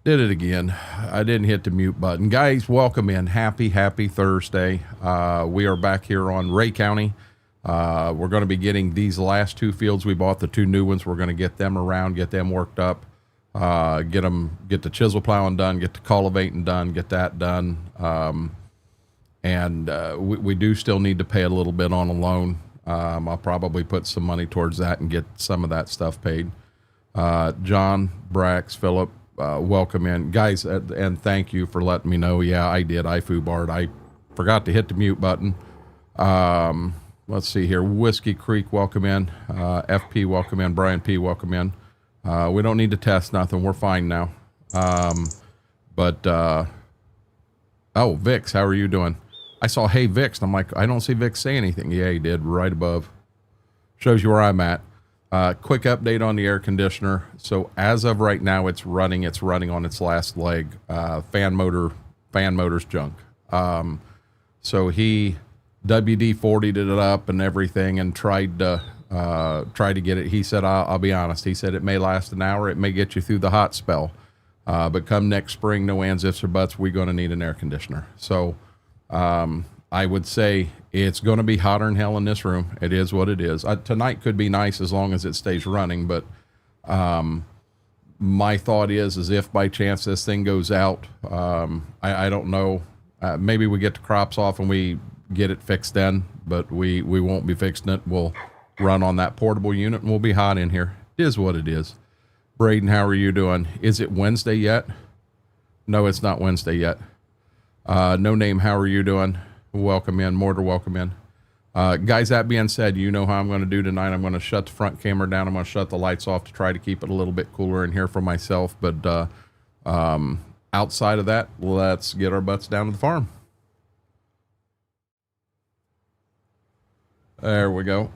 Did it again. I didn't hit the mute button. Guys, welcome in. Happy Thursday. We are back here on Ray County. We're going to be getting these last two fields we bought, the two new ones. We're going to get them around, get them worked up, get the chisel plowing done, get the cultivating done, get that done. We do still need to pay a little bit on a loan. I'll probably put some money towards that and get some of that stuff paid. John, Brax, Philip, welcome in. Guys, and thank you for letting me know. Yeah, I did. I foobarred. I forgot to hit the mute button. Let's see here. Whiskey Creek, welcome in. FP, welcome in. Brian P, welcome in. We don't need to test nothing. We're fine now. Oh, Vix, how are you doing? I saw, hey, Vix, and I'm like, I don't see Vix say anything. Yeah, he did, right above. Shows you where I'm at. Quick update on the air conditioner. So as of right now, it's running on its last leg. Fan motor's junk. So he WD-40'd it up and everything and tried to get it. He said, I'll be honest. He said it may last an hour. It may get you through the hot spell. But come next spring, no ands, ifs, or buts, we're going to need an air conditioner. So I would say it's going to be hotter than hell in this room. It is what it is. Tonight could be nice as long as it stays running, but my thought is if by chance this thing goes out, I don't know, maybe we get the crops off and we get it fixed then, but we won't be fixing it. We'll run on that portable unit and we'll be hot in here. It is what it is. Braden, how are you doing? Is it Wednesday yet? No, it's not Wednesday yet. No name, how are you doing? Welcome in. Mortar, welcome in. Guys, that being said, you know how I'm going to do tonight. I'm going to shut the front camera down. I'm going to shut the lights off to try to keep it a little bit cooler in here for myself. But outside of that, let's get our butts down to the farm. There we go.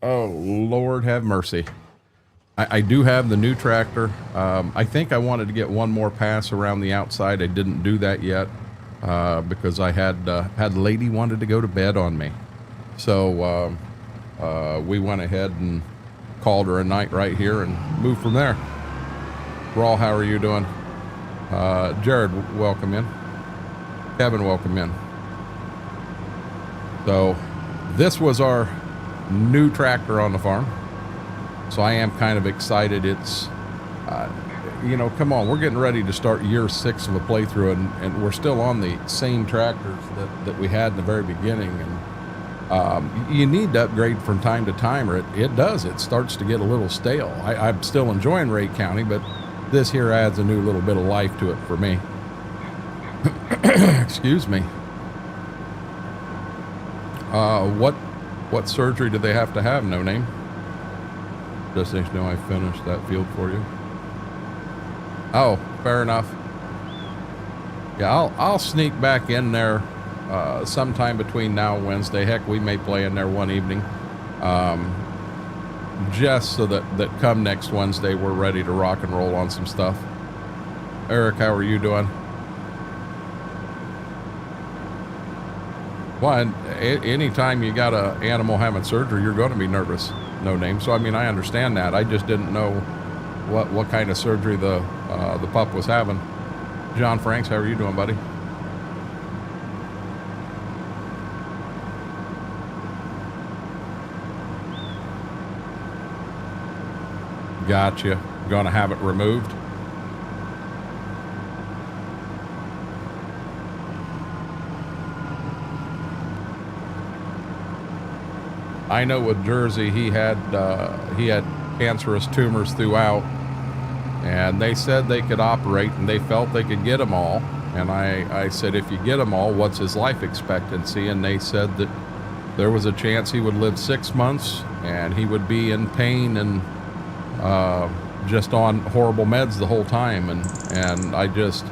Oh, Lord have mercy. I do have the new tractor. I think I wanted to get one more pass around the outside. I didn't do that yet because I had a lady wanted to go to bed on me. So we went ahead and called her a night right here and moved from there. Rawl, how are you doing? Jared, welcome in. Kevin, welcome in. So this was our new tractor on the farm. So I am kind of excited. It's, come on, we're getting ready to start year 6 of a playthrough, and we're still on the same tractors that we had in the very beginning. And you need to upgrade from time to time, or it starts to get a little stale. I'm still enjoying Ray County, but this here adds a new little bit of life to it for me. Excuse me. What surgery do they have to have? No name. Just so you know, I finished that field for you. Oh, fair enough. Yeah, I'll sneak back in there sometime between now and Wednesday. Heck, we may play in there one evening, just so that come next Wednesday we're ready to rock and roll on some stuff. Eric, how are you doing? Well, anytime you got an animal having surgery, you're going to be nervous. No name. So I mean, I understand that. I just didn't know what kind of surgery the pup was having. John Franks, how are you doing, buddy? Gotcha. Gonna have it removed? I know with Jersey, he had cancerous tumors throughout, and they said they could operate, and they felt they could get them all. And I said, if you get them all, what's his life expectancy? And they said that there was a chance he would live 6 months, and he would be in pain and just on horrible meds the whole time. And I just,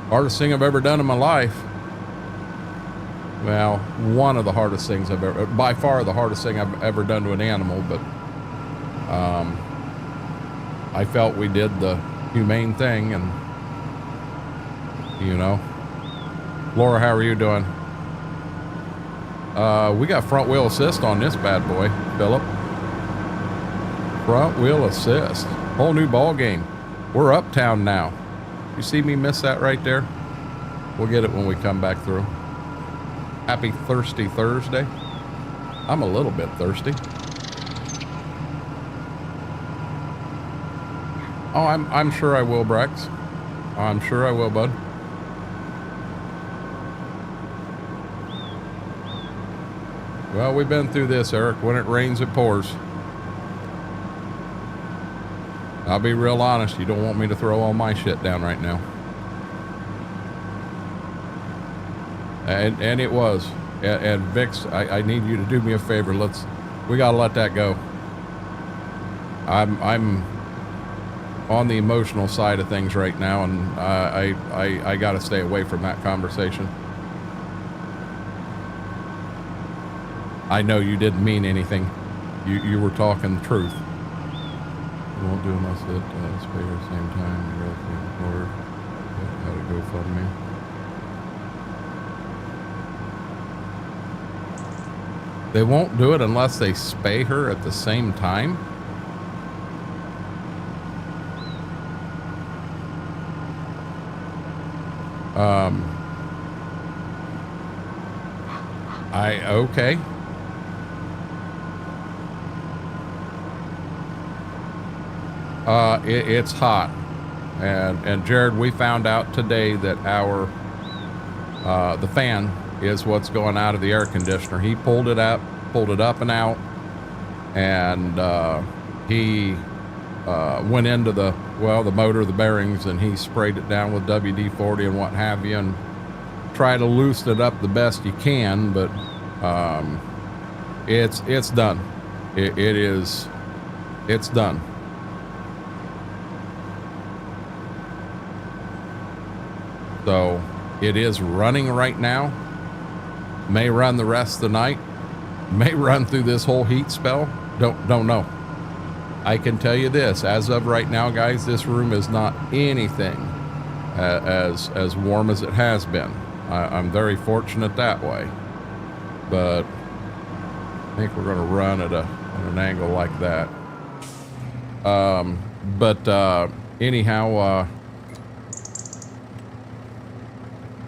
hardest thing I've ever done in my life. Well, one of the hardest things by far the hardest thing I've ever done to an animal, but I felt we did the humane thing, and Laura, how are you doing? We got front wheel assist on this bad boy, Philip. Front wheel assist, whole new ball game. We're uptown now. You see me miss that right there? We'll get it when we come back through. Happy Thirsty Thursday. I'm a little bit thirsty. Oh, I'm sure I will, Brex. I'm sure I will, bud. Well, we've been through this, Eric. When it rains, it pours. I'll be real honest. You don't want me to throw all my shit down right now. And it was. And Vix, I need you to do me a favor. We gotta let that go. I'm on the emotional side of things right now, and I gotta stay away from that conversation. I know you didn't mean anything. You were talking the truth. You won't do unless it spay at the same time. You're record. How to go fund me. They won't do it unless they spay her at the same time? Okay. It's hot. And Jared, we found out today that the fan is what's going out of the air conditioner. He pulled it up and out, and he went into the motor, the bearings, and he sprayed it down with WD-40 and what have you, and try to loosen it up the best you can, but it's done. It's done. So it is running right now. May run the rest of the night. May run through this whole heat spell. Don't know. I can tell you this, as of right now, guys, this room is not anything as warm as it has been. I'm very fortunate that way, but I think we're going to run at an angle like that. Anyhow,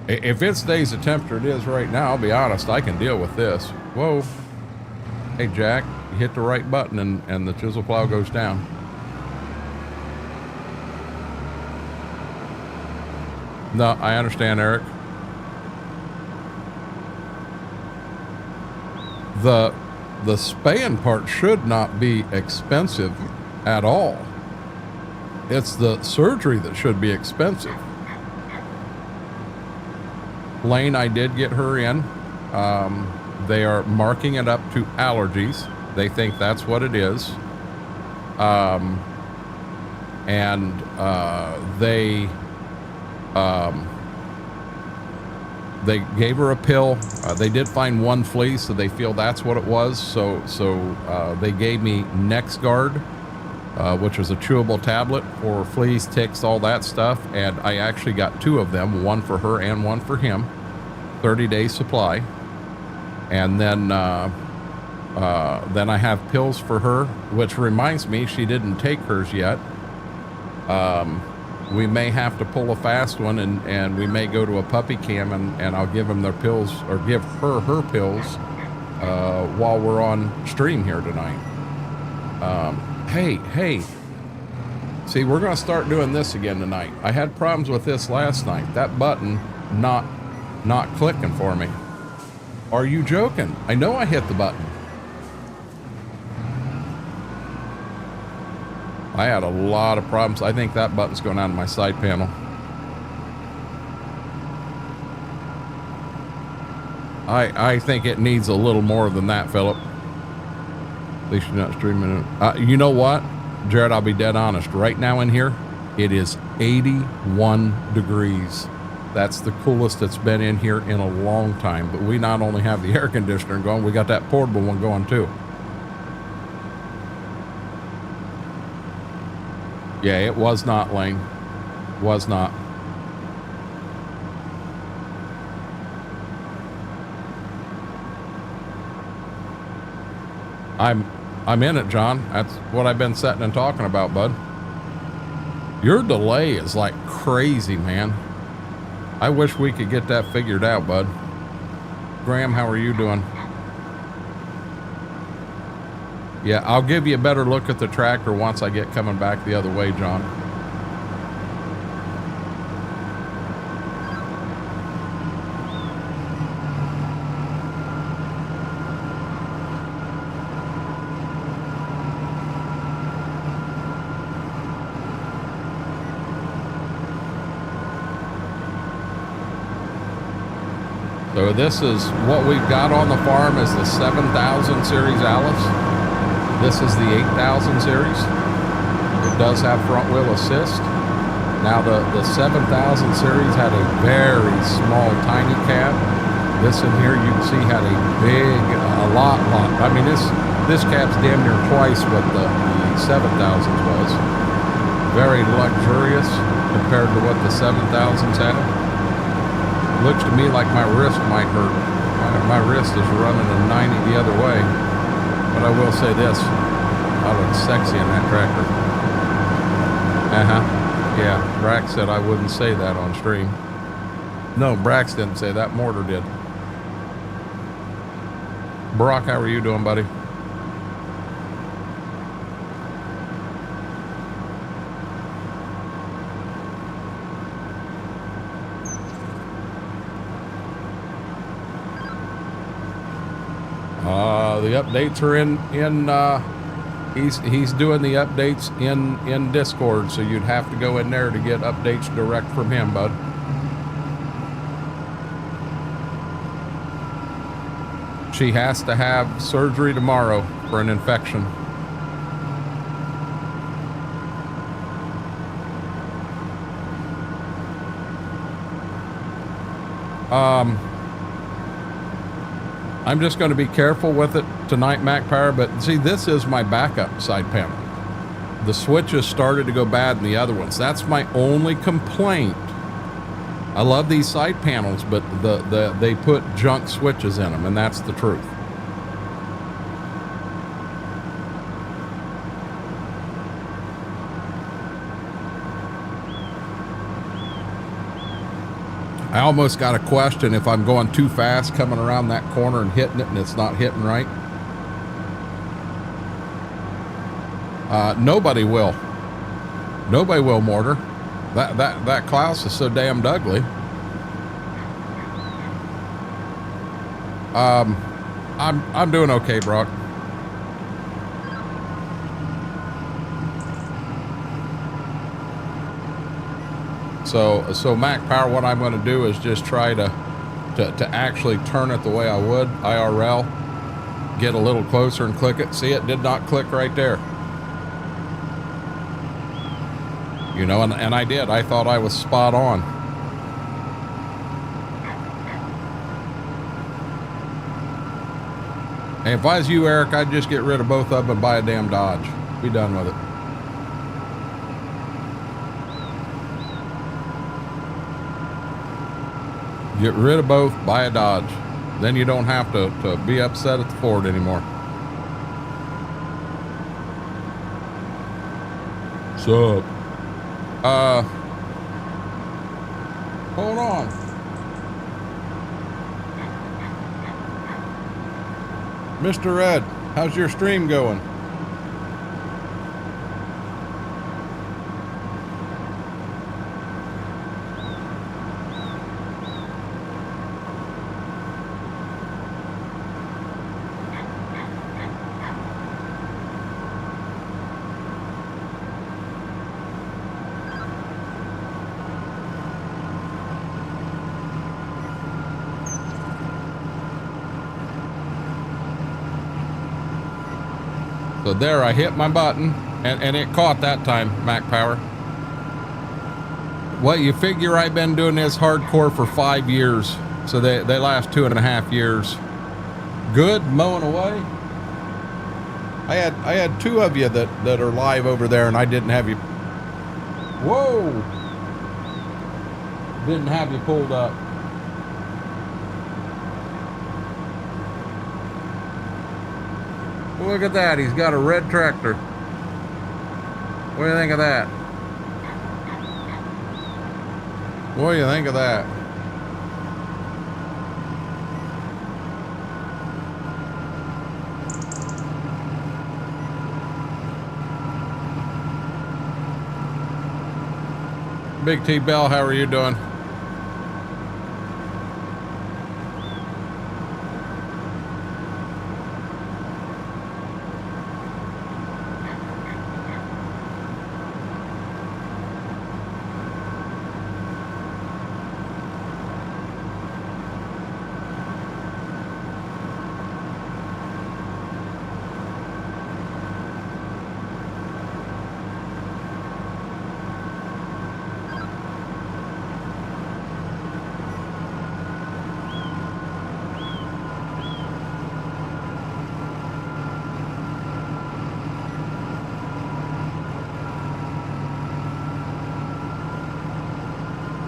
if it stays the temperature it is right now, I'll be honest, I can deal with this. Whoa. Hey, Jack, you hit the right button and the chisel plow goes down. No, I understand, Eric. The spaying part should not be expensive at all. It's the surgery that should be expensive. Lane, I did get her in. They are marking it up to allergies. They think that's what it is. They gave her a pill. They did find one flea, so they feel that's what it was. So they gave me NexGard, which was a chewable tablet for fleas, ticks, all that stuff. And I actually got 2 of them, one for her and one for him, 30-day supply. And then I have pills for her, which reminds me she didn't take hers yet. We may have to pull a fast one, and we may go to a puppy cam, and I'll give them their pills, or give her pills while we're on stream here tonight. Hey. See, we're going to start doing this again tonight. I had problems with this last night. That button not clicking for me. Are you joking? I know I hit the button. I had a lot of problems. I think that button's going on my side panel. I think it needs a little more than that, Philip. At least you're not streaming it. You know what, Jared, I'll be dead honest. Right now in here, it is 81 degrees. That's the coolest it's been in here in a long time. But we not only have the air conditioner going, we got that portable one going too. Yeah, it was not, Lane. Was not. I'm in it, John. That's what I've been sitting and talking about, bud. Your delay is like crazy, man. I wish we could get that figured out, bud. Graham, how are you doing? Yeah, I'll give you a better look at the tractor once I get coming back the other way, John. So this is what we've got on the farm is the 7000 series Alice. This is the 8000 series. It does have front wheel assist. Now the 7000 series had a very small, tiny cab. This in here you can see had a big, a lot. I mean, this cab's damn near twice what the 7000s was. Very luxurious compared to what the 7000s had. Looks to me like my wrist might hurt. My wrist is running a 90 the other way. But I will say this, I look sexy in that tractor. Yeah, Brax said I wouldn't say that on stream. No, Brax didn't say that, Mortar did. Brock, how are you doing, buddy? The updates are he's doing the updates in Discord, so you'd have to go in there to get updates direct from him, bud. She has to have surgery tomorrow for an infection. I'm just going to be careful with it tonight, Mac Power, but see, this is my backup side panel. The switches started to go bad in the other ones. That's my only complaint. I love these side panels, but they put junk switches in them, and that's the truth. I almost got a question if I'm going too fast coming around that corner and hitting it and it's not hitting right. Nobody will. Nobody will, Mortar. That Klaus is so damned ugly. I'm doing okay, Brock. So Mac Power, what I'm going to do is just try to actually turn it the way I would IRL. Get a little closer and click it. See, it did not click right there. You know, and I did. I thought I was spot on. And if I was you, Eric, I'd just get rid of both of them and buy a damn Dodge. Be done with it. Get rid of both, buy a Dodge. Then you don't have to be upset at the Ford anymore. Sup? Hold on. Mr. Red, how's your stream going? So there, I hit my button, and it caught that time, Mac Power. Well, you figure I've been doing this hardcore for 5 years, so they last 2.5 years. Good mowing away. I had two of you that are live over there, and I didn't have you. Whoa! Didn't have you pulled up. Look at that, he's got a red tractor. What do you think of that? What do you think of that? Big T Bell, how are you doing?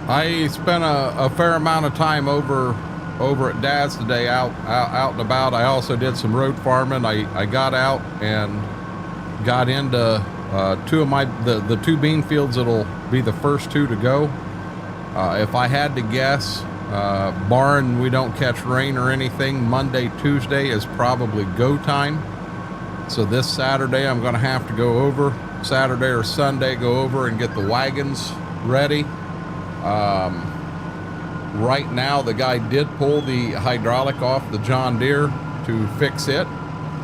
I spent a fair amount of time over at Dad's today, out and about. I also did some road farming. I got out and got into two of the two bean fields that'll be the first two to go. If I had to guess, barring we don't catch rain or anything, Monday, Tuesday is probably go time. So this Saturday I'm going to have to go over, Saturday or Sunday, go over and get the wagons ready. Right now the guy did pull the hydraulic off the John Deere to fix it.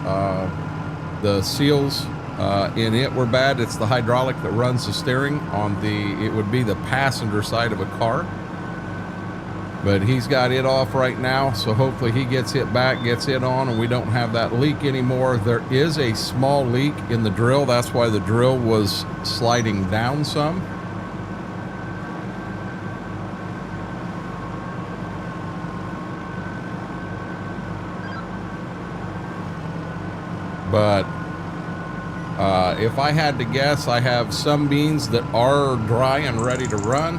The seals in it were bad. It's the hydraulic that runs the steering on it would be the passenger side of a car. But he's got it off right now, so hopefully he gets it back, gets it on, and we don't have that leak anymore. There is a small leak in the drill. That's why the drill was sliding down some. But if I had to guess, I have some beans that are dry and ready to run.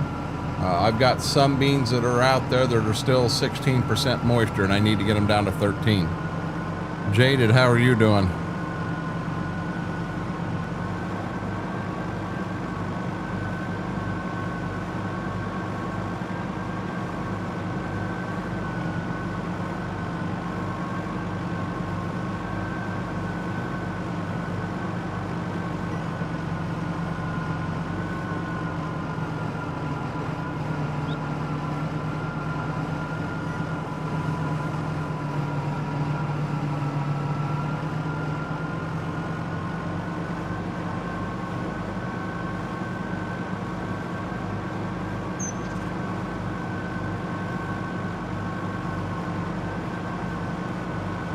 I've got some beans that are out there that are still 16% moisture, and I need to get them down to 13. Jaded, how are you doing?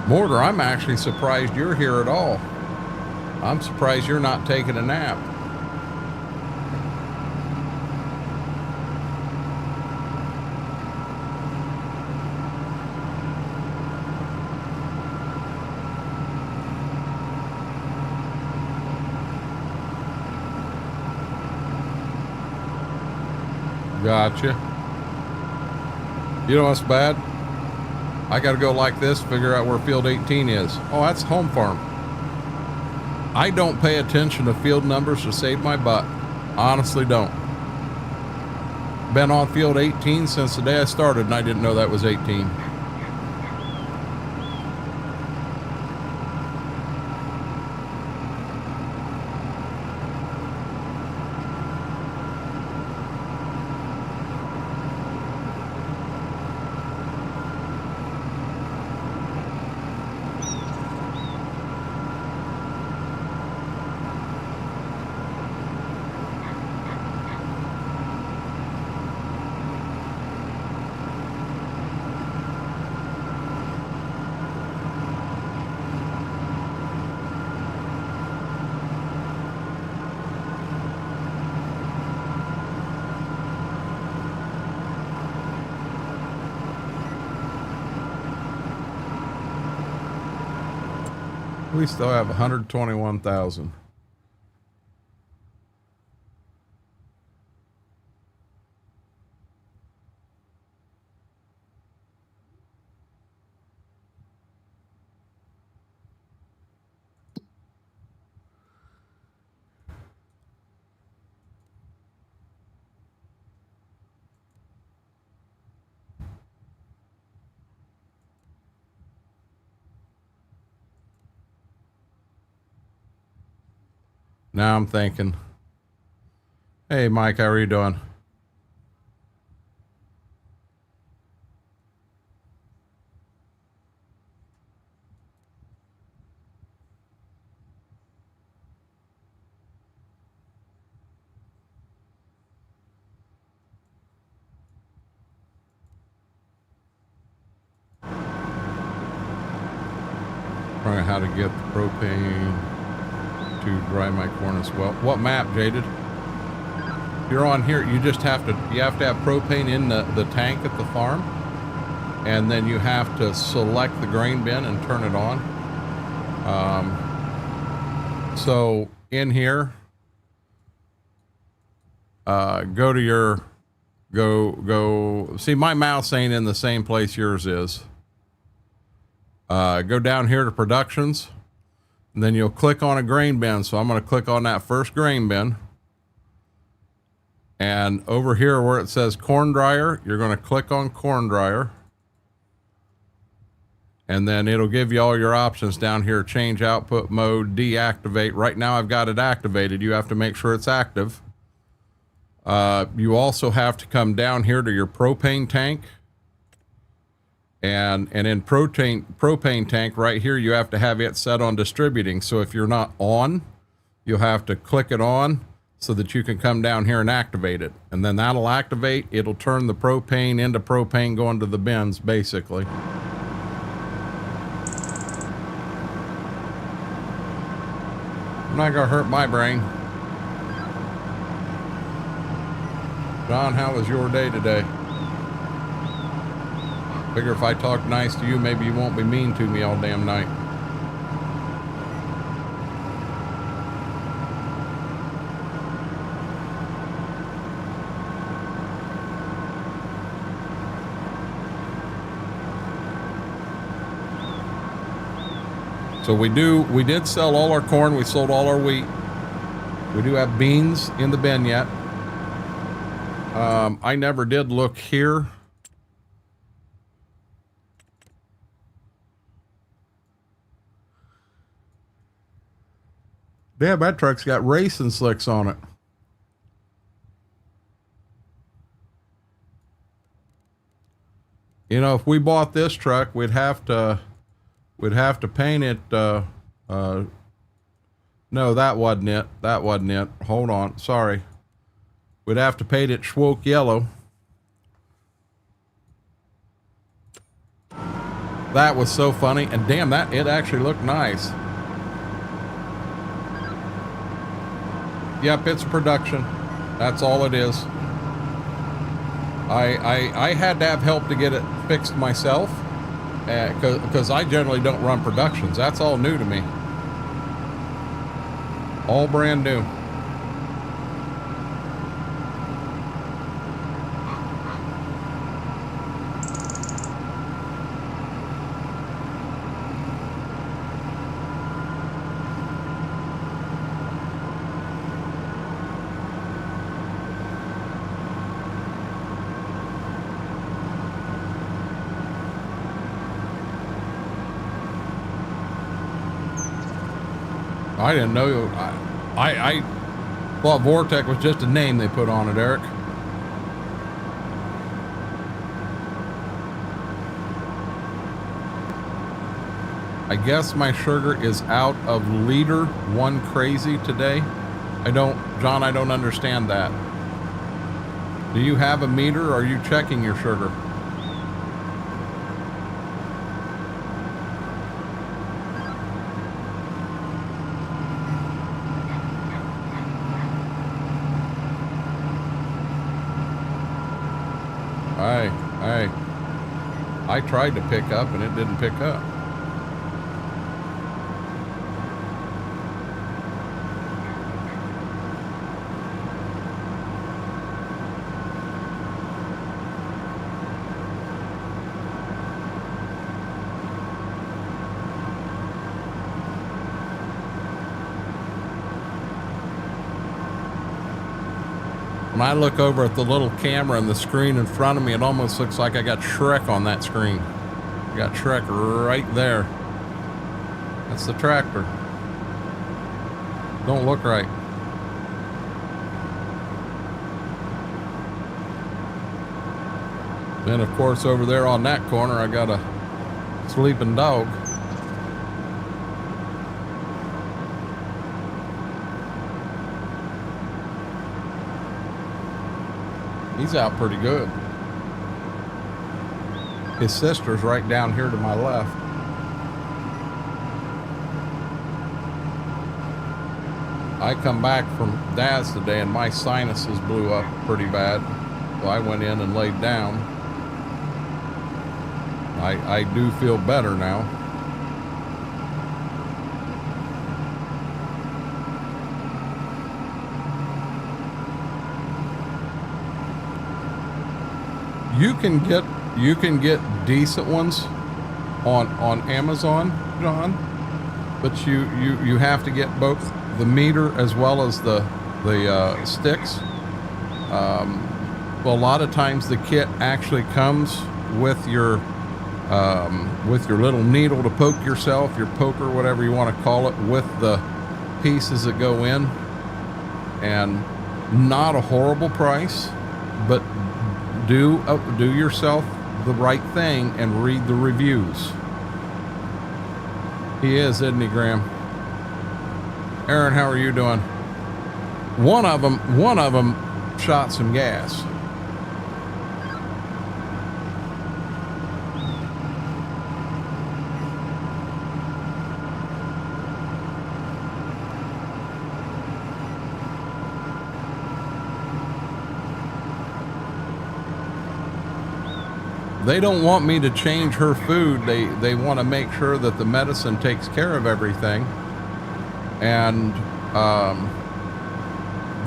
Mortar, I'm actually surprised you're here at all. I'm surprised you're not taking a nap. Gotcha. You know what's bad? I got to go like this, figure out where field 18 is. Oh, that's home farm. I don't pay attention to field numbers to save my butt. Honestly don't. Been on field 18 since the day I started, and I didn't know that was 18. We still have 121,000. Now I'm thinking, hey, Mike, how are you doing? Trying how to get the propane to dry my corn as well. What map, Jaded? You're on here. You just have to have propane in the tank at the farm, and then you have to select the grain bin and turn it on. So in here, go to your go. See, my mouse ain't in the same place yours is. Go down here to productions, and then you'll click on a grain bin. So I'm going to click on that first grain bin. And over here where it says corn dryer, you're going to click on corn dryer. And then it'll give you all your options down here. Change output mode, deactivate. Right now I've got it activated. You have to make sure it's active. You also have to come down here to your propane tank. And in propane tank right here, you have to have it set on distributing. So if you're not on, you'll have to click it on so that you can come down here and activate it. And then that'll activate. It'll turn the propane into propane going to the bins, basically. I'm not gonna hurt my brain. John, how was your day today? Figure if I talk nice to you, maybe you won't be mean to me all damn night. So we did sell all our corn. We sold all our wheat. We do have beans in the bin yet. I never did look here. Damn, that truck's got racing slicks on it. You know, if we bought this truck, we'd have to paint it. No, that wasn't it. That wasn't it. Hold on. Sorry. We'd have to paint it Schwoke yellow. That was so funny. And damn, it actually looked nice. Yep, it's production. That's all it is. I had to have help to get it fixed myself, because I generally don't run productions. That's all new to me. All brand new. I didn't know. I thought Vortec was just a name they put on it, Eric. I guess my sugar is out of liter one crazy today. John, I don't understand that. Do you have a meter or are you checking your sugar? I tried to pick up and it didn't pick up. When I look over at the little camera and the screen in front of me, it almost looks like I got Shrek on that screen. I got Shrek right there. That's the tractor. Don't look right. Then, of course, over there on that corner, I got a sleeping dog. He's out pretty good. His sister's right down here to my left. I come back from Dad's today and my sinuses blew up pretty bad. So I went in and laid down. I do feel better now. You can get decent ones on Amazon, John, but you have to get both the meter as well as the sticks. Well, a lot of times the kit actually comes with your little needle to poke yourself, your poker, whatever you want to call it, with the pieces that go in, and not a horrible price, but do yourself the right thing and read the reviews. He is, isn't he, Graham? Aaron, how are you doing? One of them shot some gas. They don't want me to change her food. They want to make sure that the medicine takes care of everything. And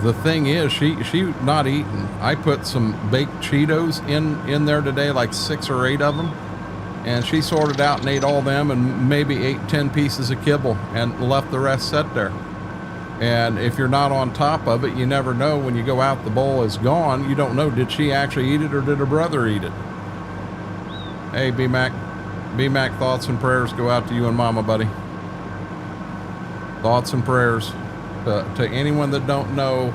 the thing is, she not eating. I put some baked Cheetos in there today, like 6 or 8 of them, and she sorted out and ate all them, and maybe ate 10 pieces of kibble and left the rest set there. And if you're not on top of it, you never know. When you go out, the bowl is gone. You don't know, did she actually eat it or did her brother eat it? Hey, B-Mac, thoughts and prayers go out to you and Mama, buddy. Thoughts and prayers. To anyone that don't know,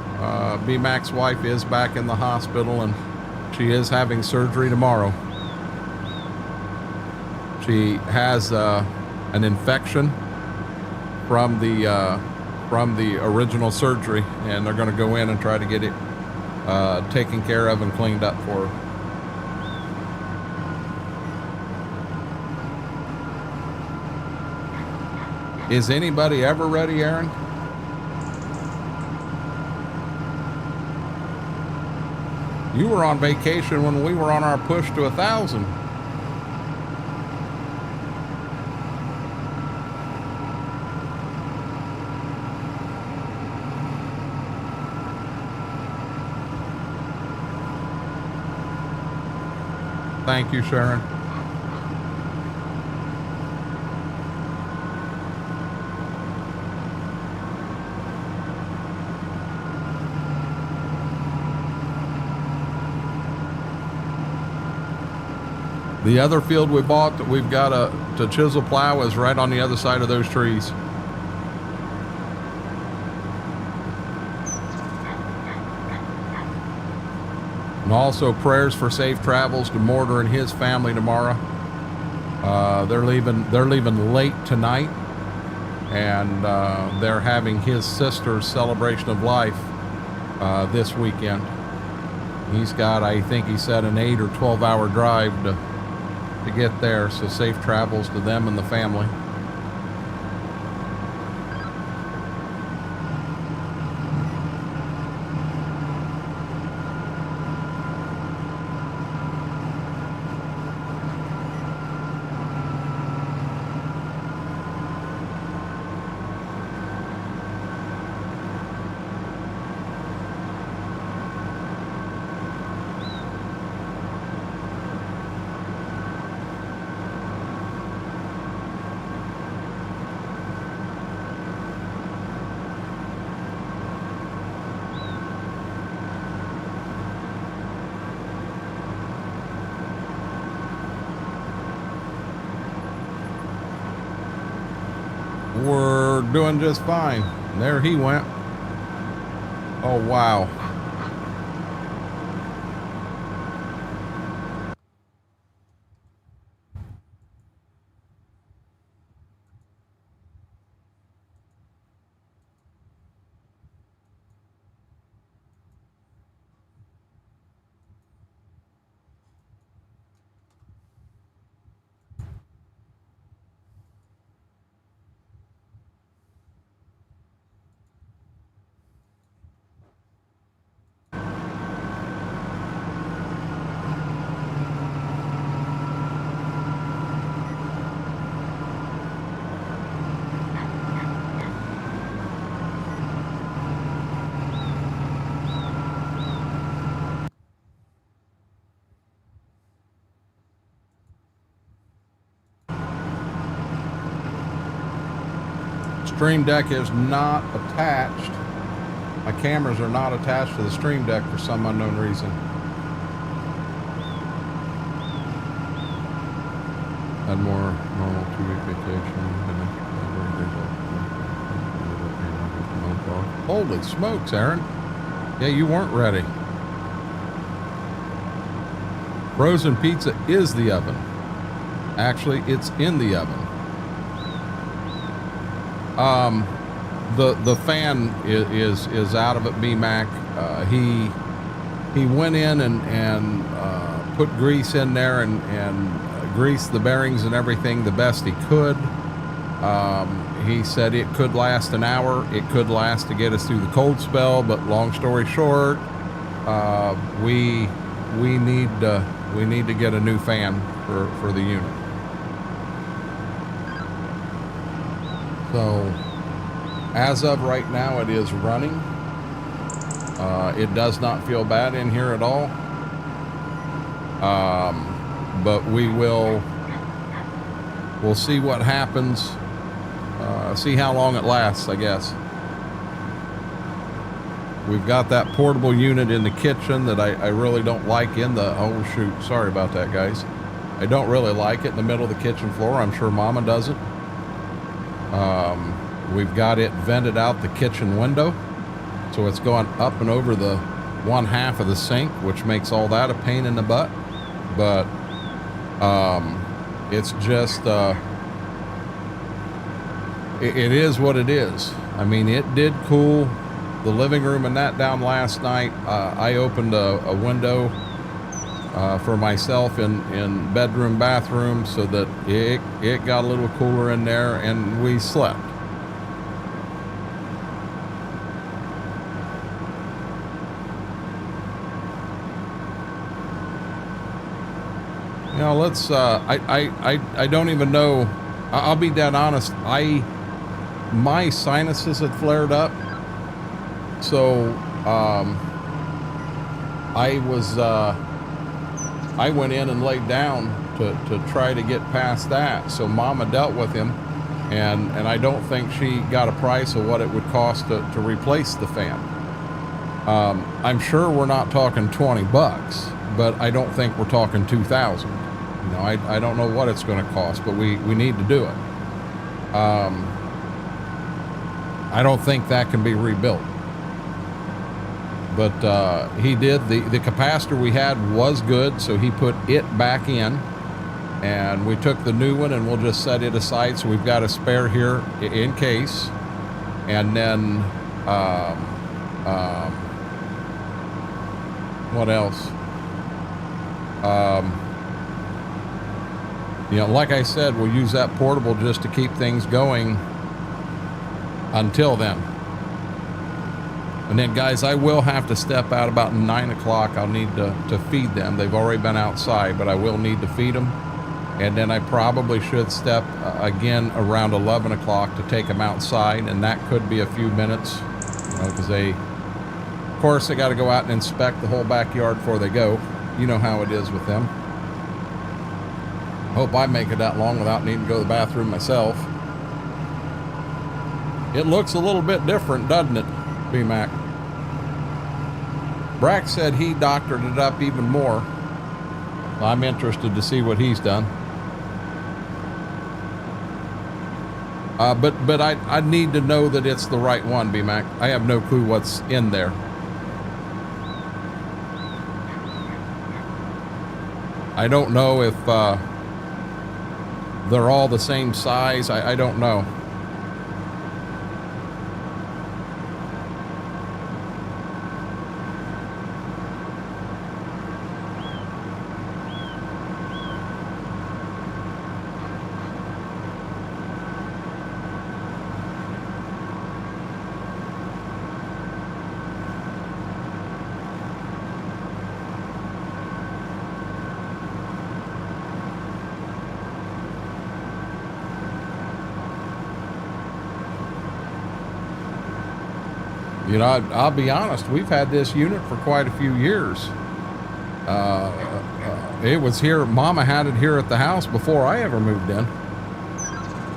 B-Mac's wife is back in the hospital, and she is having surgery tomorrow. She has an infection from the original surgery, and they're going to go in and try to get it taken care of and cleaned up for her. Is anybody ever ready, Aaron? You were on vacation when we were on our push to 1,000. Thank you, Sharon. The other field we bought that we've got to chisel plow is right on the other side of those trees. And also prayers for safe travels to Mortar and his family tomorrow. They're leaving late tonight, and they're having his sister's celebration of life this weekend. He's got, I think he said, an 8 or 12 hour drive to get there, so safe travels to them and the family. We're doing just fine. There he went. Oh, wow. Stream Deck is not attached. My cameras are not attached to the Stream Deck for some unknown reason. Had more normal 2-week vacation. Holy smokes, Aaron. Yeah, you weren't ready. Frozen pizza is the oven. Actually, it's in the oven. The fan is out of it, B-Mac. He went in and put grease in there and greased the bearings and everything the best he could. He said it could last an hour. It could last to get us through the cold spell, but long story short, we need to get a new fan for the unit. So as of right now, it is running. It does not feel bad in here at all. But we'll see what happens. See how long it lasts, I guess. We've got that portable unit in the kitchen that I really don't like in the, oh shoot, sorry about that, guys. I don't really like it in the middle of the kitchen floor. I'm sure Mama doesn't. We've got it vented out the kitchen window, so it's going up and over the one half of the sink, which makes all that a pain in the butt. But it's just it is what it is. I mean, it did cool the living room and that down last night. I opened a window for myself in bedroom, bathroom, so that it got a little cooler in there, and we slept. You know, let's I don't even know. I'll be dead honest. My sinuses had flared up, so I went in and laid down to try to get past that. So Mama dealt with him, and I don't think she got a price of what it would cost to replace the fan. I'm sure we're not talking $20, but I don't think we're talking $2,000. You know, I don't know what it's going to cost, but we need to do it. I don't think that can be rebuilt. But he did. The capacitor we had was good, so he put it back in, and we took the new one and we'll just set it aside, so we've got a spare here in case. And then what else? You know, like I said, we'll use that portable just to keep things going until then. And then, guys, I will have to step out about 9 o'clock. I'll need to feed them. They've already been outside, but I will need to feed them. And then I probably should step again around 11 o'clock to take them outside, and that could be a few minutes, you know, because of course, they got to go out and inspect the whole backyard before they go. You know how it is with them. Hope I make it that long without needing to go to the bathroom myself. It looks a little bit different, doesn't it, B-Mac? Brack said he doctored it up even more. I'm interested to see what he's done. But I need to know that it's the right one, B-Mac. I have no clue what's in there. I don't know if they're all the same size. I don't know. You know, I'll be honest, we've had this unit for quite a few years. It was here, Mama had it here at the house before I ever moved in.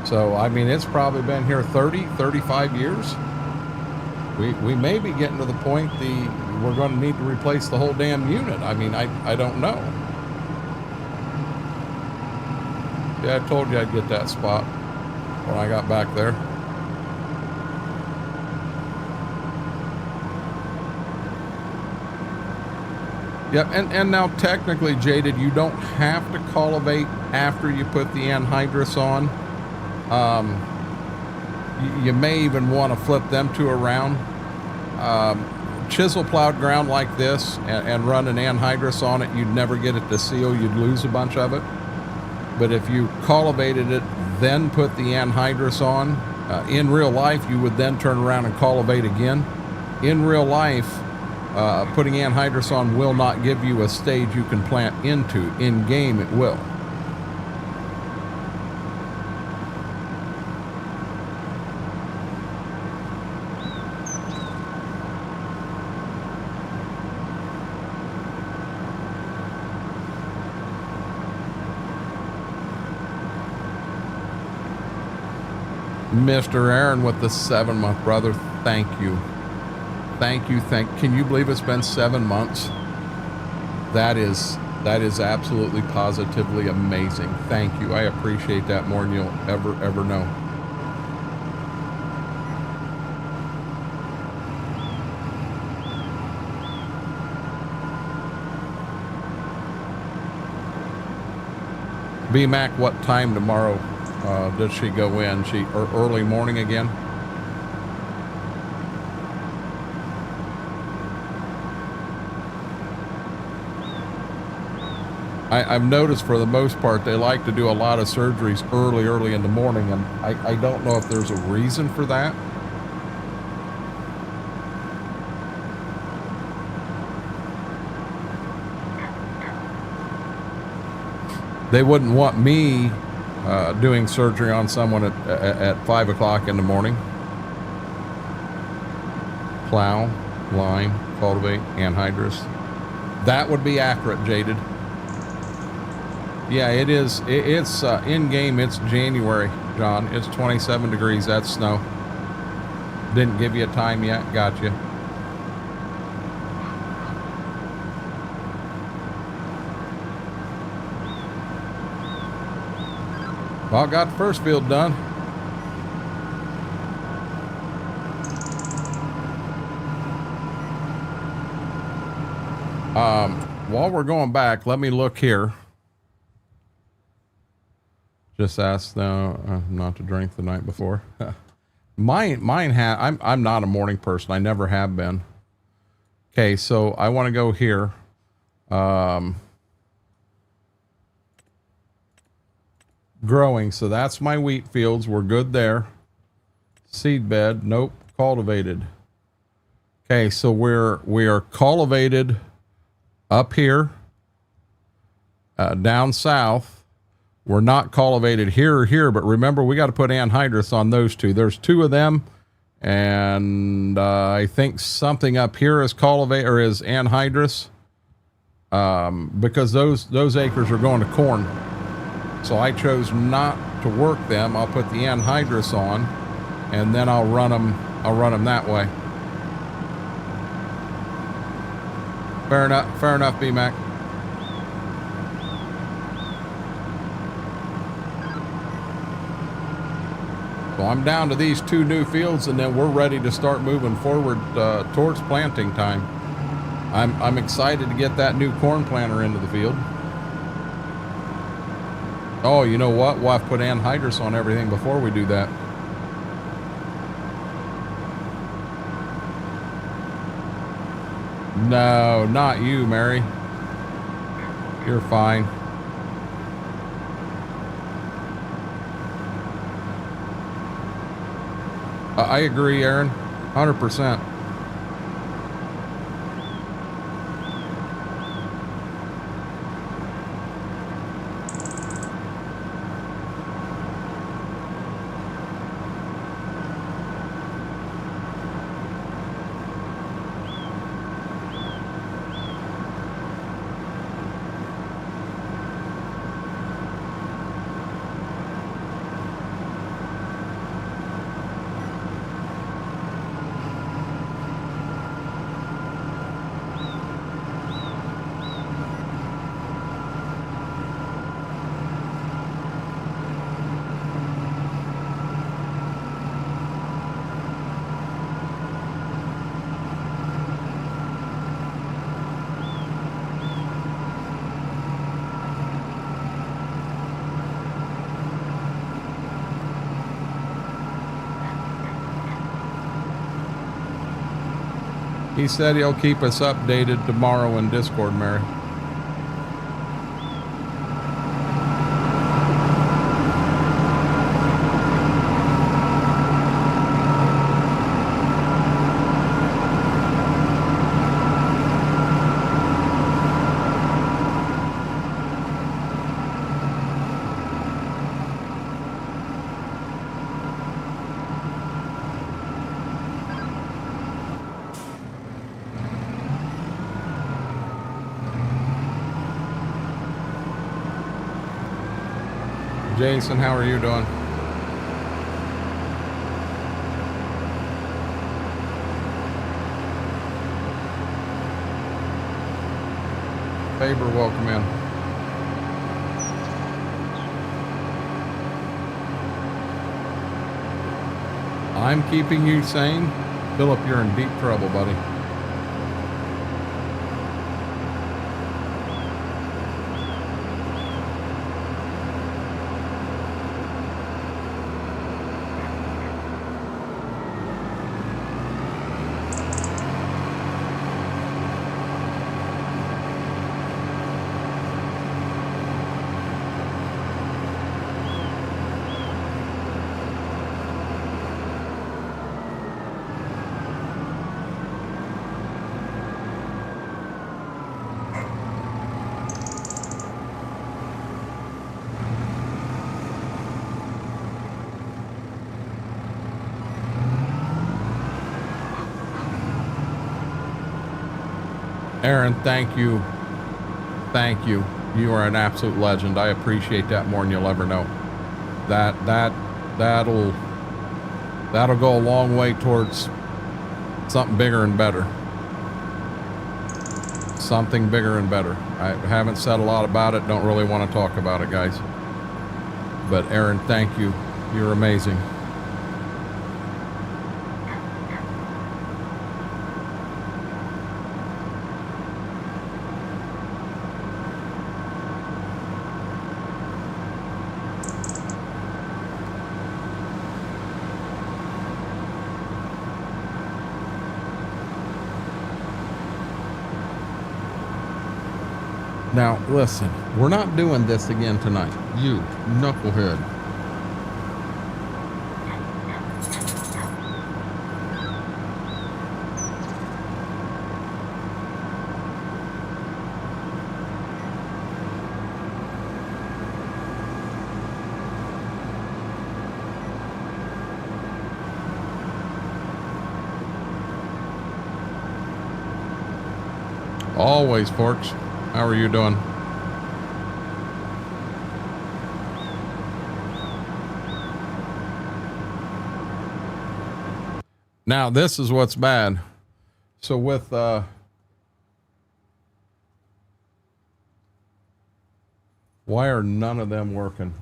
So, I mean, it's probably been here 30, 35 years. We may be getting to the point we're going to need to replace the whole damn unit. I mean, I don't know. Yeah, I told you I'd get that spot when I got back there. Yep, and now technically, Jaded, you don't have to cultivate after you put the anhydrous on. You may even want to flip them two around. Chisel plowed ground like this and run an anhydrous on it, you'd never get it to seal. You'd lose a bunch of it. But if you cultivated it, then put the anhydrous on, in real life, you would then turn around and cultivate again. In real life, putting anhydrous on will not give you a stage you can plant into. In game, it will. Mr. Aaron with the 7-month, brother. Thank you. Thank you. Can you believe it's been 7 months? That is absolutely positively amazing. Thank you. I appreciate that more than you'll ever know. B-Mac, what time tomorrow does she go in? Early morning again? I've noticed for the most part, they like to do a lot of surgeries early in the morning, and I don't know if there's a reason for that. They wouldn't want me doing surgery on someone at 5 o'clock in the morning. Plow, lime, cultivate, anhydrous. That would be accurate, Jaded. Yeah, it is. It's in game. It's January, John. It's 27 degrees. That's snow. Didn't give you a time yet. Gotcha. Well, got the first field done. While we're going back, let me look here. Just asked not to drink the night before. I'm not a morning person. I never have been. Okay, so I want to go here. Growing, so that's my wheat fields. We're good there. Seed bed, nope. Cultivated. Okay, so we are cultivated up here, down south. We're not cultivated here or here, but remember, we got to put anhydrous on those two. There's two of them, and I think something up here is cultivate or is anhydrous, because those acres are going to corn. So I chose not to work them. I'll put the anhydrous on, and then I'll run them that way. Fair enough, B-Mac. So I'm down to these two new fields, and then we're ready to start moving forward towards planting time. I'm excited to get that new corn planter into the field. Oh, you know what? We'll have to put anhydrous on everything before we do that. No, not you, Mary. You're fine. I agree, Aaron. 100%. He said he'll keep us updated tomorrow in Discord, Mary. Jason, how are you doing? Faber, welcome in. I'm keeping you sane. Philip, you're in deep trouble, buddy. Aaron, thank you. Thank you. You are an absolute legend. I appreciate that more than you'll ever know. That'll go a long way towards something bigger and better. Something bigger and better. I haven't said a lot about it. Don't really want to talk about it, guys. But Aaron, thank you. You're amazing. Now, listen, we're not doing this again tonight. You knucklehead. Always, Forks. How are you doing? Now, this is what's bad. So with, why are none of them working?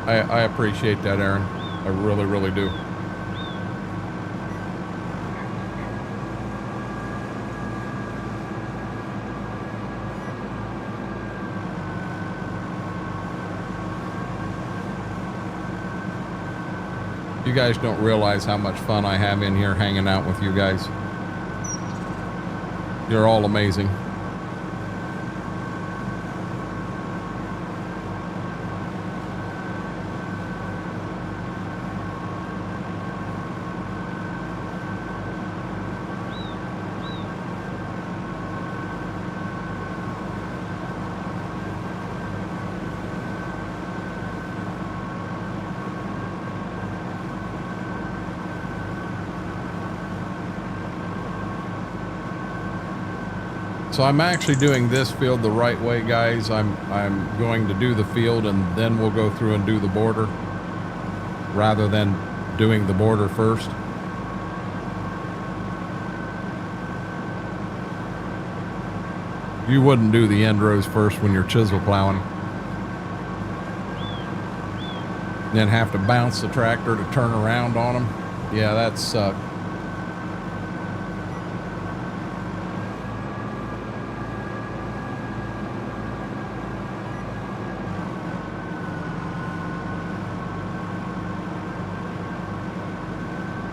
I appreciate that, Aaron. I really, really do. You guys don't realize how much fun I have in here hanging out with you guys. You're all amazing. So I'm actually doing this field the right way, guys. I'm going to do the field and then we'll go through and do the border rather than doing the border first. You wouldn't do the end rows first when you're chisel plowing. Then have to bounce the tractor to turn around on them. Yeah, that sucked.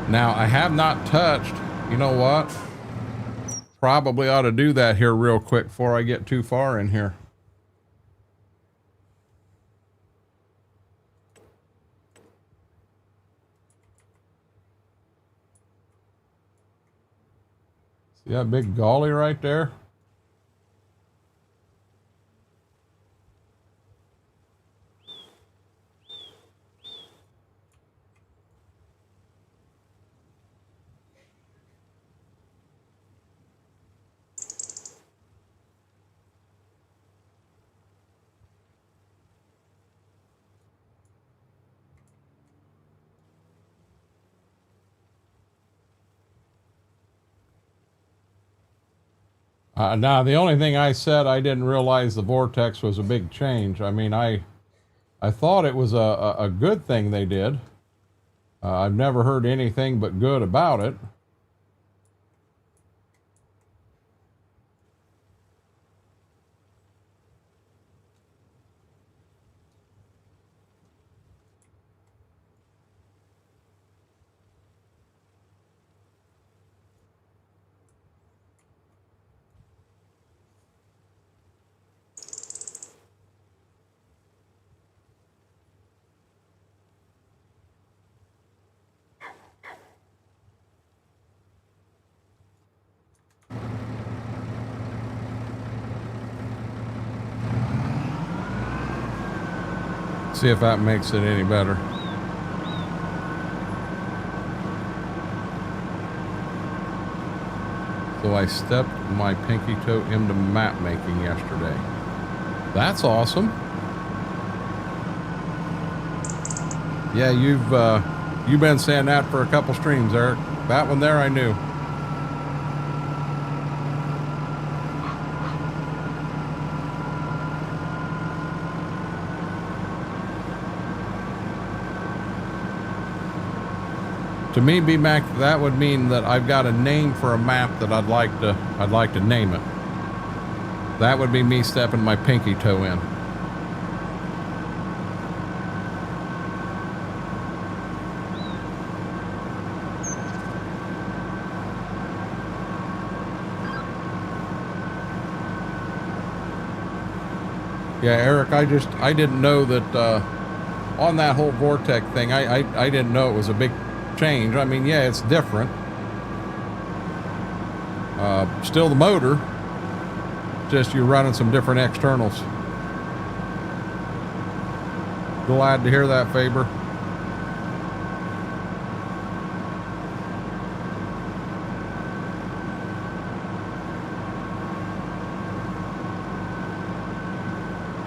Now, I have not touched, you know what? Probably ought to do that here real quick before I get too far in here. See that big gully right there? Now, the only thing I said, I didn't realize the vortex was a big change. I mean, I thought it was a good thing they did. I've never heard anything but good about it. See if that makes it any better. So I stepped my pinky toe into map making yesterday. That's awesome. Yeah, you've been saying that for a couple streams, Eric. That one there I knew. To me, B-Mac, that would mean that I've got a name for a map that I'd like to name it. That would be me stepping my pinky toe in. Yeah, Eric, I didn't know that on that whole Vortex thing, I didn't know it was a big change. I mean, yeah, it's different. Still the motor, just you're running some different externals. Glad to hear that, Faber.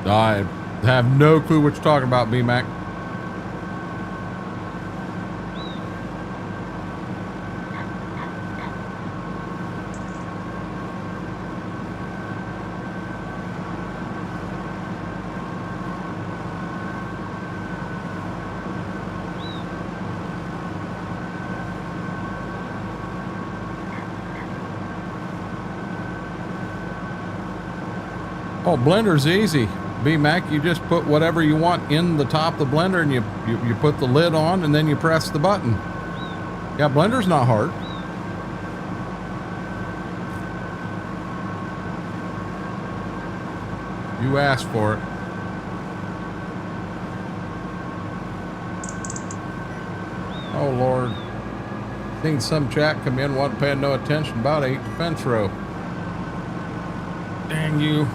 I have no clue what you're talking about, B-Mac. Oh, blender's easy. B-Mac, you just put whatever you want in the top of the blender and you put the lid on and then you press the button. Yeah, blender's not hard. You asked for it. Oh, Lord. Seen some chat come in, wasn't paying no attention about 8 defense row. Dang you.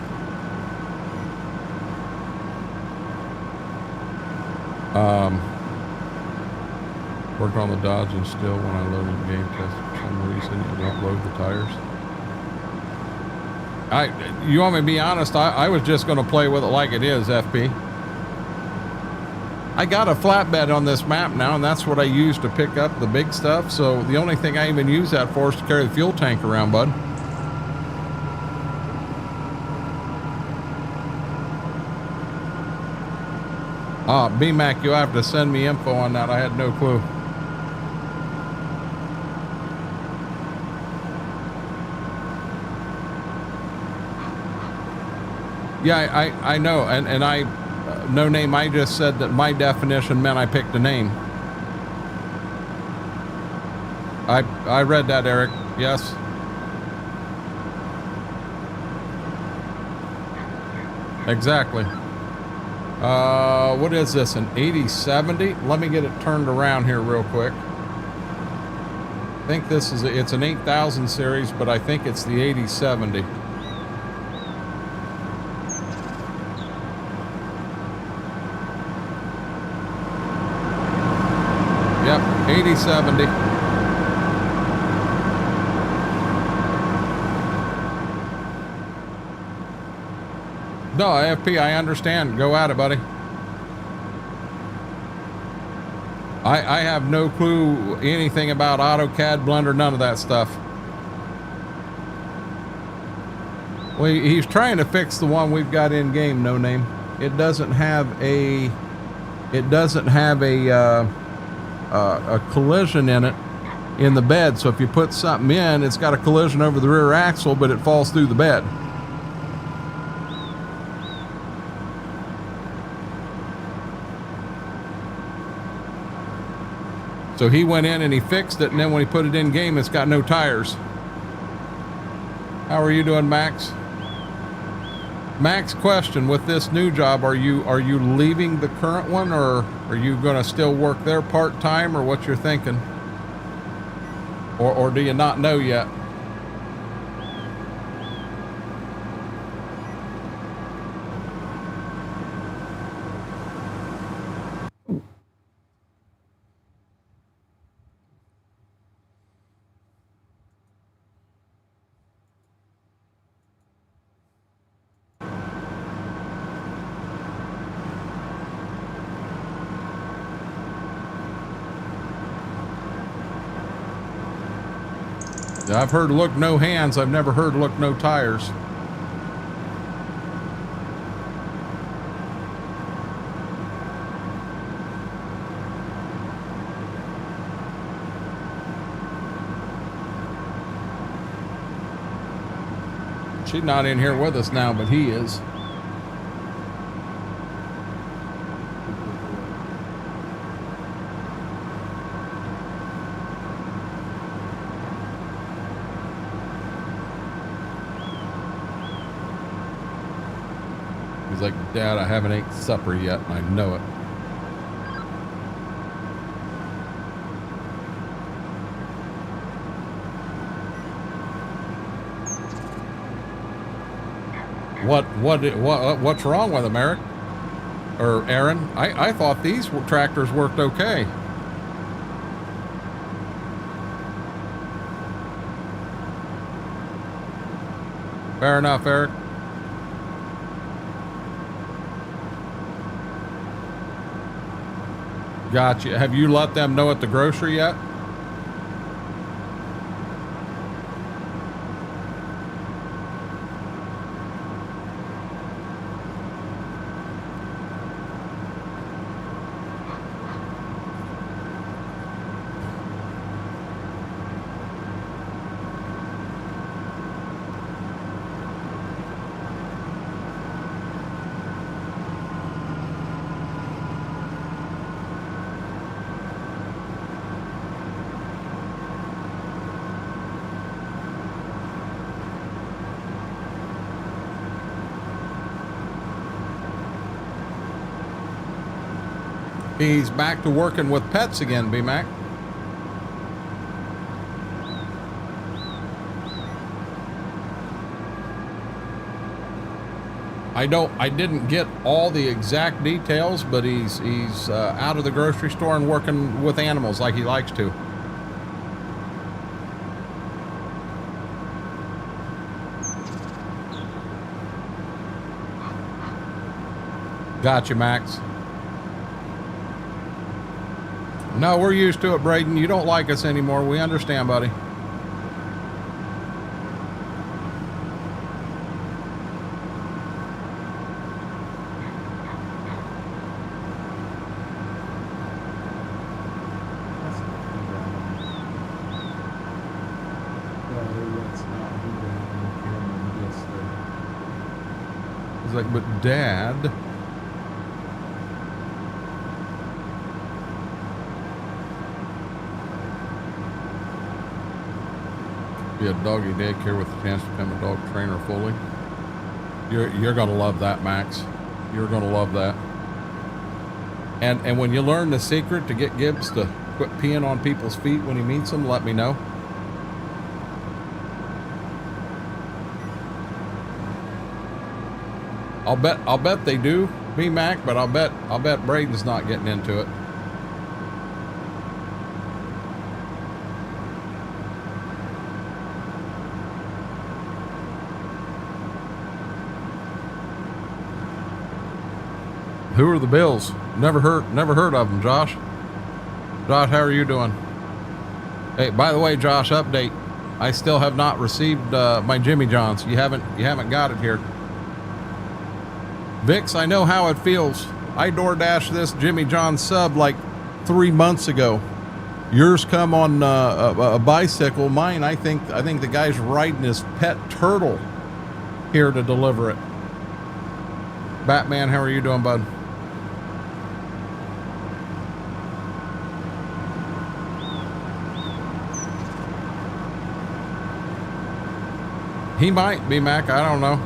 Worked on the Dodge and still when I loaded the game test for some reason it won't load the tires. You want me to be honest? I was just going to play with it like it is, FP. I got a flatbed on this map now, and that's what I use to pick up the big stuff. So the only thing I even use that for is to carry the fuel tank around, bud. BMAC, you'll have to send me info on that. I had no clue. Yeah, I know, and I, no name, I just said that my definition meant I picked a name. I read that, Eric, yes. Exactly. What is this, an 8070? Let me get it turned around here real quick. I think this is, it's an 8000 series, but I think it's the 8070. Yep, 8070. No, AFP, I understand. Go at it, buddy. I have no clue anything about AutoCAD, Blender, none of that stuff. Well, he's trying to fix the one we've got in game, no name. It doesn't have a collision in it in the bed. So if you put something in, it's got a collision over the rear axle, but it falls through the bed. So he went in and he fixed it, and then when he put it in game, it's got no tires. How are you doing, Max? Max, question, with this new job, are you leaving the current one, or are you going to still work there part-time, or what you're thinking? Or do you not know yet? I've heard look no hands. I've never heard look no tires. She's not in here with us now, but he is. He's like, Dad, I haven't ate supper yet, and I know it. What's wrong with them, Eric? Or Aaron? I thought these tractors worked okay. Fair enough, Eric. Gotcha. Have you let them know at the grocery yet? He's back to working with pets again, B-Mac. I didn't get all the exact details, but he's out of the grocery store and working with animals like he likes to. Gotcha, Max. No, we're used to it, Braden. You don't like us anymore. We understand, buddy. He's like, but Dad. Be a doggy daycare with a chance to become a dog trainer fully. You're gonna love that, Max. You're gonna love that. And when you learn the secret to get Gibbs to quit peeing on people's feet when he meets them, let me know. I'll bet they do, B-Mac, but I'll bet Braden's not getting into it. Who are the Bills? Never heard of them, Josh. Josh, how are you doing? Hey, by the way, Josh, update. I still have not received my Jimmy John's. You haven't got it here. Vix, I know how it feels. I DoorDashed this Jimmy John's sub like 3 months ago. Yours come on a bicycle. Mine, I think the guy's riding his pet turtle here to deliver it. Batman, how are you doing, bud? He might be, Mac. I don't know.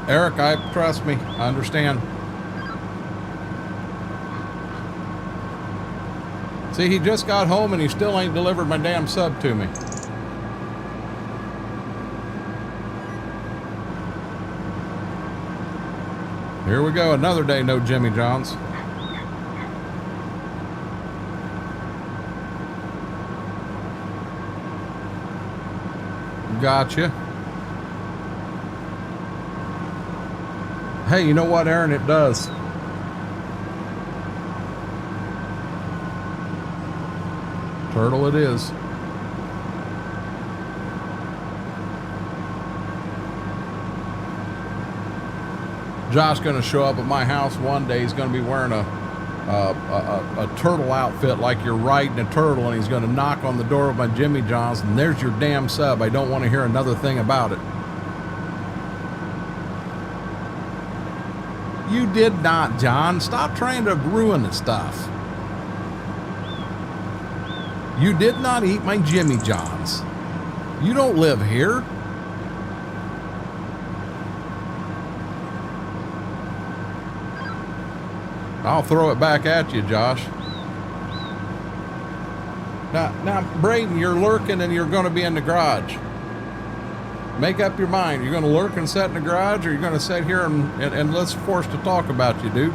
Eric, trust me, I understand. See, he just got home and he still ain't delivered my damn sub to me. Here we go, another day, no Jimmy John's. Gotcha. Hey, you know what, Aaron? It does. Turtle it is. Josh's going to show up at my house one day. He's going to be wearing a turtle outfit like you're riding a turtle, and he's going to knock on the door of my Jimmy John's, and there's your damn sub. I don't want to hear another thing about it. You did not, John. Stop trying to ruin the stuff. You did not eat my Jimmy John's. You don't live here. I'll throw it back at you, Josh. Now, Braden, you're lurking and you're going to be in the garage. Make up your mind. You're going to lurk and sit in the garage, or you're going to sit here and let's force to talk about you, dude.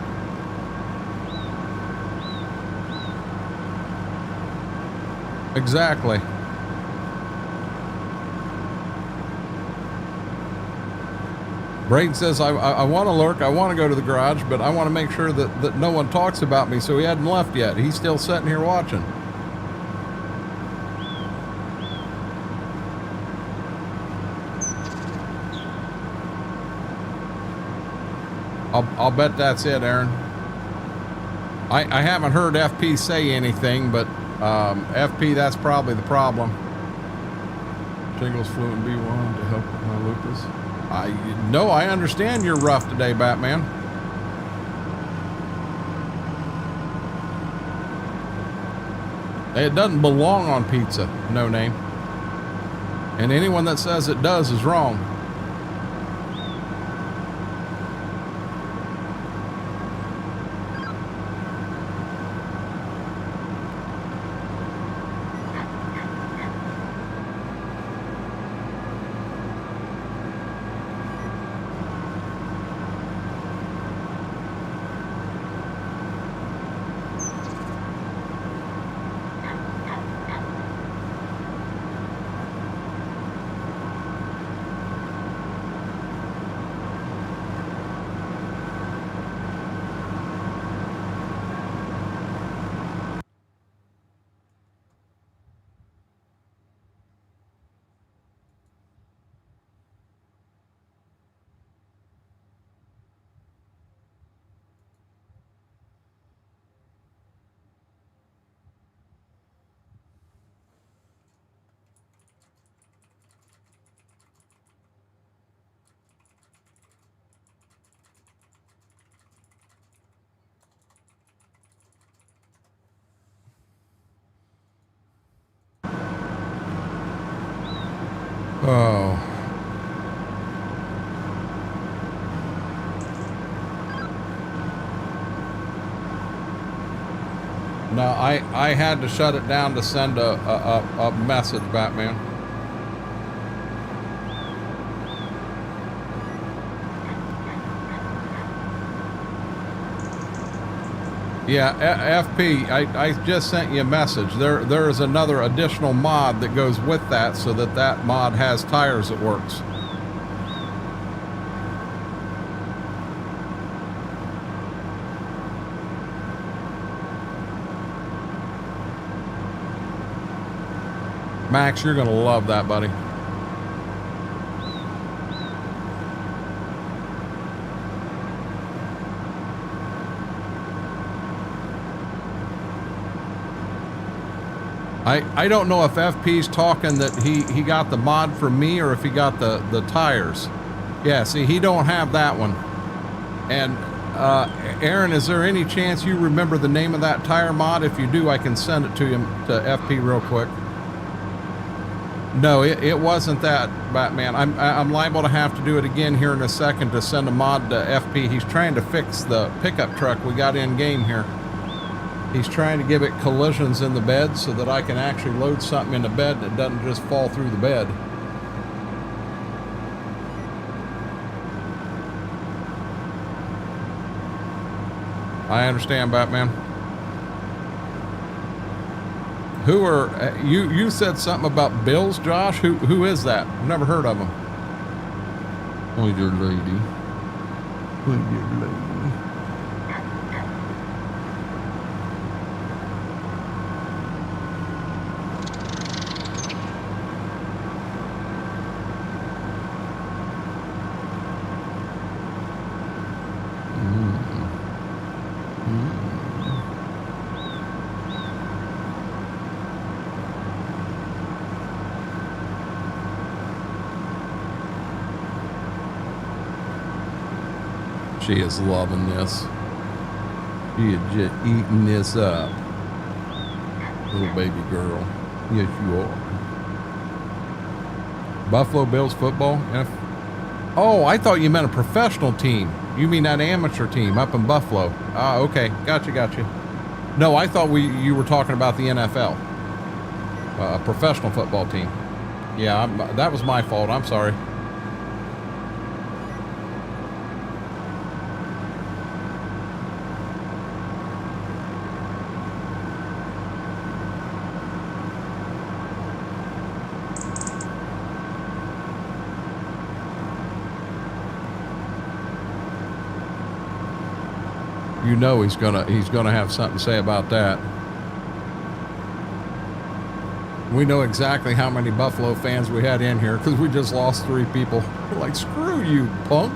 Exactly. Braden says, I want to lurk, I want to go to the garage, but I want to make sure that no one talks about me, so he hadn't left yet. He's still sitting here watching. I'll bet that's it, Aaron. I haven't heard FP say anything, but FP, that's probably the problem. Shingles Fluent B1 to help with my lupus. I understand you're rough today, Batman. It doesn't belong on pizza, no name. And anyone that says it does is wrong. Oh. No, I had to shut it down to send a message, Batman. Yeah, FP, I just sent you a message. There is another additional mod that goes with that, so that mod has tires that works. Max, you're gonna love that, buddy. I don't know if FP's talking that he got the mod from me or if he got the tires. Yeah, see, he don't have that one. And Aaron, is there any chance you remember the name of that tire mod? If you do, I can send it to him, to FP real quick. No, it wasn't that, Batman. I'm liable to have to do it again here in a second to send a mod to FP. He's trying to fix the pickup truck we got in game here. He's trying to give it collisions in the bed so that I can actually load something in the bed that doesn't just fall through the bed. I understand, Batman. Who are you said something about Bills, Josh? Who is that? I've never heard of him. Oh, dear lady. Oh, dear lady. She is loving this. She is just eating this up. Little baby girl. Yes, you are. Buffalo Bills football? Oh, I thought you meant a professional team. You mean that amateur team up in Buffalo. Ah, okay. Gotcha. No, I thought you were talking about the NFL. A professional football team. Yeah, that was my fault. I'm sorry. You know he's gonna have something to say about that. We know exactly how many Buffalo fans we had in here because we just lost 3 people. We're like, screw you, punk.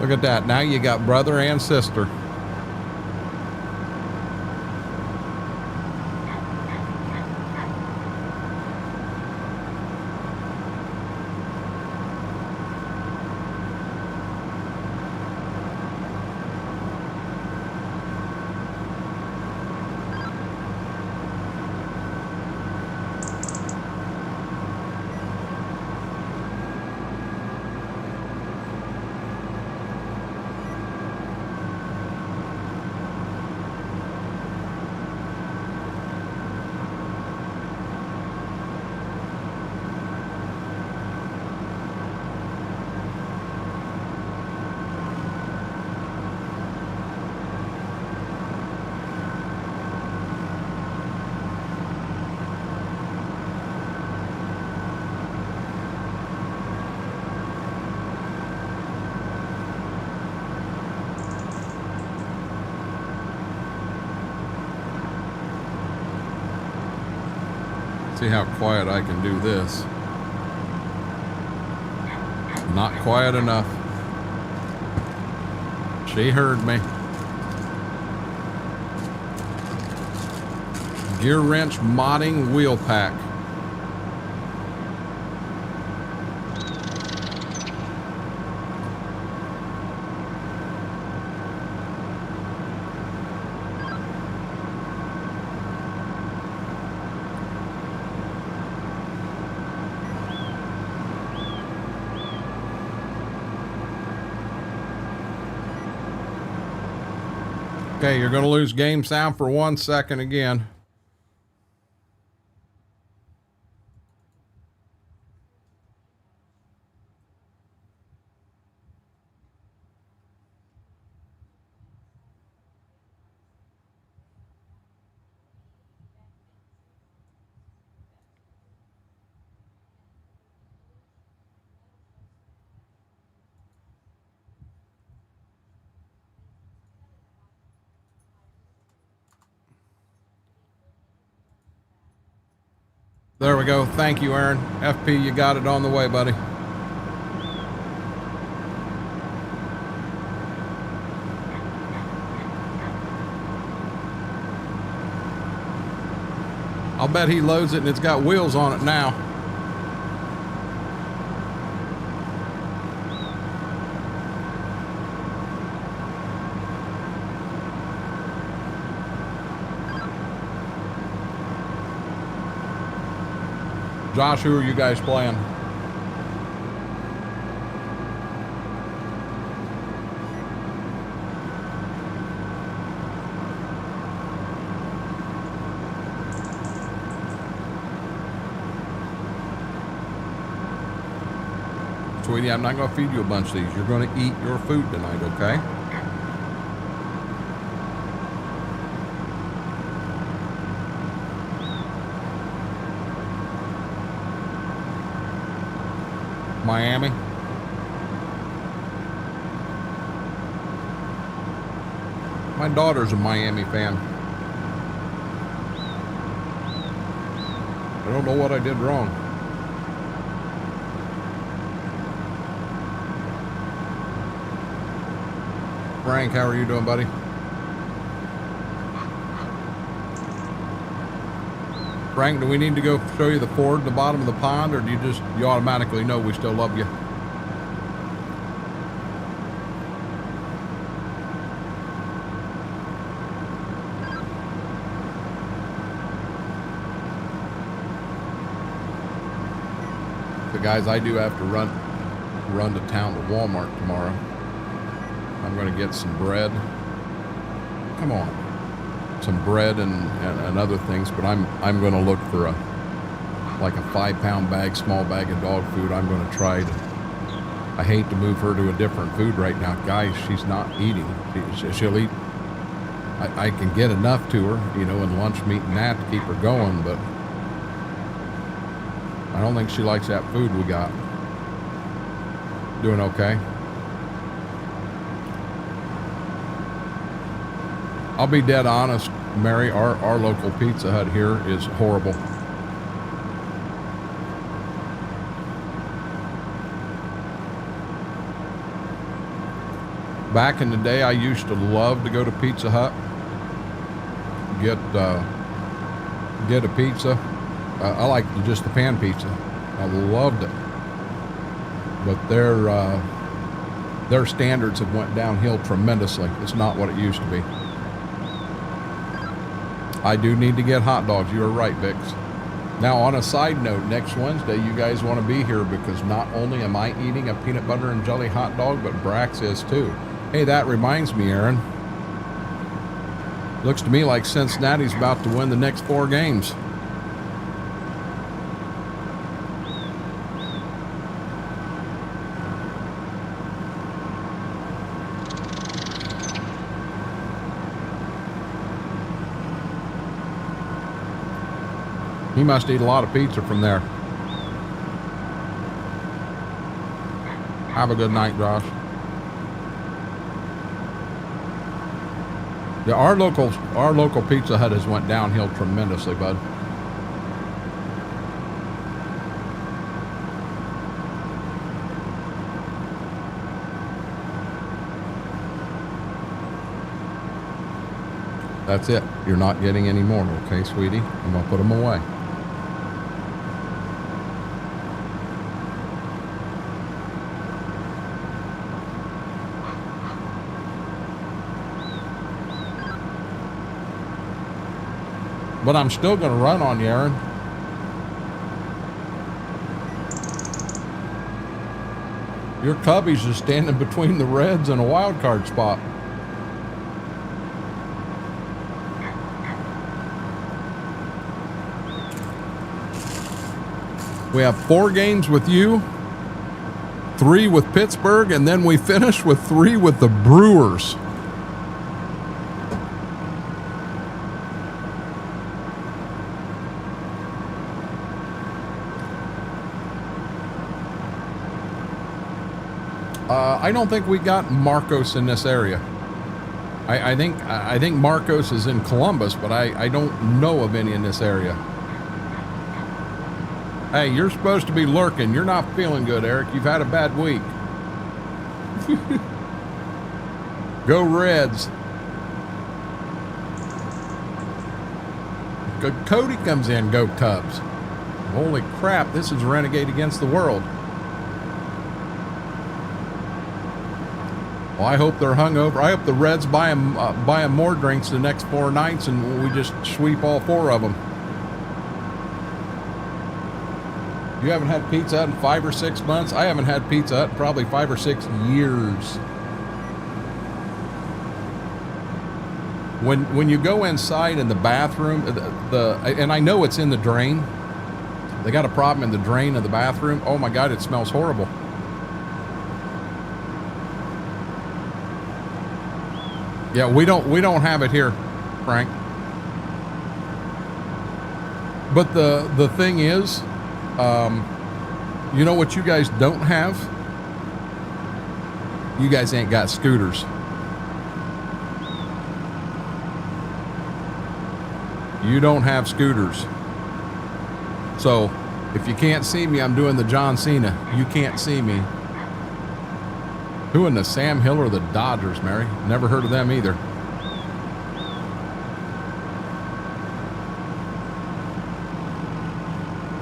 Look at that. Now you got brother and sister. See how quiet I can do this. Not quiet enough. She heard me. Gear wrench modding wheel pack. Okay, you're going to lose game sound for 1 second again. There we go. Thank you, Aaron. FP, you got it on the way, buddy. I'll bet he loads it and it's got wheels on it now. Josh, who are you guys playing? Sweetie, I'm not going to feed you a bunch of these. You're going to eat your food tonight, okay? Miami. My daughter's a Miami fan. I don't know what I did wrong. Frank, how are you doing, buddy? Frank, do we need to go show you the ford at the bottom of the pond, or do you automatically know we still love you? So guys, I do have to run to town to Walmart tomorrow. I'm going to get some bread. Come on. Some bread and other things, but I'm going to look for like a 5-pound bag, small bag of dog food. I'm going to try to. I hate to move her to a different food right now, guys. She's not eating. She'll eat. I can get enough to her, you know, in lunch meat and that to keep her going, but I don't think she likes that food we got. Doing okay. I'll be dead honest, Mary, our local Pizza Hut here is horrible. Back in the day, I used to love to go to Pizza Hut, get a pizza. I liked just the pan pizza. I loved it. But their standards have went downhill tremendously. It's not what it used to be. I do need to get hot dogs. You are right, Bix. Now, on a side note, next Wednesday, you guys want to be here because not only am I eating a peanut butter and jelly hot dog, but Brax is too. Hey, that reminds me, Aaron. Looks to me like Cincinnati's about to win the next 4 games. He must eat a lot of pizza from there. Have a good night, Josh. Yeah, our local Pizza Hut has went downhill tremendously, bud. That's it. You're not getting any more, okay, sweetie? I'm gonna put them away. But I'm still going to run on you, Aaron. Your Cubbies is standing between the Reds and a wild card spot. We have 4 games with you, 3 with Pittsburgh, and then we finish with 3 with the Brewers. I don't think we got Marcos in this area. I think Marcos is in Columbus, but I don't know of any in this area. Hey, you're supposed to be lurking. You're not feeling good, Eric. You've had a bad week. Go Reds. Cody comes in, go Cubs. Holy crap, this is Renegade against the world. Well, I hope they're hungover. I hope the Reds buy them more drinks the next 4 nights and we just sweep all 4 of them. You haven't had Pizza Hut in 5 or 6 months? I haven't had Pizza Hut in probably 5 or 6 years. When you go inside in the bathroom, and I know it's in the drain. They got a problem in the drain of the bathroom. Oh my God, it smells horrible. Yeah, we don't have it here, Frank. But the thing is, you know what you guys don't have? You guys ain't got scooters. You don't have scooters. So if you can't see me, I'm doing the John Cena. You can't see me. Who in the Sam Hill or the Dodgers, Mary? Never heard of them either.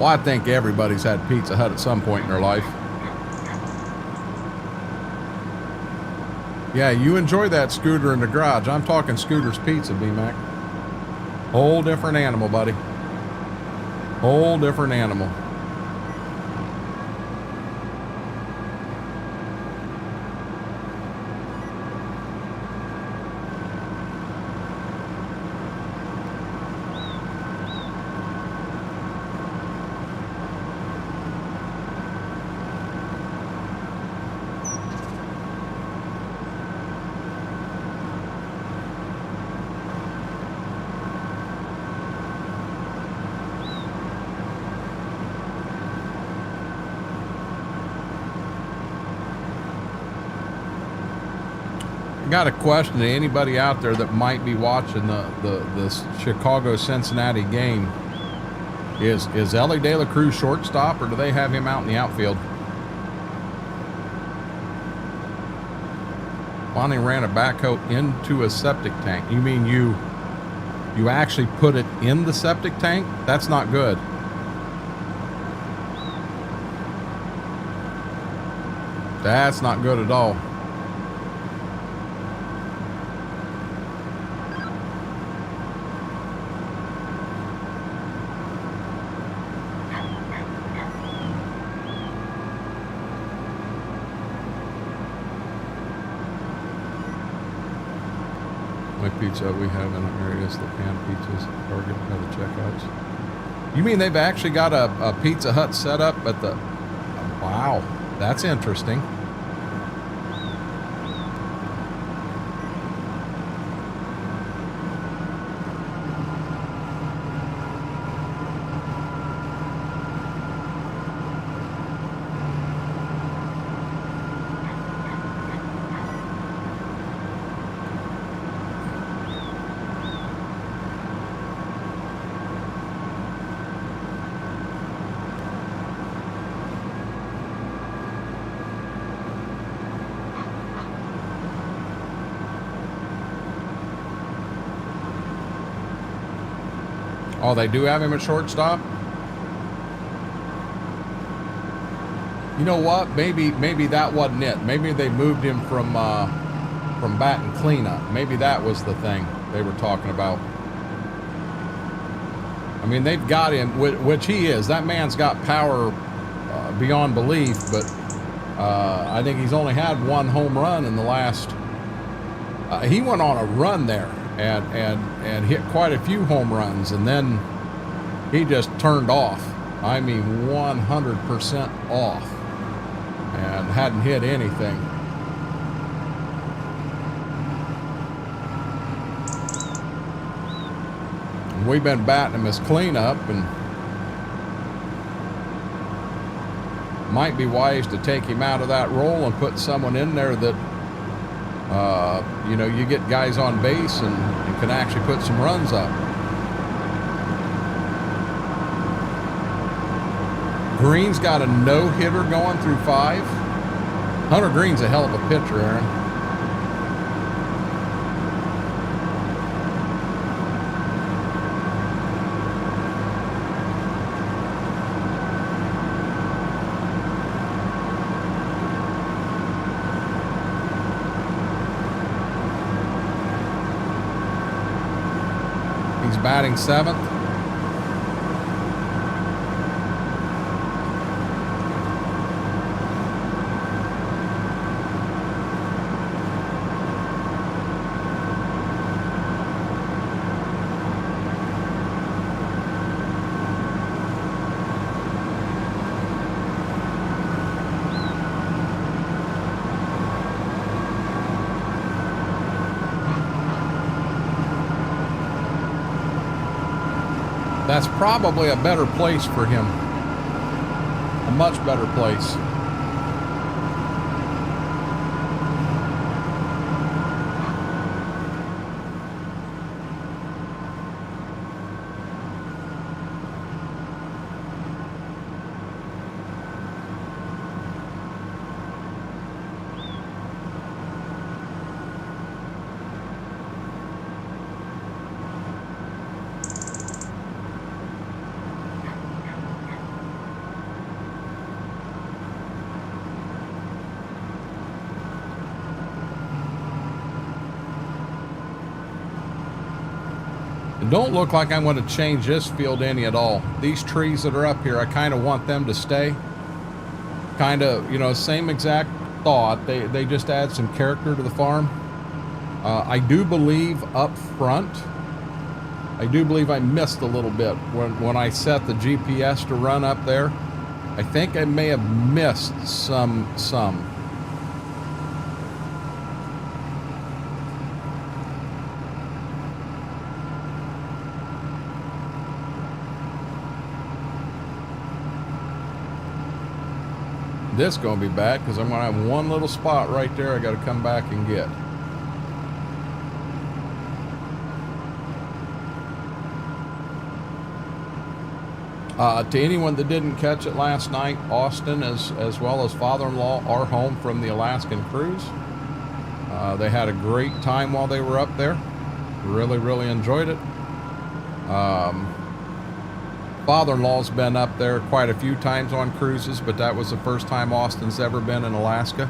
Well, I think everybody's had Pizza Hut at some point in their life. Yeah, you enjoy that scooter in the garage. I'm talking Scooter's Pizza, B-Mac. Whole different animal, buddy. Whole different animal. Got a question to anybody out there that might be watching the Chicago-Cincinnati game. Is Ellie De La Cruz shortstop, or do they have him out in the outfield? Bonnie ran a backhoe into a septic tank. You mean you actually put it in the septic tank? That's not good. That's not good at all. Pizza we have in our areas, the pan pizzas, Target, the checkouts. You mean they've actually got a Pizza Hut set up at the... Wow, that's interesting. Oh, they do have him at shortstop? You know what? Maybe that wasn't it. Maybe they moved him from batting cleanup. Maybe that was the thing they were talking about. I mean, they've got him, which he is. That man's got power beyond belief, but I think he's only had 1 home run in the last... he went on a run there and hit quite a few home runs, and then he just turned off. I mean 100% off, and hadn't hit anything. And we've been batting him as cleanup, and might be wise to take him out of that role and put someone in there that, you know, you get guys on base and can actually put some runs up. Green's got a no-hitter going through 5. Hunter Green's a hell of a pitcher, Aaron. He's batting 7th. That's probably a better place for him. A much better place. Don't look like I'm going to change this field any at all. These trees that are up here, I kind of want them to stay. Kind of, you know, same exact thought. They just add some character to the farm. I do believe up front, I do believe I missed a little bit when I set the GPS to run up there. I think I may have missed some. This is going to be bad because I'm going to have one little spot right there I got to come back and get. To anyone that didn't catch it last night, Austin as well as father-in-law are home from the Alaskan cruise. They had a great time while they were up there. Really enjoyed it. Father-in-law's been up there quite a few times on cruises, but that was the first time Austin's ever been in Alaska.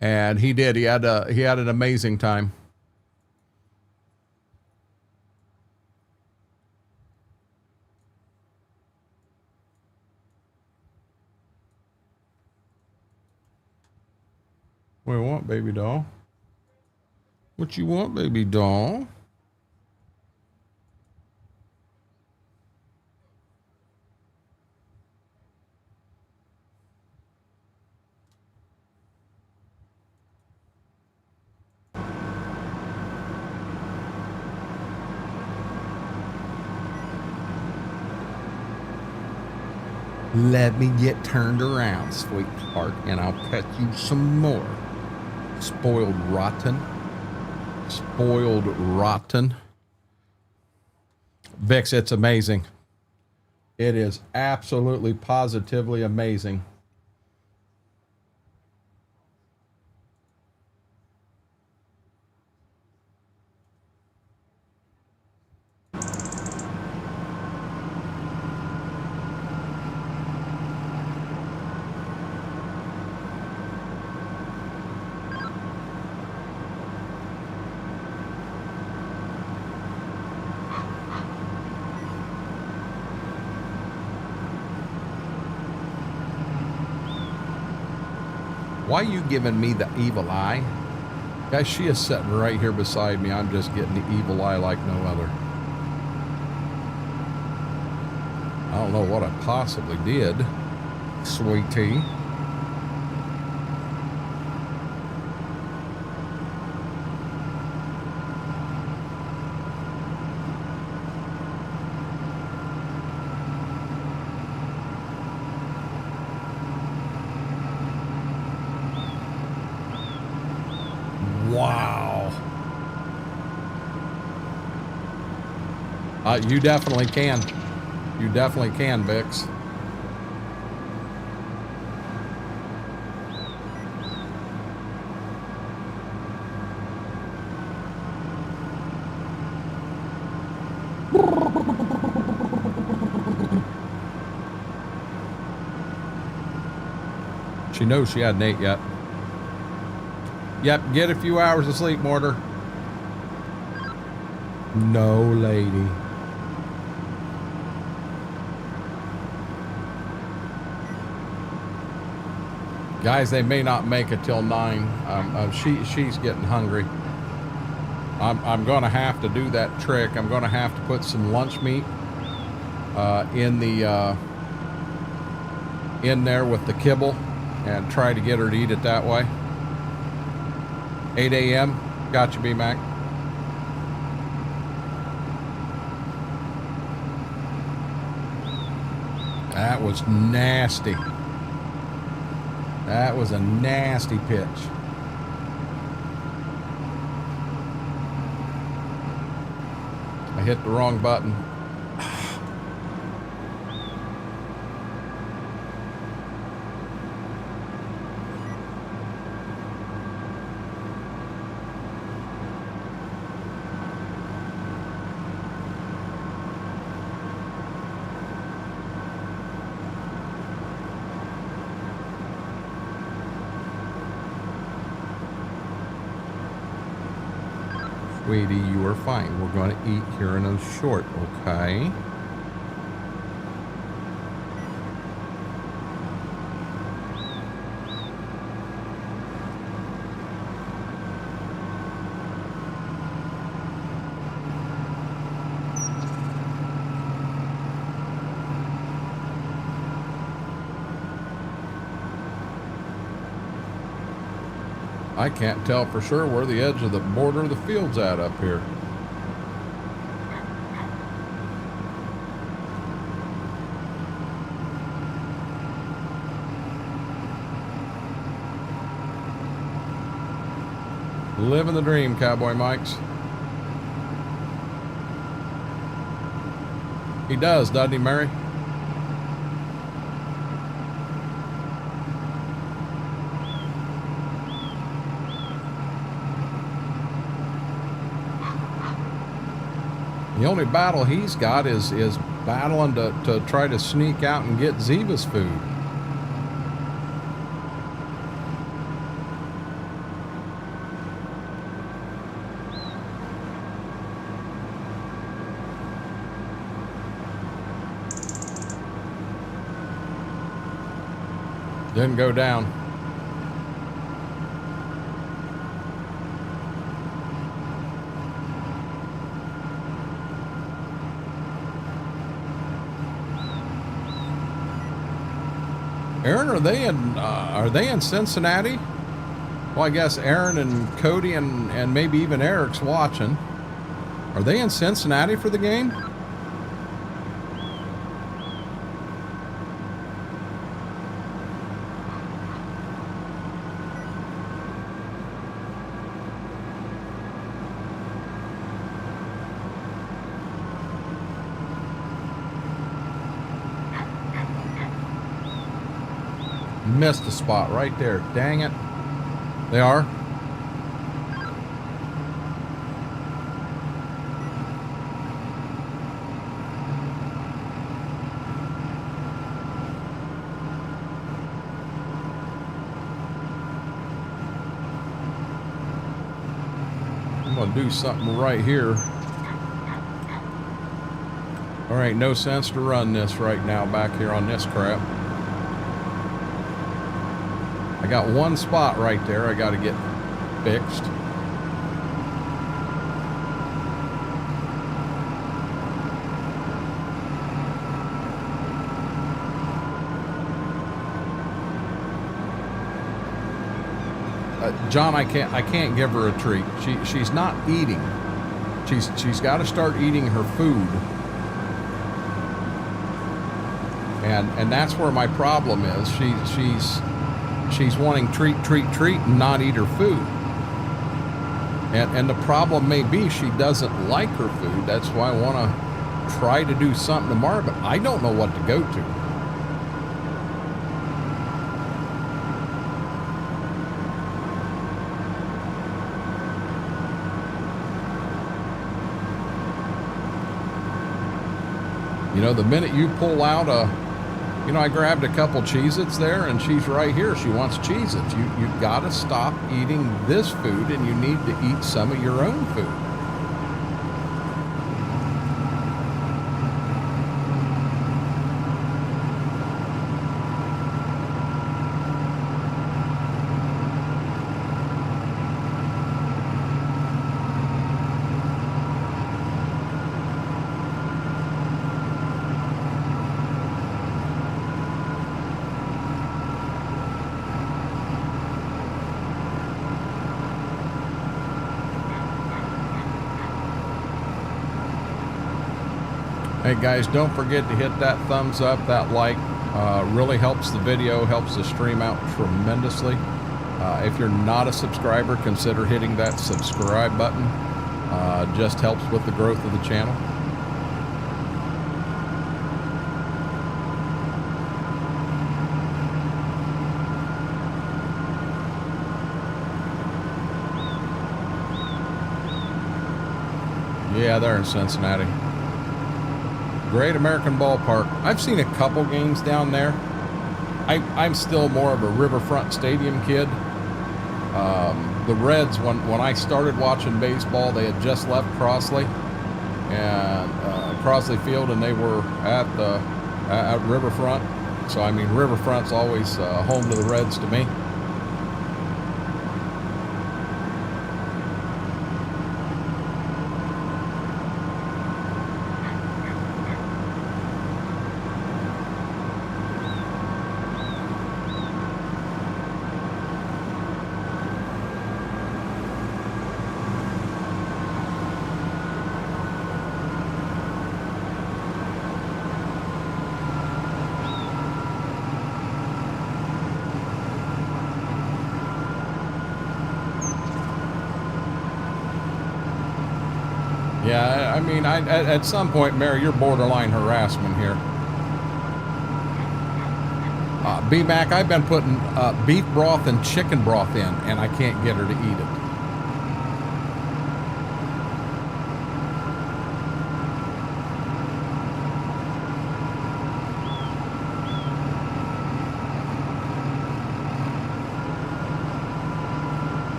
And he did. He had an amazing time. What do you want, baby doll? What you want, baby doll? Let me get turned around, sweetheart, and I'll cut you some more. Spoiled rotten. Spoiled rotten. Vix, it's amazing. It is absolutely, positively amazing. Why are you giving me the evil eye? Guys, she is sitting right here beside me. I'm just getting the evil eye like no other. I don't know what I possibly did, sweetie. Wow. You definitely can. You definitely can, Vix. She knows she hadn't ate yet. Yep, get a few hours of sleep, Mortar. No, lady. Guys, they may not make it till 9. She's getting hungry. I'm going to have to do that trick. I'm going to have to put some lunch meat in there with the kibble and try to get her to eat it that way. 8 a.m. Got you, B-Mac. That was nasty. That was a nasty pitch. I hit the wrong button. Sweetie, you are fine. We're going to eat here in a short, okay? I can't tell for sure where the edge of the border of the field's at up here. Living the dream, Cowboy Mike's. He does, doesn't he, Mary? The only battle he's got is battling to try to sneak out and get Ziva's food. Didn't go down. Aaron, are they in Cincinnati? Well, I guess Aaron and Cody and maybe even Eric's watching. Are they in Cincinnati for the game? Missed the spot right there. Dang it. They are. I'm going to do something right here. All right, no sense to run this right now back here on this crap. I got one spot right there I got to get fixed. John, I can't give her a treat. She's not eating. She's got to start eating her food. And that's where my problem is. She's wanting treat and not eat her food. And the problem may be she doesn't like her food. That's why I want to try to do something tomorrow, but I don't know what to go to. You know, the minute you pull out I grabbed a couple Cheez-Its there, and she's right here. She wants Cheez-Its. You've got to stop eating this food, and you need to eat some of your own food. Hey guys, don't forget to hit that thumbs up, that like. Really helps the video, helps the stream out tremendously. If you're not a subscriber, consider hitting that subscribe button. Just helps with the growth of the channel. Yeah, they're in Cincinnati. Great American Ballpark. I've seen a couple games down there. I'm still more of a Riverfront Stadium kid. The Reds, when I started watching baseball, they had just left Crossley and Crossley Field, and they were at Riverfront. So I mean, Riverfront's always home to the Reds to me. Yeah, I mean, at some point, Mary, you're borderline harassment here. B-Mac, I've been putting beef broth and chicken broth in, and I can't get her to eat it.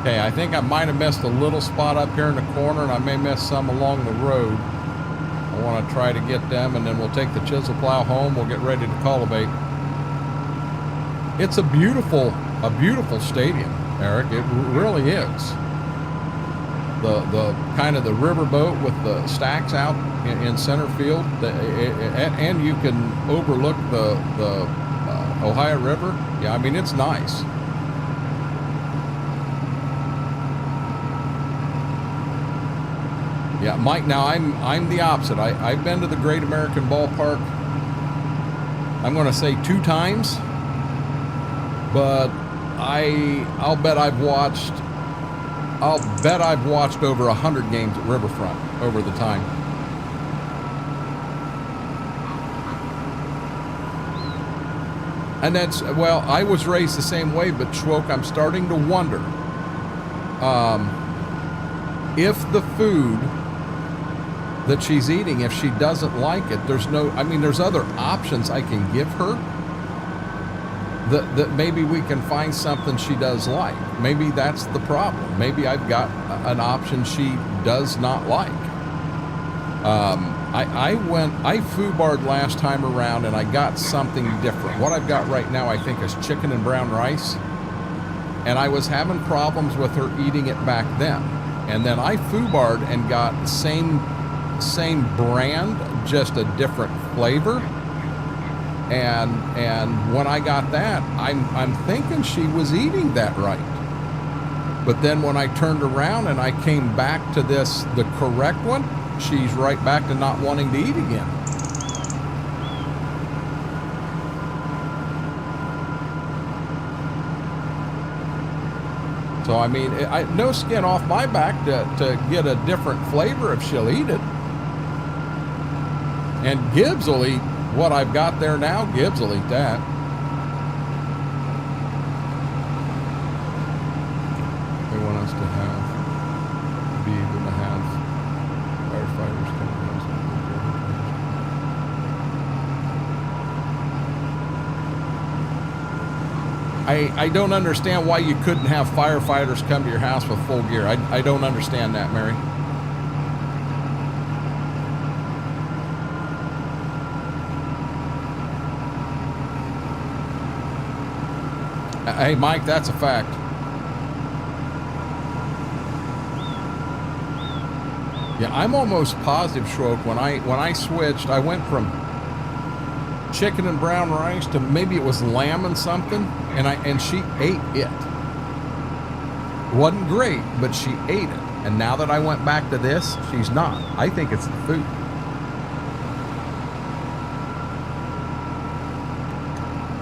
Okay, I think I might have missed a little spot up here in the corner, and I may miss some along the road. I want to try to get them, and then we'll take the chisel plow home. We'll get ready to cultivate. It's a beautiful stadium, Eric. It really is. The kind of the riverboat with the stacks out in center field, and you can overlook the Ohio River. Yeah, I mean, it's nice. Yeah, Mike, now I'm the opposite. I've been to the Great American Ballpark, I'm going to say 2 times, but I'll bet I've watched over 100 games at Riverfront over the time. And that's, well, I was raised the same way, but Schwoke, I'm starting to wonder if the food that she's eating, if she doesn't like it, there's other options I can give her that maybe we can find something she does like. Maybe that's the problem. Maybe I've got an option she does not like. I foobarred last time around and I got something different. What I've got right now, I think, is chicken and brown rice. And I was having problems with her eating it back then. And then I foobarred and got the same brand, just a different flavor. And when I got that, I'm thinking she was eating that right. But then when I turned around and I came back to the correct one, she's right back to not wanting to eat again. So, I mean, no skin off my back to get a different flavor if she'll eat it. And Gibbs will eat what I've got there now. Gibbs will eat that. They want us to be able to have firefighters come in. I don't understand why you couldn't have firefighters come to your house with full gear. I don't understand that, Mary. Hey, Mike, that's a fact. Yeah, I'm almost positive, Schroek, when I switched, I went from chicken and brown rice to maybe it was lamb and something, and she ate it. It wasn't great, but she ate it. And now that I went back to this, she's not. I think it's the food.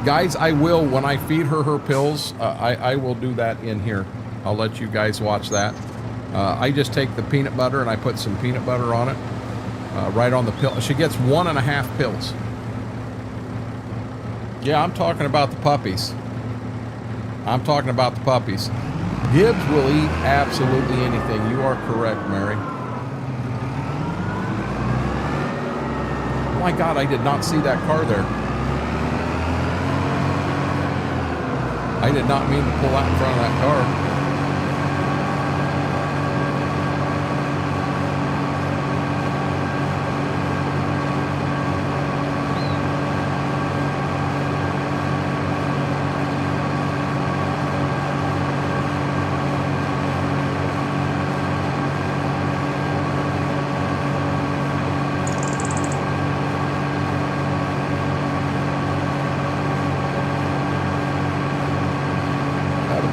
Guys, I will, when I feed her pills, I will do that in here. I'll let you guys watch that. I just take the peanut butter and I put some peanut butter on it, right on the pill. She gets 1.5 pills. Yeah, I'm talking about the puppies. I'm talking about the puppies. Gibbs will eat absolutely anything. You are correct, Mary. Oh my God, I did not see that car there. I did not mean to pull out in front of that car.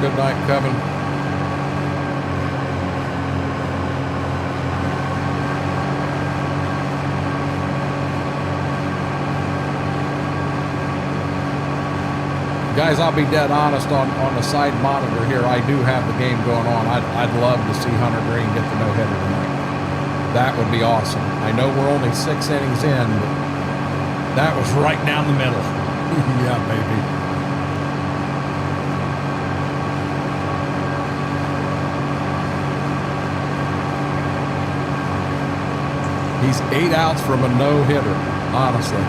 Good night, Kevin. Guys, I'll be dead honest on the side monitor here. I do have the game going on. I'd love to see Hunter Green get the no-hitter tonight. That would be awesome. I know we're only 6 innings in, but that was right down the middle. Yeah, baby. He's 8 outs from a no-hitter, honestly.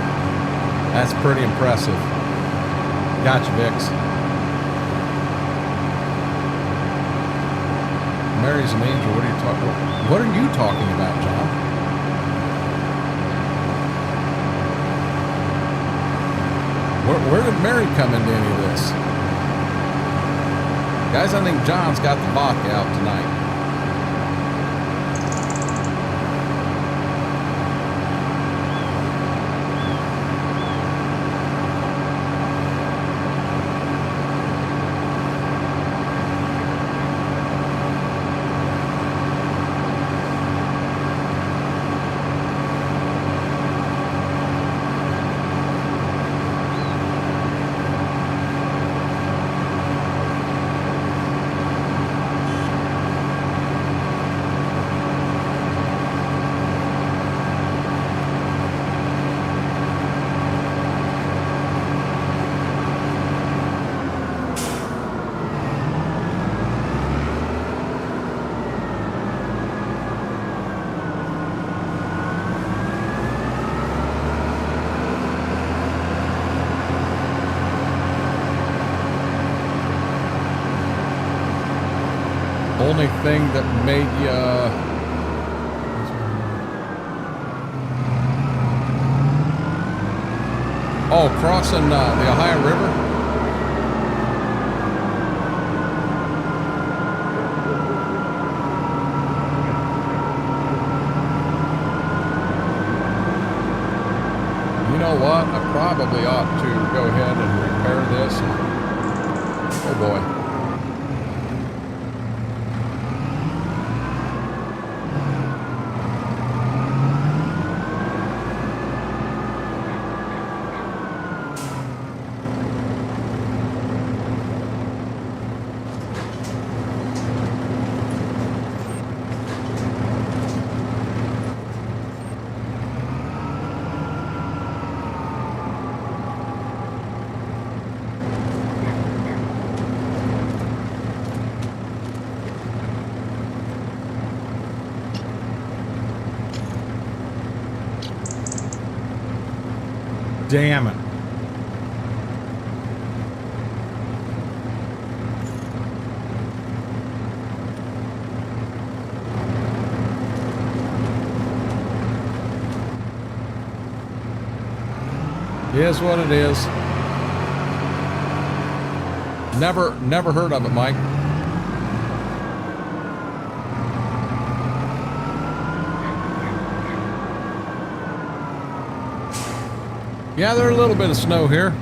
That's pretty impressive. Gotcha, Vix. Mary's an angel. What are you talking about, John? Where did Mary come into any of this? Guys, I think John's got the vodka out tonight. Only thing that made you Oh, crossing the Ohio River? You know what? I probably ought to go ahead and repair this. Oh boy. Damn it. It is what it is. Never heard of it, Mike. Yeah, there's a little bit of snow here.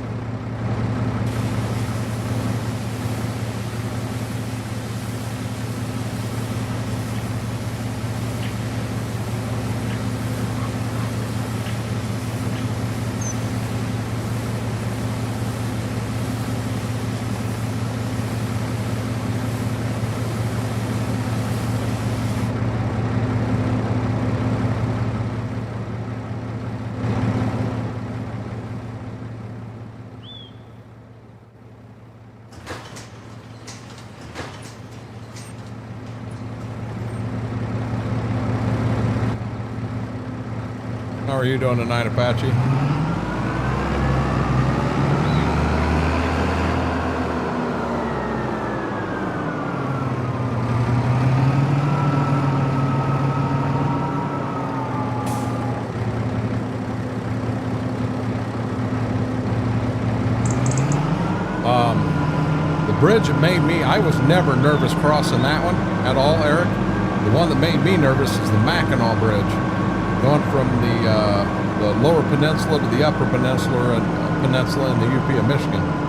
How are you doing tonight, Apache? The bridge that made me, I was never nervous crossing that one at all, Eric. The one that made me nervous is the Mackinac Bridge. Going from the lower peninsula to the upper peninsula in the UP of Michigan.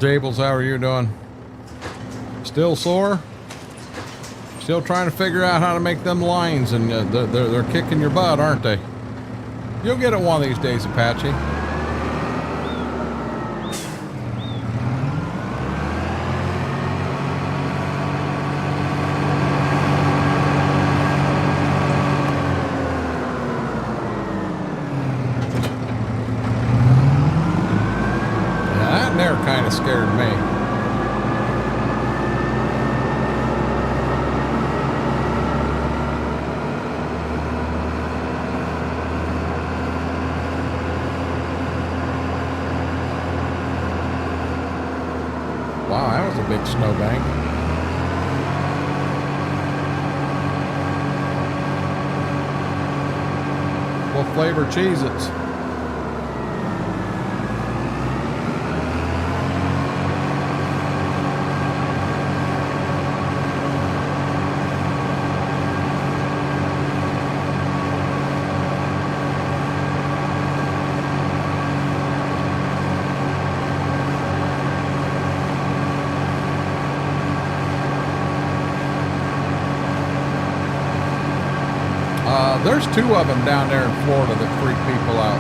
Jables, how are you doing? Still sore? Still trying to figure out how to make them lines, and they're kicking your butt, aren't they? You'll get it one of these days, Apache. Kind of scared me. Wow, that was a big snowbank. What flavor Cheez-Its? There's two of them down there in Florida that freak people out.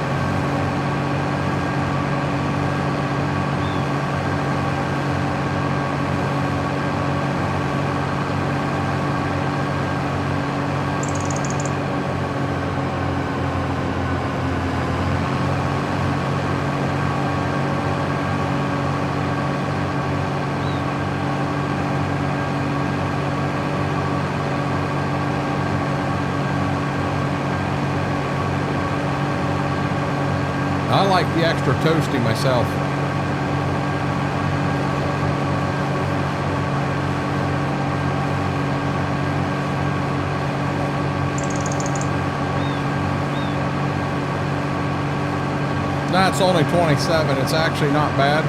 I like the extra toasty myself. That's only 27. It's actually not bad.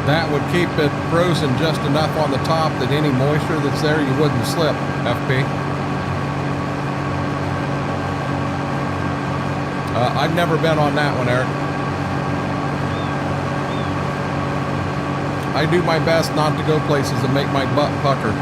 That would keep it frozen just enough on the top that any moisture that's there, you wouldn't slip, FP. I've never been on that one, Eric. I do my best not to go places that make my butt pucker.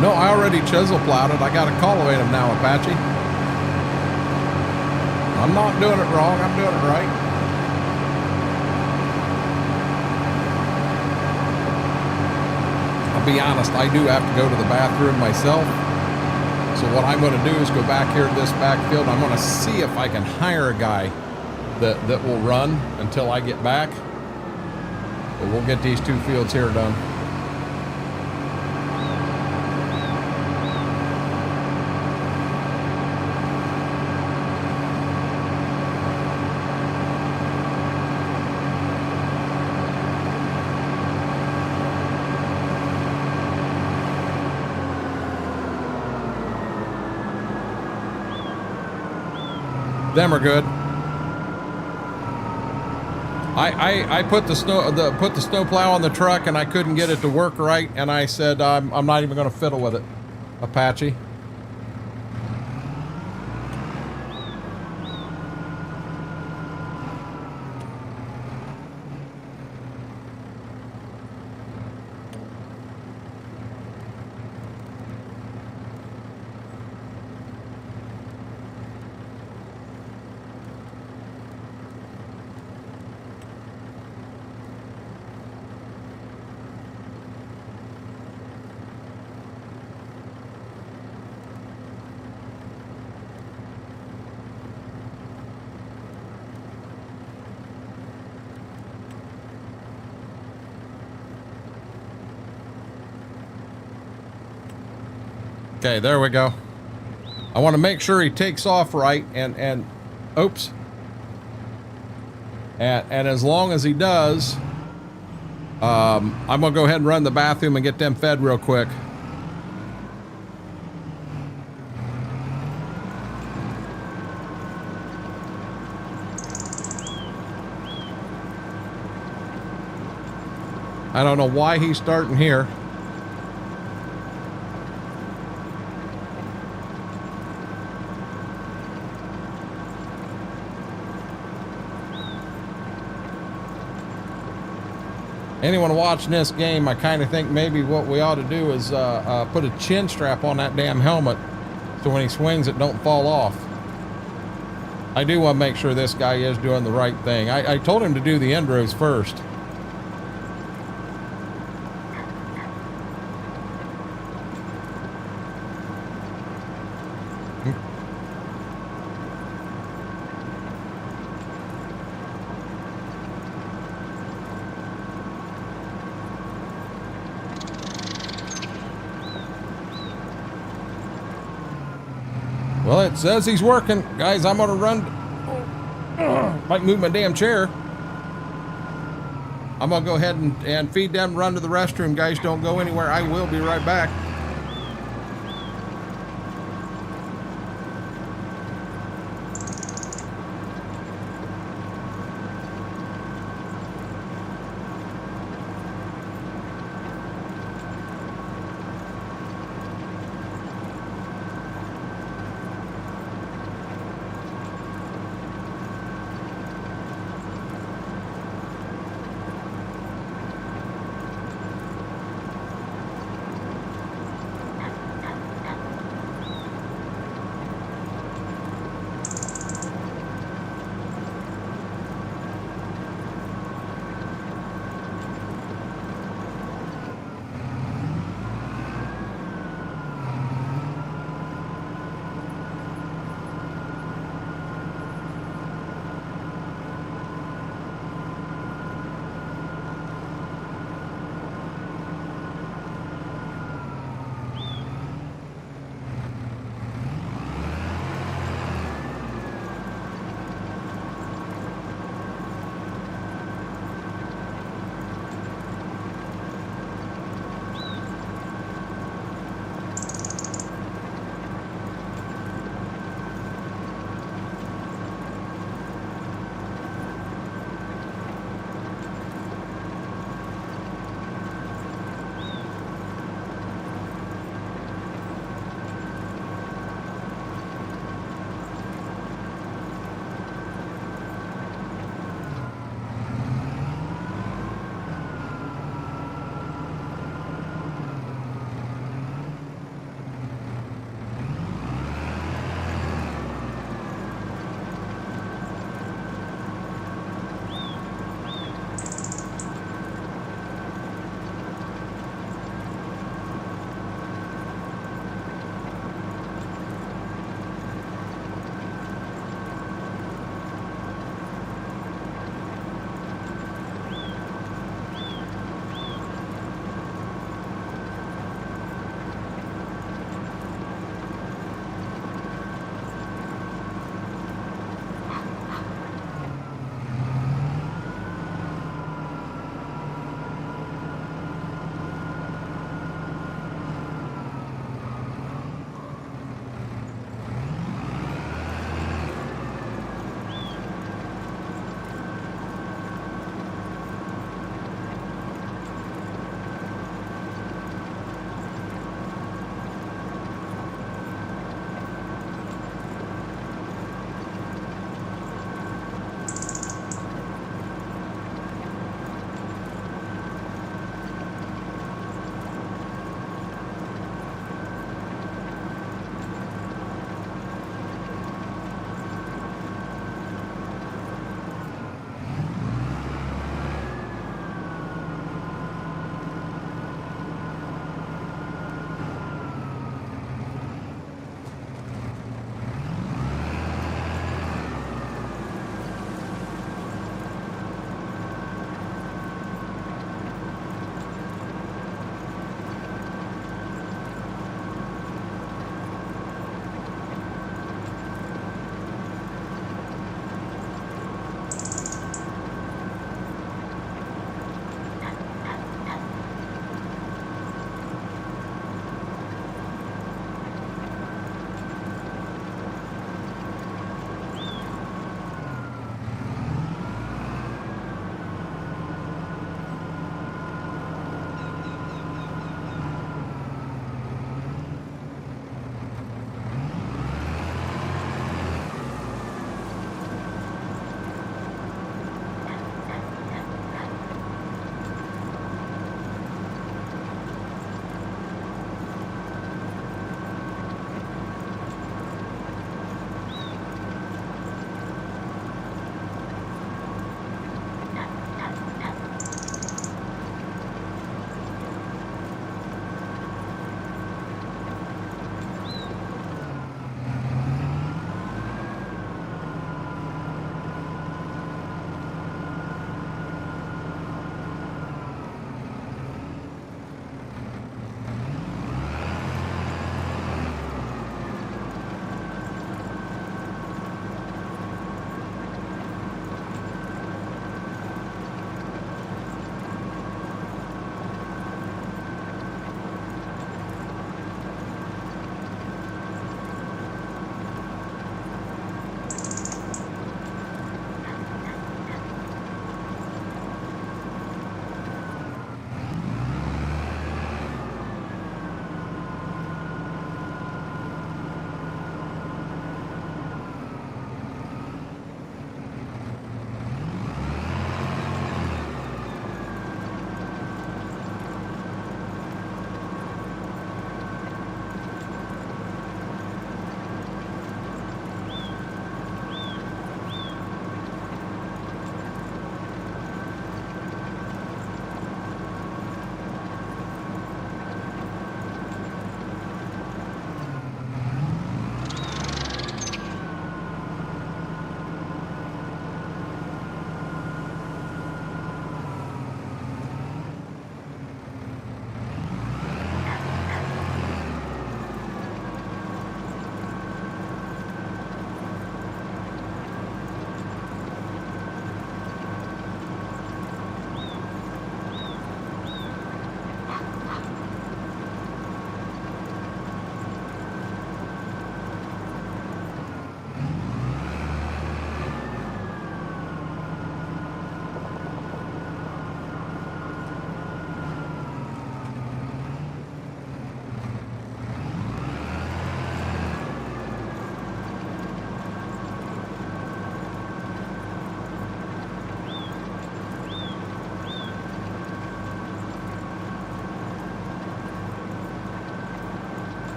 No, I already chisel plowed it. I got to cultivate them now, Apache. I'm not doing it wrong. I'm doing it right. I'll be honest, I do have to go to the bathroom myself. So what I'm going to do is go back here to this backfield. I'm going to see if I can hire a guy that will run until I get back. But we'll get these 2 fields here done. Them are good. I put the snow plow on the truck and I couldn't get it to work right, and I said I'm not even going to fiddle with it, Apache. Okay, there we go. I want to make sure he takes off right and oops. And as long as he does, I'm gonna go ahead and run the bathroom and get them fed real quick. I don't know why he's starting here. Anyone watching this game, I kind of think maybe what we ought to do is put a chin strap on that damn helmet so when he swings it don't fall off. I do want to make sure this guy is doing the right thing. I told him to do the end rows first. Well, it says he's working. Guys, I'm gonna run. Might move my damn chair. I'm gonna go ahead and feed them, run to the restroom. Guys, don't go anywhere. I will be right back.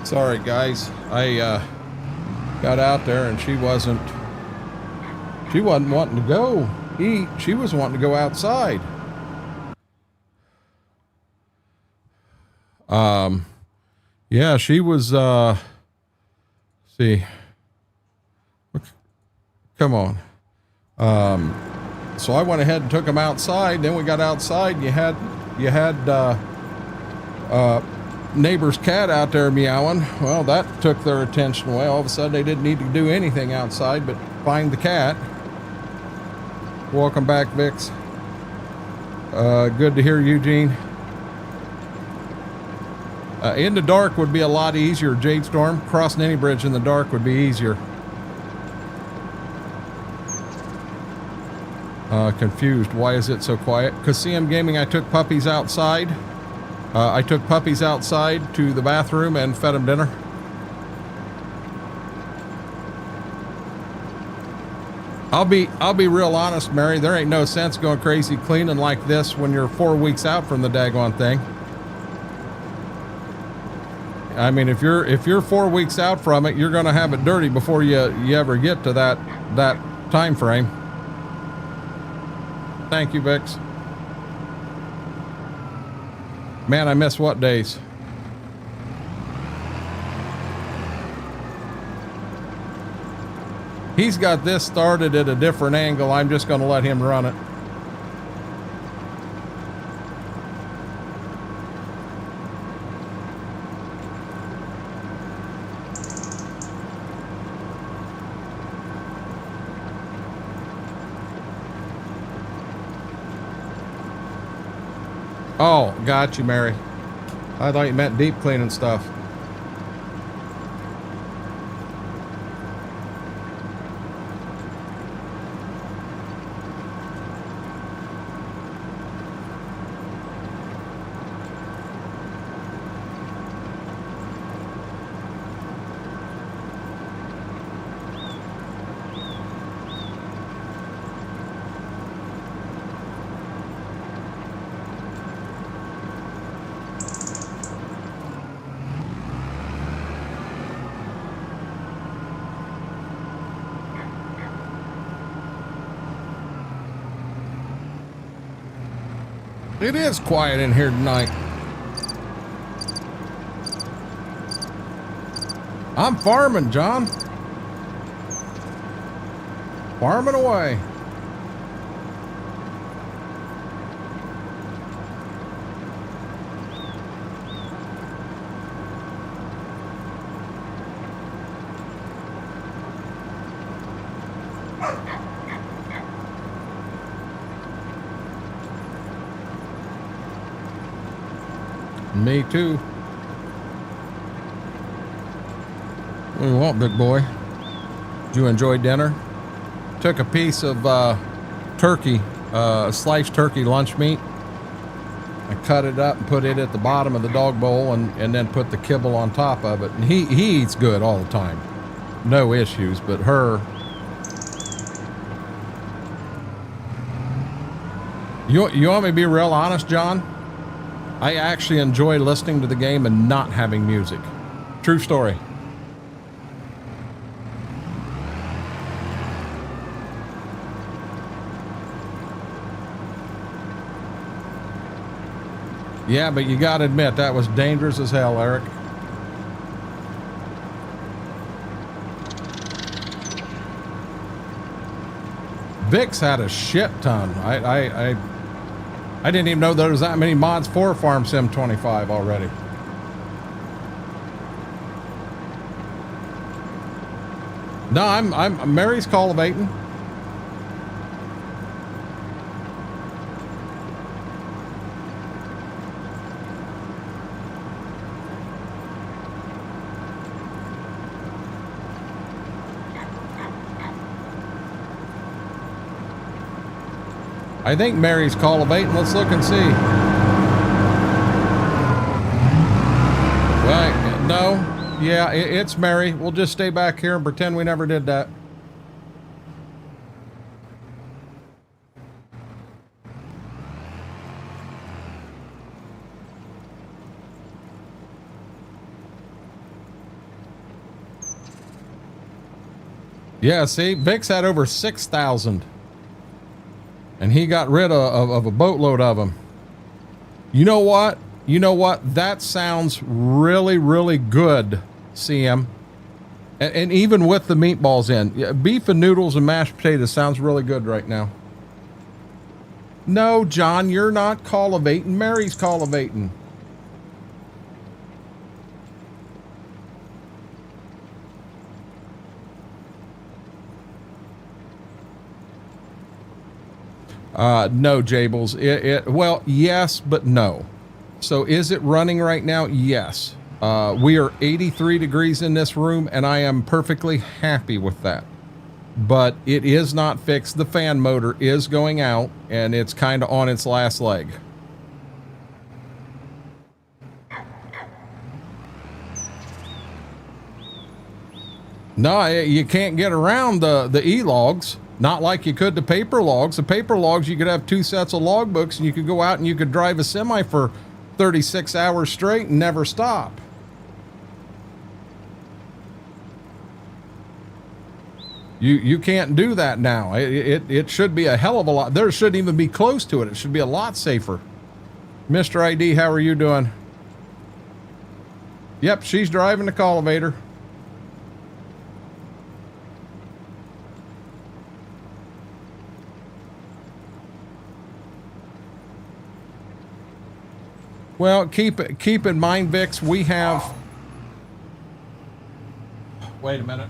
Sorry, guys. I got out there and she wasn't wanting to go eat. She was wanting to go outside. Yeah, she was, see, come on. So I went ahead and took him outside. Then we got outside and you had neighbor's cat out there meowing. Well, that took their attention away. All of a sudden they didn't need to do anything outside but find the cat. Welcome back, Vix. Good to hear, Eugene. In the dark would be a lot easier, Jade Storm. Crossing any bridge in the dark would be easier. Confused. Why is it so quiet? Because CM Gaming, I took puppies outside. I took puppies outside to the bathroom and fed them dinner. I'll be real honest, Mary. There ain't no sense going crazy cleaning like this when you're 4 weeks out from the daggone thing. I mean, if you're 4 weeks out from it, you're going to have it dirty before you ever get to that time frame. Thank you, Vix. Man, I miss what days? He's got this started at a different angle. I'm just going to let him run it. Oh, got you, Mary. I thought you meant deep cleaning stuff. It is quiet in here tonight. I'm farming, John. Farming away. Me too. What do you want, big boy? Did you enjoy dinner? Took a piece of turkey, sliced turkey lunch meat. I cut it up and put it at the bottom of the dog bowl and then put the kibble on top of it. And he eats good all the time. No issues, but her... You want me to be real honest, John? I actually enjoy listening to the game and not having music. True story. Yeah, but you gotta admit, that was dangerous as hell, Eric. Vix had a shit ton. I didn't even know there was that many mods for Farm Sim 25 already. No, I'm Mary's cultivating. I think Mary's cultivating. Let's look and see. Right, no, yeah, it's Mary. We'll just stay back here and pretend we never did that. Yeah, see, Vic's had over 6,000. And he got rid of a boatload of them. You know what? You know what? That sounds really, really good, CM. And even with the meatballs in. Yeah, beef and noodles and mashed potatoes sounds really good right now. No, John, you're not cultivating. Mary's cultivating. No, Jables. Well, yes, but no. So is it running right now? Yes. We are 83 degrees in this room, and I am perfectly happy with that. But it is not fixed. The fan motor is going out, and it's kind of on its last leg. No, you can't get around the e-logs. Not like you could the paper logs. The paper logs, you could have 2 sets of logbooks, and you could go out and you could drive a semi for 36 hours straight and never stop. You can't do that now. It should be a hell of a lot. There shouldn't even be close to it. It should be a lot safer. Mr. ID, how are you doing? Yep, she's driving the cultivator. Well, keep in mind, Vix, we have... Wait a minute.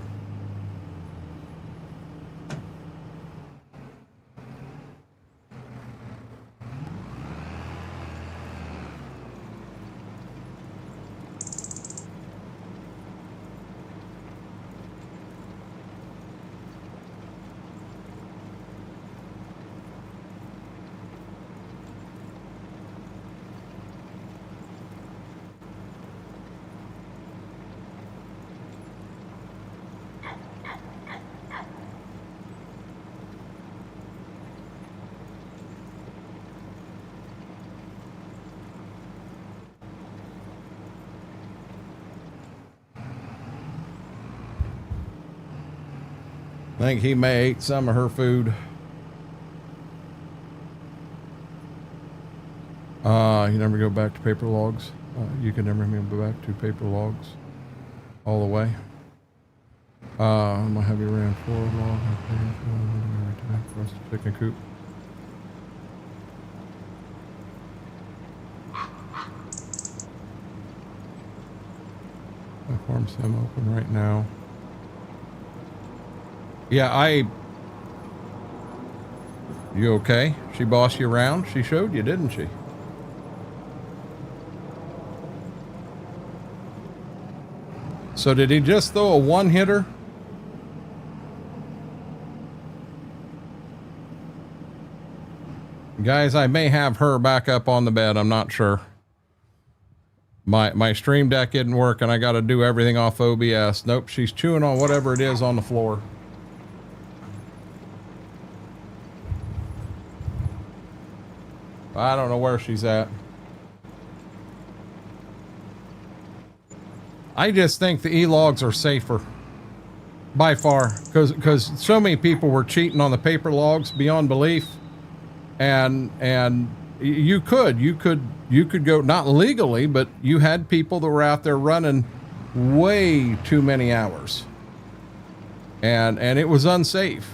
I think he may ate some of her food. You never go back to paper logs. You can never go back to paper logs all the way. I'm gonna have you ran forward log. For us to chicken coop. My farm sim open right now. Yeah, you okay? She bossed you around? She showed you, didn't she? So did he just throw a one-hitter? Guys, I may have her back up on the bed. I'm not sure. My stream deck isn't working. I got to do everything off OBS. Nope, she's chewing on whatever it is on the floor. I don't know where she's at. I just think the e-logs are safer by far because so many people were cheating on the paper logs beyond belief, and you could go, not legally, but you had people that were out there running way too many hours, and it was unsafe.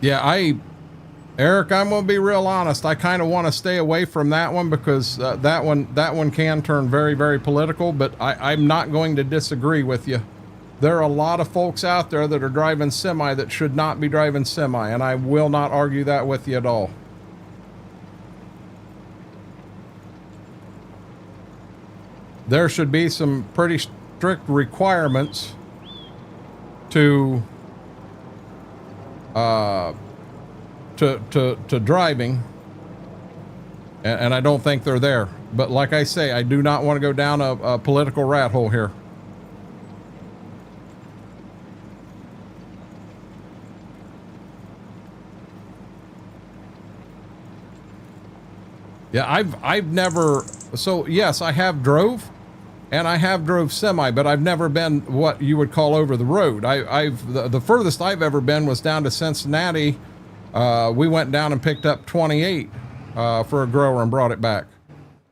Yeah, Eric, I'm going to be real honest. I kind of want to stay away from that one because that one can turn very, very political, but I'm not going to disagree with you. There are a lot of folks out there that are driving semi that should not be driving semi, and I will not argue that with you at all. There should be some pretty strict requirements to driving, and I don't think they're there. But like I say, I do not want to go down a political rat hole here. Yeah, I've never, so yes, I have drove, and I have drove semi, but I've never been what you would call over the road. The furthest I've ever been was down to Cincinnati. We went down and picked up 28 for a grower and brought it back.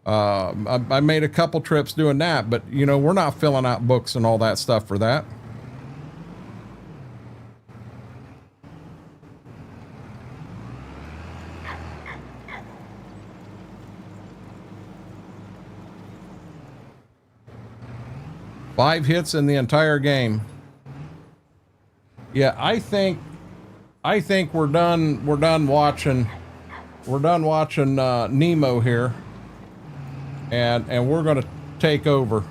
I made a couple trips doing that, but you know, we're not filling out books and all that stuff for that. Five hits in the entire game. Yeah, I think we're done watching Nemo here, and we're gonna take over.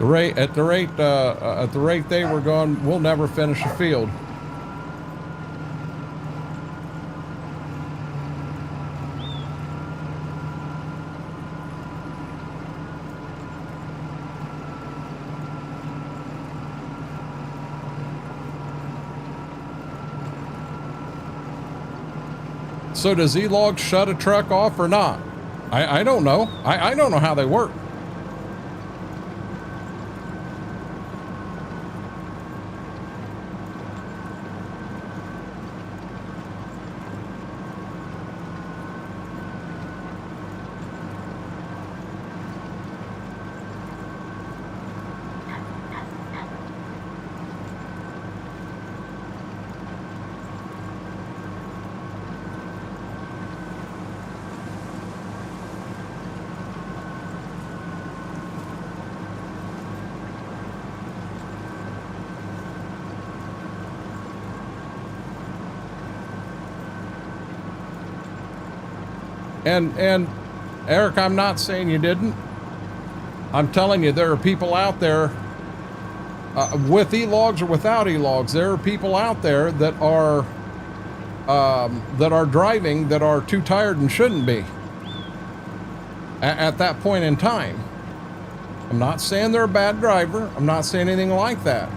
At the rate they were going, we'll never finish the field. So does E-Log shut a truck off or not? I don't know. I don't know how they work. And Eric, I'm not saying you didn't. I'm telling you, there are people out there with E-Logs or without E-Logs. There are people out there that are driving that are too tired and shouldn't be at that point in time. I'm not saying they're a bad driver. I'm not saying anything like that.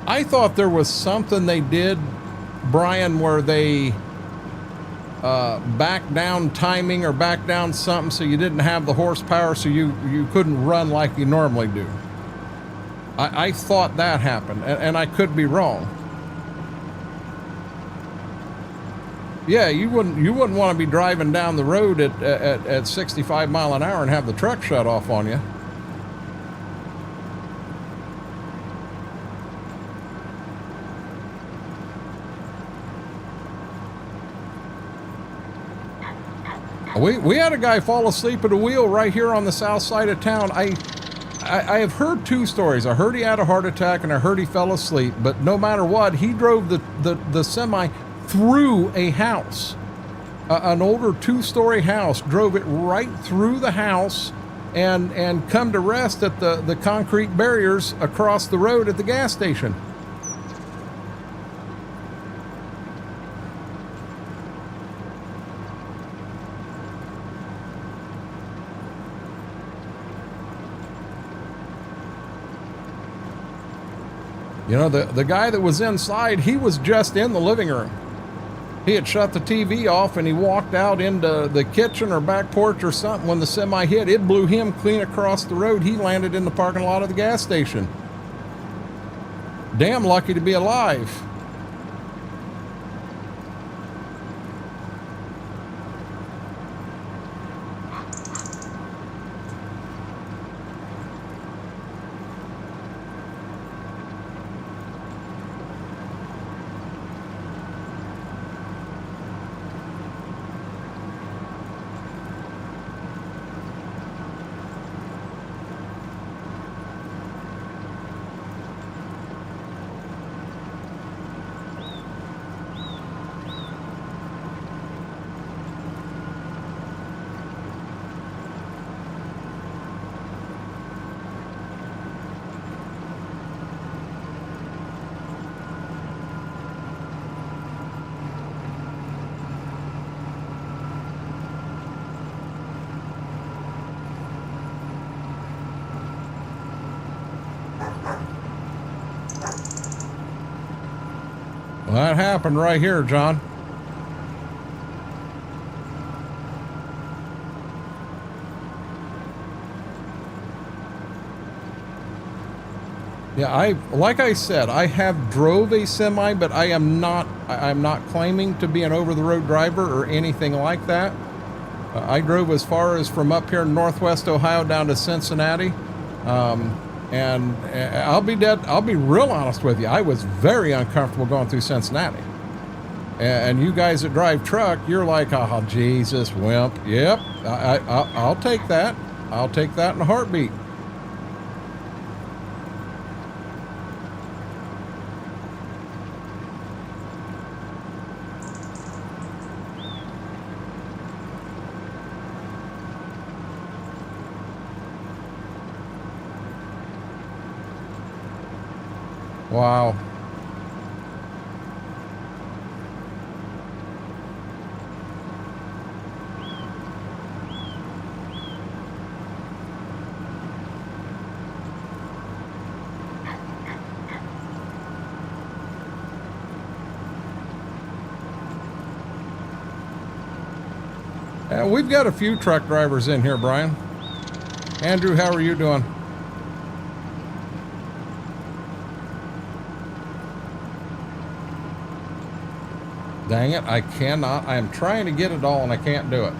I thought there was something they did, Brian, where they back down timing or back down something so you didn't have the horsepower, so you couldn't run like you normally do. I thought that happened, and I could be wrong. Yeah, you wouldn't want to be driving down the road at 65 mile an hour and have the truck shut off on you. We had a guy fall asleep at a wheel right here on the south side of town. I have heard two stories. I heard he had a heart attack and I heard he fell asleep, but no matter what, he drove the semi through a house, an older two-story house, drove it right through the house and come to rest at the concrete barriers across the road at the gas station. You know, the guy that was inside, he was just in the living room. He had shut the TV off and he walked out into the kitchen or back porch or something. When the semi hit, it blew him clean across the road. He landed in the parking lot of the gas station. Damn lucky to be alive. That happened right here, John. Yeah, like I said, I have drove a semi, but I'm not claiming to be an over-the-road driver or anything like that. I drove as far as from up here in Northwest Ohio down to Cincinnati. And I'll be real honest with you. I was very uncomfortable going through Cincinnati. And you guys that drive truck, you're like, oh, Jesus, wimp. Yep, I'll take that. I'll take that in a heartbeat. Wow. We've got a few truck drivers in here, Brian. Andrew, how are you doing? Dang it, I cannot. I am trying to get it all and I can't do it.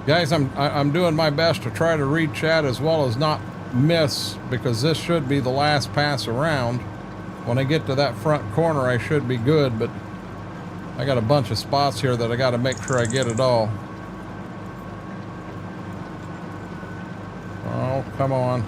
Guys, I'm doing my best to try to read chat as well as not miss, because this should be the last pass around. When I get to that front corner, I should be good, but I got a bunch of spots here that I got to make sure I get it all. Oh, come on.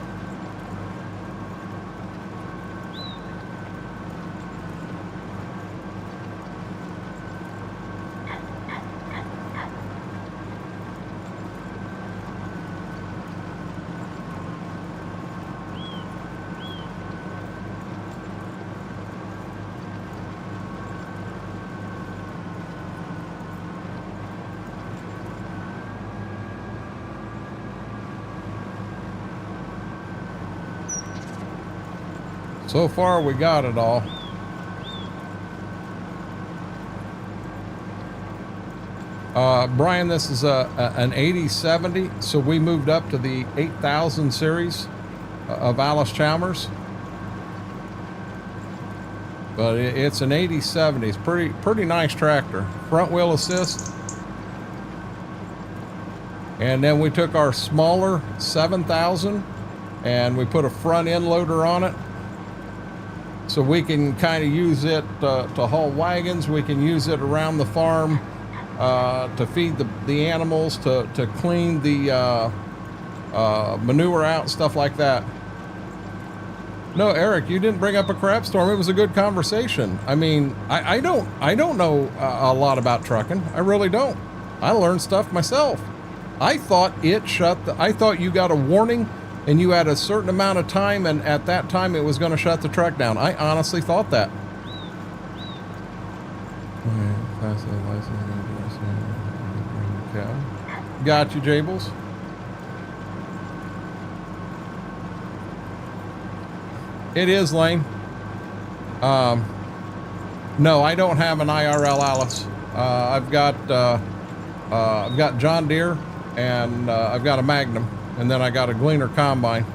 So far, we got it all. Brian, this is an 8070, so we moved up to the 8000 series of Alice Chalmers. But it's an 8070. It's pretty nice tractor. Front wheel assist. And then we took our smaller 7000 and we put a front end loader on it. So we can kind of use it to haul wagons. We can use it around the farm to feed the animals, to clean the manure out, stuff like that. No, Eric, you didn't bring up a crap storm. It was a good conversation. I mean, I don't know a lot about trucking. I really don't. I learned stuff myself. I thought I thought you got a warning and you had a certain amount of time, and at that time it was going to shut the truck down. I honestly thought that. Okay. Got you, Jables. It is, Lane. No, I don't have an IRL Alice. I've got John Deere, and I've got a Magnum. And then I got a Gleaner combine.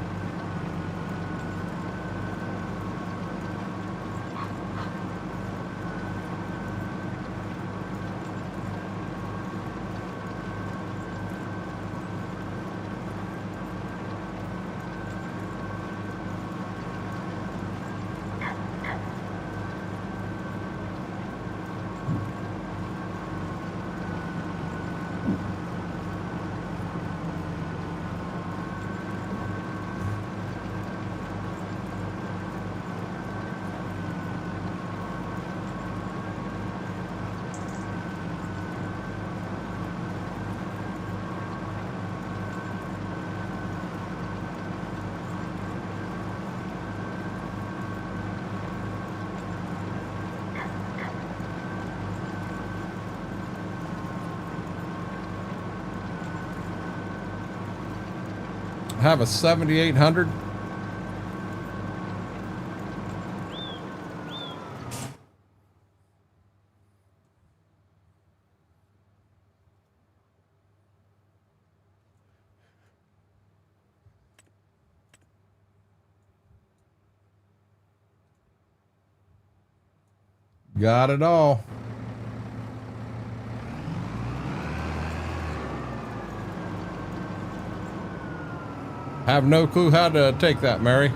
have a 7800. Got it all. Have no clue how to take that, Mary.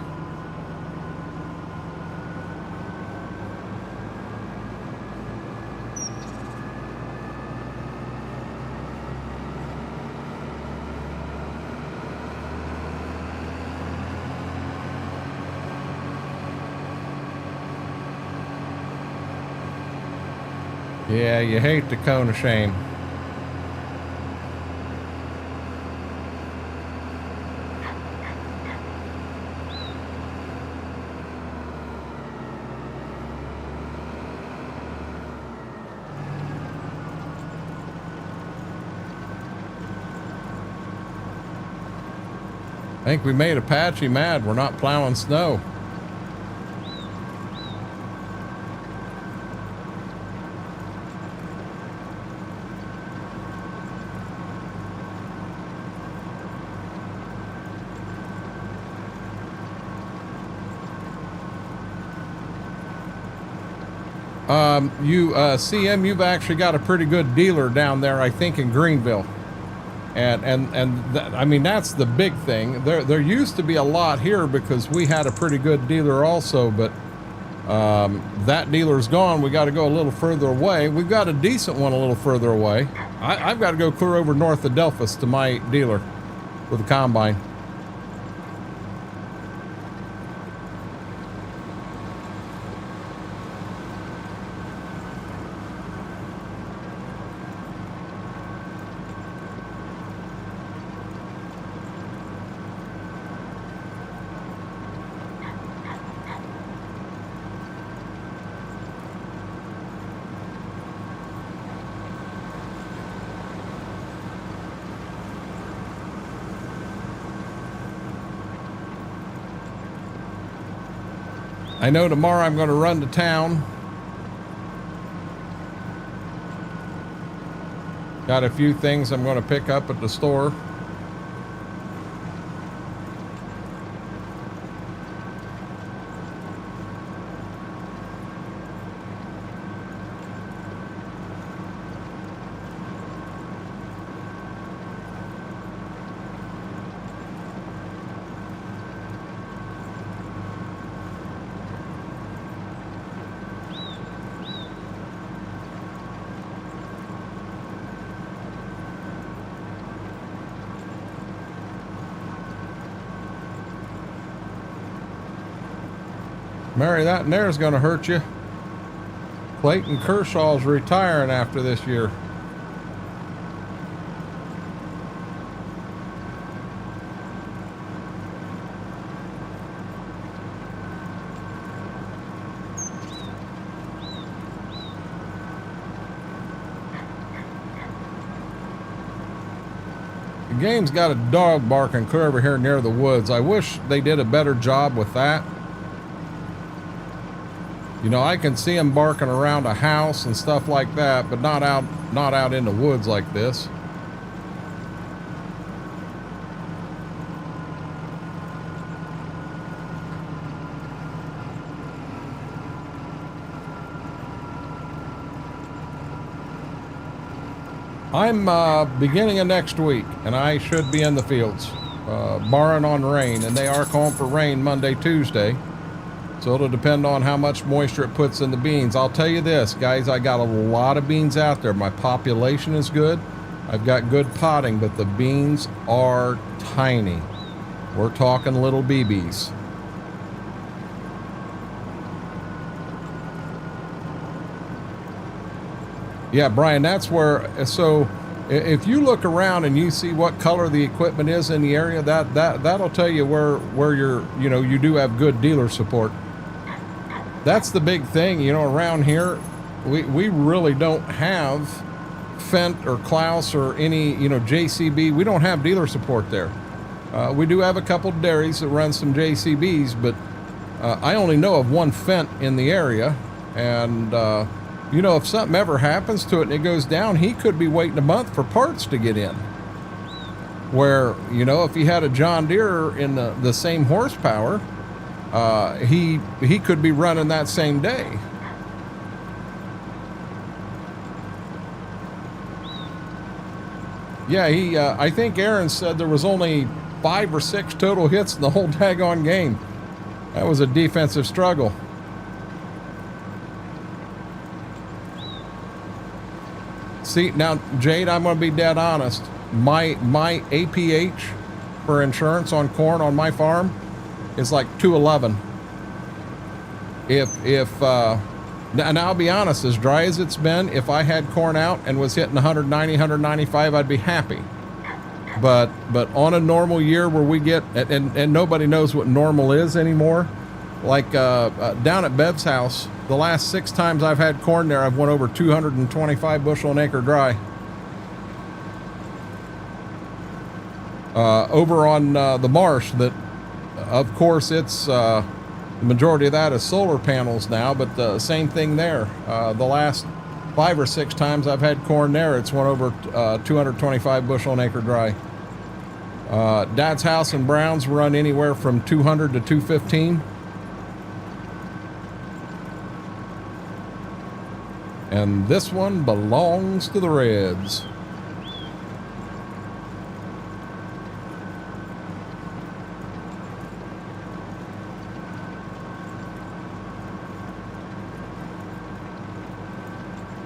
Yeah, you hate the cone of shame. I think we made Apache mad. We're not plowing snow. CM, you've actually got a pretty good dealer down there, I think, in Greenville. I mean, that's the big thing. There used to be a lot here because we had a pretty good dealer also, but that dealer's gone. We got to go a little further away. We've got a decent one a little further away. I've got to go clear over north of Delphus to my dealer with the combine. I know tomorrow I'm going to run to town. Got a few things I'm going to pick up at the store. Mary, that in there is going to hurt you. Clayton Kershaw's retiring after this year. The game's got a dog barking clear over here near the woods. I wish they did a better job with that. You know, I can see them barking around a house and stuff like that, but not out in the woods like this. I'm beginning of next week, and I should be in the fields, barring on rain, and they are calling for rain Monday, Tuesday. So it'll depend on how much moisture it puts in the beans. I'll tell you this, guys, I got a lot of beans out there. My population is good. I've got good potting, but the beans are tiny. We're talking little BBs. Yeah, Brian, that's where, so if you look around and you see what color the equipment is in the area, that'll tell you where you're, you know, you do have good dealer support. That's the big thing, you know, around here, we really don't have Fendt or Klaus or any, you know, JCB. We don't have dealer support there. We do have a couple dairies that run some JCBs, but I only know of one Fent in the area. And, you know, if something ever happens to it and it goes down, he could be waiting a month for parts to get in. Where, you know, if he had a John Deere in the same horsepower, he could be running that same day. Yeah, I think Aaron said there was only 5 or 6 total hits in the whole daggone game. That was a defensive struggle. See, now, Jade, I'm going to be dead honest. My APH for insurance on corn on my farm is like 211. Now I'll be honest, as dry as it's been, if I had corn out and was hitting 190, 195, I'd be happy. But on a normal year where we get, and nobody knows what normal is anymore, like down at Bev's house, the last 6 times I've had corn there, I've went over 225 bushel an acre dry. Over on the marsh, that of course it's the majority of that is solar panels now, but the same thing there. The last 5 or 6 times I've had corn there, it's went over 225 bushel an acre dry. Dad's house in Browns run anywhere from 200 to 215. And this one belongs to the Reds.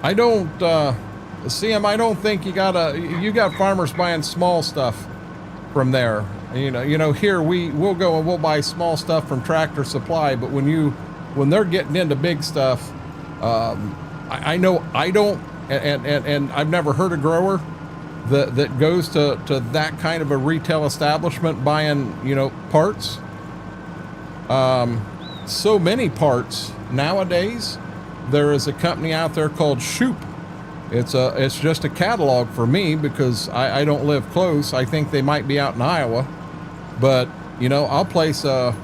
I don't see him. I don't think you got farmers buying small stuff from there. You know, here we'll go and we'll buy small stuff from Tractor Supply, but when they're getting into big stuff, I know I don't, and I've never heard a grower that goes to that kind of a retail establishment buying, you know, parts. So many parts nowadays. There is a company out there called Shoop. It's just a catalog for me because I don't live close. I think they might be out in Iowa, but you know, I'll place a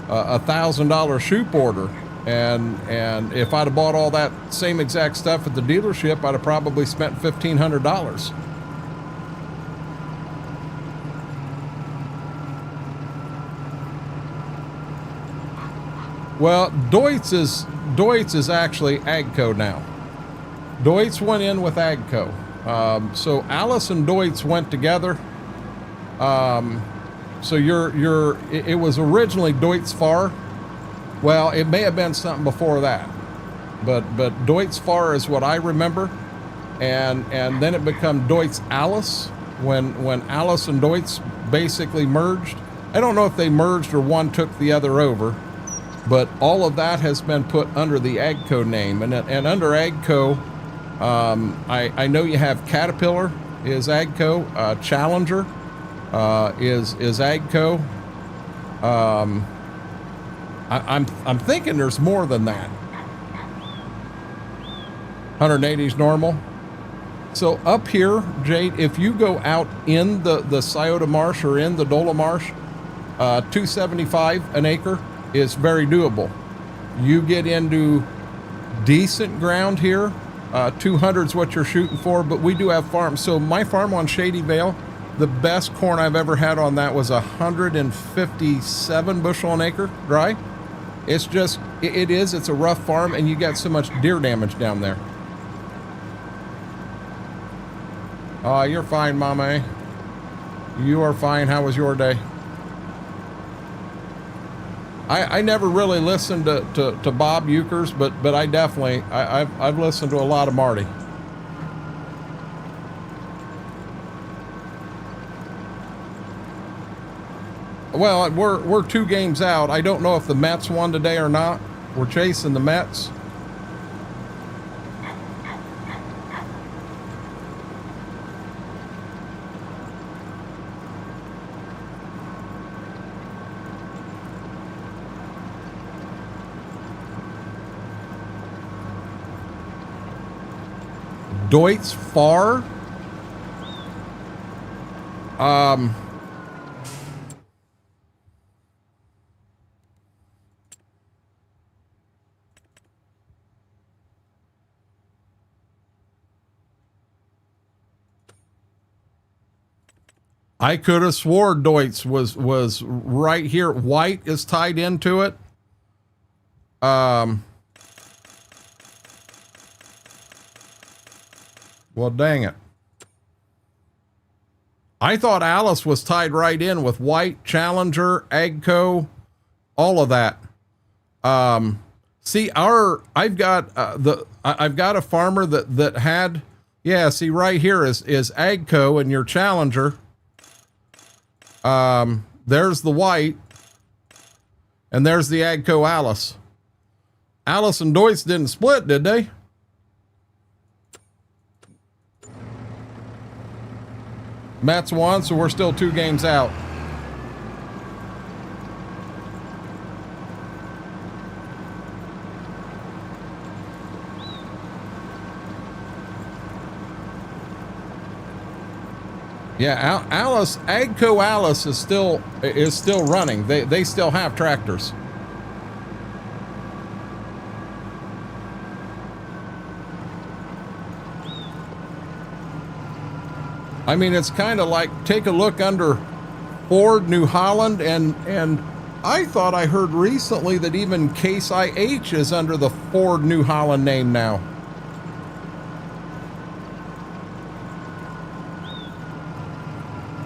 $1,000 Shoop order, and if I'd have bought all that same exact stuff at the dealership, I'd have probably spent $1,500. Well, Deutz is actually Agco now. Deutz went in with Agco. So Alice and Deutz went together. So it was originally Deutz Far. Well, it may have been something before that, but Deutz Far is what I remember, and then it became Deutz Alice when Alice and Deutz basically merged. I don't know if they merged or one took the other over. But all of that has been put under the Agco name, and under Agco, I know you have Caterpillar is Agco, Challenger is Agco. I'm thinking there's more than that. 180 is normal. So up here, Jade, if you go out in the Scioto Marsh or in the Dola Marsh, 275 an acre is very doable. You get into decent ground here, 200 is what you're shooting for, but we do have farms. So my farm on Shady Vale, the best corn I've ever had on that was 157 bushel an acre dry. It's just, it's a rough farm, and you got so much deer damage down there. You're fine, Mama. You are fine. How was your day? I never really listened to Bob Euchers, but I definitely I've listened to a lot of Marty. Well, we're 2 games out. I don't know if the Mets won today or not. We're chasing the Mets. Deutz Far. I could have swore Deutz was right here. White is tied into it. Well, dang it. I thought Alice was tied right in with White, Challenger, Agco, all of that. See, I've got a farmer that had, yeah, see right here is Agco and your Challenger. There's the White, and there's the Agco Alice. Alice and Deutz didn't split, did they? Matt's won, so we're still 2 games out. Yeah, Alice, Agco Alice is still running. They still have tractors. I mean, it's kind of like, take a look under Ford New Holland, and I thought I heard recently that even Case IH is under the Ford New Holland name now.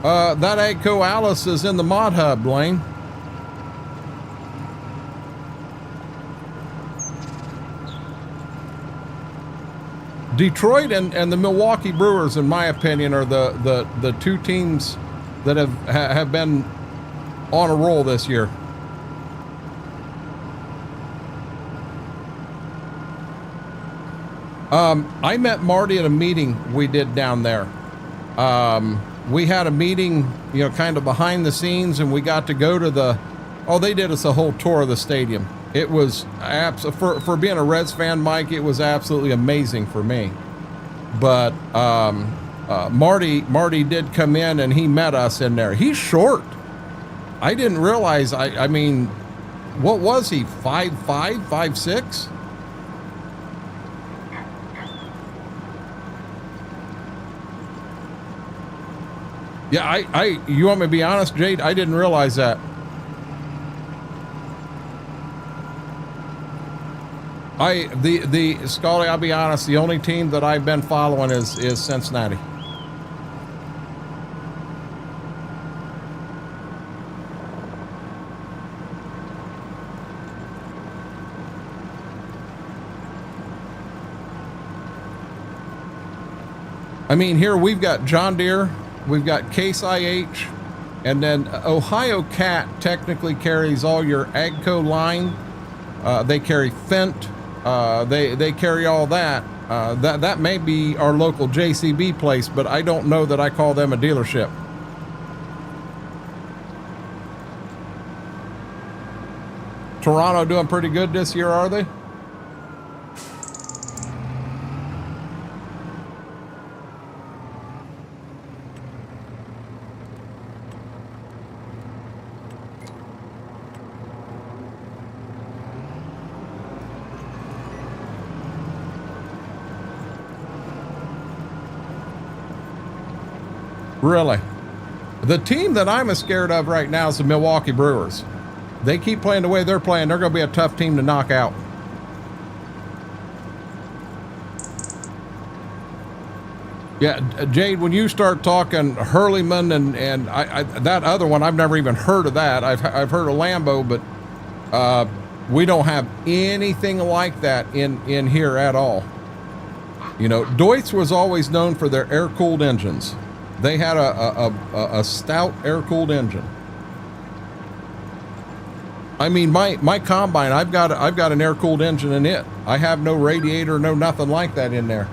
That Agco Alice is in the Mod Hub, Lane. Detroit and the Milwaukee Brewers, in my opinion, are the 2 teams that have been on a roll this year. I met Marty at a meeting we did down there. We had a meeting, you know, kind of behind the scenes, and we got to go to they did us a whole tour of the stadium. It was for being a Reds fan, Mike, it was absolutely amazing for me. But Marty did come in and he met us in there. He's short. I didn't realize. I mean, what was he? 5'5", 5'6"? Yeah, you want me to be honest, Jade? I didn't realize that. Scully, I'll be honest, the only team that I've been following is Cincinnati. I mean, here we've got John Deere, we've got Case IH, and then Ohio Cat technically carries all your Agco line. They carry Fent. They carry all that. That may be our local JCB place, but I don't know that I call them a dealership. Toronto doing pretty good this year, are they? Really? The team that I'm as scared of right now is the Milwaukee Brewers. They keep playing the way they're playing. They're going to be a tough team to knock out. Yeah, Jade, when you start talking Hurleyman and that other one, I've never even heard of that. I've heard of Lambo, but we don't have anything like that in here at all. You know, Deutz was always known for their air-cooled engines. They had a stout air-cooled engine. I mean, my combine, I've got an air-cooled engine in it. I have no radiator, no nothing like that in there.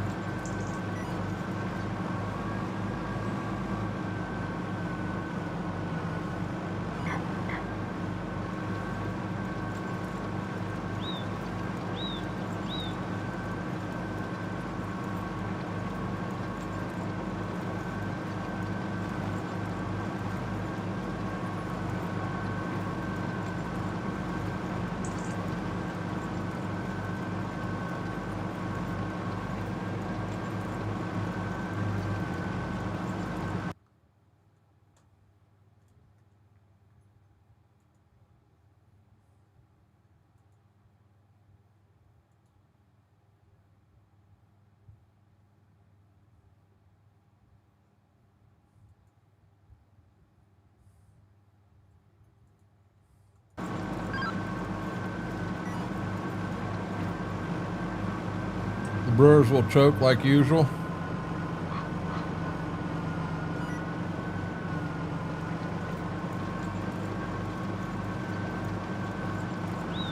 Brewers will choke like usual.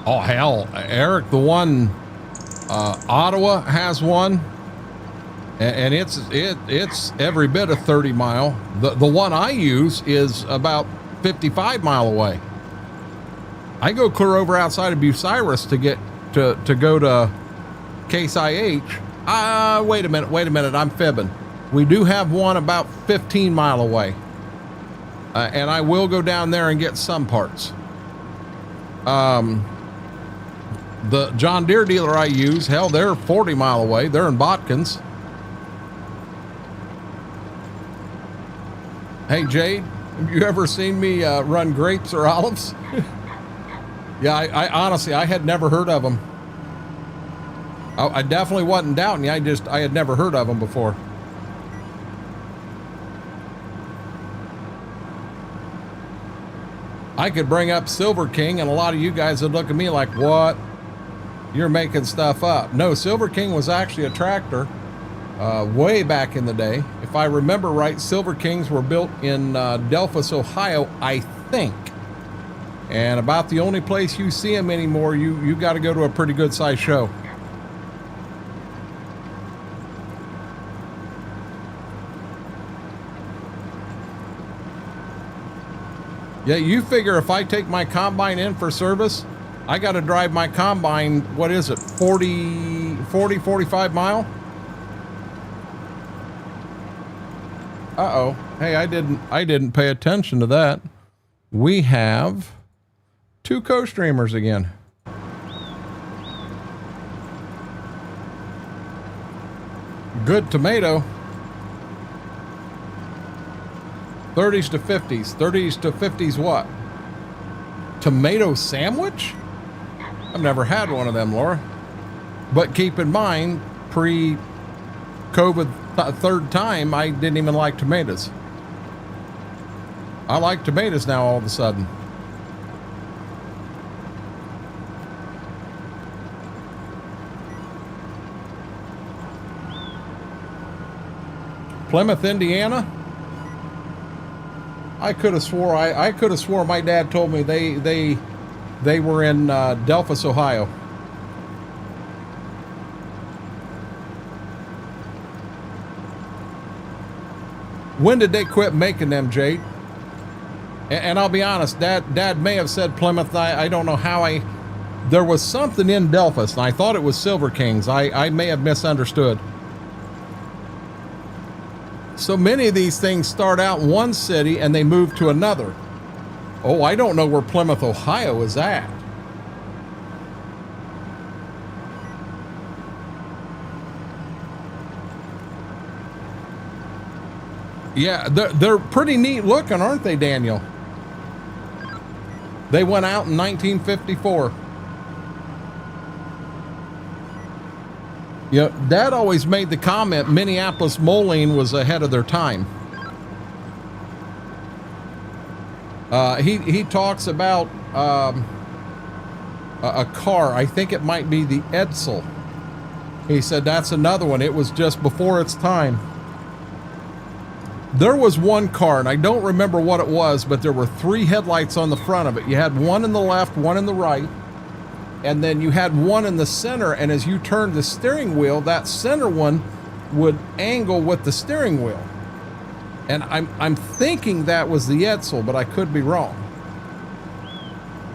Oh, hell, Eric, the one, Ottawa has one, and it's every bit a 30 mile. The one I use is about 55 mile away. I go clear over outside of Bucyrus to get to go to Case IH. Wait a minute, I'm fibbing. We do have one about 15 mile away, and I will go down there and get some parts. The John Deere dealer I use, hell, they're 40 mile away. They're in Botkins. Hey, Jade, have you ever seen me run grapes or olives? Yeah, I honestly, I had never heard of them. I definitely wasn't doubting you. I had never heard of them before. I could bring up Silver King, and a lot of you guys would look at me like, what? You're making stuff up. No, Silver King was actually a tractor way back in the day. If I remember right, Silver Kings were built in Delphos, Ohio, I think. And about the only place you see them anymore, you got to go to a pretty good size show. Yeah, you figure if I take my combine in for service, I got to drive my combine, what is it, 45 mile? Uh-oh. Hey, I didn't pay attention to that. We have 2 co-streamers again. Good tomato. 30s to 50s. 30s to 50s what? Tomato sandwich? I've never had one of them, Laura. But keep in mind, pre-COVID third time, I didn't even like tomatoes. I like tomatoes now all of a sudden. Plymouth, Indiana? I could have swore my dad told me they were in Delphos, Ohio. When did they quit making them, Jade? And I'll be honest, Dad may have said Plymouth. I don't know how there was something in Delphos, and I thought it was Silver Kings. I may have misunderstood. So many of these things start out in one city and they move to another. Oh, I don't know where Plymouth, Ohio is at. Yeah, they're pretty neat looking, aren't they, Daniel? They went out in 1954. You know, Dad always made the comment Minneapolis Moline was ahead of their time. He talks about a car. I think it might be the Edsel. He said that's another one. It was just before its time. There was one car, and I don't remember what it was, but there were 3 headlights on the front of it. You had one in the left, one in the right, and then you had one in the center, and as you turned the steering wheel, that center one would angle with the steering wheel. And I'm thinking that was the Edsel, but I could be wrong.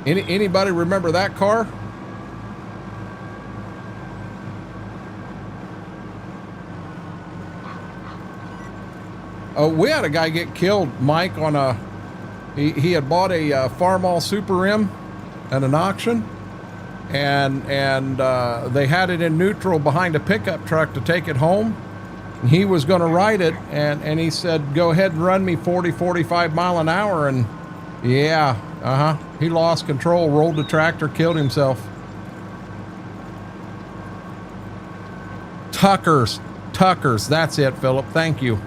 Anybody remember that car? We had a guy get killed, Mike, on he had bought a Farmall Super M at an auction, and they had it in neutral behind a pickup truck to take it home. And he was going to ride it, and he said, go ahead and run me 45 mile an hour, and yeah, he lost control, rolled the tractor, killed himself. Tucker's, that's it, Philip, thank you.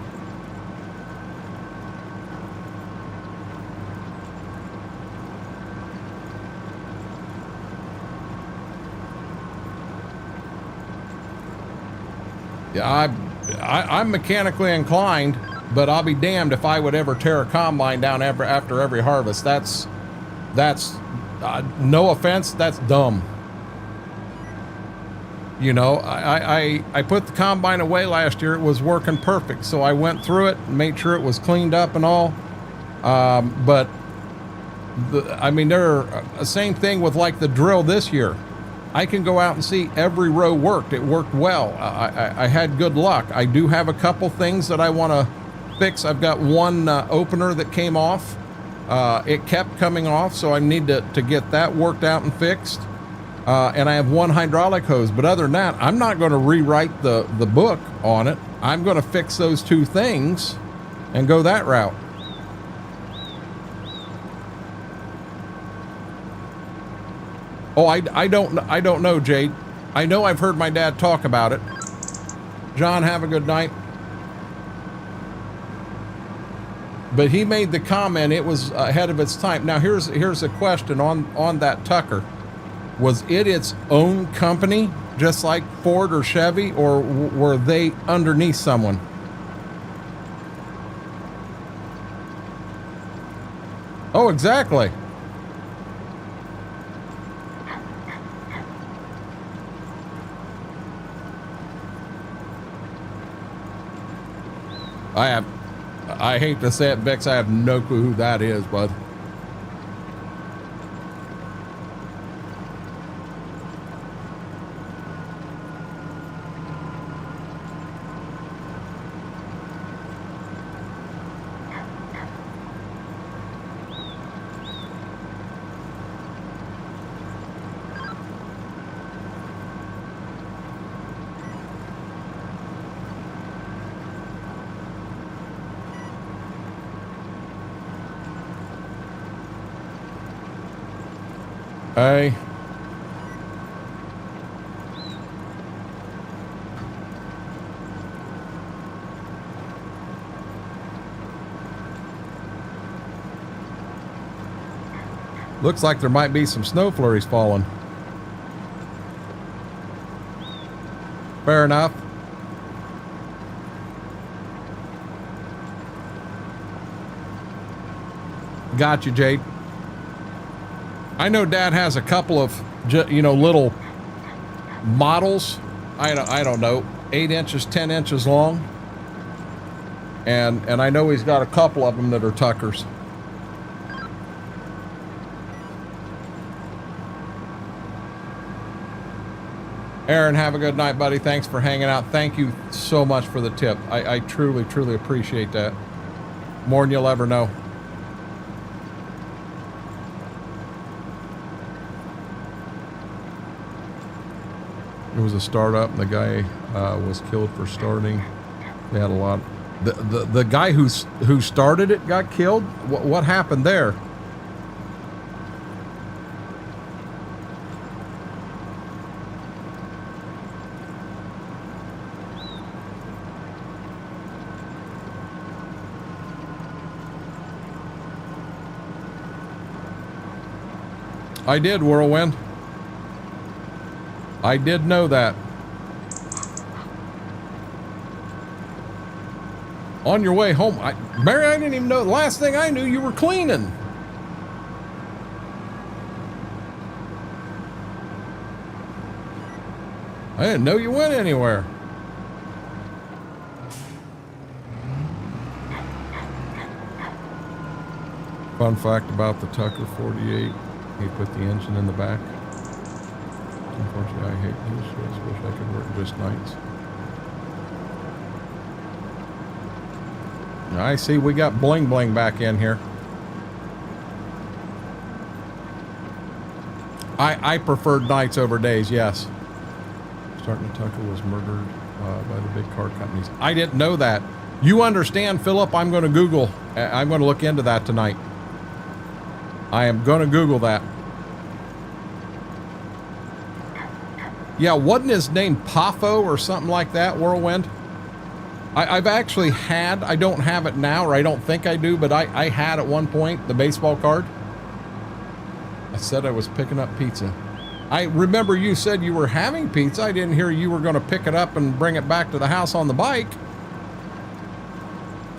Yeah, I'm mechanically inclined, but I'll be damned if I would ever tear a combine down after every harvest. That's no offense, that's dumb. You know, I put the combine away last year. It was working perfect, so I went through it and made sure it was cleaned up and all. But I mean, same thing with like the drill this year. I can go out and see every row worked. It worked well. I had good luck. I do have a couple things that I want to fix. I've got one opener that came off. It kept coming off, so I need to get that worked out and fixed. And I have one hydraulic hose. But other than that, I'm not going to rewrite the book on it. I'm going to fix those two things and go that route. Oh, I don't know, Jade. I know I've heard my dad talk about it. John, have a good night. But he made the comment it was ahead of its time. Now here's a question on that Tucker. Was it its own company, just like Ford or Chevy, or were they underneath someone? Oh, exactly. I hate to say it, Vix, I have no clue who that is, bud. Hey. Looks like there might be some snow flurries falling. Fair enough. Got you, Jade. I know Dad has a couple of, little models. I don't know, 8 inches, 10 inches long. And I know he's got a couple of them that are Tuckers. Aaron, have a good night, buddy. Thanks for hanging out. Thank you so much for the tip. I truly, truly appreciate that. More than you'll ever know. It was a startup, and the guy was killed for starting. They had a lot. The guy who started it got killed. What happened there? I did, Whirlwind. I did know that. On your way home, Mary, I didn't even know. The last thing I knew, you were cleaning. I didn't know you went anywhere. Fun fact about the Tucker 48, he put the engine in the back. Unfortunately, I hate these shows. Wish I could work just nights. I see we got bling bling back in here. I preferred nights over days, yes. Starting Tucker was murdered by the big car companies. I didn't know that. You understand, Philip? I'm going to Google. I'm going to look into that tonight. I am going to Google that. Yeah, wasn't his name Pafo or something like that, Whirlwind? I've actually had, I don't have it now, or I don't think I do, but I had at one point the baseball card. I said I was picking up pizza. I remember you said you were having pizza. I didn't hear you were going to pick it up and bring it back to the house on the bike.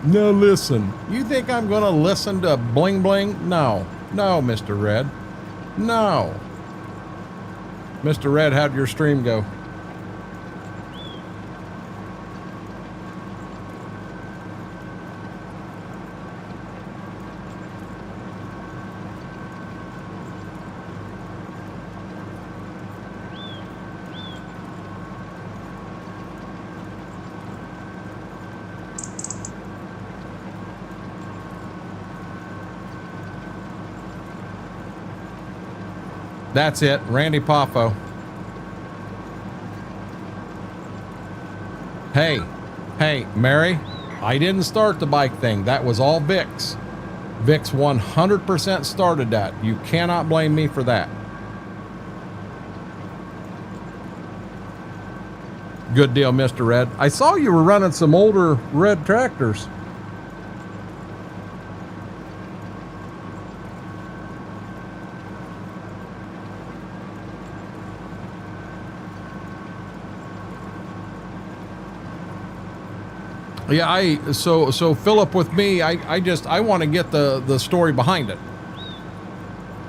No, listen. You think I'm going to listen to bling bling? No. No, Mr. Red. No. Mr. Red, how'd your stream go? That's it, Randy Poffo. Hey, Mary, I didn't start the bike thing. That was all Vix. Vix 100% started that. You cannot blame me for that. Good deal, Mr. Red. I saw you were running some older red tractors. Yeah, so Philip, with me, I want to get the story behind it.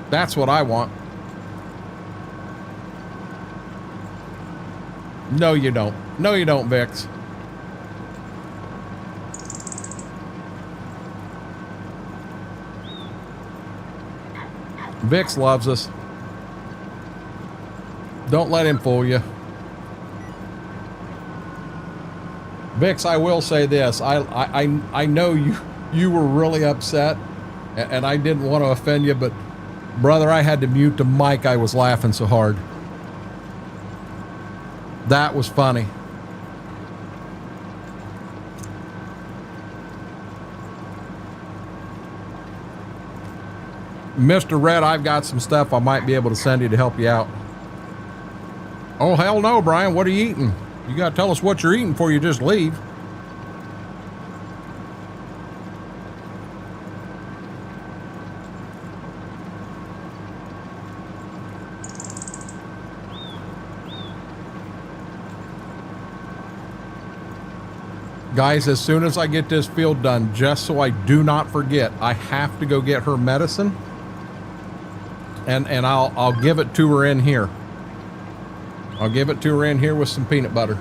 That's what I want. No, you don't. No, you don't, Vix. Vix loves us. Don't let him fool you. Vix, I will say this. I know you were really upset, and I didn't want to offend you, but brother, I had to mute the mic. I was laughing so hard. That was funny. Mr. Red, I've got some stuff I might be able to send you to help you out. Oh, hell no, Brian. What are you eating? You got to tell us what you're eating before you just leave. Guys, as soon as I get this field done, just so I do not forget, I have to go get her medicine. And I'll give it to her in here. I'll give it to her in here with some peanut butter.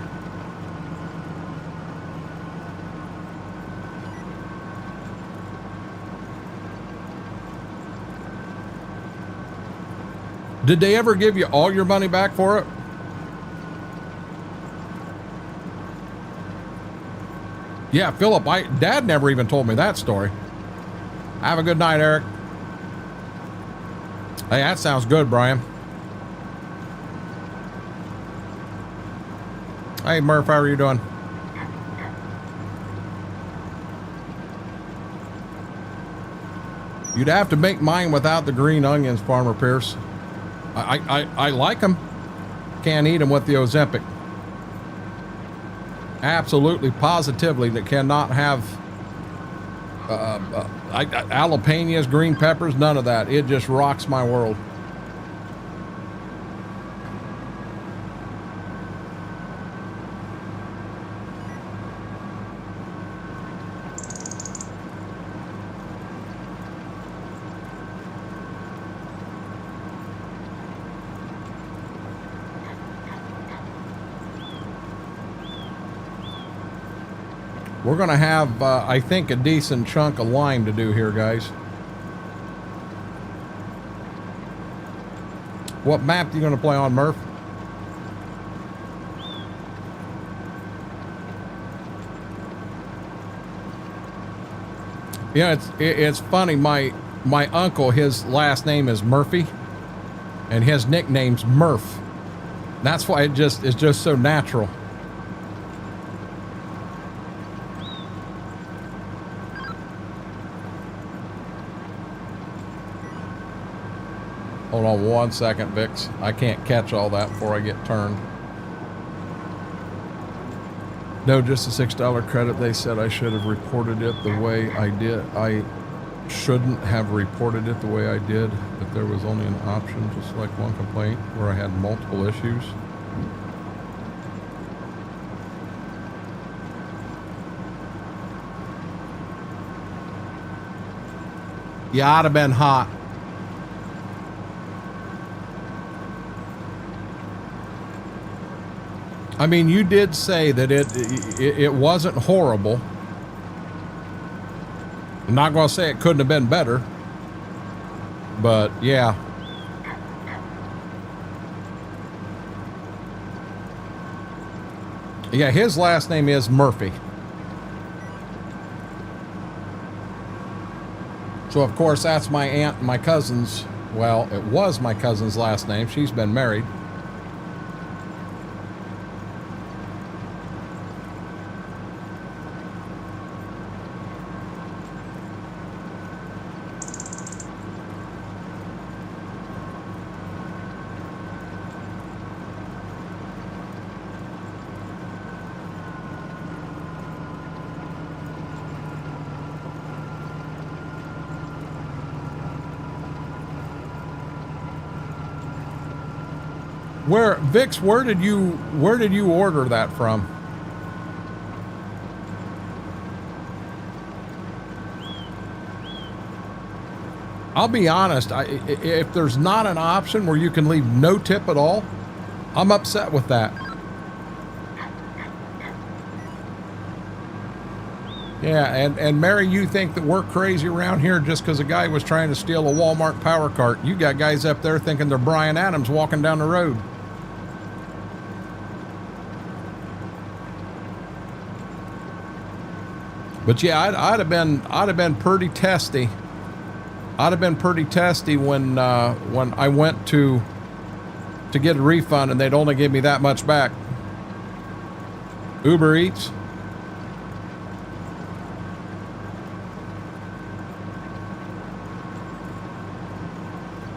Did they ever give you all your money back for it? Yeah, Philip, Dad never even told me that story. Have a good night, Eric. Hey, that sounds good, Brian. Hey, Murph, how are you doing? You'd have to make mine without the green onions, Farmer Pierce. I like them. Can't eat them with the Ozempic. Absolutely, positively, that cannot have jalapenos, green peppers, none of that. It just rocks my world. We're going to have, I think, a decent chunk of lime to do here, guys. What map are you going to play on, Murph? Yeah, it's funny. My uncle, his last name is Murphy, and his nickname's Murph. That's why it's just so natural. Hold on 1 second, Vix. I can't catch all that before I get turned. No, just a $6 credit. They said I should have reported it the way I did. shouldn't have reported it the way I did, but there was only an option to select one complaint where I had multiple issues. Yeah, I'd have been hot. I mean, you did say that it wasn't horrible. I'm not going to say it couldn't have been better, but yeah. Yeah, his last name is Murphy. So of course that's my aunt and my cousin's, well, it was my cousin's last name. She's been married. Vix, where did you order that from? I'll be honest, if there's not an option where you can leave no tip at all, I'm upset with that. Yeah, and Mary, you think that we're crazy around here just because a guy was trying to steal a Walmart power cart. You got guys up there thinking they're Bryan Adams walking down the road. But yeah, I'd have been pretty testy. I'd have been pretty testy when I went to get a refund and they'd only give me that much back. Uber Eats.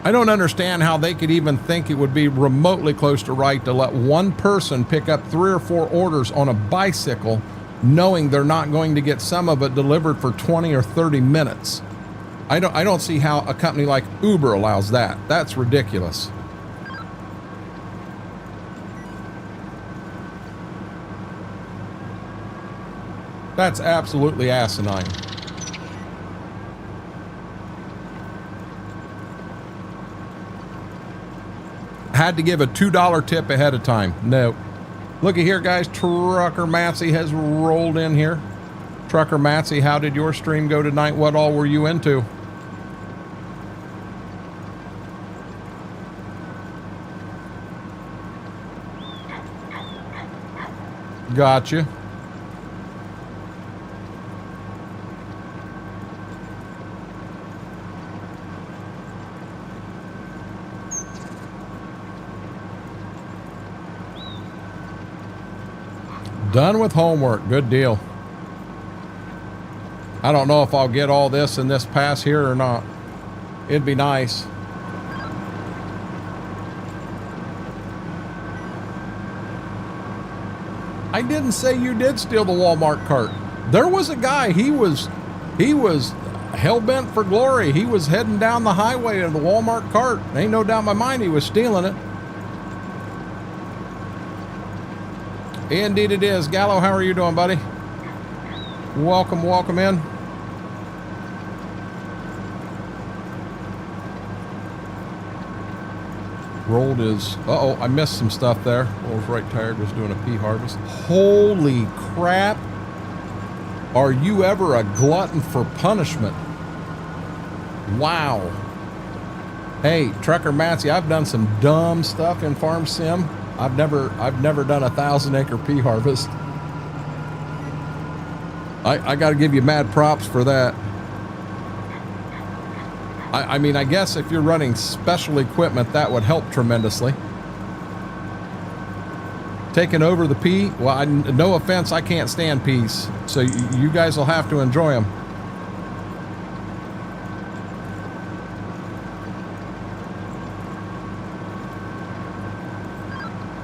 I don't understand how they could even think it would be remotely close to right to let one person pick up 3 or 4 orders on a bicycle, knowing they're not going to get some of it delivered for 20 or 30 minutes. I don't see how a company like Uber allows that. That's ridiculous. That's absolutely asinine. Had to give a $2 tip ahead of time. No. Looky here, guys. Trucker Matsy has rolled in here. Trucker Matsy, how did your stream go tonight? What all were you into? Gotcha. Done with homework. Good deal. I don't know if I'll get all this in this pass here or not. It'd be nice. I didn't say you did steal the Walmart cart. There was a guy, he was hell-bent for glory. He was heading down the highway in the Walmart cart. Ain't no doubt in my mind he was stealing it. Indeed it is. Gallo, how are you doing, buddy? Welcome, welcome in. Rolled is, uh-oh, I missed some stuff there. I was right tired, was doing a pea harvest. Holy crap. Are you ever a glutton for punishment? Wow. Hey, Trucker Matsy, I've done some dumb stuff in Farm Sim. I've never done a 1,000-acre pea harvest. I got to give you mad props for that. I mean, I guess if you're running special equipment, that would help tremendously. Taking over the pea, well, no offense, I can't stand peas, so you guys will have to enjoy them.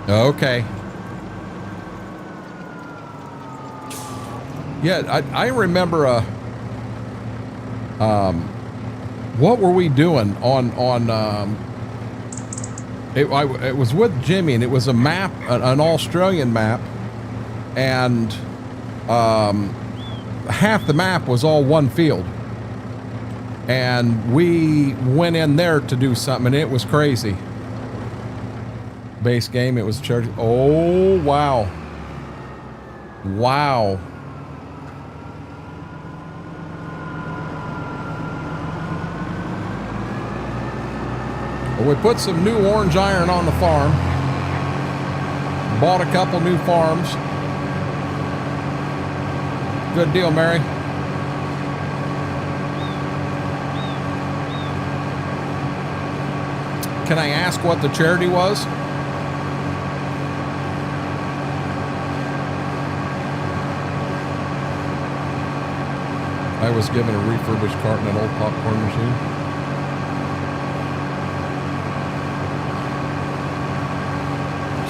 Okay. Yeah, I remember what were we doing on it was with Jimmy, and it was a map, an Australian map, and half the map was all one field, and we went in there to do something, and it was crazy. Base game, it was church. Oh wow, wow. We put some new orange iron on the farm. Bought a couple new farms. Good deal, Mary. Can I ask what the charity was? I was given a refurbished cart and an old popcorn machine.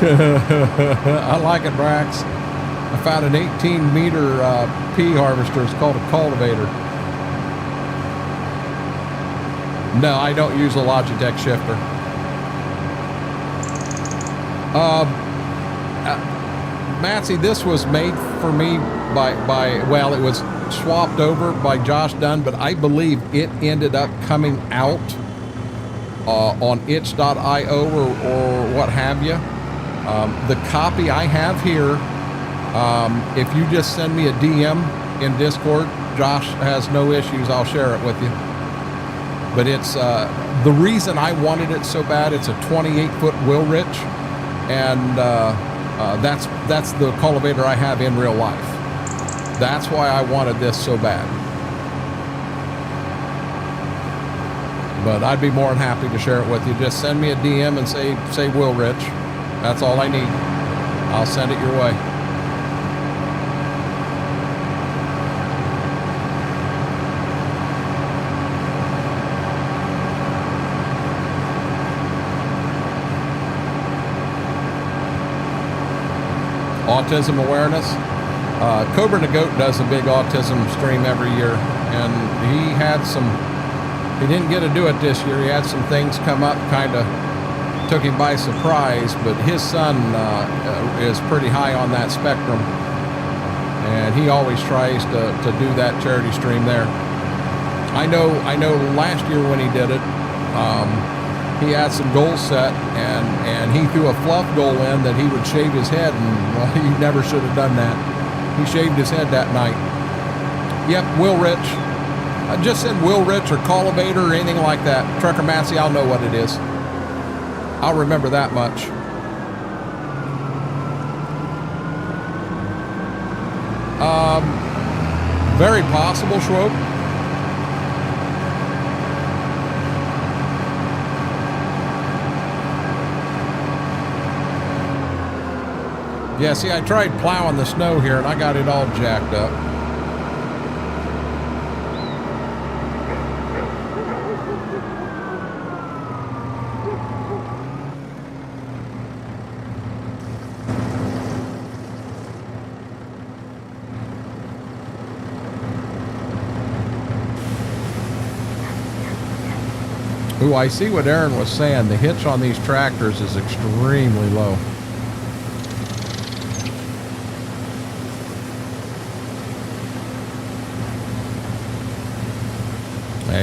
I like it, Brax. I found an 18-meter pea harvester. It's called a cultivator. No, I don't use a Logitech shifter. Matsy, this was made for me by well, it was swapped over by Josh Dunn, but I believe it ended up coming out on itch.io or what have you. The copy I have here, if you just send me a DM in Discord, Josh has no issues. I'll share it with you. But it's the reason I wanted it so bad. It's a 28-foot Wilrich, and that's the cultivator I have in real life. That's why I wanted this so bad. But I'd be more than happy to share it with you. Just send me a DM and say Wilrich. That's all I need. I'll send it your way. Autism awareness. Cobra the Goat does a big autism stream every year, and he didn't get to do it this year. He had some things come up, kind of took him by surprise, but his son is pretty high on that spectrum, and he always tries to do that charity stream there. I know last year when he did it, he had some goals set, and he threw a fluff goal in that he would shave his head, and well, he never should have done that. He shaved his head that night. Yep, Wilrich. I just said Wilrich or cultivator or anything like that. Trucker Massey, I'll know what it is. I'll remember that much. Very possible, Schwope. Yeah, see, I tried plowing the snow here and I got it all jacked up. Ooh, I see what Aaron was saying. The hitch on these tractors is extremely low.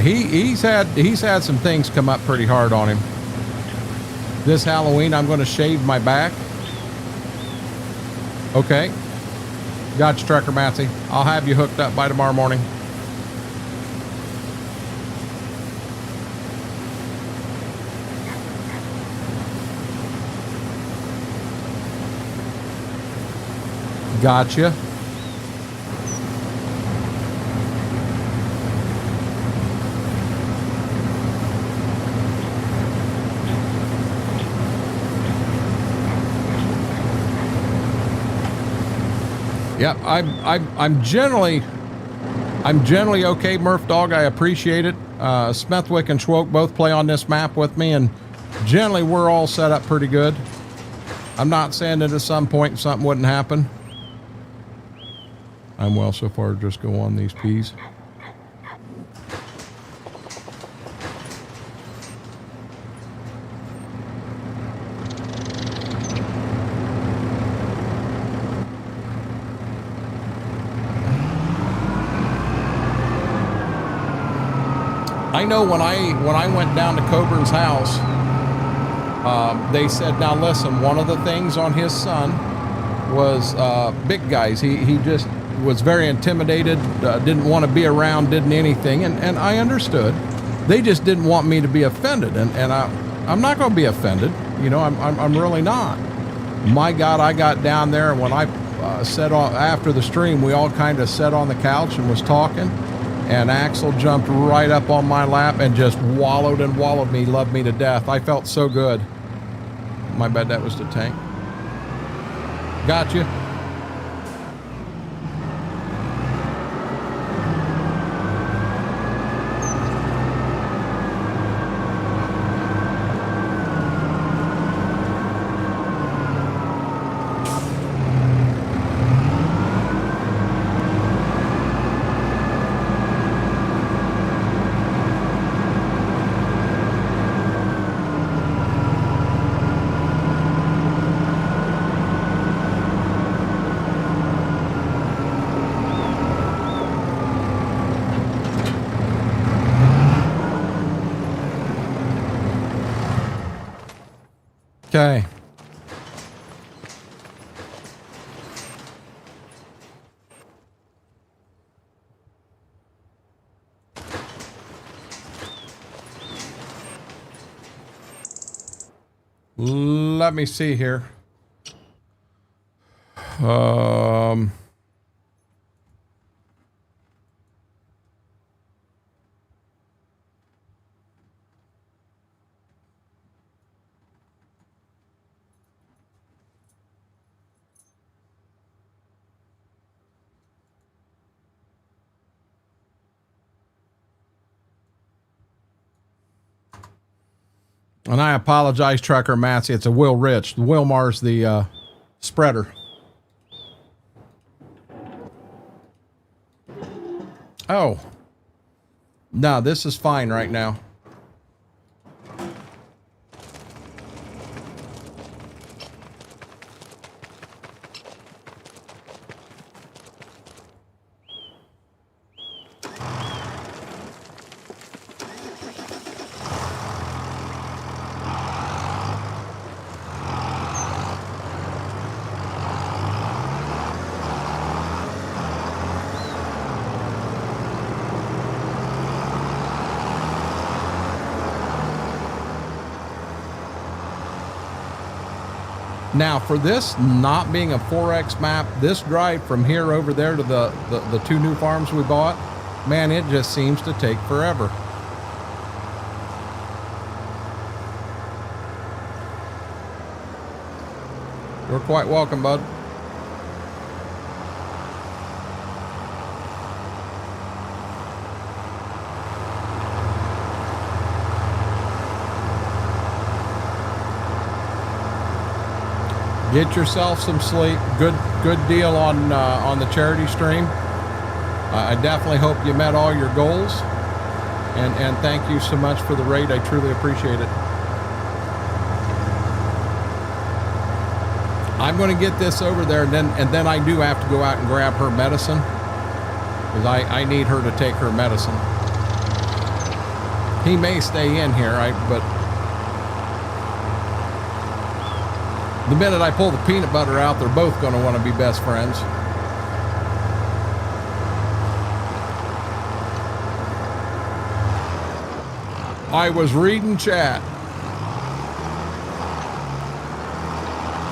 He's had some things come up pretty hard on him. This Halloween, I'm going to shave my back. Okay. Gotcha, Trucker Matsy. I'll have you hooked up by tomorrow morning. Gotcha. Yeah, I'm generally okay, Murph Dog. I appreciate it. Smethwick and Schwoke both play on this map with me, and generally we're all set up pretty good. I'm not saying that at some point something wouldn't happen. I'm well so far. Just go on these peas. I know when I went down to Coburn's house, they said, now listen, one of the things on his son was big guys. He just was very intimidated, didn't want to be around, didn't anything, and I understood. They just didn't want me to be offended, and I'm not going to be offended. You know, I'm really not. My God, I got down there, and when I sat on after the stream, we all kind of sat on the couch and was talking, and Axel jumped right up on my lap and just wallowed and wallowed me, loved me to death. I felt so good. My bad, that was the tank. Got you. Okay. Let me see here. And I apologize, Trucker Massey. It's a Will Rich. Wilmar's the spreader. Oh. No, this is fine right now. Now, for this not being a 4X map, this drive from here over there to the two new farms we bought, man, it just seems to take forever. You're quite welcome, bud. Get yourself some sleep. Good deal on the charity stream. I definitely hope you met all your goals, and thank you so much for the raid. I truly appreciate it. I'm going to get this over there, and then I do have to go out and grab her medicine, because I need her to take her medicine. He may stay in here, but the minute I pull the peanut butter out, they're both going to want to be best friends. I was reading chat.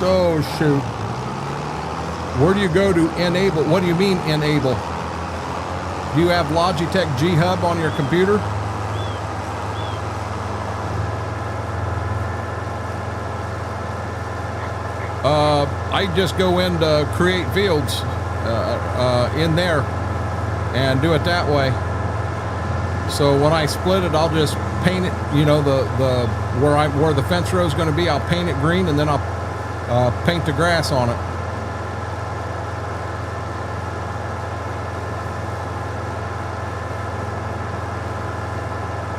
Oh, shoot. Where do you go to enable? What do you mean enable? Do you have Logitech G Hub on your computer? I just go into create fields in there and do it that way. So when I split it, I'll just paint it, you know, where the fence row is going to be, I'll paint it green, and then I'll paint the grass on it.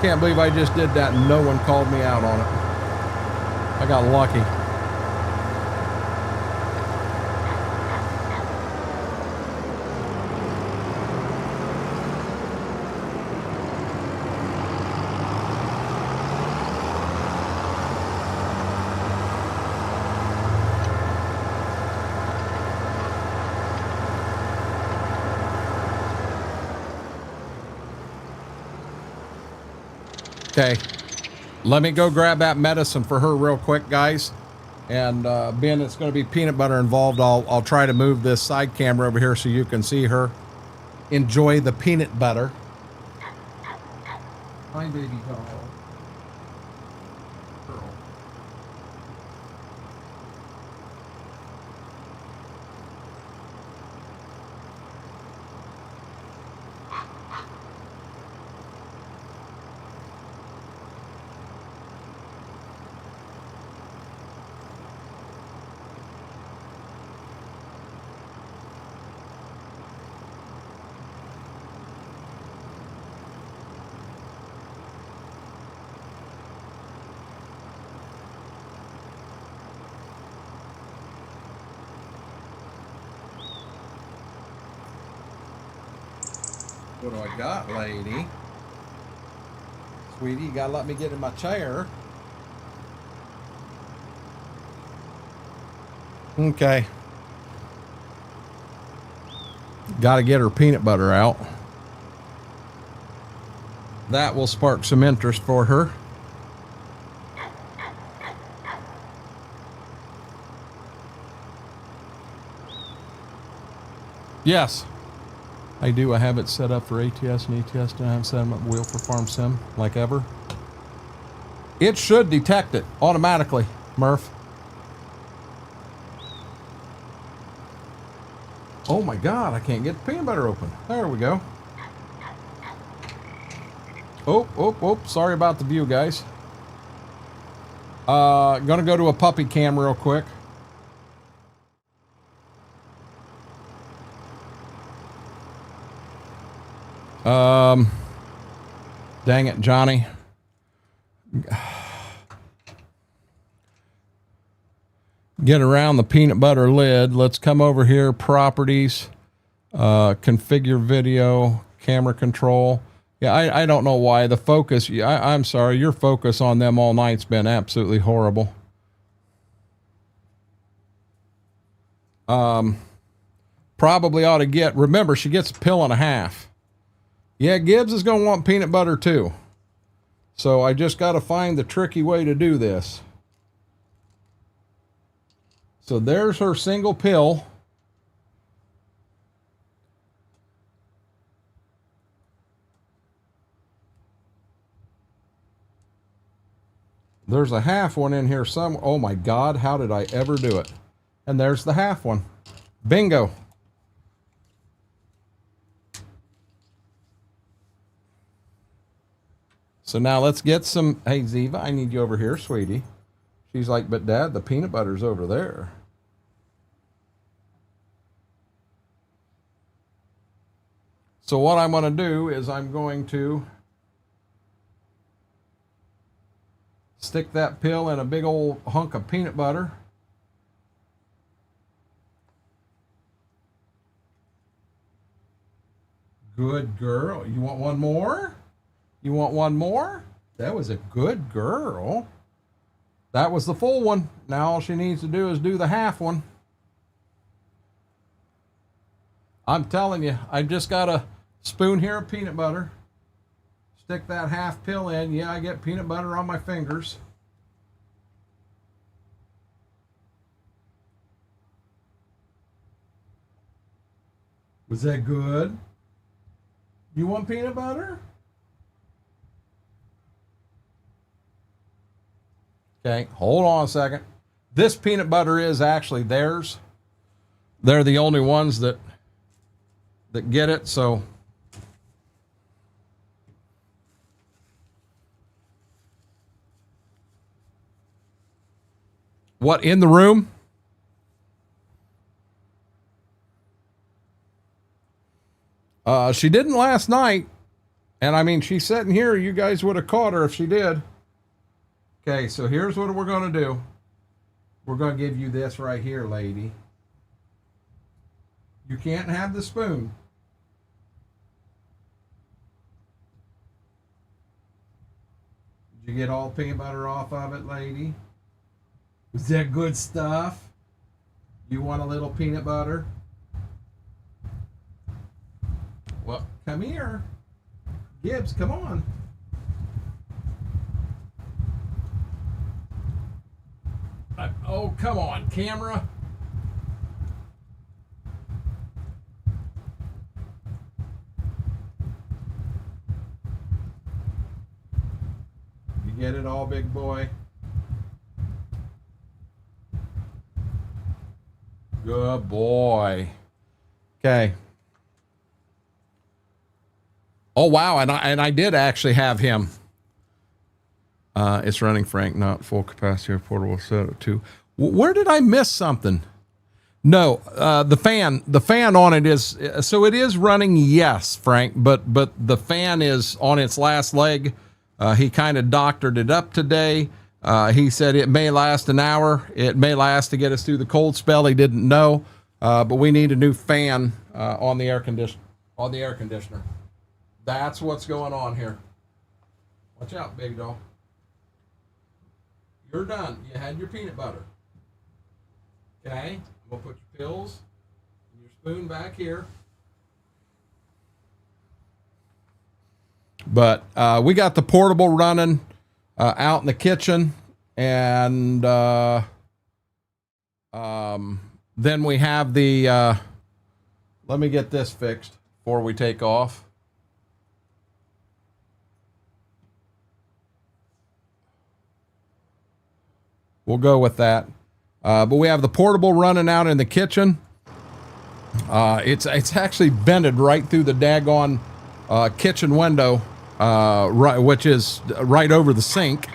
Can't believe I just did that and no one called me out on it. I got lucky. Okay. Let me go grab that medicine for her real quick, guys. And being it's going to be peanut butter involved, I'll try to move this side camera over here so you can see her enjoy the peanut butter. Hi, baby doll. Girl. What do I got, lady? Sweetie, you gotta let me get in my chair. Okay. Gotta get her peanut butter out. That will spark some interest for her. Yes. I do. I have it set up for ATS and ETS, and I have set up wheel for Farm Sim, like ever. It should detect it automatically, Murph. Oh my God, I can't get the peanut butter open. There we go. Oh, sorry about the view, guys. Gonna go to a puppy cam real quick. Dang it, Johnny. Get around the peanut butter lid. Let's come over here, properties, configure video, camera control. Yeah, I don't know why the focus, I'm sorry, your focus on them all night's been absolutely horrible. Probably ought to get, remember, she gets a pill and a half. Yeah, Gibbs is going to want peanut butter too. So I just got to find the tricky way to do this. So there's her single pill. There's a half one in here somewhere. Oh my God, how did I ever do it? And there's the half one. Bingo. So now let's get some, hey Ziva, I need you over here, sweetie. She's like, but Dad, the peanut butter's over there. So what I'm going to do is I'm going to stick that pill in a big old hunk of peanut butter. Good girl. You want one more? You want one more? That was a good girl. That was the full one. Now all she needs to do is do the half one. I'm telling you, I just got a spoon here of peanut butter. Stick that half pill in. Yeah, I get peanut butter on my fingers. Was that good? You want peanut butter? Okay, hold on a second. This peanut butter is actually theirs. They're the only ones that get it, so. What, in the room? She didn't last night. And I mean, she's sitting here. You guys would have caught her if she did. Okay, so here's what we're going to do. We're going to give you this right here, lady. You can't have the spoon. Did you get all the peanut butter off of it, lady? Was that good stuff? You want a little peanut butter? Well, come here. Gibbs, come on. Oh, come on, camera. You get it all, big boy? Good boy. Okay. Oh, wow, and I did actually have him. It's running, Frank, not full capacity of portable set of 2. Where did I miss something? No, the fan on it is, so it is running, yes, Frank, but the fan is on its last leg. He kind of doctored it up today. He said it may last an hour. It may last to get us through the cold spell. He didn't know, but we need a new fan on the air conditioner. That's what's going on here. Watch out, big dog. You're done. You had your peanut butter. Okay, I'm gonna put your pills and your spoon back here. But we got the portable running out in the kitchen, and then we have the. Let me get this fixed before we take off. We'll go with that. But we have the portable running out in the kitchen. It's actually vented right through the daggone kitchen window, right, which is right over the sink.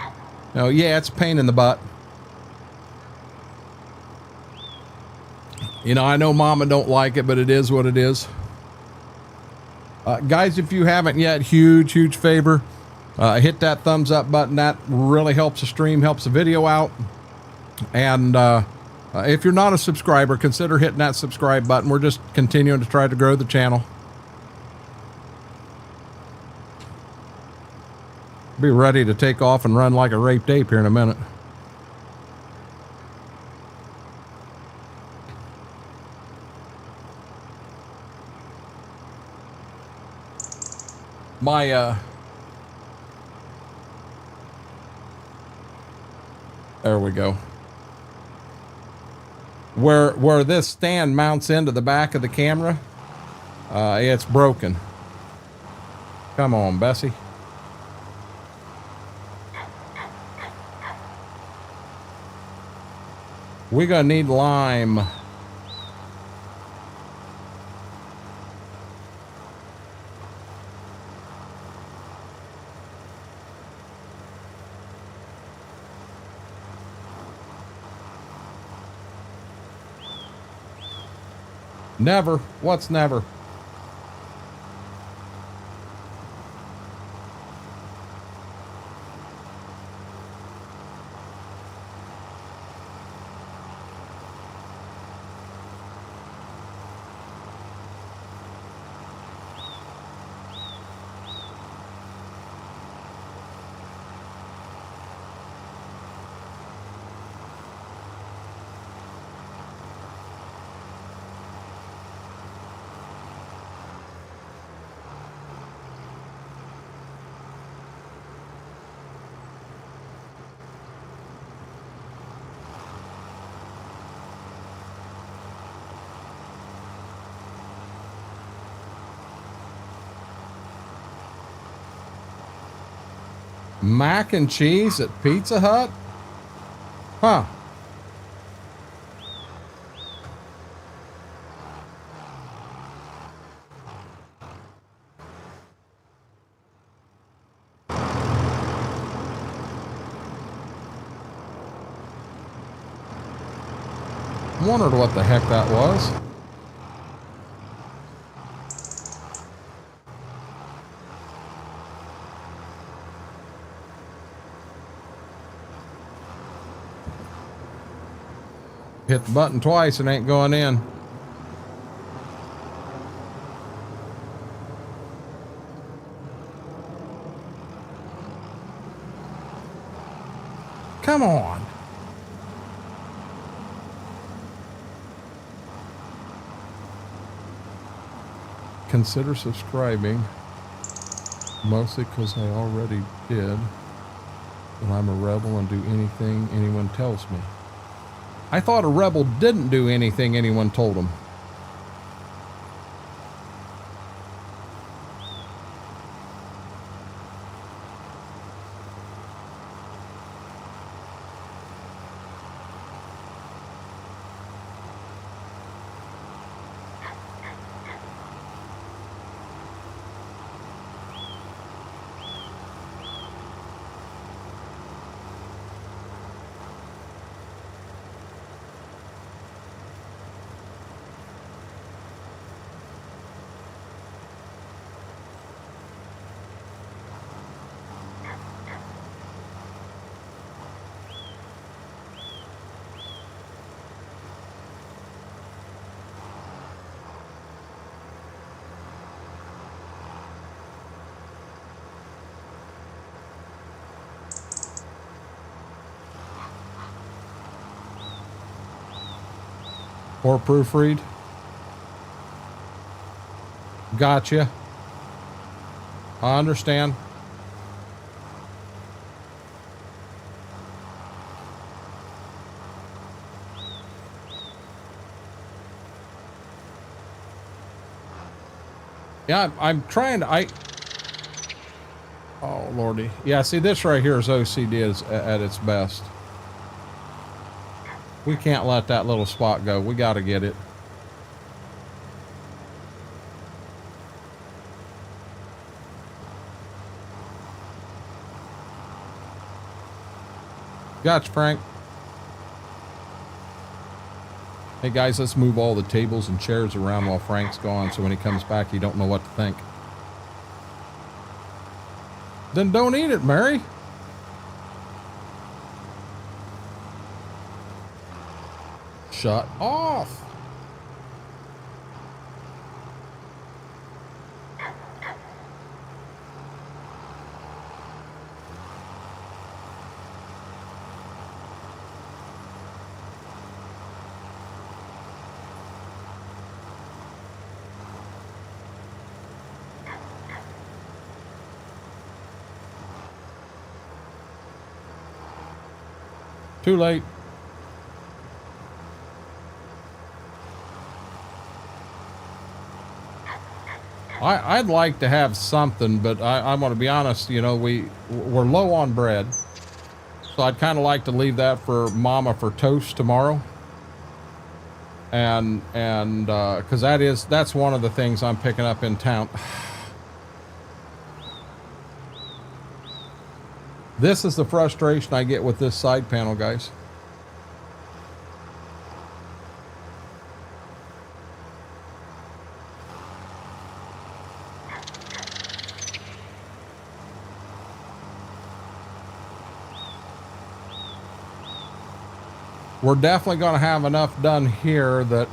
Now, yeah, it's a pain in the butt. You know, I know Mama don't like it, but it is what it is. Guys, if you haven't yet, huge favor. Hit that thumbs up button. That really helps the stream, helps the video out. And if you're not a subscriber, consider hitting that subscribe button. We're just continuing to try to grow the channel. Be ready to take off and run like a raped ape here in a minute. There we go. Where this stand mounts into the back of the camera, it's broken. Come on, Bessie. We're gonna need lime. Never. What's never? Mac and cheese at Pizza Hut? Huh. Wondered what the heck that was. Hit the button twice and ain't going in. Come on. Consider subscribing, mostly because I already did, and I'm a rebel and do anything anyone tells me. I thought a rebel didn't do anything anyone told him. Or proofread. Gotcha. I understand. Yeah, I'm trying to, oh lordy. Yeah, see, this right here is OCD at its best. We can't let that little spot go. We got to get it. Gotcha, Frank. Hey guys, let's move all the tables and chairs around while Frank's gone, so when he comes back, you don't know what to think. Then don't eat it, Mary. Shut off. Too late. I'd like to have something, but I'm going to be honest, you know, we're low on bread. So I'd kind of like to leave that for Mama for toast tomorrow. And cause that's one of the things I'm picking up in town. This is the frustration I get with this side panel, guys. We're definitely going to have enough done here that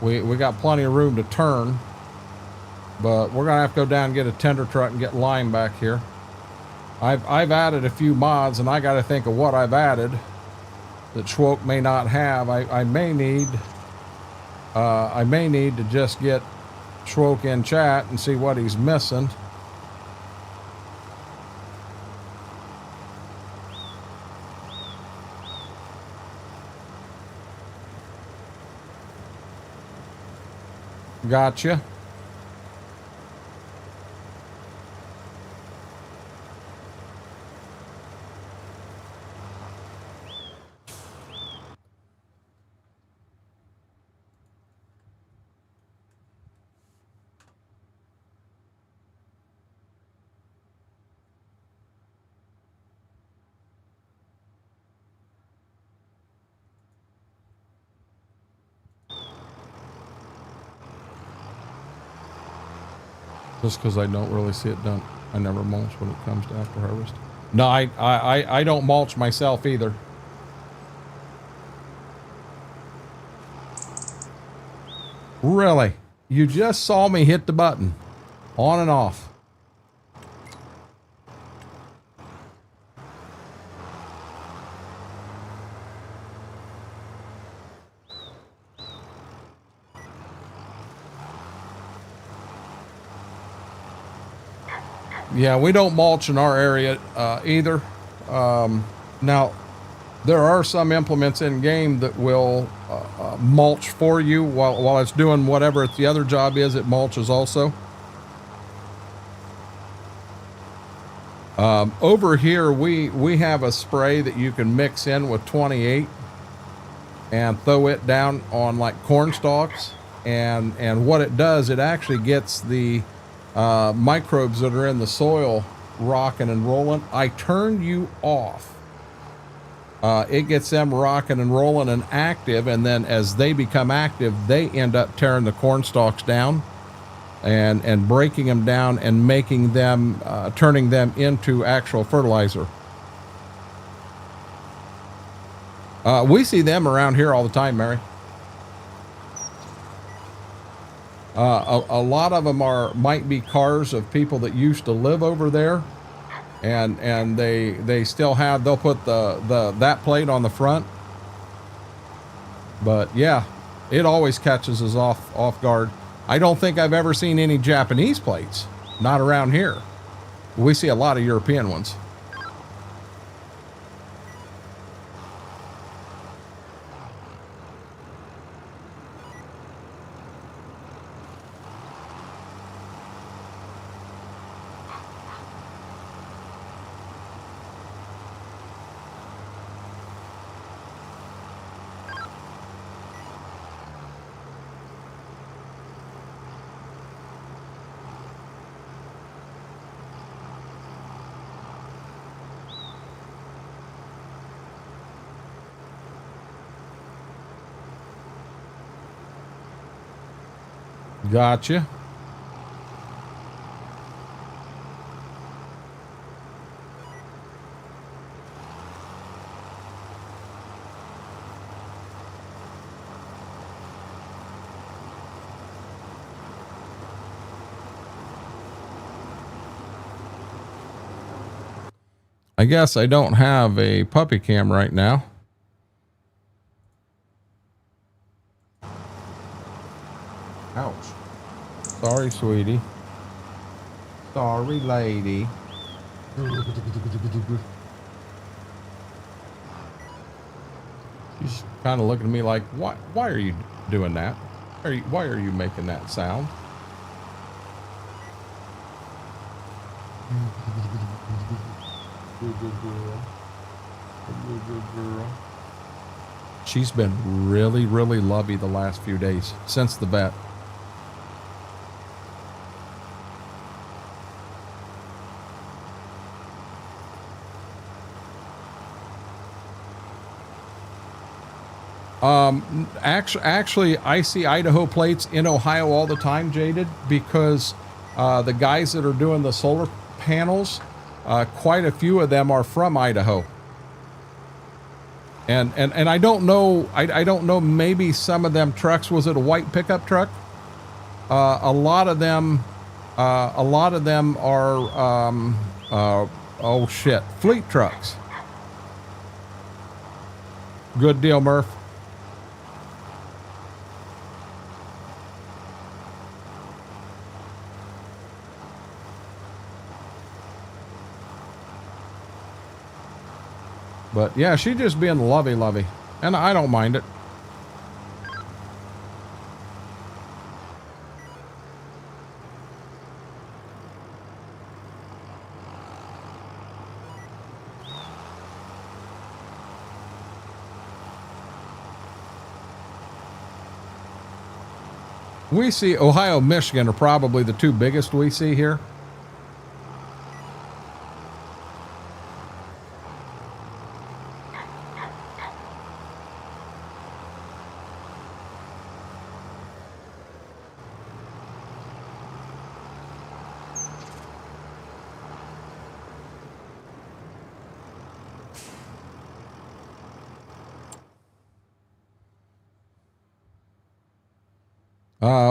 we got plenty of room to turn, but we're going to have to go down and get a tender truck and get lime back here. I've added a few mods, and I got to think of what I've added that Schwoke may not have. I may need to just get Schwoke in chat and see what he's missing. Gotcha. Just because I don't really see it done. I never mulch when it comes to after harvest. No, I don't mulch myself either. Really? You just saw me hit the button. On and off. Yeah, we don't mulch in our area either. Now, There are some implements in game that will mulch for you while it's doing whatever the other job is. It mulches also. Over here, we have a spray that you can mix in with 28 and throw it down on like corn stalks. And what it does, it actually gets the microbes that are in the soil rocking and rolling. I turn you off. It gets them rocking and rolling and active, and then as they become active, they end up tearing the corn stalks down and breaking them down and making them, turning them into actual fertilizer. We see them around here all the time, Mary. A lot of them might be cars of people that used to live over there, and they still have, they'll put that plate on the front. But yeah, it always catches us off guard. I don't think I've ever seen any Japanese plates, not around here. We see a lot of European ones. Gotcha. I guess I don't have a puppy cam right now. Ouch. Sorry, sweetie. Sorry, lady. She's kind of looking at me like, why are you doing that? Why are you making that sound? Good girl. Good girl. She's been really, really lovey the last few days since the vet. Actually, I see Idaho plates in Ohio all the time, Jaded, because the guys that are doing the solar panels, quite a few of them are from Idaho. And I don't know, I don't know, maybe some of them trucks, was it a white pickup truck? A lot of them are, oh shit, fleet trucks. Good deal, Murph. But yeah, she just being lovey, and I don't mind it. We see Ohio, Michigan are probably the two biggest we see here.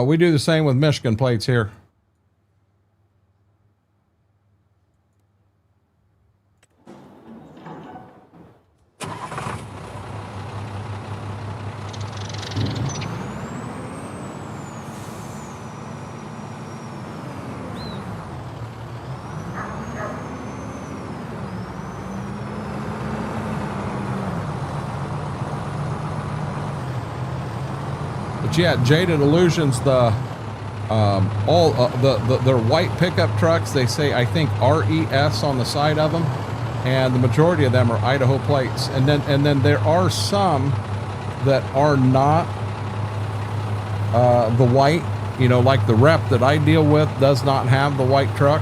We do the same with Michigan plates here. yeah, Jaded Illusions, their white pickup trucks, they say, I think RES on the side of them, and the majority of them are Idaho plates. And then there are some that are not the white, you know, like the rep that I deal with does not have the white truck.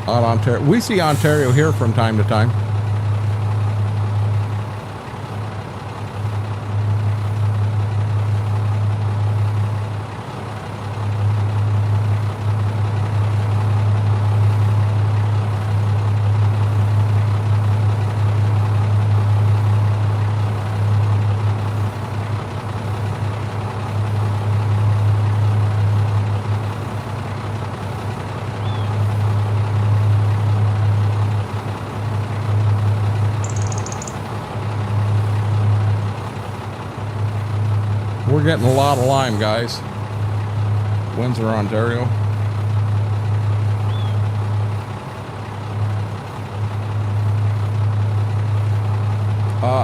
On Ontario, we see Ontario here from time to time. We're getting a lot of lime, guys. Windsor, Ontario.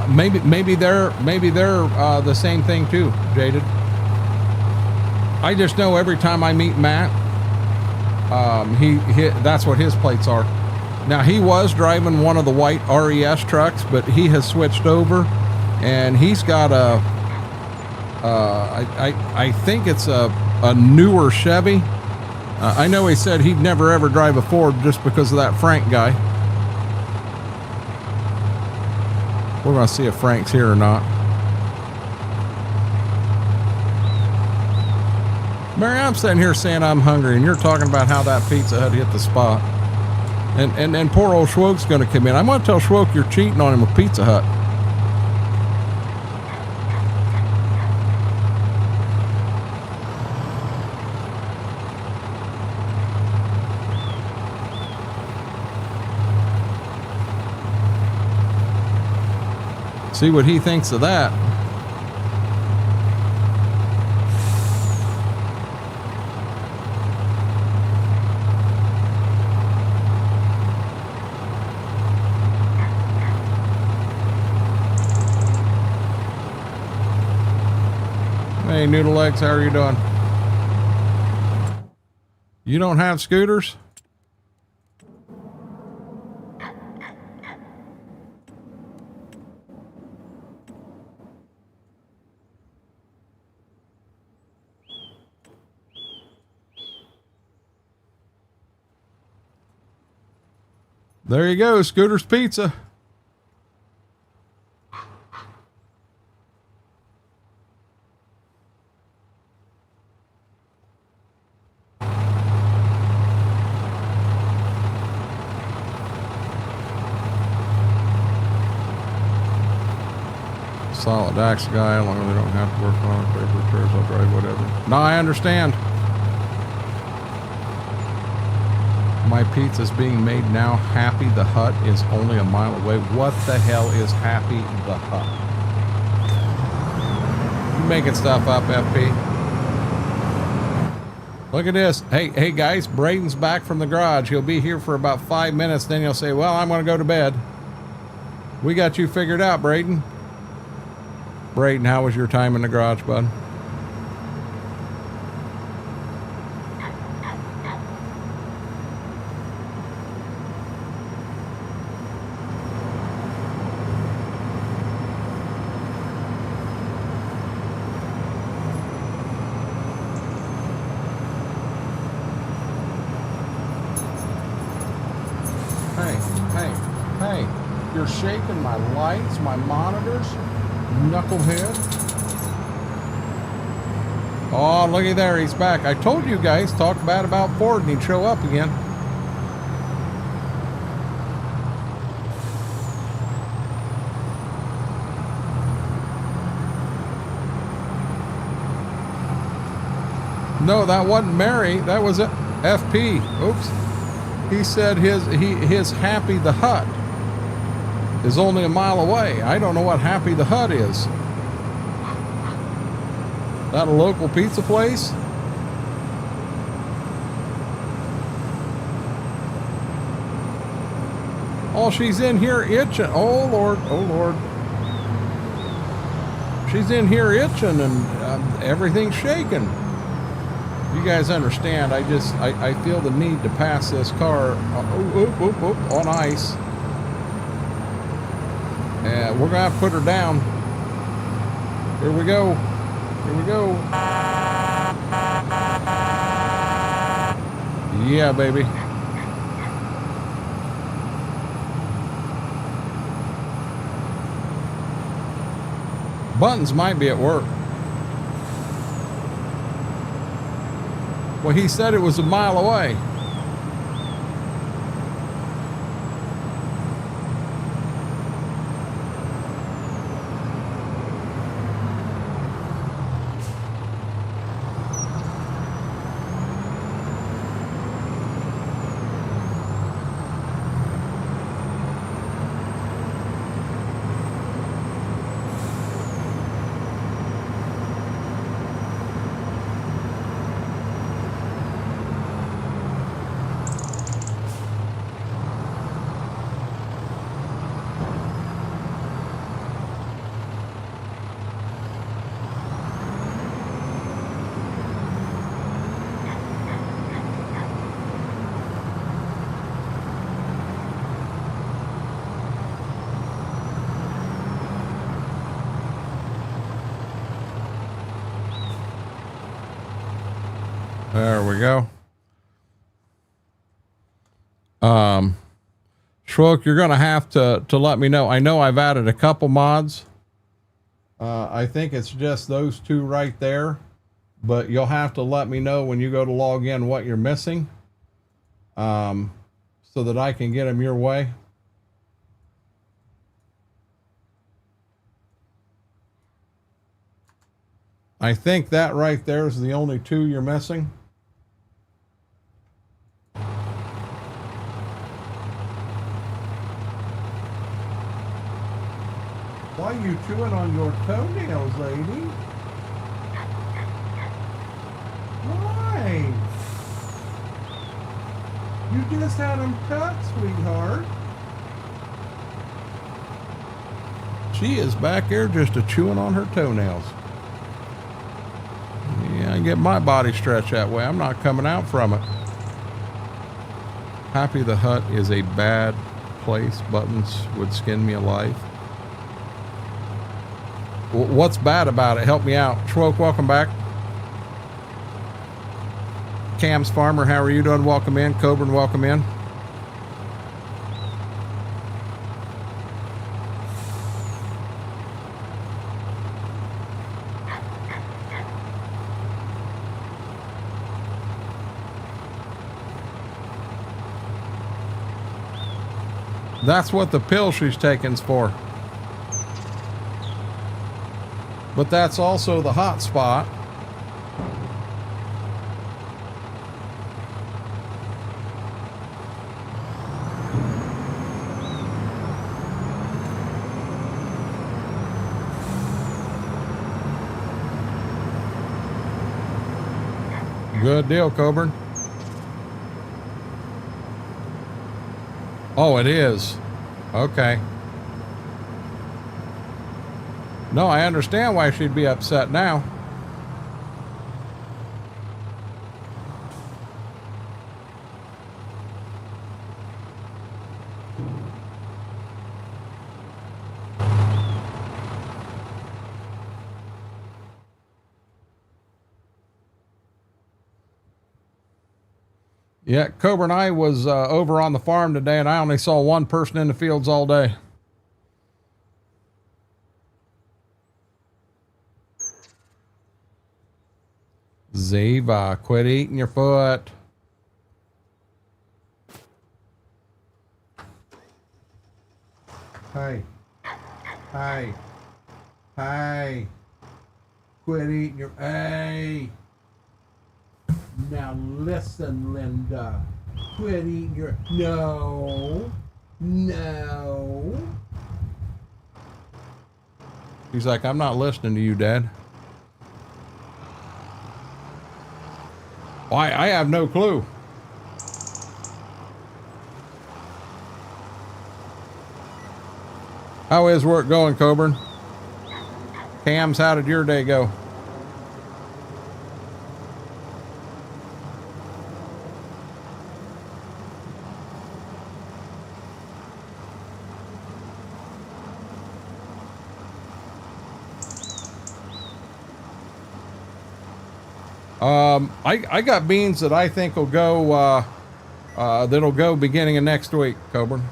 Maybe they're the same thing too, Jaded. I just know every time I meet Matt, that's what his plates are. Now he was driving one of the white RES trucks, but he has switched over, and he's got a. I think it's a newer Chevy. I know he said he'd never ever drive a Ford just because of that Frank guy. We're gonna see if Frank's here or not. Mary, I'm sitting here saying I'm hungry, and you're talking about how that Pizza Hut hit the spot. And poor old Schwoke's gonna come in. I'm gonna tell Schwoke you're cheating on him with Pizza Hut. See what he thinks of that. Hey, Noodle Legs, how are you doing? You don't have scooters? There you go, Scooter's Pizza. Solid axe guy, as long as they don't have to work on it, paper repairs, I'll drive whatever. No, I understand. My pizza's being made now. Happy the Hut is only a mile away. What the hell is Happy the Hut? You making stuff up, FP? Look at this. Hey guys, Braden's back from the garage. He'll be here for about 5 minutes. Then he'll say, well, I'm going to go to bed. We got you figured out, Braden. Braden, how was your time in the garage, bud? Hey, you're shaking my lights, my monitors, knucklehead. Oh, looky there, he's back. I told you guys, talk bad about Ford and he'd show up again. No, that wasn't Mary, that was FP. Oops. He said his Happy the Hut is only a mile away. I don't know what Happy the Hut is. That a local pizza place? Oh, she's in here itching. Oh Lord, oh Lord. She's in here itching and everything's shaking. You guys understand, I feel the need to pass this car on ice. And we're gonna have to put her down. Here we go. Here we go. Yeah, baby. Buttons might be at work. Well, he said it was a mile away. There we go. Schroek, you're going to have to let me know. I know I've added a couple mods. I think it's just those two right there, but you'll have to let me know when you go to log in what you're missing, so that I can get them your way. I think that right there is the only two you're missing. Why are you chewing on your toenails, lady? Why? You just had them cut, sweetheart. She is back there just chewing on her toenails. Yeah, I get my body stretched that way. I'm not coming out from it. Happy the Hut is a bad place. Buttons would skin me alive. What's bad about it? Help me out. Schwoke, welcome back. Cam's Farmer, how are you doing? Welcome in. Coburn, welcome in. That's what the pill she's taking's for. But that's also the hot spot. Good deal, Coburn. Oh, it is. Okay. No, I understand why she'd be upset now. Yeah, Coburn, I was over on the farm today, and I only saw one person in the fields all day. Ziva, quit eating your foot. Hey. Hey. Hey. Quit eating your... Hey. Now listen, Linda. Quit eating your... No. No. He's like, I'm not listening to you, Dad. Why, I have no clue. How is work going, Coburn? Cams, how did your day go? I got beans that I think will go, that'll go beginning of next week, Coburn.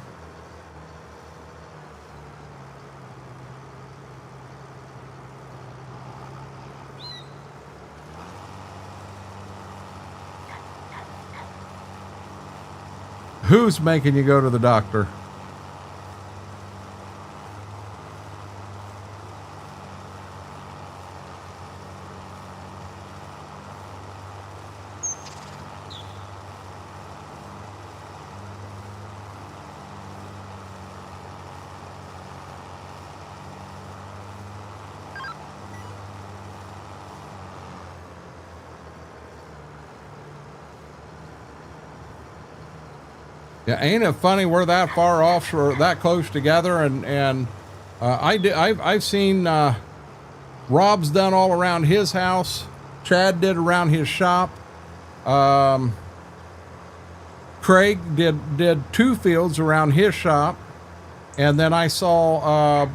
Who's making you go to the doctor? Yeah, ain't it funny we're that far off or that close together? And I've seen Rob's done all around his house. Chad did around his shop. Craig did 2 fields around his shop, and then I saw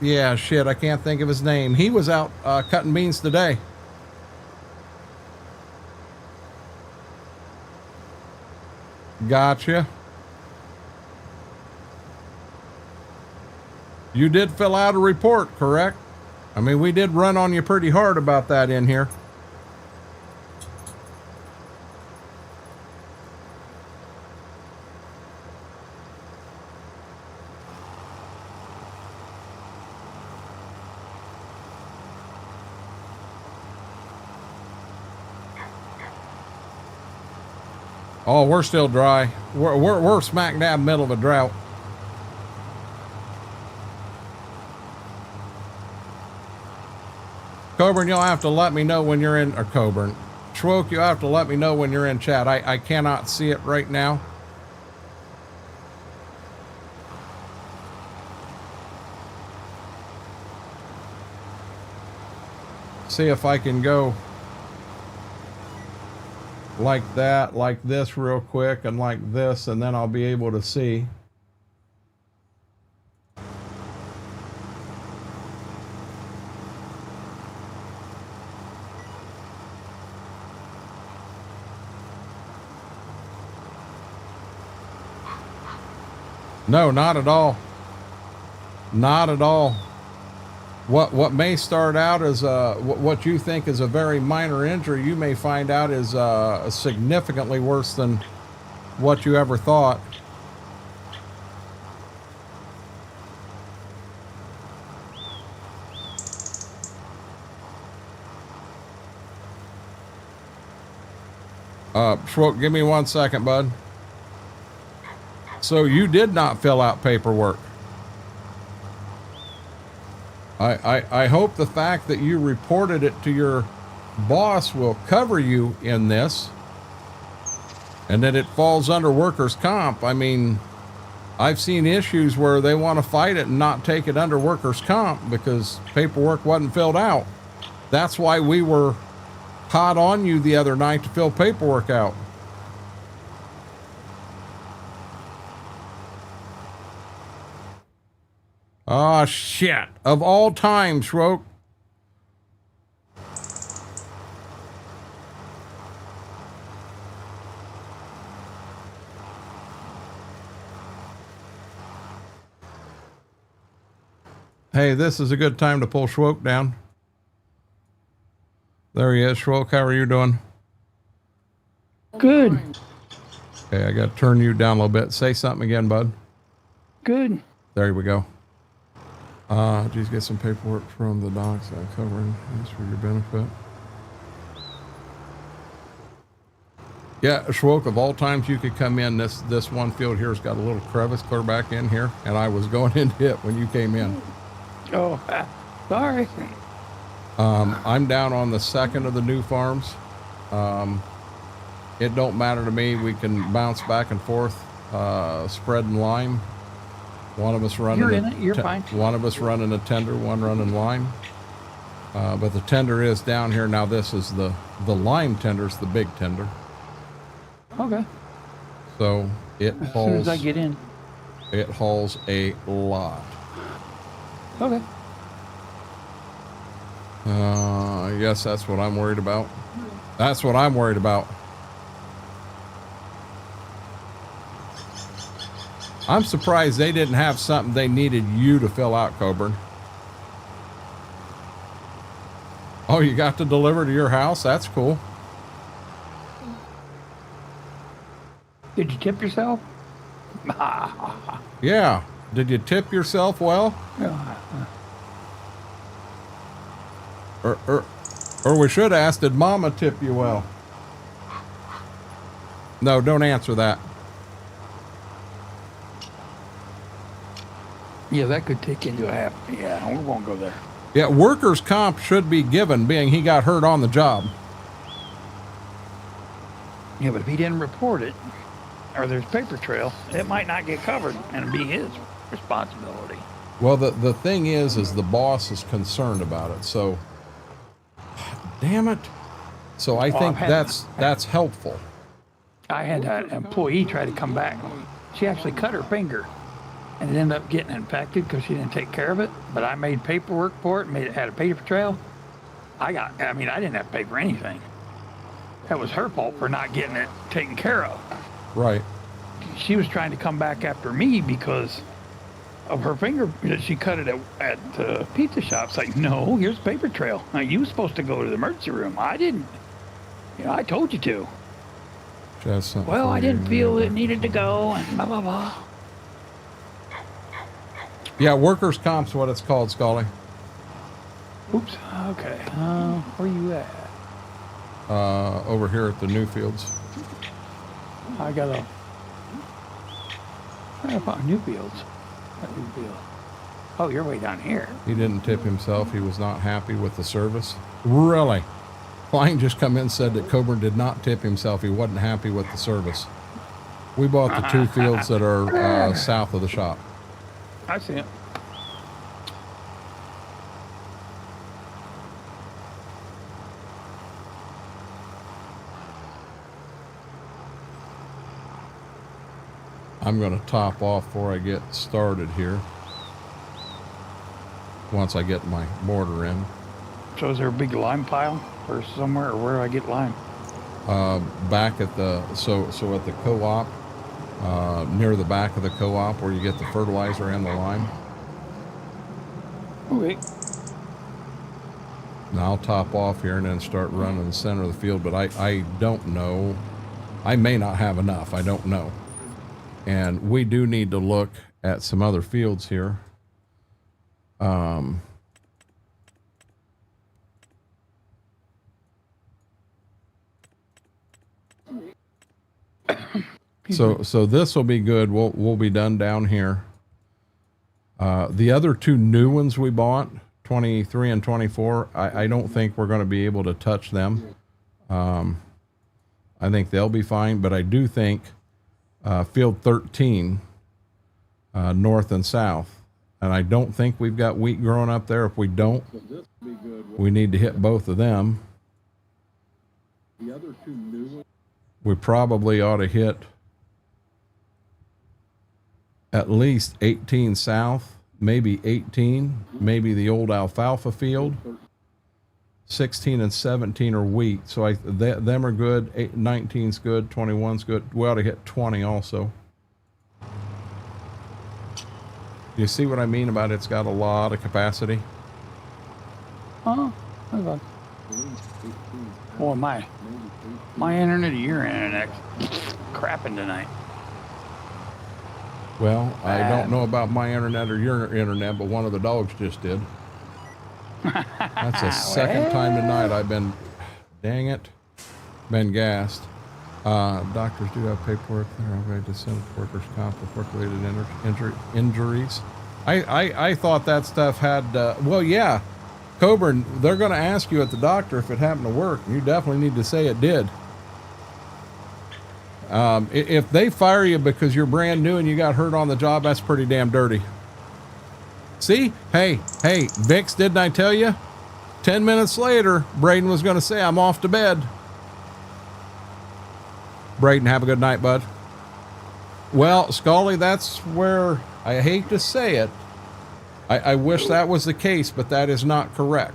yeah, shit, I can't think of his name. He was out cutting beans today. Gotcha. You did fill out a report, correct? I mean, we did run on you pretty hard about that in here. Oh, we're still dry. We're smack dab middle of a drought. Coburn, you'll have to let me know when you're in, or Coburn. Schwoke, you'll have to let me know when you're in chat. I cannot see it right now. See if I can go like that, like this real quick, and like this, and then I'll be able to see. No, not at all. Not at all. What may start out as what you think is a very minor injury, you may find out is significantly worse than what you ever thought. Schwoke, give me 1 second, bud. So you did not fill out paperwork. I hope the fact that you reported it to your boss will cover you in this, and that it falls under workers' comp. I mean, I've seen issues where they want to fight it and not take it under workers' comp because paperwork wasn't filled out. That's why we were hot on you the other night to fill paperwork out. Oh, shit. Of all time, Schroek. Hey, this is a good time to pull Schwoek down. There he is. Schwoek, how are you doing? Good. Okay, I got to turn you down a little bit. Say something again, bud. Good. There we go. Just get some paperwork from the docs covering this for your benefit. Yeah, Schwoek, of all times you could come in, this one field here's got a little crevice clear back in here, and I was going into it when you came in. Oh, sorry. I'm down on the second of the new farms. It don't matter to me. We can bounce back and forth, spreading lime. One of us running. You're in it. You're fine. One of us running a tender, one running lime. But the tender is down here now. This is the lime tender's the big tender. Okay. So it As soon hauls. as I get in. It hauls a lot. Okay. I guess that's what I'm worried about. That's what I'm worried about. I'm surprised they didn't have something they needed you to fill out, Coburn. Oh, you got to deliver to your house? That's cool. Did you tip yourself? Yeah. Did you tip yourself well? Or we should ask, did Mama tip you well? No, don't answer that. Yeah, that could take into a half. Yeah, we won't go there. Yeah, workers' comp should be given, being he got hurt on the job. Yeah, but if he didn't report it, or there's paper trail, it might not get covered, and it'd be his responsibility. Well, the thing is the boss is concerned about it. So, damn it. So I think that's helpful. I had an employee try to come back. She actually cut her finger, and it ended up getting infected because she didn't take care of it. But I made paperwork for it, had a paper trail. I didn't have to pay for anything. That was her fault for not getting it taken care of. Right. She was trying to come back after me because of her finger that she cut it at the pizza shop. It's like, no, here's a paper trail. Now, you were supposed to go to the emergency room. I didn't. I told you to. Well, I didn't feel it needed to go, and blah, blah, blah. Yeah, workers' comp's what it's called, Scully. Oops. Okay. Where you at? Over here at the Newfields. I gotta find Newfields. What Newfield? Oh, you're way down here. He didn't tip himself. He was not happy with the service. Really? Klein just come in and said that Coburn did not tip himself. He wasn't happy with the service. We bought the two fields that are south of the shop. I see it. I'm going to top off before I get started here. Once I get my mortar in. So is there a big lime pile or somewhere, or where do I get lime? Back at the, so at the co-op, near the back of the co-op where you get the fertilizer and the lime. Okay. Now I'll top off here and then start running the center of the field, but I don't know. I may not have enough. I don't know. And we do need to look at some other fields here. So this will be good. We'll be done down here. The other two new ones we bought, 23 and 24, I don't think we're going to be able to touch them. I think they'll be fine, but I do think field 13, north and south, and I don't think we've got wheat growing up there. If we don't, we need to hit both of them. The other two new ones, we probably ought to hit at least 18 south, maybe 18, maybe the old alfalfa field. 16 and 17 are wheat, so them are good. 19's good, 21's good. We ought to hit 20 also. You see what I mean about it's got a lot of capacity? Oh, okay. Boy, my internet or your internet crapping tonight. Well, I don't know about my internet or your internet, but one of the dogs just did. That's the second time tonight I've been, dang it, been gassed. Doctors do have paperwork there. I'm ready to send workers' comp with work-related injuries. I thought that stuff had, well, yeah, Coburn, they're going to ask you at the doctor if it happened to work. You definitely need to say it did. If they fire you because you're brand new and you got hurt on the job, that's pretty damn dirty. See? Hey, Vix, didn't I tell you? 10 minutes later, Braden was going to say, I'm off to bed. Braden, have a good night, bud. Well, Scully, that's where I hate to say it. I wish that was the case, but that is not correct.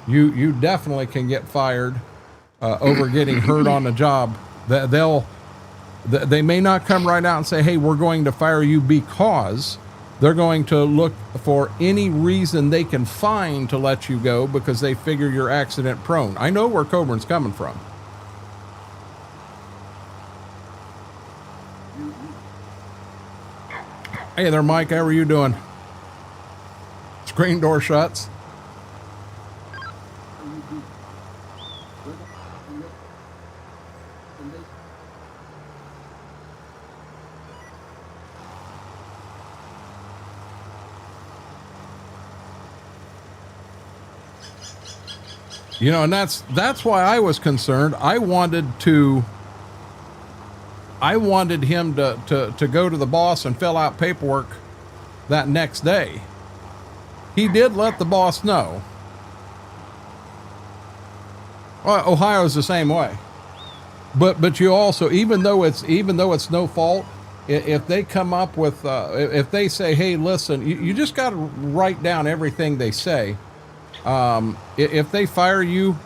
You definitely can get fired over getting hurt on the job. They may not come right out and say, hey, we're going to fire you, because they're going to look for any reason they can find to let you go because they figure you're accident prone. I know where Coburn's coming from. Hey there, Mike. How are you doing? Screen door shuts. You know, and that's why I was concerned. I wanted him to go to the boss and fill out paperwork that next day. He did let the boss know. Well, Ohio's the same way. But you also, even though it's no fault, if they come up with if they say, hey, listen, you just got to write down everything they say. If they fire you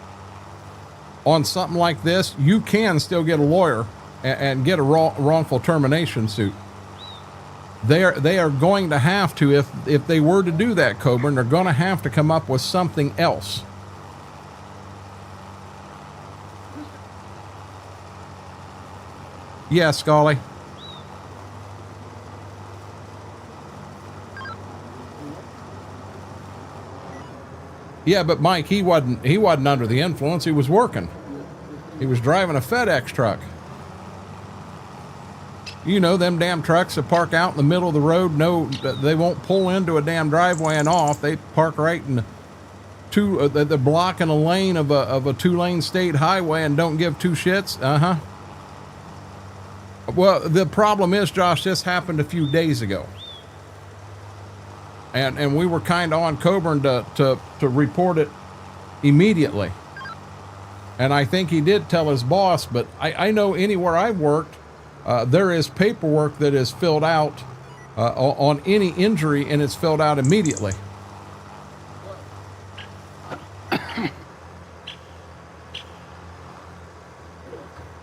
on something like this, you can still get a lawyer and get a wrongful termination suit. They are going to have to, if they were to do that, Coburn, they're going to have to come up with something else. Yeah, Scully. Yeah, but Mike, he wasn't under the influence. He was working. He was driving a FedEx truck. You know, them damn trucks that park out in the middle of the road. No, they won't pull into a damn driveway and off. They park right in they're blocking a lane of a 2-lane state highway and don't give two shits. Well, the problem is, Josh, this happened a few days ago. And we were kind of on Coburn to report it immediately. And I think he did tell his boss, but I know anywhere I've worked, there is paperwork that is filled out on any injury, and it's filled out immediately.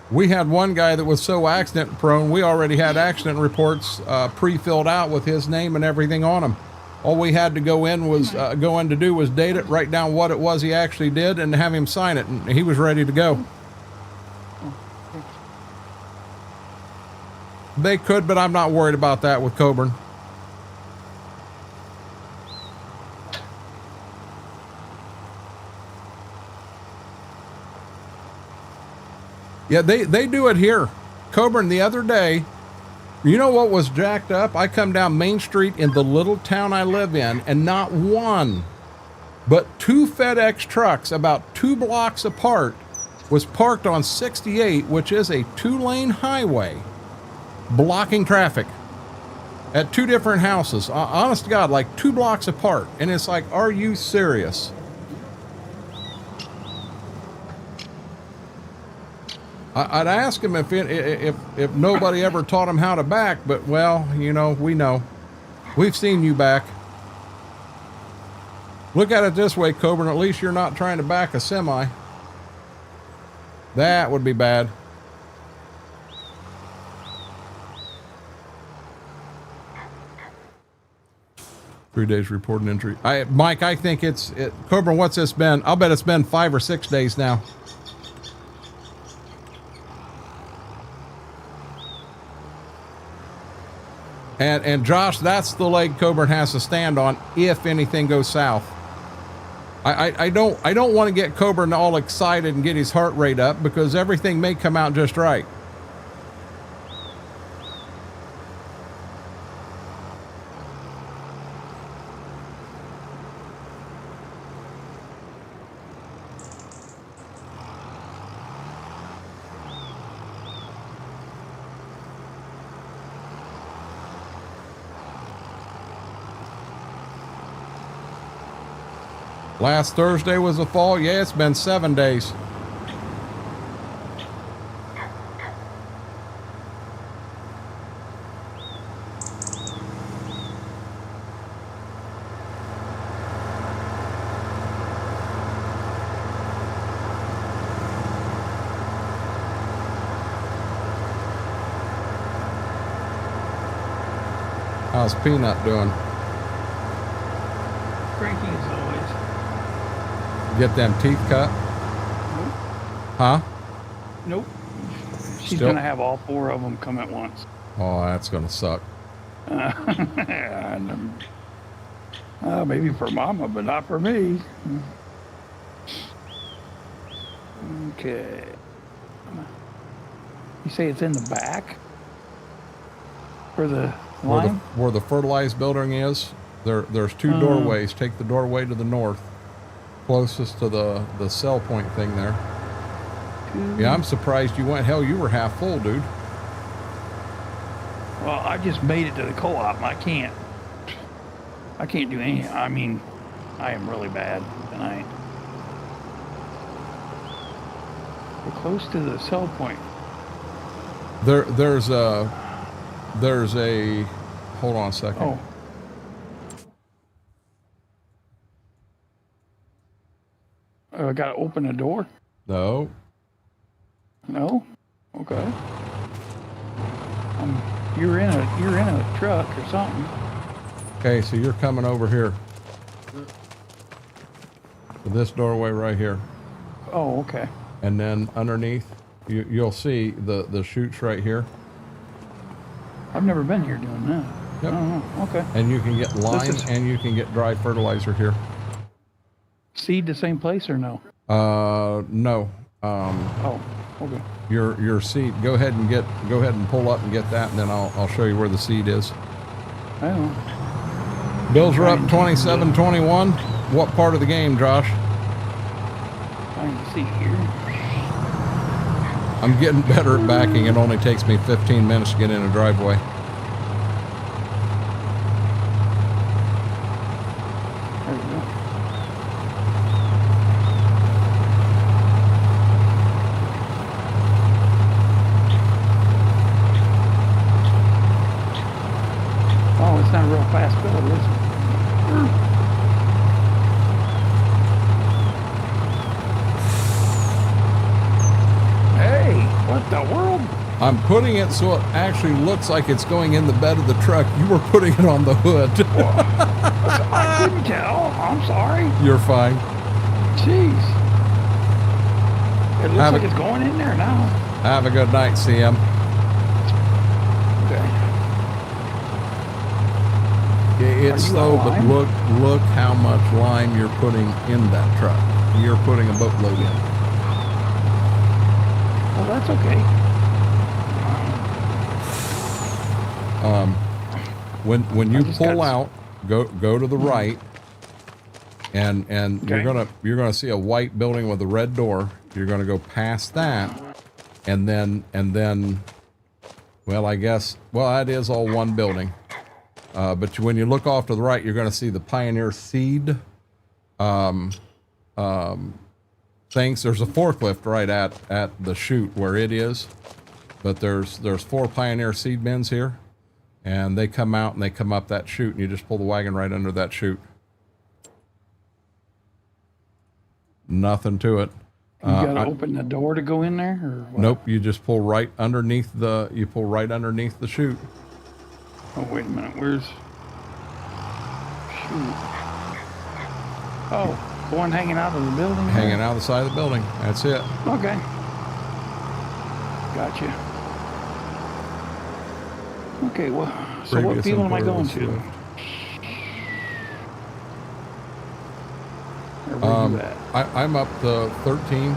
We had one guy that was so accident prone, we already had accident reports pre-filled out with his name and everything on them. All we had to go in to do was date it, write down what it was he actually did, and have him sign it, and he was ready to go. They could, but I'm not worried about that with Coburn. Yeah, they do it here. Coburn, the other day, you know what was jacked up? I come down Main Street in the little town I live in, and not one, but 2 FedEx trucks about 2 blocks apart was parked on 68, which is a 2-lane highway, blocking traffic at 2 different houses. Honest to God, like 2 blocks apart. And it's like, are you serious? I'd ask him if nobody ever taught him how to back, but, well, you know, we know. We've seen you back. Look at it this way, Coburn, at least you're not trying to back a semi. That would be bad. Three days reporting injury. Mike, I think Coburn, what's this been? I'll bet it's been 5 or 6 days now. And Josh, that's the leg Coburn has to stand on if anything goes south. I don't want to get Coburn all excited and get his heart rate up, because everything may come out just right. Last Thursday was the fall. Yeah, it's been 7 days. How's Peanut doing? Cranky as always. Get them teeth cut? Nope. Huh? Nope. She's Still- gonna have all 4 of them come at once. Oh, that's gonna suck. Maybe for Mama, but not for me. Okay. You say it's in the back? For the line? Where the fertilized building is, there's 2 doorways. Take the doorway to the north, closest to the cell point thing there. Yeah, I'm surprised you went. Hell, you were half full, dude. Well, I just made it to the co-op. I can't do anything. I mean, I am really bad tonight. We're close to the cell point. There's a hold on a second. Oh. I gotta open the door? No. No? Okay. You're in a truck or something. Okay, so you're coming over here. To this doorway right here. Oh, okay. And then underneath, you'll see the chutes right here. I've never been here doing that. Yep. Oh, okay. And you can get lime and you can get dry fertilizer here. Seed the same place or no? No. Oh, okay. Your seed. Go ahead and pull up and get that, and then I'll show you where the seed is. I don't know. Bills are up 27-21. What part of the game, Josh? Trying to see here. I'm getting better at backing. It only takes me 15 minutes to get in a driveway. There we go. Oh, it's not a real fast build, is it? Hey, what the world? I'm putting it so it actually looks like it's going in the bed of the truck. You were putting it on the hood. I couldn't tell. I'm sorry. You're fine. Jeez. It looks like it's going in there now. Have a good night, CM. Okay. It's slow, but look how much lime you're putting in that truck. You're putting a boatload in. Well, that's okay. When you pull out, go to the right, and Okay. you're gonna see a white building with a red door. You're gonna go past that, and then well, I guess that is all one building. But when you look off to the right, you're gonna see the Pioneer Seed things. There's a forklift right at the chute where it is, but there's 4 Pioneer Seed bins here, and they come out and they come up that chute, and you just pull the wagon right under that chute. Nothing to it. You gotta open the door to go in there, or what? Nope, you just pull right underneath the chute. Oh, wait a minute. Where's? Shoot. Oh, the one hanging out of the building. Hanging out the side of the building. That's it. Okay. Gotcha. Okay. Well, so what Previous field am I employer going was to? Swift. Or where you at? I'm up to 13.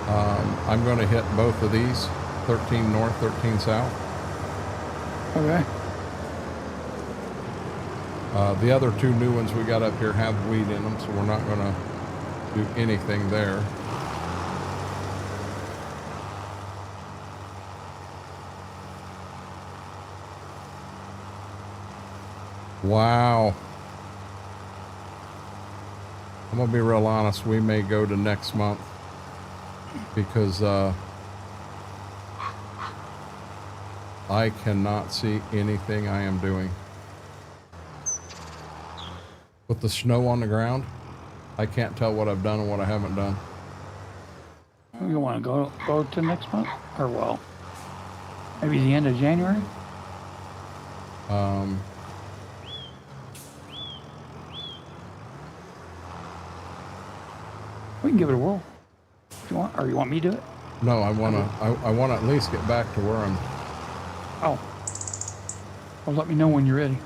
I'm going to hit both of these, 13 north, 13 south. Okay. The other 2 new ones we got up here have weed in them, so we're not going to do anything there. Wow. I'm gonna be real honest. We may go to next month because I cannot see anything I am doing. With the snow on the ground, I can't tell what I've done and what I haven't done. You want to go to next month? Or, well, maybe the end of January? We can give it a whirl if you want, or you want me to do it? No, I wanna at least get back to where I'm. Oh. Well, let me know when you're ready.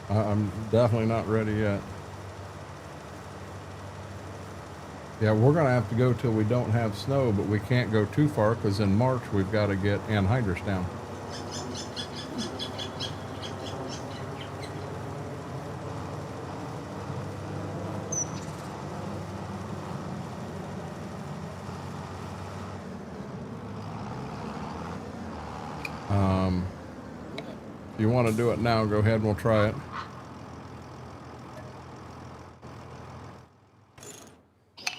I'm definitely not ready yet. Yeah, we're gonna have to go till we don't have snow, but we can't go too far because in March we've got to get anhydrous down. If you want to do it now, go ahead and we'll try it.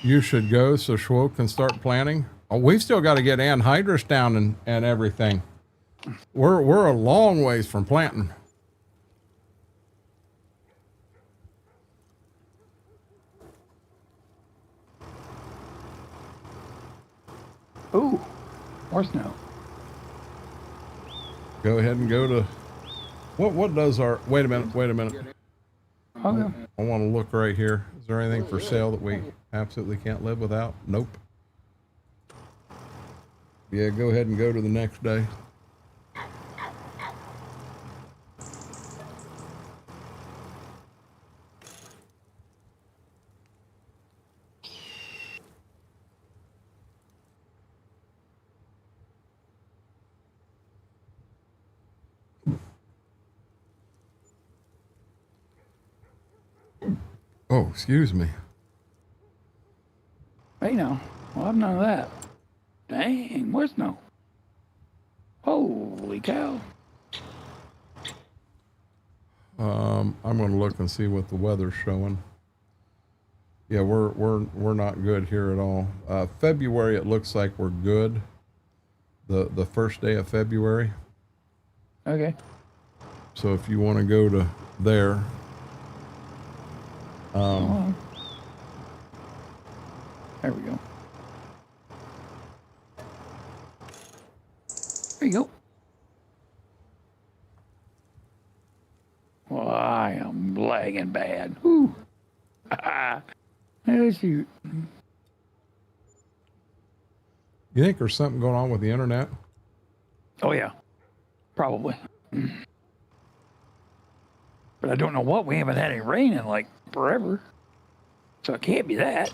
You should go so Schwo can start planting. Oh, we've still got to get anhydrous down and everything. We're a long ways from planting. Ooh, more snow. Go ahead and go to what does our wait a minute. Okay. I want to look right here. Is there anything for sale that we absolutely can't live without? Nope. Yeah, go ahead and go to the next day. Oh, excuse me. Hey now, we'll have none of that. Dang, more snow. Holy cow. I'm going to look and see what the weather's showing. Yeah, we're not good here at all. February, it looks like we're good. The first day of February. Okay. So if you want to go to there, there we go. There you go. Well, I am lagging bad. Whew. Oh, shoot. you think there's something going on with the internet? Oh, yeah. Probably. But I don't know what. We haven't had any rain in like forever. So it can't be that.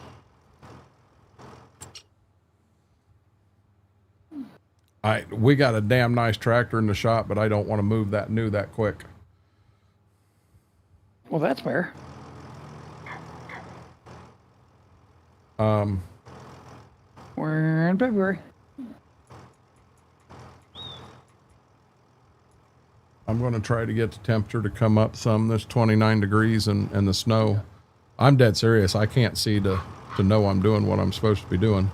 We got a damn nice tractor in the shop, but I don't want to move that new that quick. Well, that's fair. We're in February. I'm going to try to get the temperature to come up some. There's 29 degrees and the snow. I'm dead serious. I can't see to know I'm doing what I'm supposed to be doing.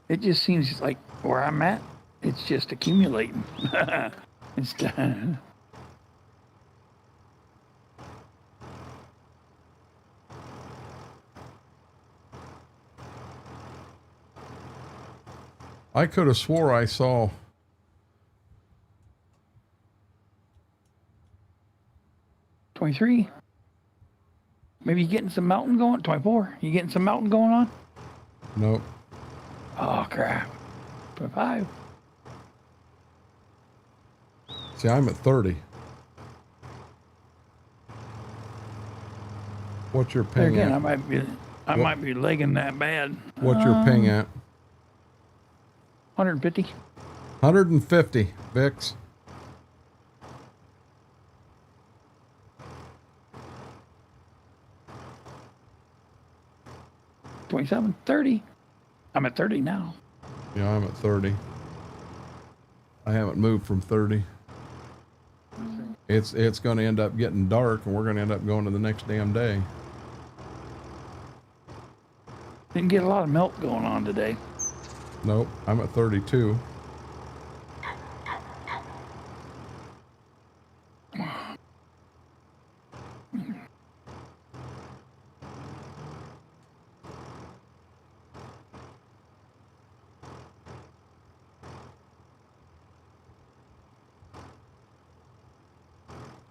It just seems like where I'm at, it's just accumulating. It's I could have swore I saw 23. Maybe you getting some mountain going? 24. You getting some mountain going on? nope. Oh, crap. 25. See, I'm at 30. What's your There ping again, at? I might be legging that bad. What's your ping at? 150. 150, Vix. $27, $30. I'm at 30 now. Yeah, I'm at 30. I haven't moved from 30. It's going to end up getting dark, and we're going to end up going to the next damn day. Didn't get a lot of melt going on today. Nope, I'm at 32.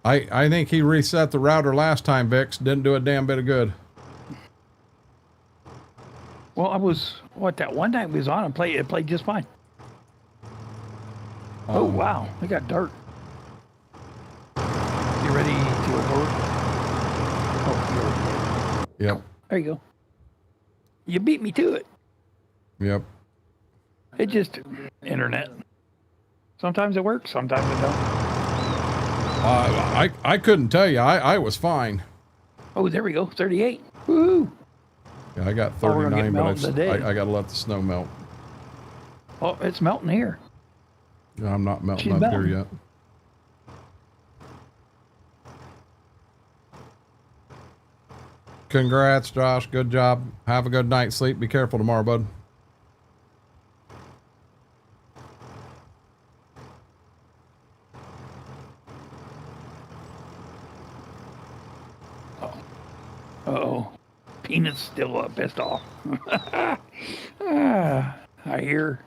I think he reset the router last time, Vix. Didn't do a damn bit of good. Well, I was, that one time we was on and it played just fine. Oh, wow. We got dark. You ready to abort? Oh, yep. there you go. You beat me to it. Yep. It just, internet. Sometimes it works, sometimes it don't. I couldn't tell you. I was fine. Oh, there we go. 38. Woo! Yeah, I got 39, but I got to let the snow melt. Oh, it's melting here. Yeah, I'm not melting up here yet. Congrats, Josh. Good job. Have a good night's sleep. Be careful tomorrow, bud. Uh-oh. Peanut's still pissed off. I hear.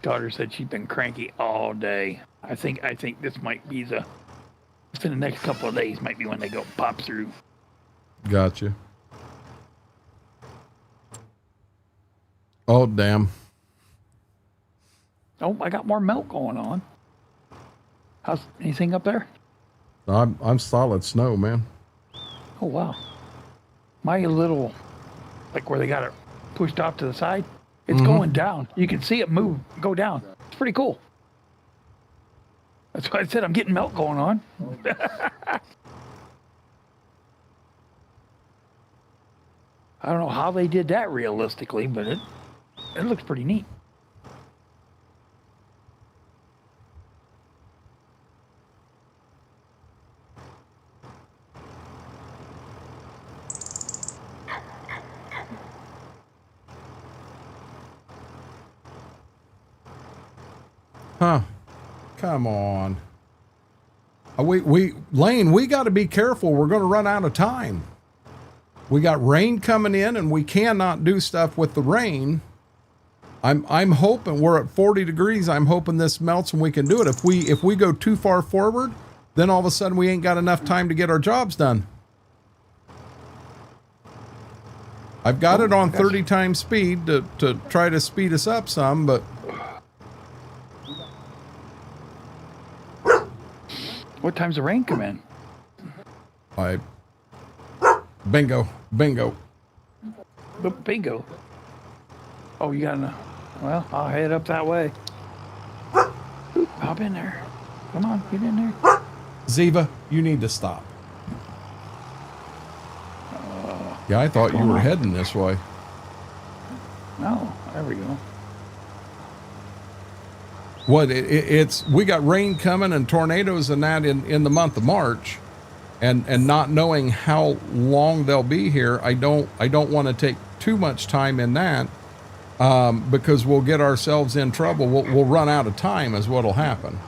Daughter said she's been cranky all day. I think this might be within the next couple of days might be when they go pop through. Gotcha. Oh, damn. Oh, I got more melt going on. How's anything up there? I'm solid snow, man. Oh, wow. My little, like where they got it pushed off to the side, it's going down. You can see it go down. It's pretty cool. That's why I said I'm getting melt going on. I don't know how they did that realistically, but it looks pretty neat. Huh. Come on. Lane, we got to be careful. We're going to run out of time. We got rain coming in and we cannot do stuff with the rain. I'm hoping we're at 40 degrees. I'm hoping this melts and we can do it. If we go too far forward, then all of a sudden we ain't got enough time to get our jobs done. I've got it on 30 times speed to try to speed us up some, but what time's the rain come in? Bingo. Bingo. Oh, you got well, I'll head up that way. Oop, hop in there. Come on, get in there. Ziva, you need to stop. Yeah, I thought you were heading this way. No, there we go. What it's we got rain coming and tornadoes and that in the month of March, and not knowing how long they'll be here, I don't want to take too much time in that, because we'll get ourselves in trouble. We'll run out of time is what'll happen.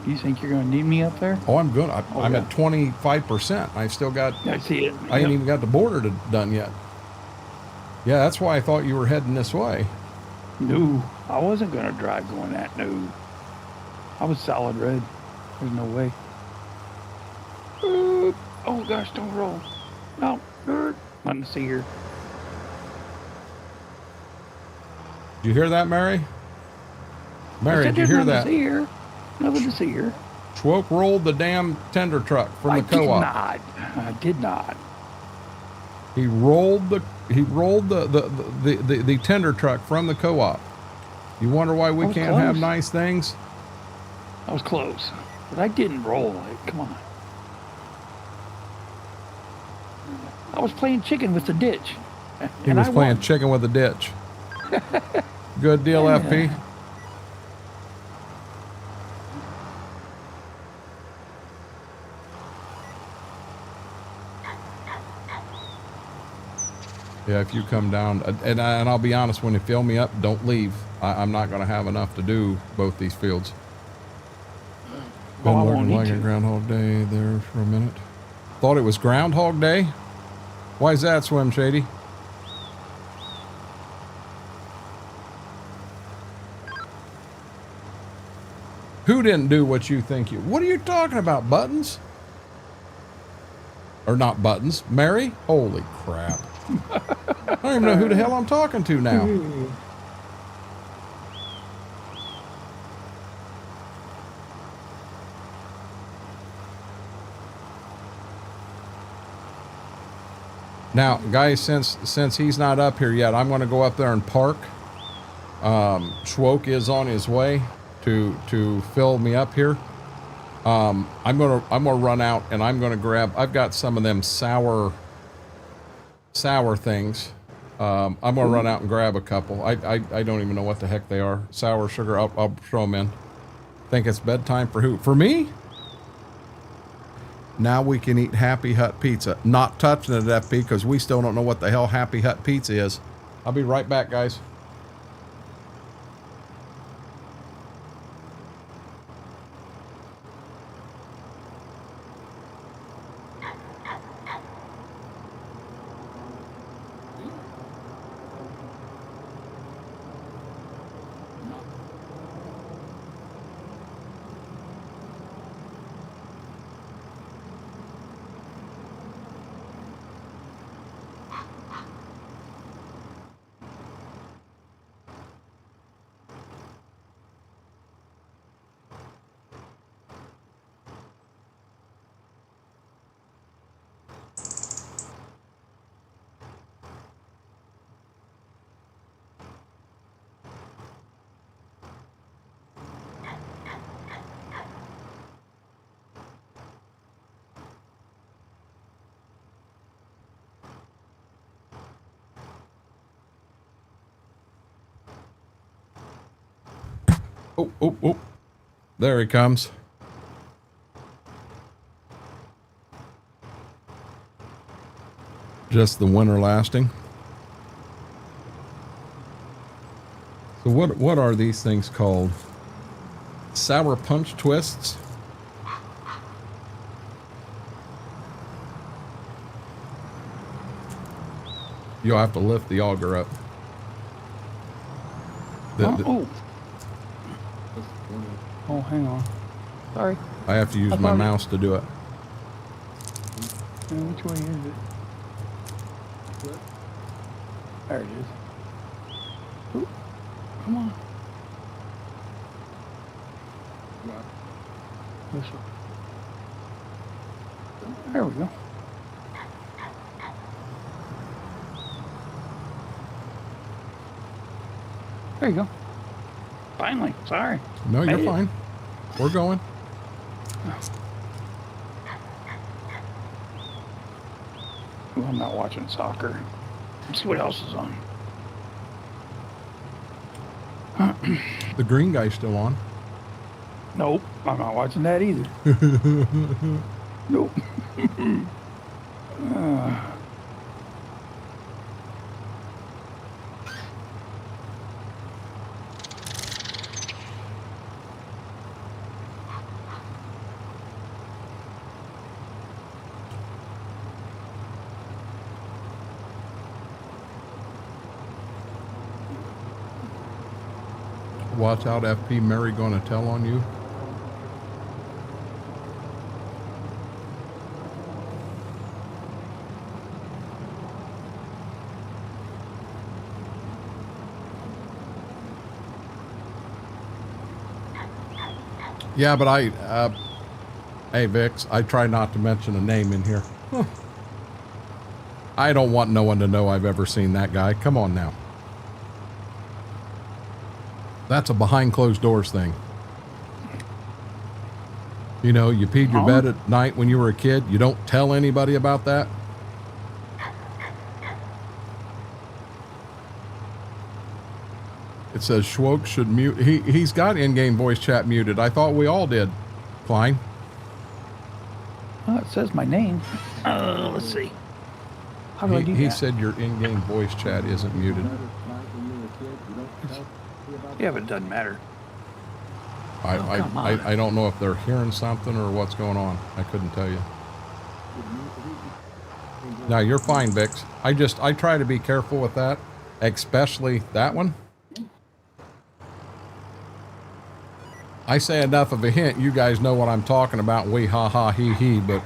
Do you think you're going to need me up there? Oh, I'm good. I'm at 25%. I still got. I see it. I ain't even got the border done yet. Yeah, that's why I thought you were heading this way. No, I wasn't going to drive going that. No, I was solid red. There's no way. Oh gosh, don't roll. No, nothing to see here. Did you hear that, Mary? Mary, did you hear that? Nothing to see here. Schwoke rolled the damn tender truck from the co-op. I did not. He rolled the tender truck from the co-op. You wonder why we I was can't have close. nice things? I was close, but I didn't roll. Like, come on. I was playing chicken with the ditch. He and was I playing won. chicken with a ditch. Good deal, Yeah. FP. Yeah, if you come down, and I'll be honest, when you fill me up, don't leave. I'm not going to have enough to do both these fields. Been I won't working need like a to. Groundhog Day there for a minute. Thought it was Groundhog Day? Why is that, Swim Shady? Who didn't do what you think you... What are you talking about, Buttons? Or not Buttons, Mary? Holy crap. I don't even know who the hell I'm talking to now. Now, guys, since he's not up here yet, I'm going to go up there and park. Schwoke is on his way to fill me up here. I'm gonna run out and I'm gonna grab. I've got some of them sour things. I'm gonna run out and grab a couple. I don't even know what the heck they are. Sour sugar. I'll throw them in. Think it's bedtime for who? For me? Now we can eat Happy Hut pizza. Not touching it, FP, because we still don't know what the hell Happy Hut pizza is. I'll be right back, guys. Oh. There he comes. Just the winter lasting. So what are these things called? Sour punch twists? You'll have to lift the auger up. Oh, hang on. Sorry. I have to use my mouse to do it. Which way is it? There it is. Ooh, come on. This one. There we go. There you go. Finally. Sorry. No, you're fine. We're going. Ooh, I'm not watching soccer. Let's see what else is on. The green guy's still on. Nope, I'm not watching that either. Nope. Watch out, FP. Mary gonna tell on you. Yeah, but hey Vix, I try not to mention a name in here. I don't want no one to know I've ever seen that guy. Come on now. That's a behind closed doors thing. You know, you peed your bed at night when you were a kid. You don't tell anybody about that. It says Schwoke should mute. He's got in-game voice chat muted. I thought we all did, Klein. Oh, it says my name. Let's see. How do I do that? He said your in-game voice chat isn't muted. Yeah, but it doesn't matter. I don't know if they're hearing something or what's going on. I couldn't tell you. No, you're fine, Vix. I try to be careful with that, especially that one. I say enough of a hint, you guys know what I'm talking about. We ha ha he he, but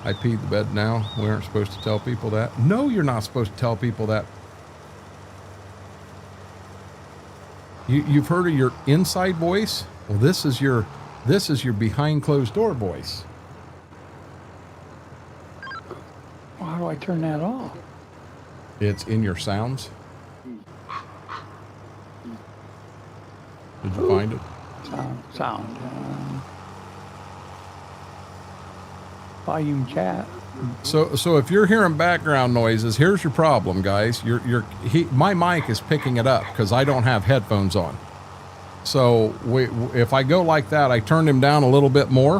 I peed the bed now. We aren't supposed to tell people that. No, you're not supposed to tell people that. You've heard of your inside voice? Well, this is your behind closed door voice. Well, how do I turn that off? It's in your sounds. Did you find it? Sound. Volume chat. So if you're hearing background noises, here's your problem, guys. My mic is picking it up because I don't have headphones on. So if I go like that, I turn him down a little bit more,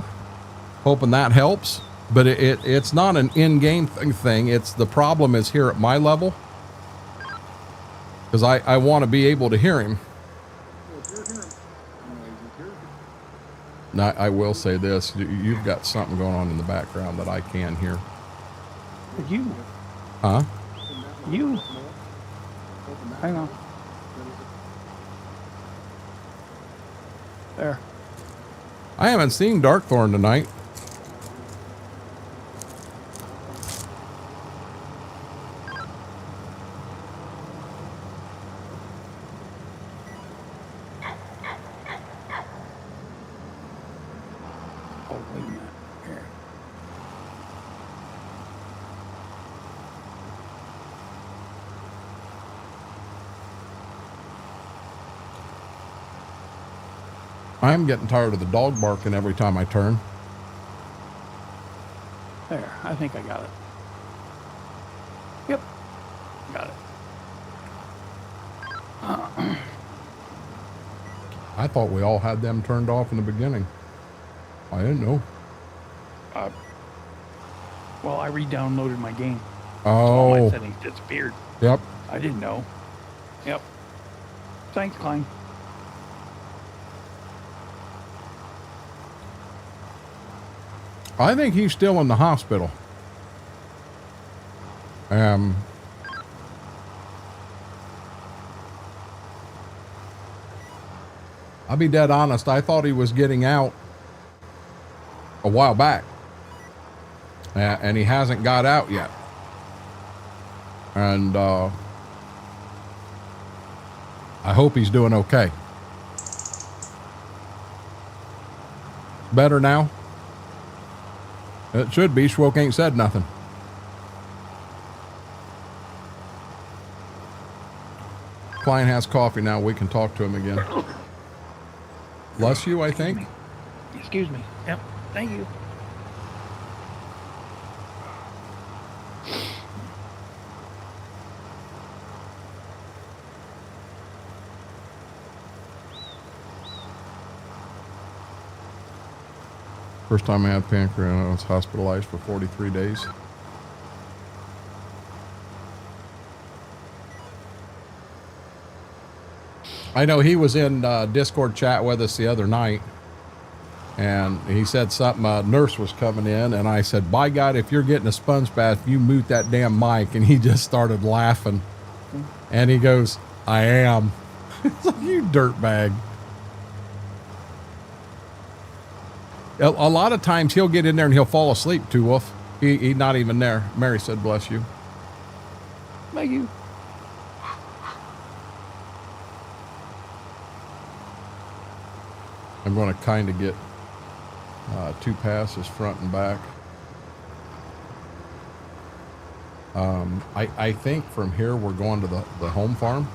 hoping that helps. But it's not an in-game thing. It's the problem is here at my level because I want to be able to hear him. Now, I will say this. You've got something going on in the background that I can hear. You. Huh? You. Hang on. There. I haven't seen Darkthorn tonight. Oh, wait a minute. Here. I'm getting tired of the dog barking every time I turn. There. I think I got it. Yep. Got it. I thought we all had them turned off in the beginning. I didn't know. Well, I re-downloaded my game. Oh. All my settings disappeared. Yep. I didn't know. Yep. Thanks, Klein. I think he's still in the hospital. I'll be dead honest. I thought he was getting out a while back. And he hasn't got out yet. And I hope he's doing okay. Better now? It should be. Schwoke ain't said nothing. Klein has coffee now. We can talk to him again. Bless you, I think. Excuse me. Yep. Thank you. First time I had pancreas, I was hospitalized for 43 days. I know he was in Discord chat with us the other night, and he said something, a nurse was coming in, and I said, by God, if you're getting a sponge bath, you mute that damn mic. And he just started laughing. And he goes, I am. It's like, you dirtbag. A lot of times he'll get in there and he'll fall asleep, too, Wolf. He's not even there. Mary said, bless you. Thank you. I'm going to kind of get 2 passes front and back. I think from here we're going to the home farm.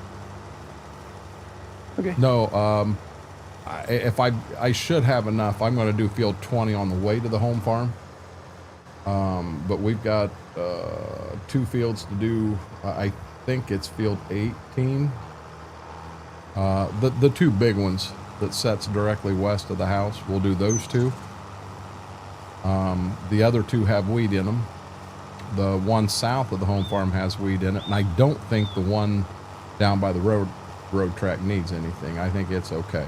Okay. No, if I should have enough, I'm going to do field 20 on the way to the home farm. But we've got 2 fields to do. I think it's field 18. The 2 big ones that sets directly west of the house, we'll do those 2. The other 2 have weed in them. The one south of the home farm has weed in it, and I don't think the one down by the road track needs anything. I think it's okay.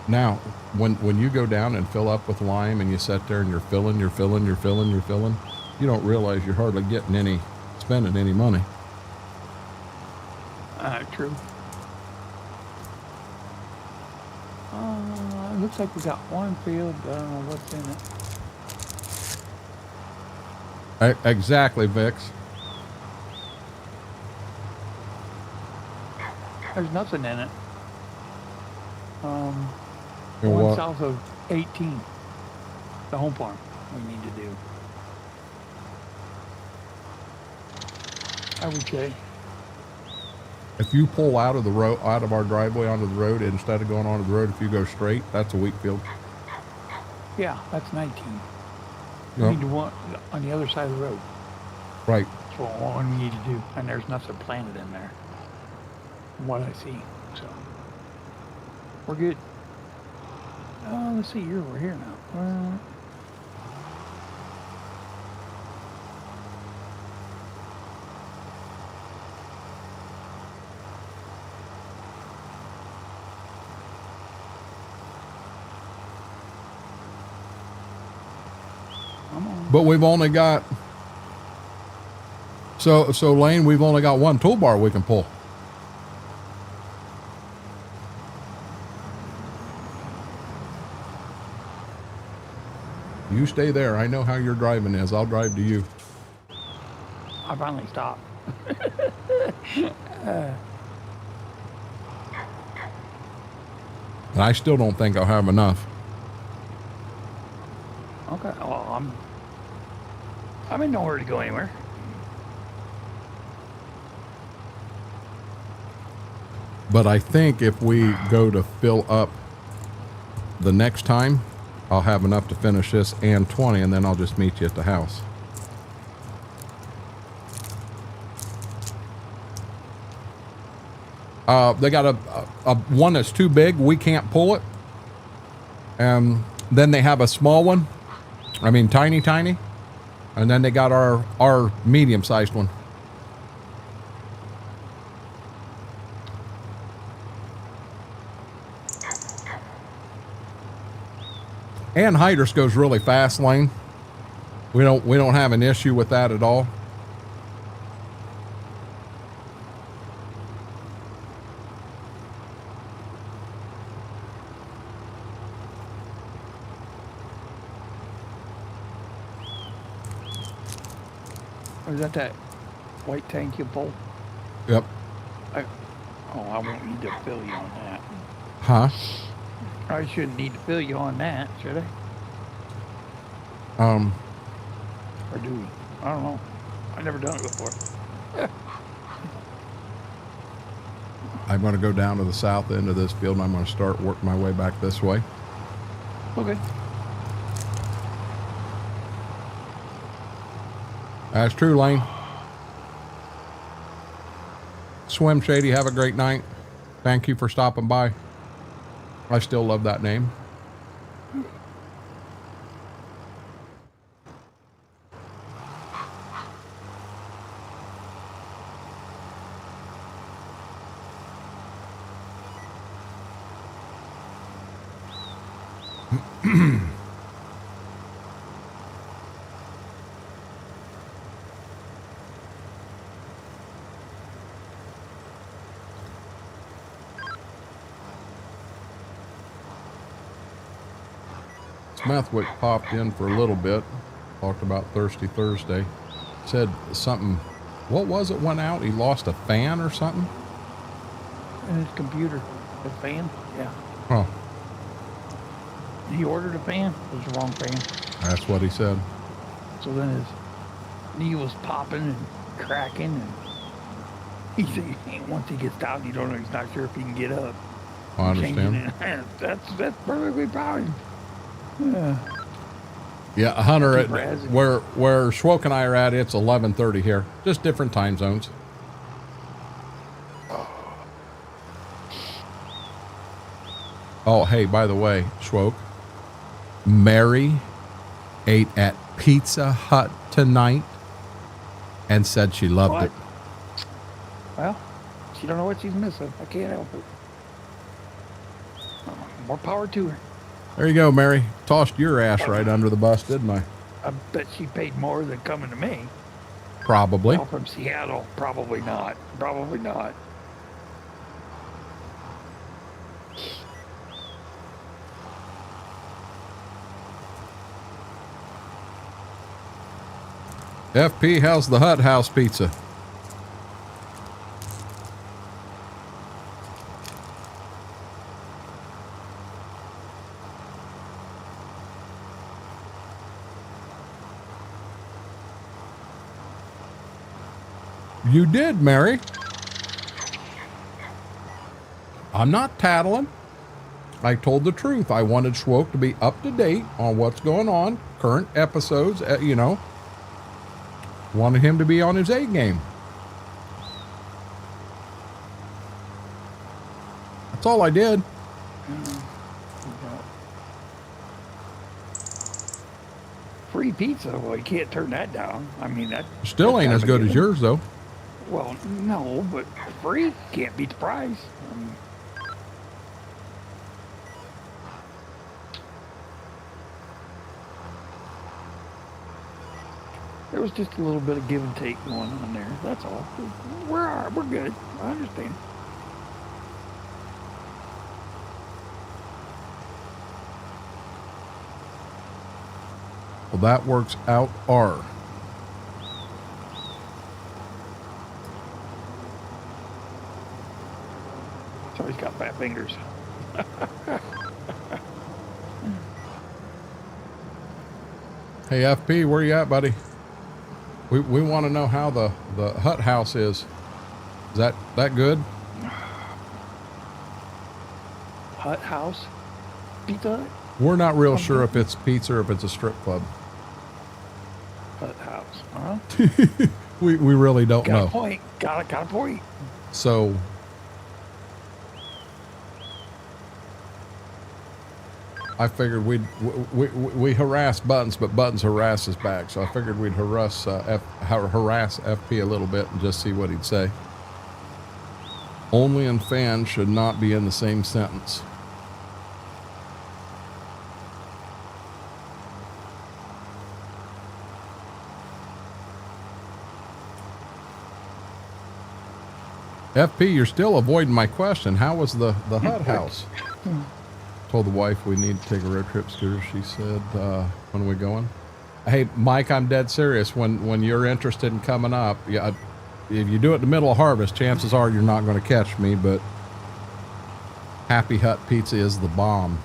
Now, when you go down and fill up with lime and you sit there and you're filling, you don't realize you're hardly spending any money. True. Looks like we got one field. I don't know what's in it. Exactly, Vix. There's nothing in it. And One what? south of 18, the home farm we need to do. I would say. If you pull out of the road, out of our driveway onto the road, instead of going onto the road, if you go straight, that's a wheat field. Yeah, that's 19. We Yep. need to one on the other side of the road. Right. That's what one we need to do. And there's nothing planted in there, from what I see. So we're good. Let's see. We're here now. Come on. But we've only got so Lane, we've only got one toolbar we can pull. You stay there. I know how your driving is. I'll drive to you. I finally stopped. And I still don't think I'll have enough. Okay. Well, I'm in nowhere to go anywhere. But I think if we go to fill up the next time, I'll have enough to finish this and 20, and then I'll just meet you at the house. They got a one that's too big. We can't pull it. And then they have a small one. I mean, tiny. And then they got our medium-sized one. And hydrous goes really fast, Lane. We don't have an issue with that at all. Or is that white tank you pull? Yep. I won't need to fill you on that. Huh? I shouldn't need to fill you on that, should I? Or do we? I don't know. I've never done it before. I'm going to go down to the south end of this field, and I'm going to start working my way back this way. Okay. That's true, Lane. Swim Shady, have a great night. Thank you for stopping by. I still love that name. Smethwick popped in for a little bit, talked about Thirsty Thursday, said something, what was it went out? He lost a fan or something? And his computer, the fan, yeah. Huh. He ordered a fan. It was the wrong fan. That's what he said. So then knee was popping and cracking, and he said once he gets down, he's not sure if he can get up. I understand. That's perfectly fine. Yeah. Yeah, Hunter, Keep razzing. where Schwoke and I are at, it's 11:30 here. Just different time zones. Oh, hey, by the way, Schwoke, Mary ate at Pizza Hut tonight and said she loved What? it. Well, she don't know what she's missing. I can't help it. More power to her. There you go, Mary. Tossed your ass right under the bus, didn't I? I bet she paid more than coming to me. Probably. Well, from Seattle, probably not. Probably not. FP, how's the Hut House pizza? You did, Mary. I'm not tattling. I told the truth. I wanted Schwoke to be up to date on what's going on, current episodes, you know. Wanted him to be on his A game. That's all I did. Free pizza? Well, you can't turn that down. I mean, that Still ain't as good as yours, though. Well, no, but free can't beat the price. There was just a little bit of give and take going on there. That's all. We're good. I understand. Well, that works out R. So he's got fat fingers. Hey, FP, where you at, buddy? We want to know how the Hut House is. Is that good? Hut House? Pizza Hut? We're not real sure if it's pizza or if it's a strip club. Hut House. Huh? We really don't Got know. a point. Got a point. So I figured we harass Buttons, but Buttons harasses back. So I figured we'd harass FP a little bit and just see what he'd say. Only and fan should not be in the same sentence. FP, you're still avoiding my question. How was the Hut House? Told the wife we need to take a road trip scooter. She said, when are we going? Hey, Mike, I'm dead serious. When you're interested in coming up, yeah, if you do it in the middle of harvest, chances are you're not going to catch me, but Happy Hut Pizza is the bomb.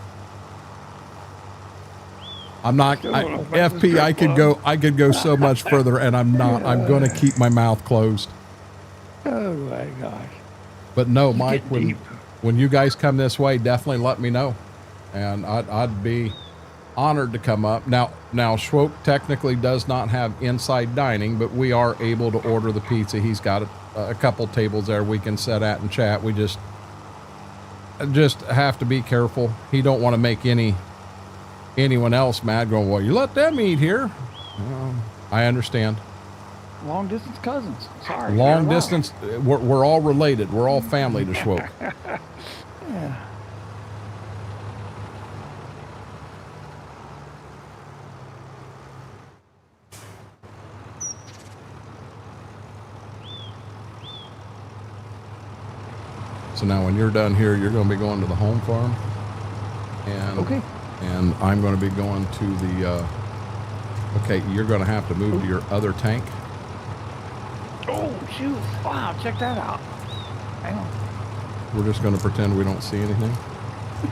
I'm not, FP, I could go so much further, and I'm not. I'm going to keep my mouth closed. Oh my gosh. But no, Mike, get deep. when you guys come this way, definitely let me know. And I'd be honored to come up. Now Schwoke technically does not have inside dining, but we are able to order the pizza. He's got a couple tables there we can sit at and chat. We just have to be careful. He don't want to make anyone else mad going, well, you let them eat here. I understand. Long distance cousins. Sorry. Long distance. We're all related. We're all family to Schwoke. Yeah. So now when you're done here, you're going to be going to the home farm. And, Okay. And I'm going to be going to the, okay, you're going to have to move to your other tank. Oh, shoot. Wow, check that out. Hang on. We're just going to pretend we don't see anything.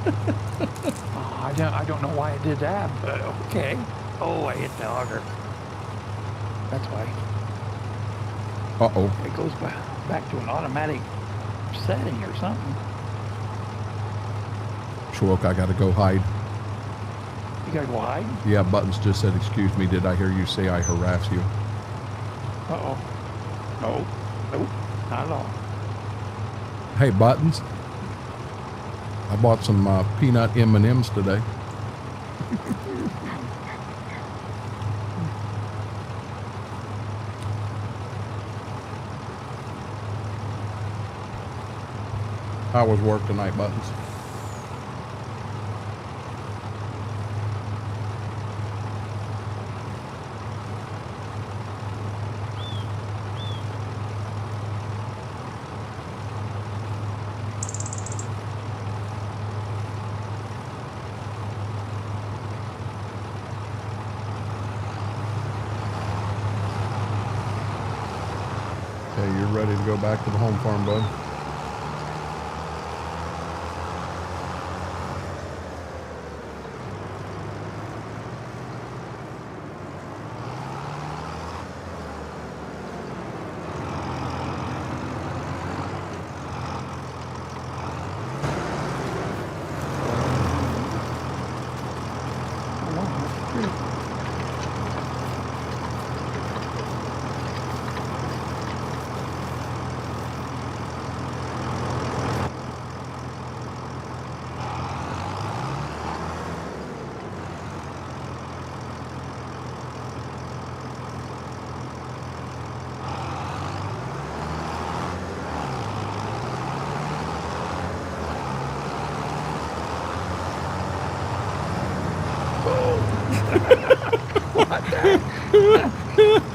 Oh, I don't know why I did that, but okay. Oh, I hit the auger. That's why. Uh-oh. It goes back to an automatic setting or something. Schwoke, I gotta go hide. You gotta go hide? Yeah, Buttons just said, excuse me, did I hear you say I harass you? Uh-oh. No. Nope. Not at all. Hey, Buttons. I bought some peanut M&Ms today. How was work tonight, Buttons? Okay, you're ready to go back to the home farm, bud?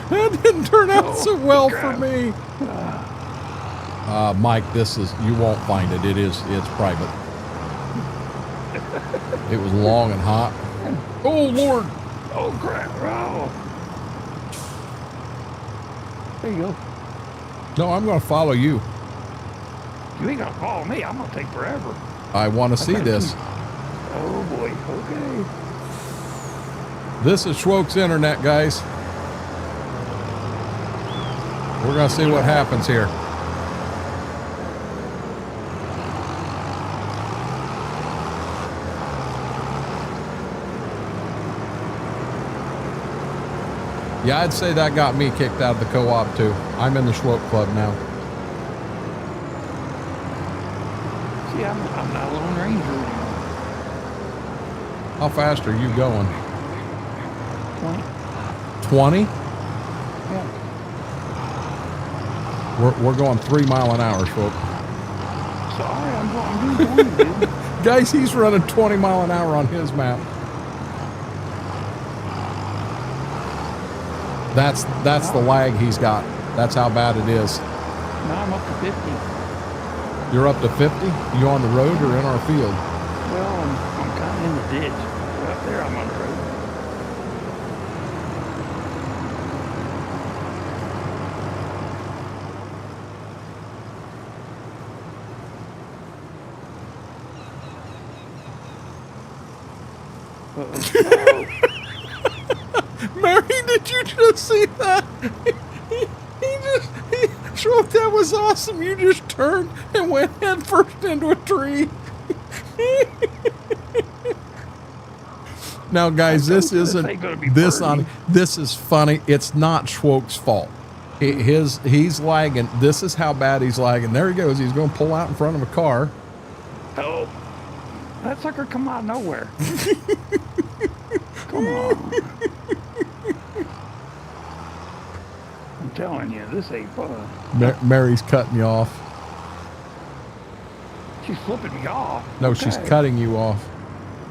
That didn't turn out so well for me. Mike, you won't find it. It's private. It was long and hot. Oh, Lord. Oh, crap. Oh. There you go. No, I'm going to follow you. You ain't gonna follow me. I'm gonna take forever. I want to see this. Oh, boy. Okay. This is Schwoke's internet, guys. We're going to see what happens here. Yeah, I'd say that got me kicked out of the co-op too. I'm in the Schwoke Club now. See, I'm not a Lone Ranger anymore. How fast are you going? 20. 20? Yeah. We're going 3 mile an hour, Schwoke. Sorry, I'm doing 20, dude. Guys, he's running 20 mile an hour on his map. That's the lag he's got. That's how bad it is. Now I'm up to 50. You're up to 50? You on the road or in our field? Well, I'm kind of in the ditch. Up there, I'm on the road. Uh-oh. Mary, did you just see that? Schwoke, that was awesome. You just turned and went head first into a tree. Now, guys, this isn't this is funny. It's not Schwoke's fault. He's lagging. This is how bad he's lagging. There he goes. He's going to pull out in front of a car. Oh, that sucker come out of nowhere. Come on. I'm telling you, this ain't fun. Mary's cutting you off. She's flipping me off. No, Okay. she's cutting you off.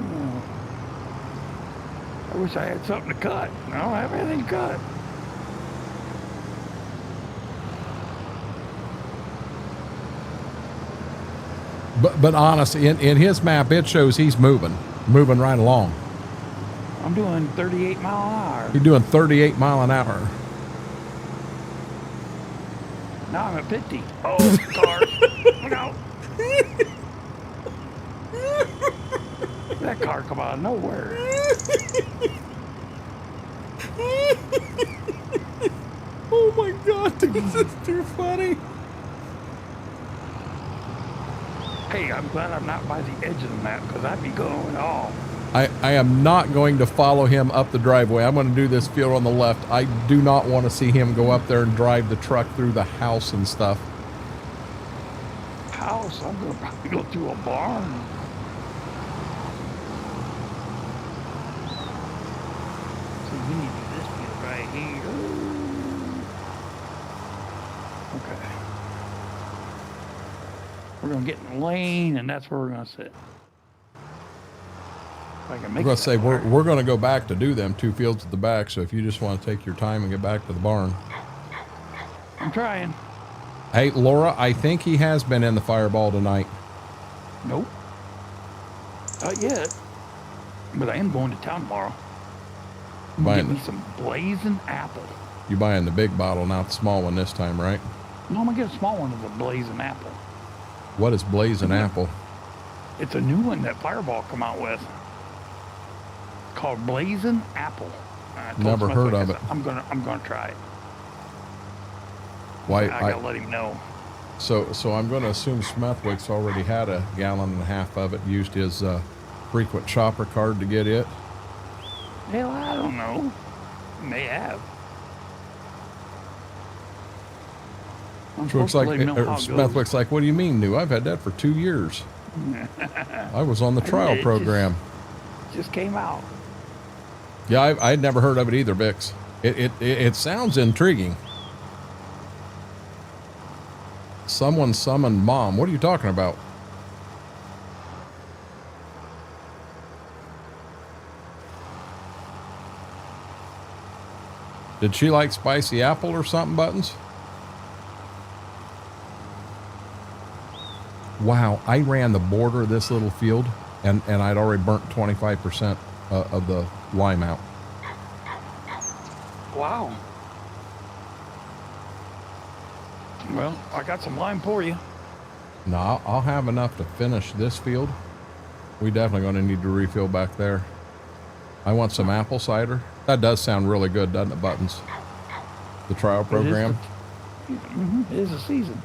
Oh. I wish I had something to cut. I don't have anything to cut. But honestly, in his map, it shows he's moving right along. I'm doing 38 mile an hour. You're doing 38 mile an hour. Now I'm at 50. Oh, cars. Look out. That car come out of nowhere. Oh my God, the This is too funny. Hey, I'm glad I'm not by the edge of the map because I'd be going off. I am not going to follow him up the driveway. I'm going to do this field on the left. I do not want to see him go up there and drive the truck through the house and stuff. House? I'm going to probably go through a barn. So we need to do this field right here. Okay. We're going to get in the lane, and that's where we're going to sit. I can make I'm going to say, we're going to go back to do them 2 fields at the back, so if you just want to take your time and get back to the barn. I'm trying. Hey, Laura, I think he has been in the Fireball tonight. Nope. Not yet. But I am going to town tomorrow. I'm gonna get me some blazing apple. You buying the big bottle, not the small one this time, right? No, I'm going to get a small one of the blazing apple. What is blazing apple? It's a new one that Fireball come out with. Called Blazing Apple. Never heard of it. I'm gonna try it. Why? I gotta let him know. So I'm going to assume Smethwick's already had a gallon and a half of it. Used his frequent shopper card to get it. Hell, I don't know. May have. Looks like Smethwick's like, what do you mean new? I've had that for 2 years. I was on the trial program. Just came out. Yeah, I'd never heard of it either, Bix. It sounds intriguing. Someone summoned Mom. What are you talking about? Did she like spicy apple or something, Buttons? Wow, I ran the border of this little field, and I'd already burnt 25% of the lime out. Wow. Well, I got some lime for you. No, I'll have enough to finish this field. We definitely going to need to refill back there. I want some apple cider. That does sound really good, doesn't it, Buttons? The trial program. It is a season.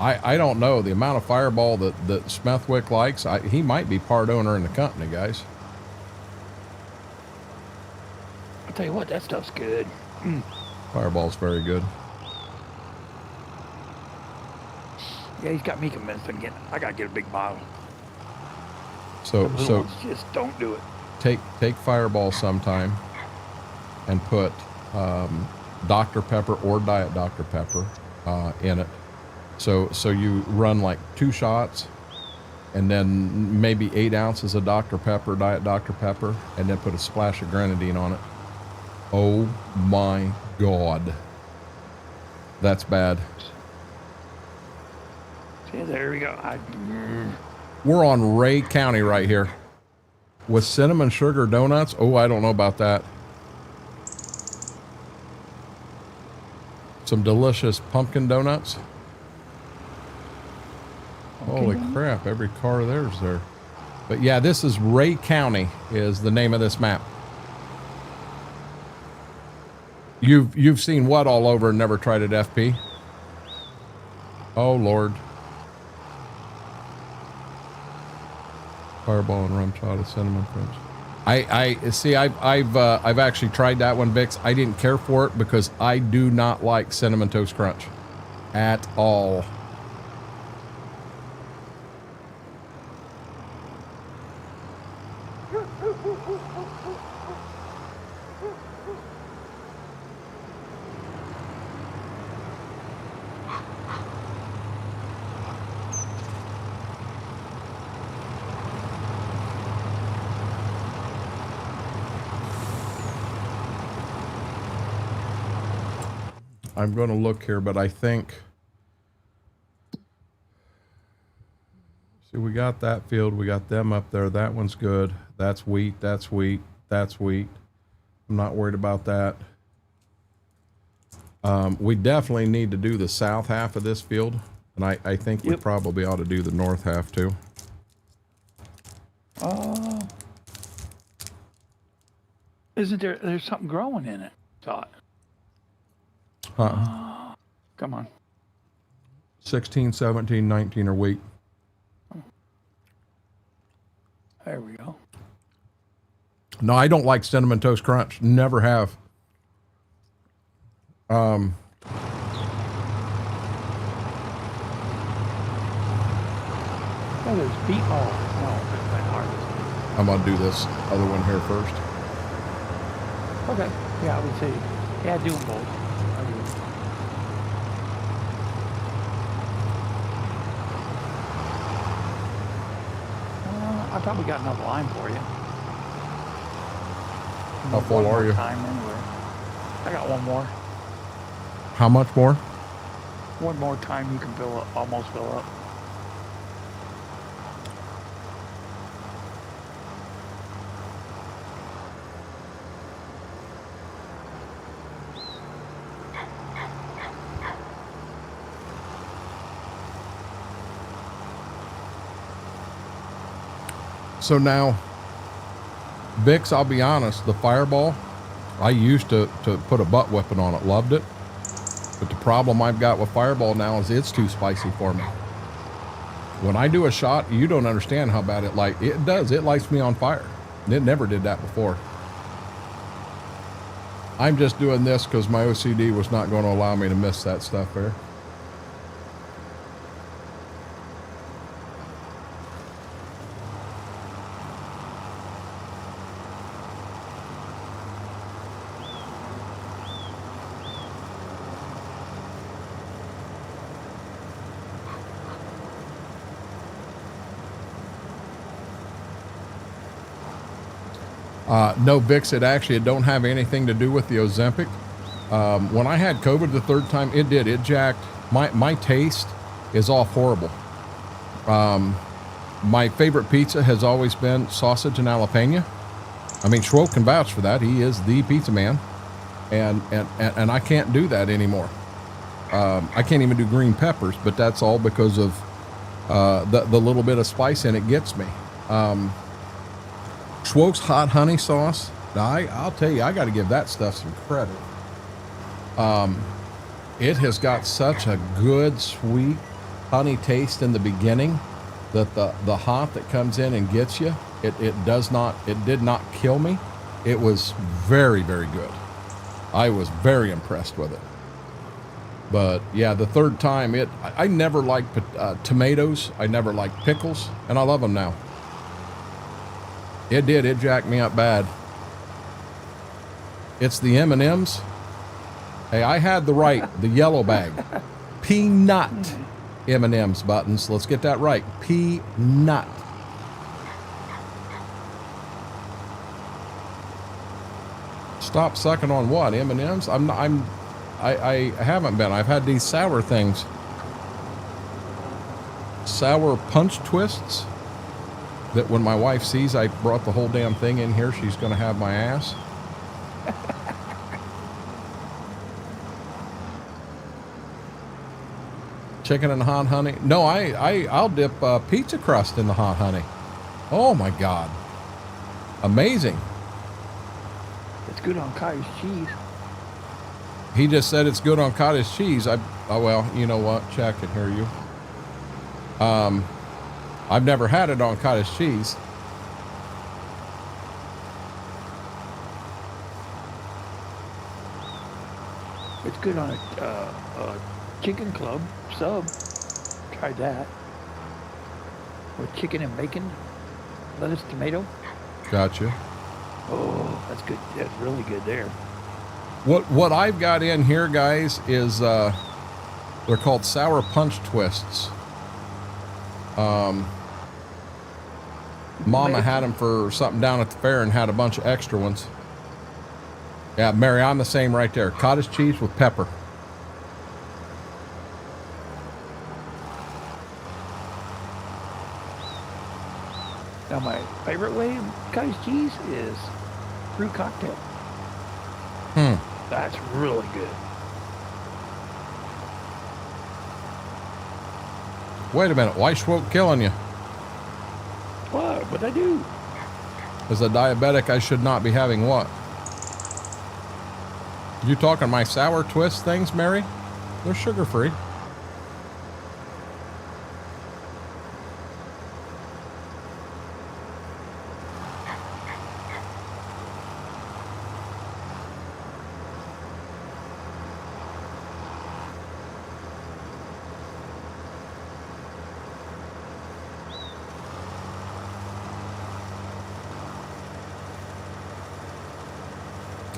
I don't know the amount of Fireball that Smethwick likes. He might be part owner in the company, guys. I'll tell you what, that stuff's good. Fireball's very good. Yeah, he's got me convinced again. I gotta get a big bottle. So ones just don't do it. Take Fireball sometime and put Dr. Pepper or Diet Dr. Pepper in it. So you run like 2 shots and then maybe 8 ounces of Dr. Pepper, Diet Dr. Pepper, and then put a splash of grenadine on it. Oh my God. That's bad. See, there we go. We're on Ray County right here. With cinnamon sugar donuts? Oh, I don't know about that. Some delicious pumpkin donuts. Holy crap, every car there's there. But yeah, this is Ray County is the name of this map. You've seen what all over and never tried it, FP? Oh Lord. Fireball and rum chata cinnamon crunch. I see. I've actually tried that one, Bix. I didn't care for it because I do not like cinnamon toast crunch at all. I'm going to look here, but I think, see, we got that field. We got them up there. That one's good. That's wheat. That's wheat. That's wheat. I'm not worried about that. We definitely need to do the south half of this field. And I think we probably ought to do the north half too. Isn't there's something growing in it? Thought. Come on. 16, 17, 19 are wheat. There we go. No, I don't like Cinnamon Toast Crunch. Never have. Oh, there's beet. Oh, no, that's harvest. I'm going to do this other one here first. Okay. Yeah, I would say, yeah, do them both. I do. I probably got enough lime for you. How full are you? Time anyway. I got one more. How much more? One more time you can fill up, almost fill up. So now, Vicks, I'll be honest, the Fireball, I used to put a butt whipping on it, loved it. But the problem I've got with Fireball now is it's too spicy for me. When I do a shot, you don't understand how bad it does. It lights me on fire. It never did that before. I'm just doing this because my OCD was not going to allow me to miss that stuff there. No, Vicks, it don't have anything to do with the Ozempic. When I had COVID the third time, it jacked. My taste is off horrible. My favorite pizza has always been sausage and jalapeno. I mean, Schwoke can vouch for that. He is the pizza man. And I can't do that anymore. I can't even do green peppers, but that's all because of the little bit of spice in it gets me. Schwoke's hot honey sauce, I'll tell you, I got to give that stuff some credit. It has got such a good, sweet honey taste in the beginning that the hot that comes in and gets you, it did not kill me. It was very, very good. I was very impressed with it. But yeah, the third time, I never liked tomatoes. I never liked pickles, and I love them now. It jacked me up bad. It's the M&Ms. Hey, I had the yellow bag. Peanut M&Ms buttons. Let's get that right. Peanut. Stop sucking on what? M&Ms? I haven't been. I've had these sour things. Sour punch twists. That when my wife sees I brought the whole damn thing in here, she's going to have my ass. Chicken and hot honey. No, I'll dip pizza crust in the hot honey. Oh my God. Amazing. It's good on cottage cheese. He just said it's good on cottage cheese. Well, you know what? Check and hear you. I've never had it on cottage cheese. It's good on a chicken club sub. Tried that. With chicken and bacon, lettuce, tomato. Gotcha. Oh, that's good. That's really good there. What I've got in here, guys, is they're called sour punch twists. Mama had them for something down at the fair and had a bunch of extra ones. Yeah, Mary, I'm the same right there. Cottage cheese with pepper. Now my favorite way of cottage cheese is fruit cocktail. That's really good. Wait a minute. Why Schwoke killing you? What? What'd I do? As a diabetic, I should not be having what? You talking my sour twist things, Mary? They're sugar-free.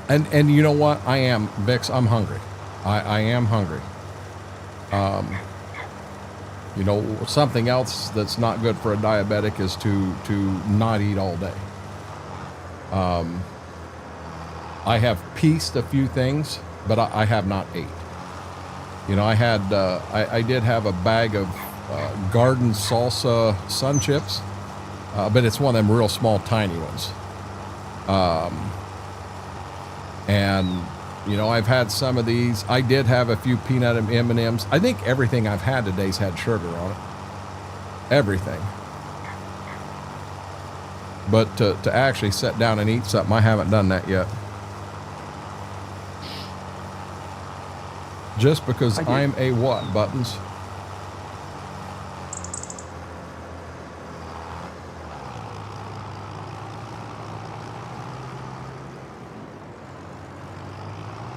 And you know what? I am, Vix, I'm hungry. I am hungry. You know, something else that's not good for a diabetic is to not eat all day. I have pieced a few things, but I have not ate. You know, I did have a bag of garden salsa sun chips, but it's one of them real small, tiny ones. And you know, I've had some of these. I did have a few peanut M&Ms. I think everything I've had today's had sugar on it. Everything. But to actually sit down and eat something, I haven't done that yet. Just because I'm a what, Buttons?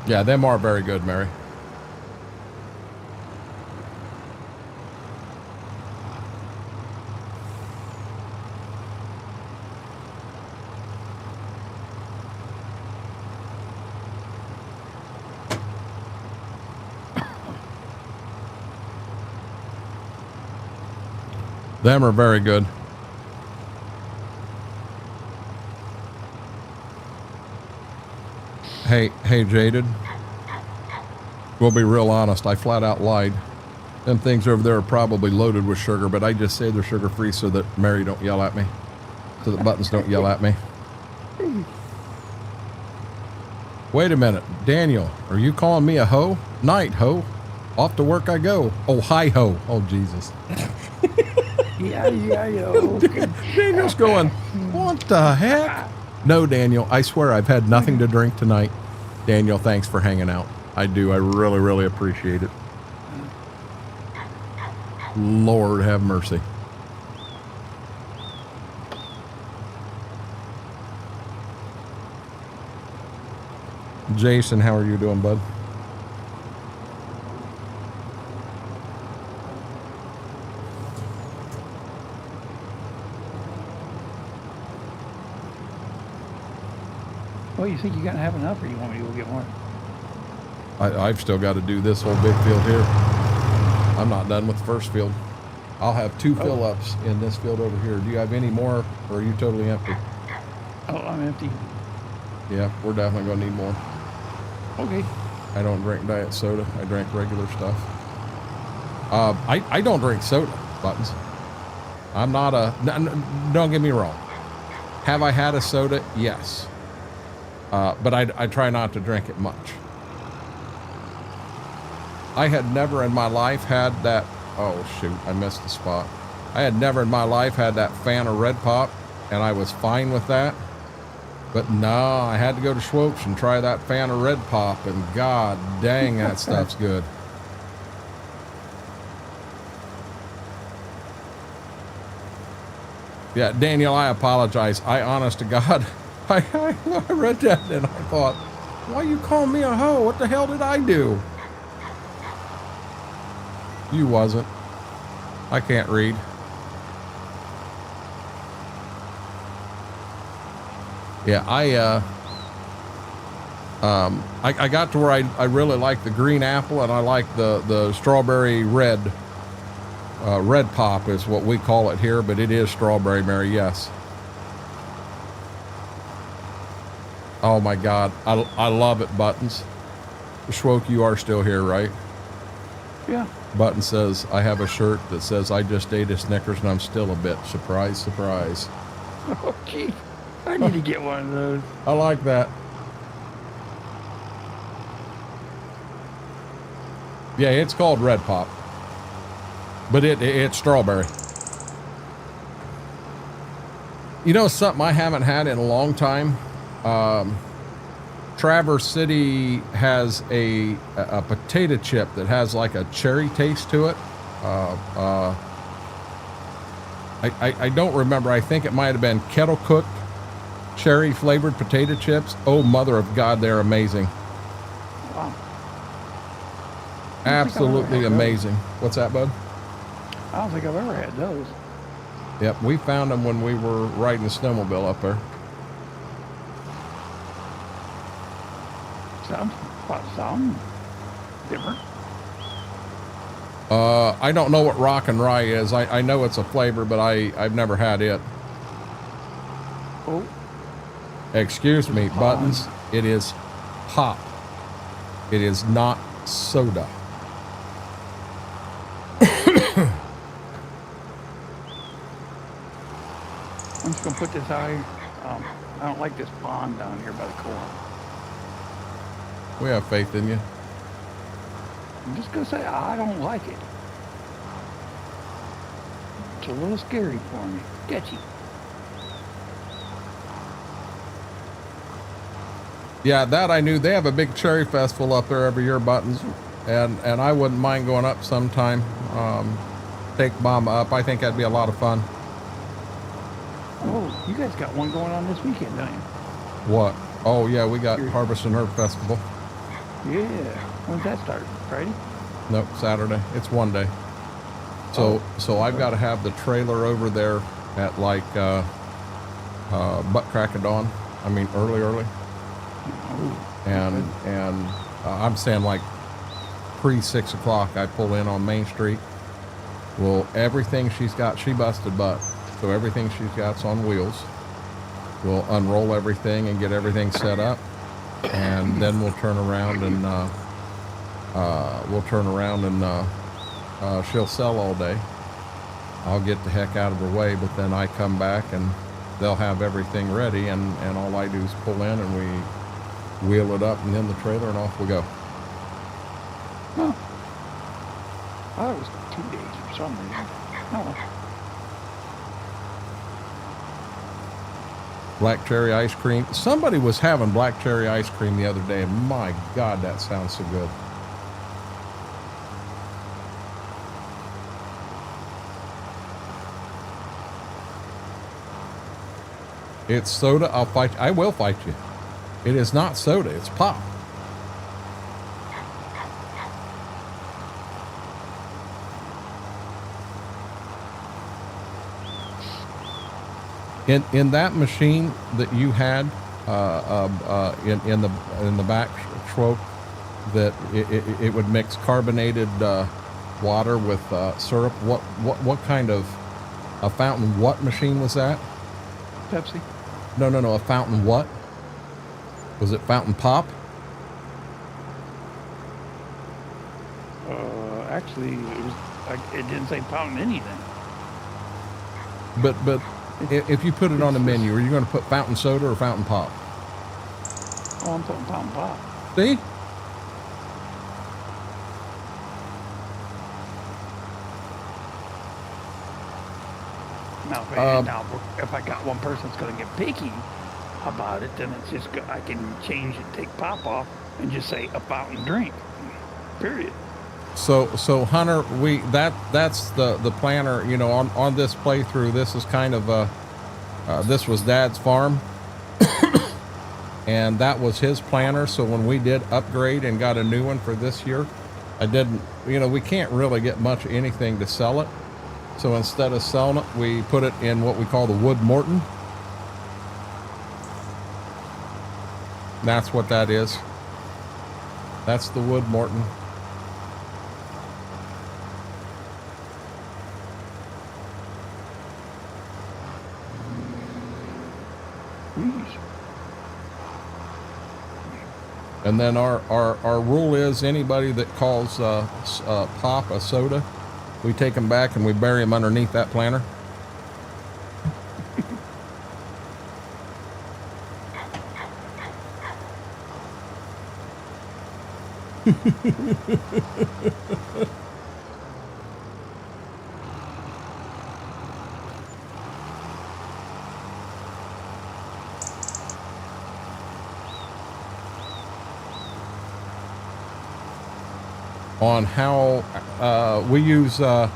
Yeah, them are very good, Mary. Them are very good. Hey, Jaded. We'll be real honest. I flat out lied. Them things over there are probably loaded with sugar, but I just say they're sugar-free so that Mary don't yell at me. So that Buttons don't yell at me. Wait a minute. Daniel, are you calling me a hoe? Night, hoe. Off to work I go. Oh, hi, ho. Oh, Jesus. Yeah. Daniel's going, what the heck? No, Daniel, I swear I've had nothing to drink tonight. Daniel, thanks for hanging out. I do. I really, really appreciate it. Lord have mercy. Jason, how are you doing, bud? Well, you think you're gonna have enough, or you want me to go get more? I've still got to do this whole big field here. I'm not done with the first field. I'll have two fill-ups in this field over here. Do you have any more, or are you totally empty? Oh, I'm empty. Yeah, we're definitely going to need more. Okay. I don't drink diet soda. I drink regular stuff. I don't drink soda, Buttons. I'm not a... don't get me wrong. Have I had a soda? Yes. But I try not to drink it much. I had never in my life had that... Oh, shoot. I missed the spot. I had never in my life had that Fanta Red Pop, and I was fine with that. But no, I had to go to Schwopes and try that Fanta Red Pop, and god dang, that stuff's good. Yeah, Daniel, I apologize. I, honest to God, I read that and I thought, why you call me a hoe? What the hell did I do? You wasn't. I can't read. Yeah, I got to where I really like the green apple, and I like the strawberry red. Red pop is what we call it here, but it is strawberry, Mary, yes. Oh my God, I love it, Buttons. Schwoke, you are still here, right? Yeah. Button says, I have a shirt that says, I just ate a Snickers and I'm still a bit. Surprise, surprise. Oh, gee. I need to get one of those. I like that. Yeah, it's called Red Pop. But it's strawberry. You know something I haven't had in a long time? Traverse City has a potato chip that has like a cherry taste to it. I don't remember. I think it might have been kettle cooked cherry flavored potato chips. Oh, mother of God, they're amazing. Wow. Absolutely amazing. What's that, bud? I don't think I've ever had those. Yep, we found them when we were riding the snowmobile up there. Sound different. I don't know what rock and rye is. I know it's a flavor, but I've never had it. Oh. Excuse me, Buttons. It is pop. It is not soda. I'm just gonna put this out here. I don't like this pond down here by the co-op. We have faith in you. I'm just gonna say I don't like it. It's a little scary for me. Sketchy. Yeah, that I knew. They have a big cherry festival up there every year, Buttons, and I wouldn't mind going up sometime. Take Mama up. I think that'd be a lot of fun. Oh, you guys got one going on this weekend, don't you? What? Oh yeah, we got Harvest and Herb Festival. Yeah. When's that start? Friday? Nope, Saturday. It's one day. So I've got to have the trailer over there at like butt crack of dawn. I mean early. And I'm saying like pre 6 o'clock. I pull in on Main Street. Well, everything she's got, she busted butt. So everything she's got's on wheels. We'll unroll everything and get everything set up, and then we'll turn around and she'll sell all day. I'll get the heck out of her way, but then I come back and they'll have everything ready, and all I do is pull in and we wheel it up and then the trailer and off we go. Huh. I thought it was 2 days for some reason. Oh. Black cherry ice cream. Somebody was having black cherry ice cream the other day, and my God, that sounds so good. It's soda. I'll fight you. I will fight you. It is not soda. It's pop. In that machine that you had in the back stroke, that it would mix carbonated water with syrup. What kind of a fountain? What machine was that? Pepsi. No. A fountain what? Was it fountain pop? Actually, it was. It didn't say fountain anything. But if you put it on the menu, are you going to put fountain soda or fountain pop? Oh, I'm putting fountain pop. See? Now, if I got one person that's going to get picky about it, then it's just I can change it, take pop off, and just say a fountain drink. Period. So Hunter, that's the planner. You know, on this playthrough, this is kind of this was Dad's farm, and that was his planner. So when we did upgrade and got a new one for this year, I didn't. You know, we can't really get much of anything to sell it. So instead of selling it, we put it in what we call the Wood Morton. That's what that is. That's the Wood Morton. And then our rule is anybody that calls pop a soda, we take them back and we bury them underneath that planter. on how we use an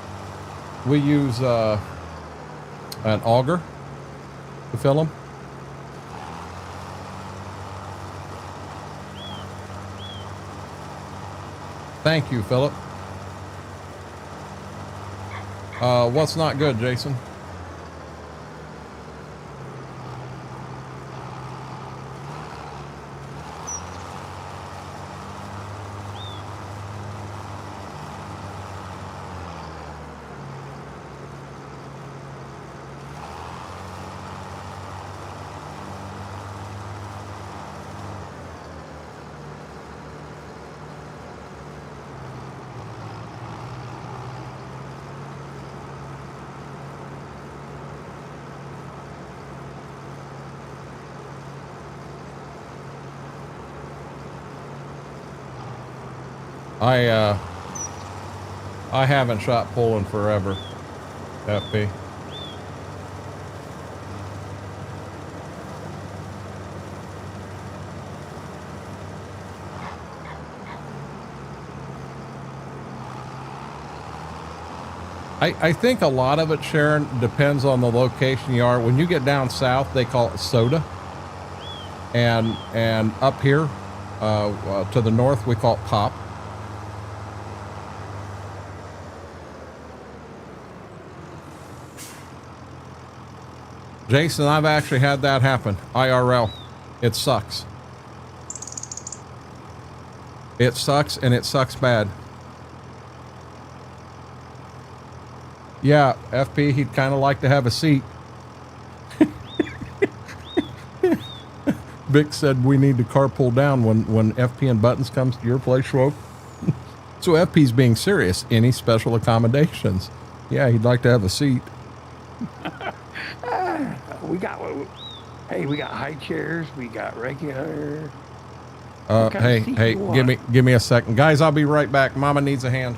auger to fill them. Thank you, Philip. What's not good, Jason? I haven't shot pulling forever, FP. I think a lot of it, Sharon, depends on the location you are. When you get down south, they call it soda. And up here, to the north, we call it pop. Jason, I've actually had that happen. IRL. It sucks. It sucks, and it sucks bad. Yeah, FP, he'd kind of like to have a seat. Vic said we need to carpool down when FP and Buttons comes to your place, Schwope. So FP's being serious. Any special accommodations? Yeah, he'd like to have a seat. We got high chairs. We got regular. Hey, give me a second, guys. I'll be right back. Mama needs a hand.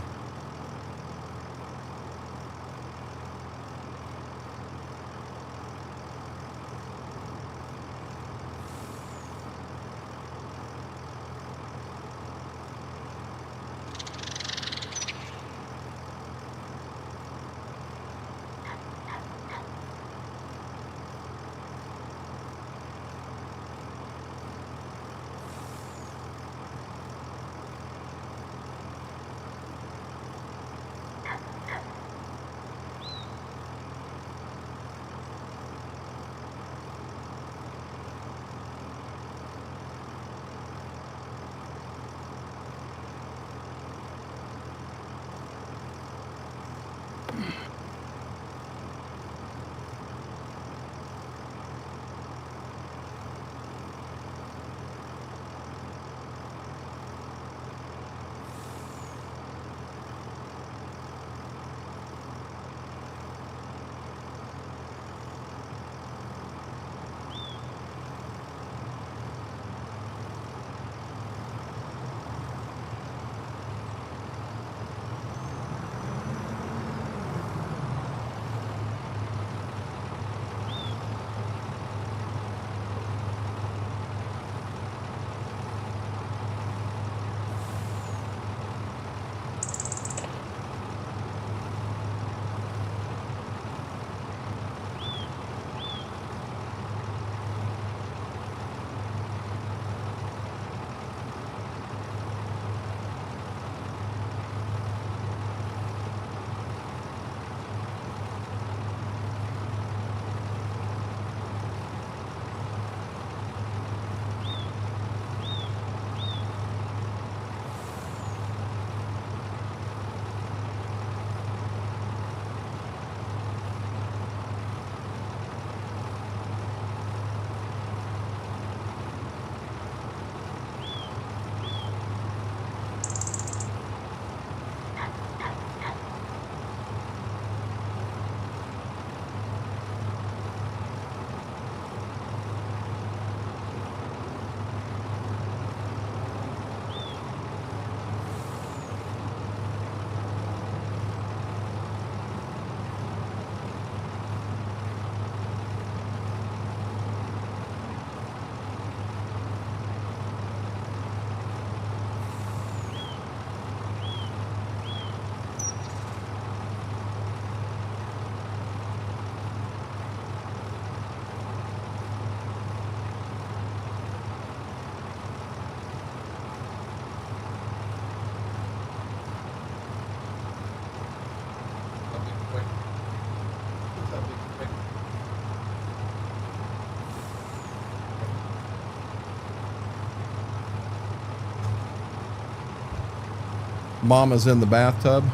Mama's in the bathtub,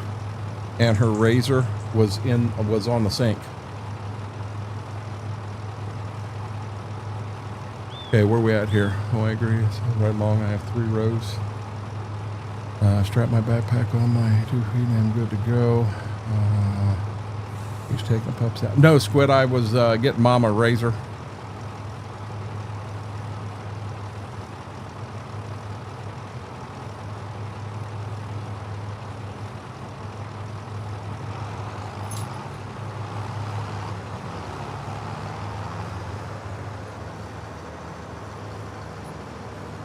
and her razor was on the sink. Okay, where we at here? Oh, I agree. It's right along. I have 3 rows. Strap my backpack on my 2 feet and I'm good to go. He's taking the pups out. No, Squid, I was getting Mama a razor.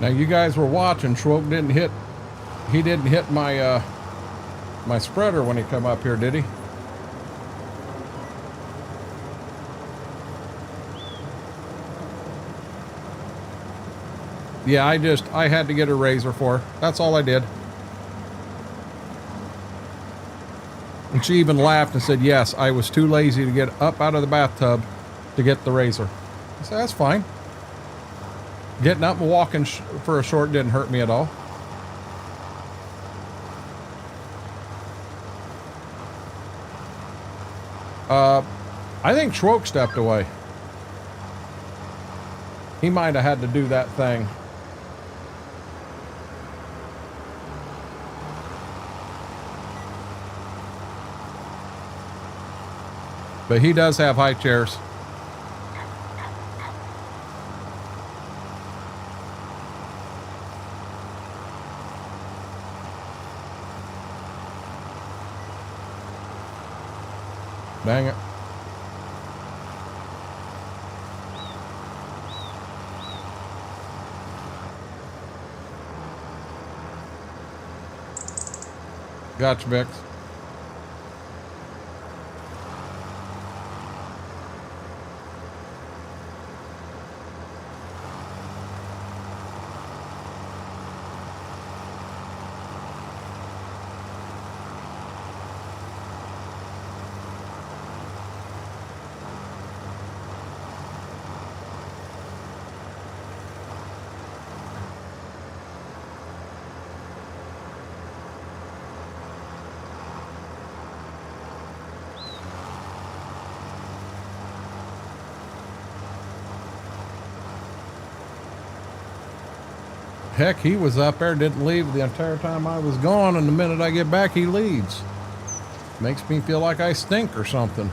Now you guys were watching. Schwoke didn't hit my my spreader when he come up here, did he? Yeah, I had to get a razor for her. That's all I did. And she even laughed and said, yes, I was too lazy to get up out of the bathtub to get the razor. I said, that's fine. Getting up and walking for a short didn't hurt me at all. I think Schwoke stepped away. He might have had to do that thing. But he does have high chairs. Dang it. Gotcha, Vix. Heck, he was up there, didn't leave the entire time I was gone, and the minute I get back, he leaves. Makes me feel like I stink or something.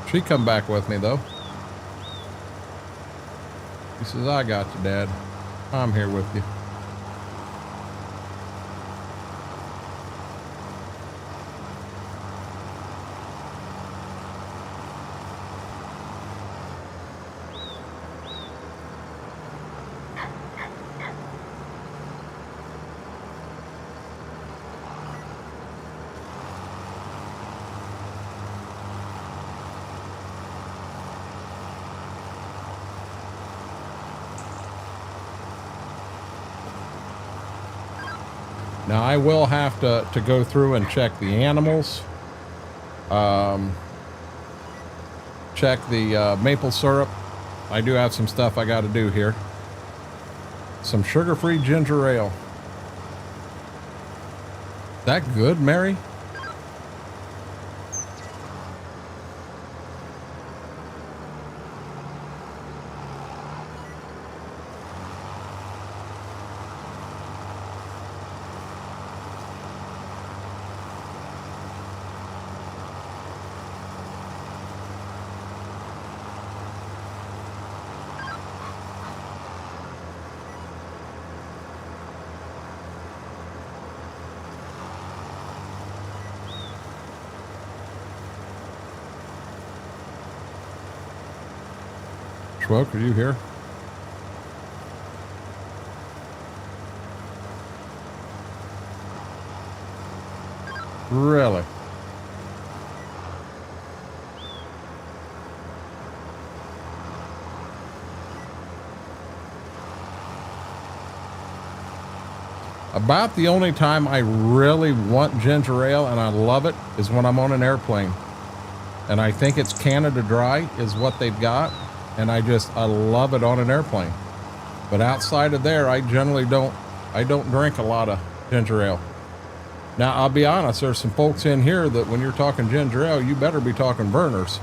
She come back with me, though. He says, I got you, Dad. I'm here with you. Now I will have to go through and check the animals, check the maple syrup. I do have some stuff I got to do here. Some sugar-free ginger ale. That good, Mary? Schwoke, are you here? Really? About the only time I really want ginger ale, and I love it, is when I'm on an airplane. And I think it's Canada Dry is what they've got. And I love it on an airplane. But outside of there, I generally don't drink a lot of Ginger ale. Now, I'll be honest, there's some folks in here that when you're talking ginger ale, you better be talking Vernors.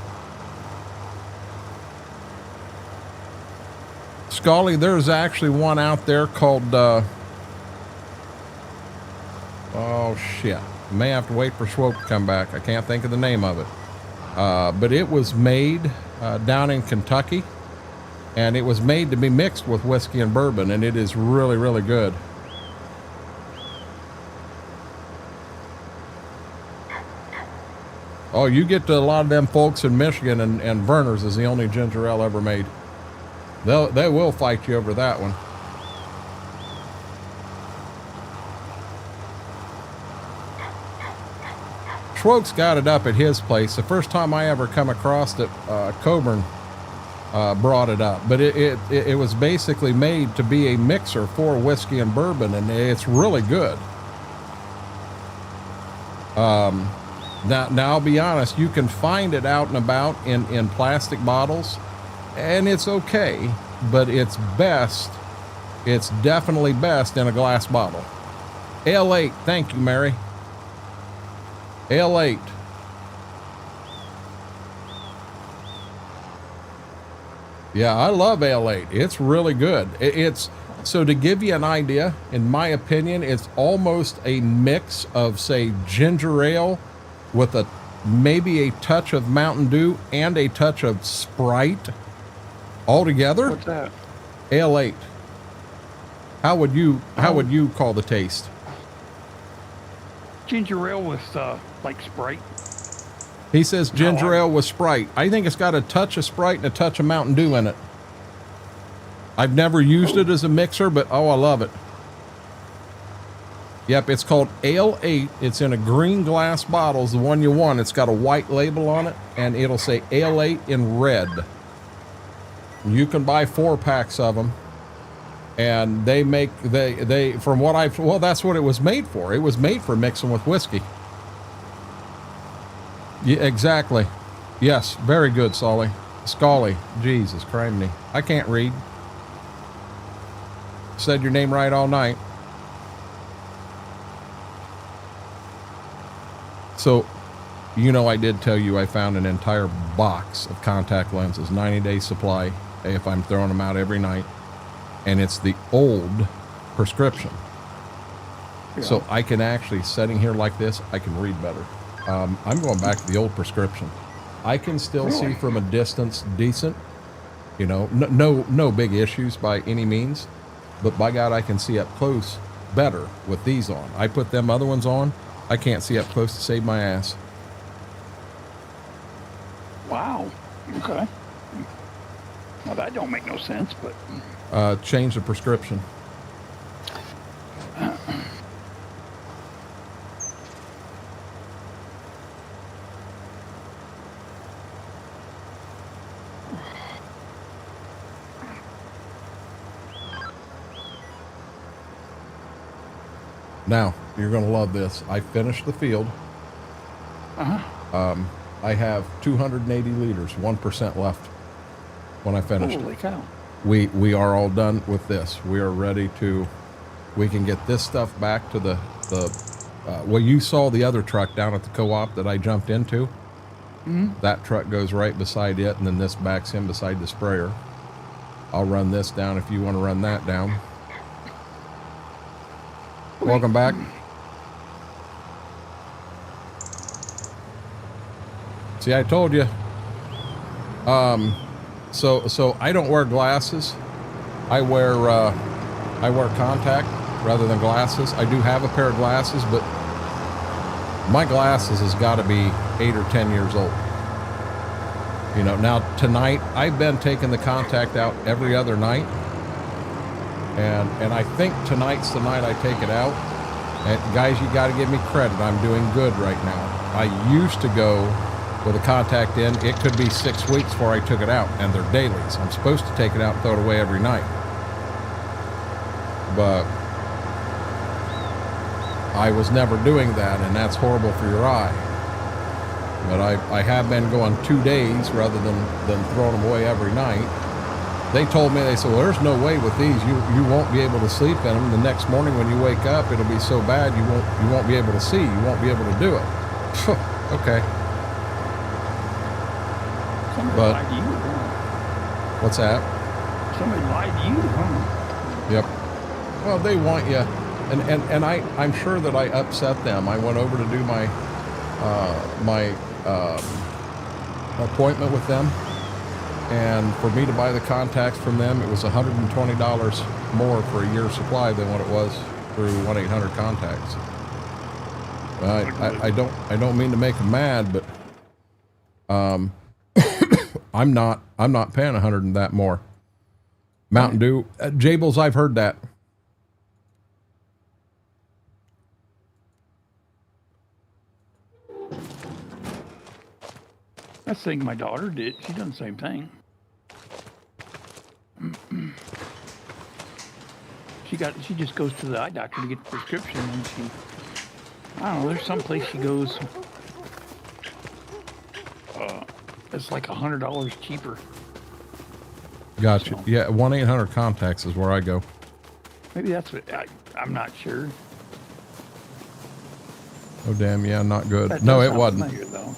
Scully, there's actually one out there called, oh shit. May have to wait for Schwope to come back. I can't think of the name of it. But it was made down in Kentucky, and it was made to be mixed with whiskey and bourbon, and it is really, really good. Oh, you get to a lot of them folks in Michigan, and Verner's is the only ginger ale ever made. They will fight you over that one. Schwoke's got it up at his place. The first time I ever come across it, Coburn brought it up, but it was basically made to be a mixer for whiskey and bourbon, and it's really good. Now I'll be honest, you can find it out and about in plastic bottles, and it's okay, but it's definitely best in a glass bottle. Ale 8, thank you, Mary. Ale 8. Yeah, I love Ale 8. It's really good. So to give you an idea, in my opinion, it's almost a mix of, say, ginger ale with maybe a touch of Mountain Dew and a touch of Sprite all together. What's that? Ale 8. How would you call the taste? Ginger ale with like Sprite. He says ginger ale with Sprite. I think it's got a touch of Sprite and a touch of Mountain Dew in it. I've never used it as a mixer, but oh, I love it. Yep, it's called Ale 8. It's in a green glass bottle, is the one you want. It's got a white label on it, and it'll say Ale 8 in red. You can buy 4-packs of them, and they from what well, that's what it was made for. It was made for mixing with whiskey. Yeah, exactly. Yes, very good, Scully. Jesus criminy. I can't read. Said your name right all night. So, I did tell you I found an entire box of contact lenses, 90-day supply, if I'm throwing them out every night. And it's the old prescription. Yeah. So I can actually, sitting here like this, I can read better. I'm going back to the old prescription. I can still see from a distance decent, no big issues by any means, but by God, I can see up close better with these on. I put them other ones on, I can't see up close to save my ass. Wow. Okay. Well, that don't make no sense, but... Change the prescription. Now, you're going to love this. I finished the field. I have 280 liters, 1% left when I finished. Holy cow. We are all done with this. We are ready to, we can get this stuff back to well, you saw the other truck down at the co-op that I jumped into. Mm-hmm. That truck goes right beside it, and then this backs in beside the sprayer. I'll run this down if you want to run that down. Welcome back. See, I told you. So I don't wear glasses. I wear contact rather than glasses. I do have a pair of glasses, but my glasses has got to be 8 or 10 years old. Now tonight I've been taking the contact out every other night. And I think tonight's the night I take it out. And guys, you got to give me credit. I'm doing good right now. I used to go with a contact in. It could be 6 weeks before I took it out, and they're dailies. I'm supposed to take it out and throw it away every night. But I was never doing that, and that's horrible for your eye. But I have been going 2 days rather than throwing them away every night. they told me, they said, well, there's no way with these, you won't be able to sleep in them. The next morning when you wake up, it'll be so bad you won't be able to see. You won't be able to do it. Okay. Somebody lied to you, huh? What's that? Somebody lied to you, huh? Yep. Well, they want you, and I'm sure that I upset them. I went over to do my appointment with them, and for me to buy the contacts from them, it was $120 more for a year's supply than what it was through 1-800-CONTACTS. I don't mean to make them mad, but I'm not paying 100 and that more. Mountain Dew, Jables, I've heard that. That's the thing my daughter did. She done the same thing. She just goes to the eye doctor to get the prescription, and I don't know, there's some place she goes. It's like $100 cheaper. Gotcha. So, Yeah, 1-800-CONTACTS is where I go. maybe that's what I'm not sure. Oh damn! Yeah, not good. That No, does it sound wasn't. familiar, though.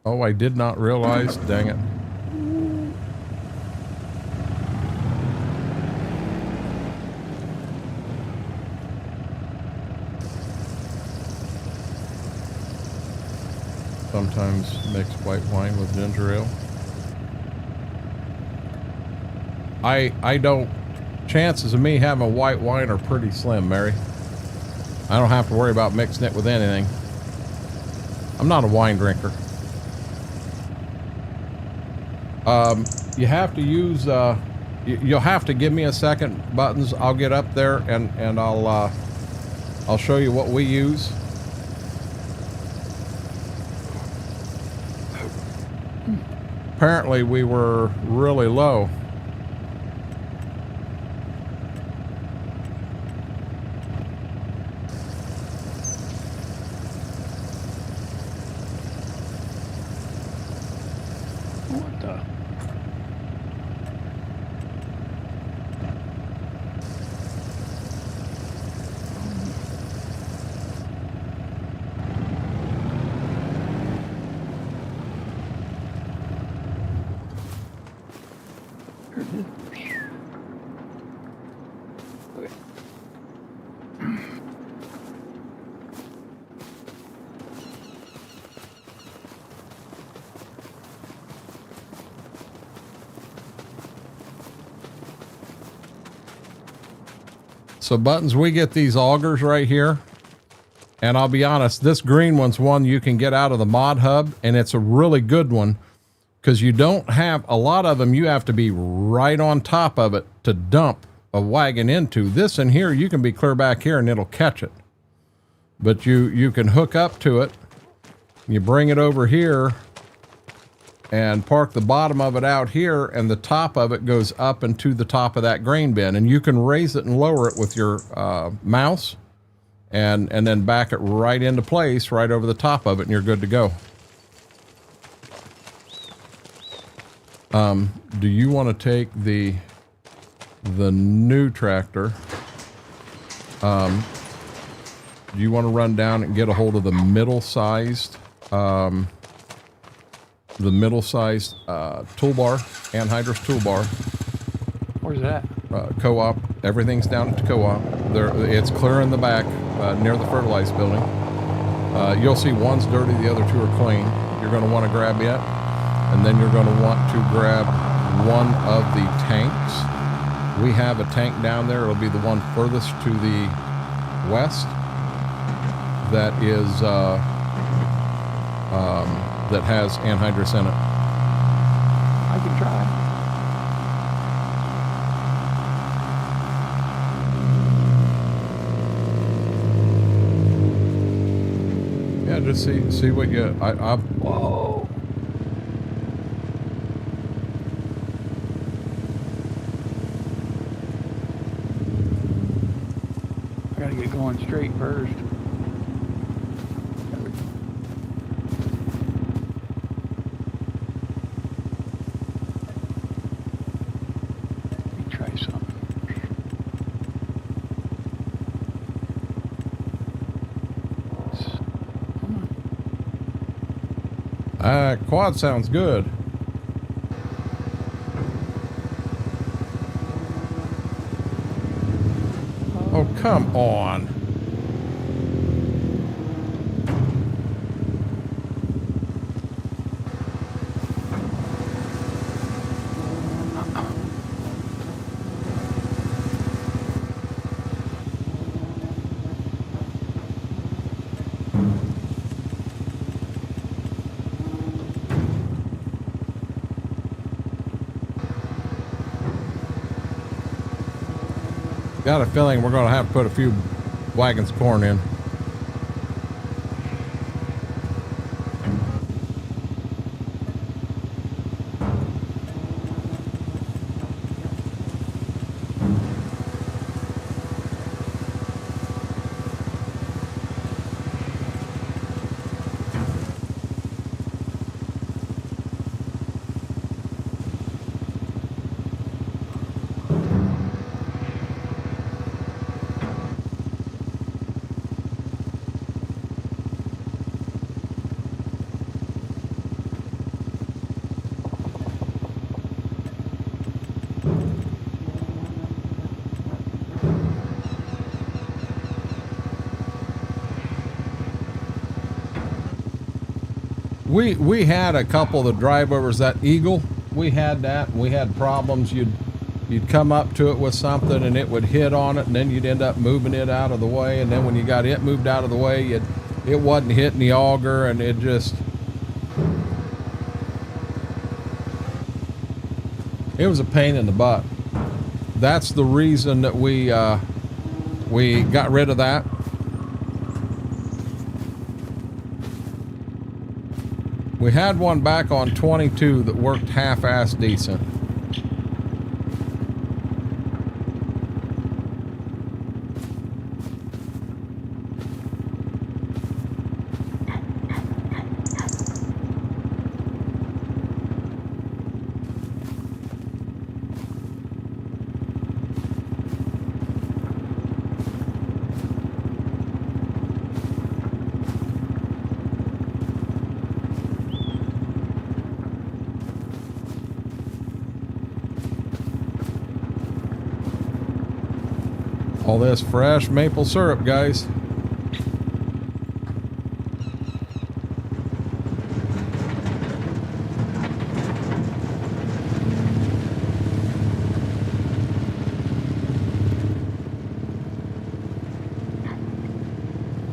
Oh, I did not realize. Dang it. Sometimes mix white wine with ginger ale. I don't, chances of me having white wine are pretty slim, Mary. I don't have to worry about mixing it with anything. I'm not a wine drinker. You have to use, you'll have to give me a second, Buttons. I'll get up there and I'll show you what we use. Apparently we were really low. What the? Here it is. Okay. So Buttons, we get these augers right here. And I'll be honest, this green one's one you can get out of the mod hub, and it's a really good one because you don't have a lot of them. You have to be right on top of it to dump a wagon into. This in here, you can be clear back here and it'll catch it. But you can hook up to it. You bring it over here and park the bottom of it out here, and the top of it goes up into the top of that grain bin, and you can raise it and lower it with your mouse. And then back it right into place right over the top of it, and you're good to go. Do you want to take the new tractor? Do you want to run down and get a hold of the middle-sized toolbar, anhydrous toolbar? Where's that? Co-op. Everything's down at the co-op. It's clear in the back near the fertilized building. You'll see one's dirty, the other two are clean. You're going to want to grab it, and then you're going to want to grab one of the tanks. We have a tank down there. It'll be the one furthest to the west. That is that has anhydrous in it. I can try. Yeah, just see what you. Whoa. I gotta get going straight first. try something. Quad sounds good. Oh, come on. Got a feeling we're going to have to put a few wagons of corn in. We had a couple of the drive overs, that Eagle, we had that. We had problems. You'd come up to it with something and it would hit on it, and then you'd end up moving it out of the way, and then when you got it moved out of the way, it wasn't hitting the auger, and it was a pain in the butt. That's the reason that we got rid of that. We had one back on 22 that worked half-ass decent. All this fresh maple syrup, guys.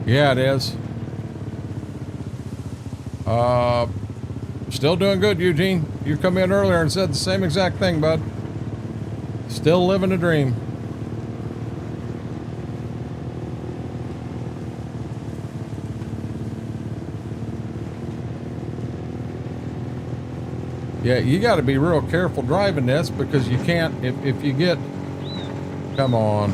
Yeah, it is. Still doing good, Eugene. You come in earlier and said the same exact thing, bud. Still living a dream. Yeah, you got to be real careful driving this, because you can't, if you get, come on.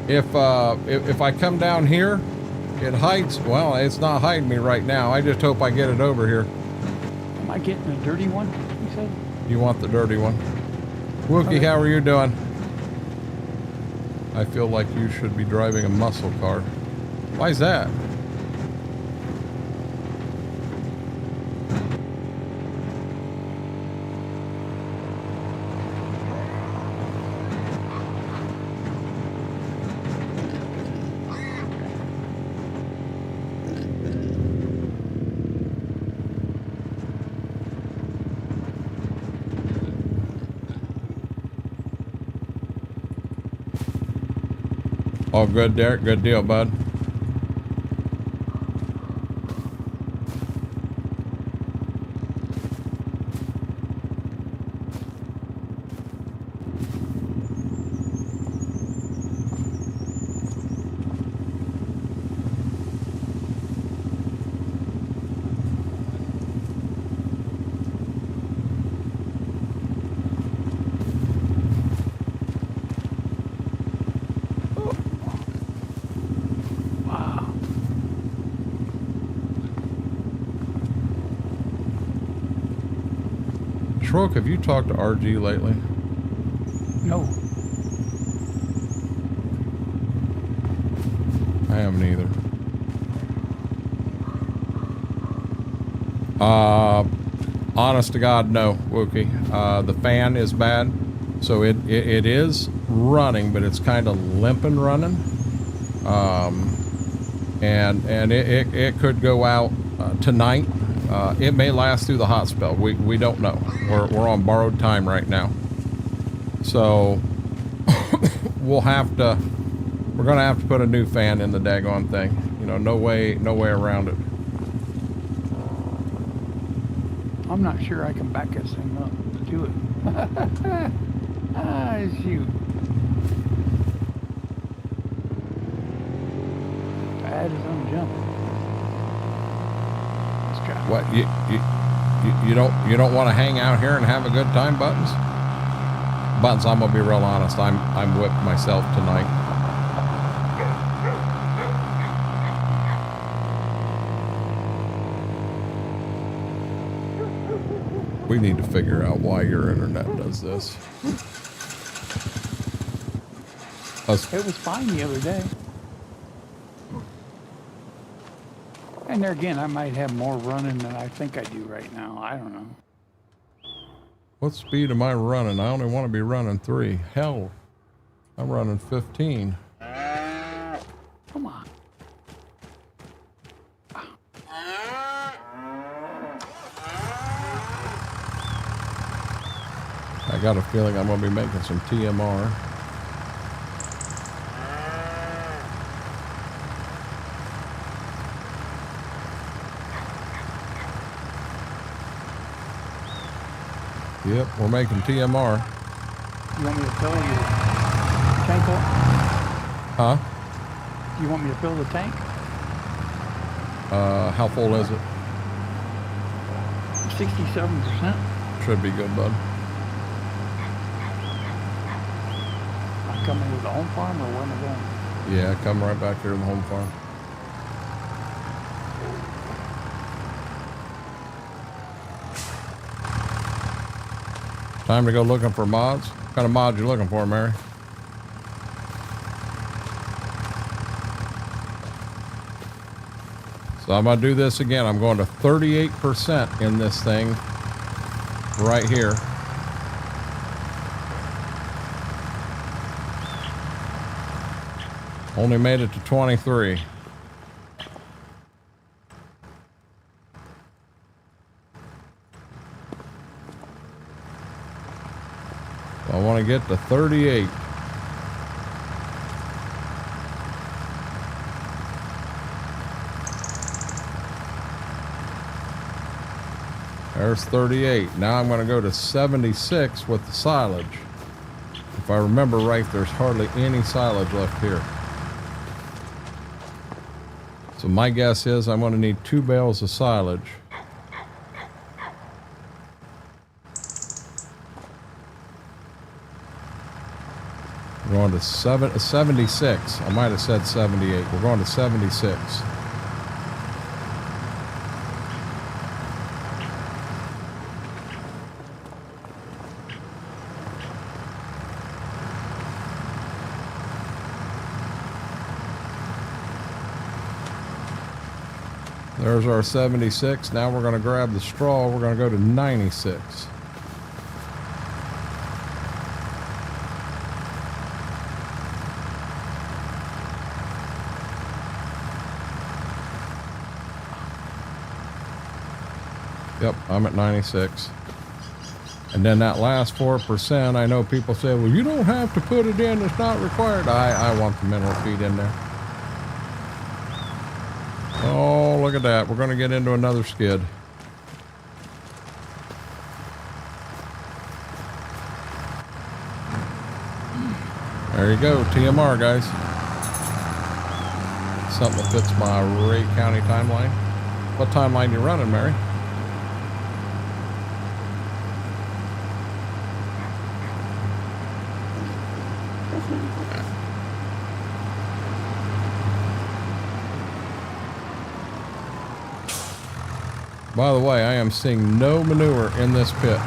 If I come down here, it hides, well, it's not hiding me right now. I just hope I get it over here. Am I getting a dirty one, you said? You want the dirty one. Wookie, okay. How are you doing? I feel like you should be driving a muscle car. Why is that? Oh, good, Derek. Good deal, bud. Have you talked to RG lately? No. I haven't either. Honest to God, no, Wookie. The fan is bad, so it is running, but it's kind of limping running. And it could go out tonight. It may last through the hot spell. We don't know. We're on borrowed time right now, so we're gonna have to put a new fan in the daggone thing. You know, no way around it. I'm not sure I can back this thing up to do it. Ah, shoot. Bad as I'm jumping. Let's try. What you don't want to hang out here and have a good time, Buttons? Buttons, I'm gonna be real honest. I'm whipped myself tonight. We need to figure out why your internet does this. It was fine the other day. And there again, I might have more running than I think I do right now. I don't know. What speed am I running? I only want to be running 3. Hell, I'm running 15. Come on. I got a feeling I'm going to be making some TMR. Yep, we're making TMR. You want me to fill your tank up? Huh? You want me to fill the tank? How full is it? 67%. Should be good, bud. I'm coming with the home farm or where am I going? Yeah, come right back here to the home farm. Time to go looking for mods. What kind of mods you looking for, Mary? So I'm gonna do this again. I'm going to 38% in this thing right here. Only made it to 23. I want to get to 38. There's 38. Now I'm going to go to 76 with the silage. If I remember right, there's hardly any silage left here. So my guess is I'm going to need 2 bales of silage. We're going to 76. I might have said 78. We're going to 76. There's our 76. Now we're going to grab the straw. We're going to go to 96. Yep, I'm at 96. And then that last 4%, I know people say, well, you don't have to put it in. It's not required. I want the mineral feed in there. Oh, look at that. We're going to get into another skid. There you go. TMR, guys. Something that fits my Ray County timeline. What timeline you running, Mary? By the way, I am seeing no manure in this pit.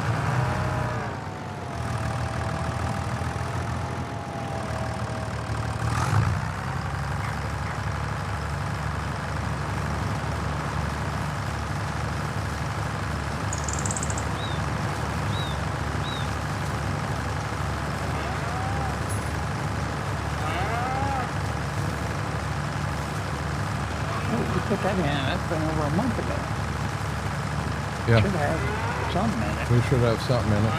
Put that in. That's been over a month ago. Yeah. Should have something in it. We should have something in it.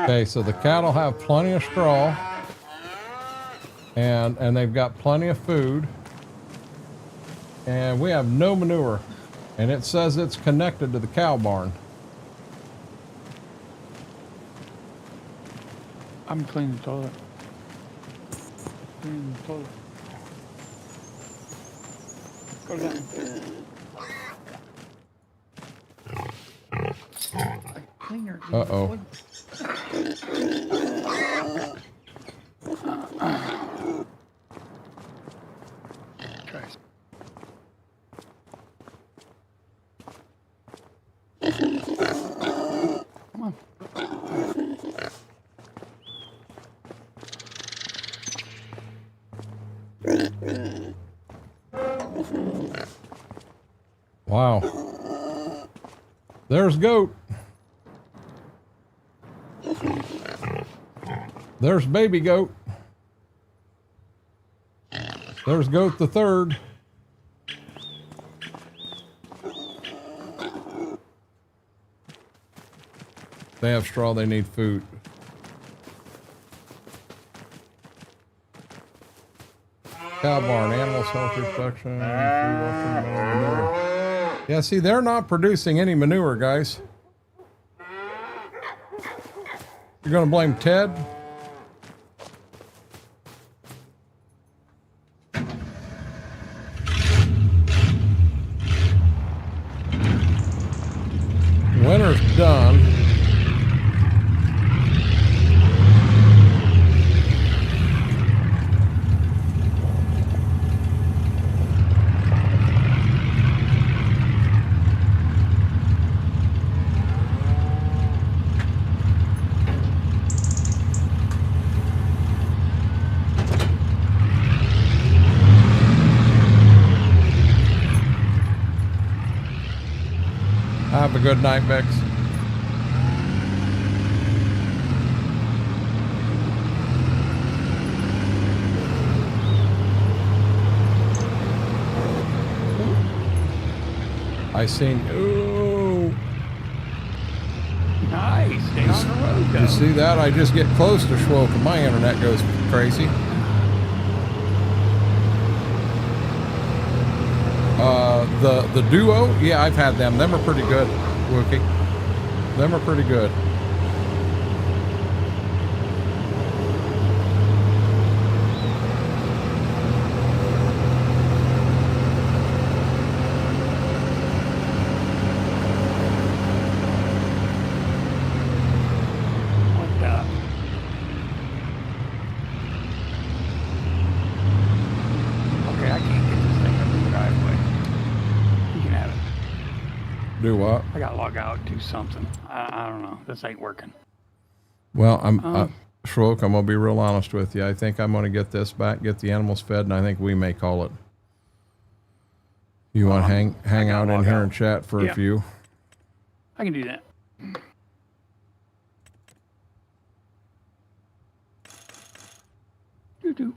Okay, so the cattle have plenty of straw, and they've got plenty of food, and we have no manure, and it says it's connected to the cow barn. I'm cleaning the toilet. Cleaning the toilet. Go down. Cleaner. Uh-oh. Come on. Wow. There's goat. There's baby goat. There's goat the third. They have straw, they need food. Cow barn, animal self-reproduction, manure. Yeah, see, they're not producing any manure, guys. You're gonna blame Ted? Winter's done. Have a good night, Bex. I seen. Ooh. Nice. Stay on the road, though. You see that? I just get close to Schwoke and my internet goes crazy. The Duo, yeah, I've had them. Them are pretty good, Wookie. Them are pretty good. What the? Okay, I can't get this thing up the driveway. You can have it. Do what? I gotta log out, do something. I don't know. This ain't working. Well, Schwoke, I'm gonna be real honest with you. I think I'm gonna get this back, get the animals fed, and I think we may call it. You want to hang out in here and chat for a few? I can do that. Do.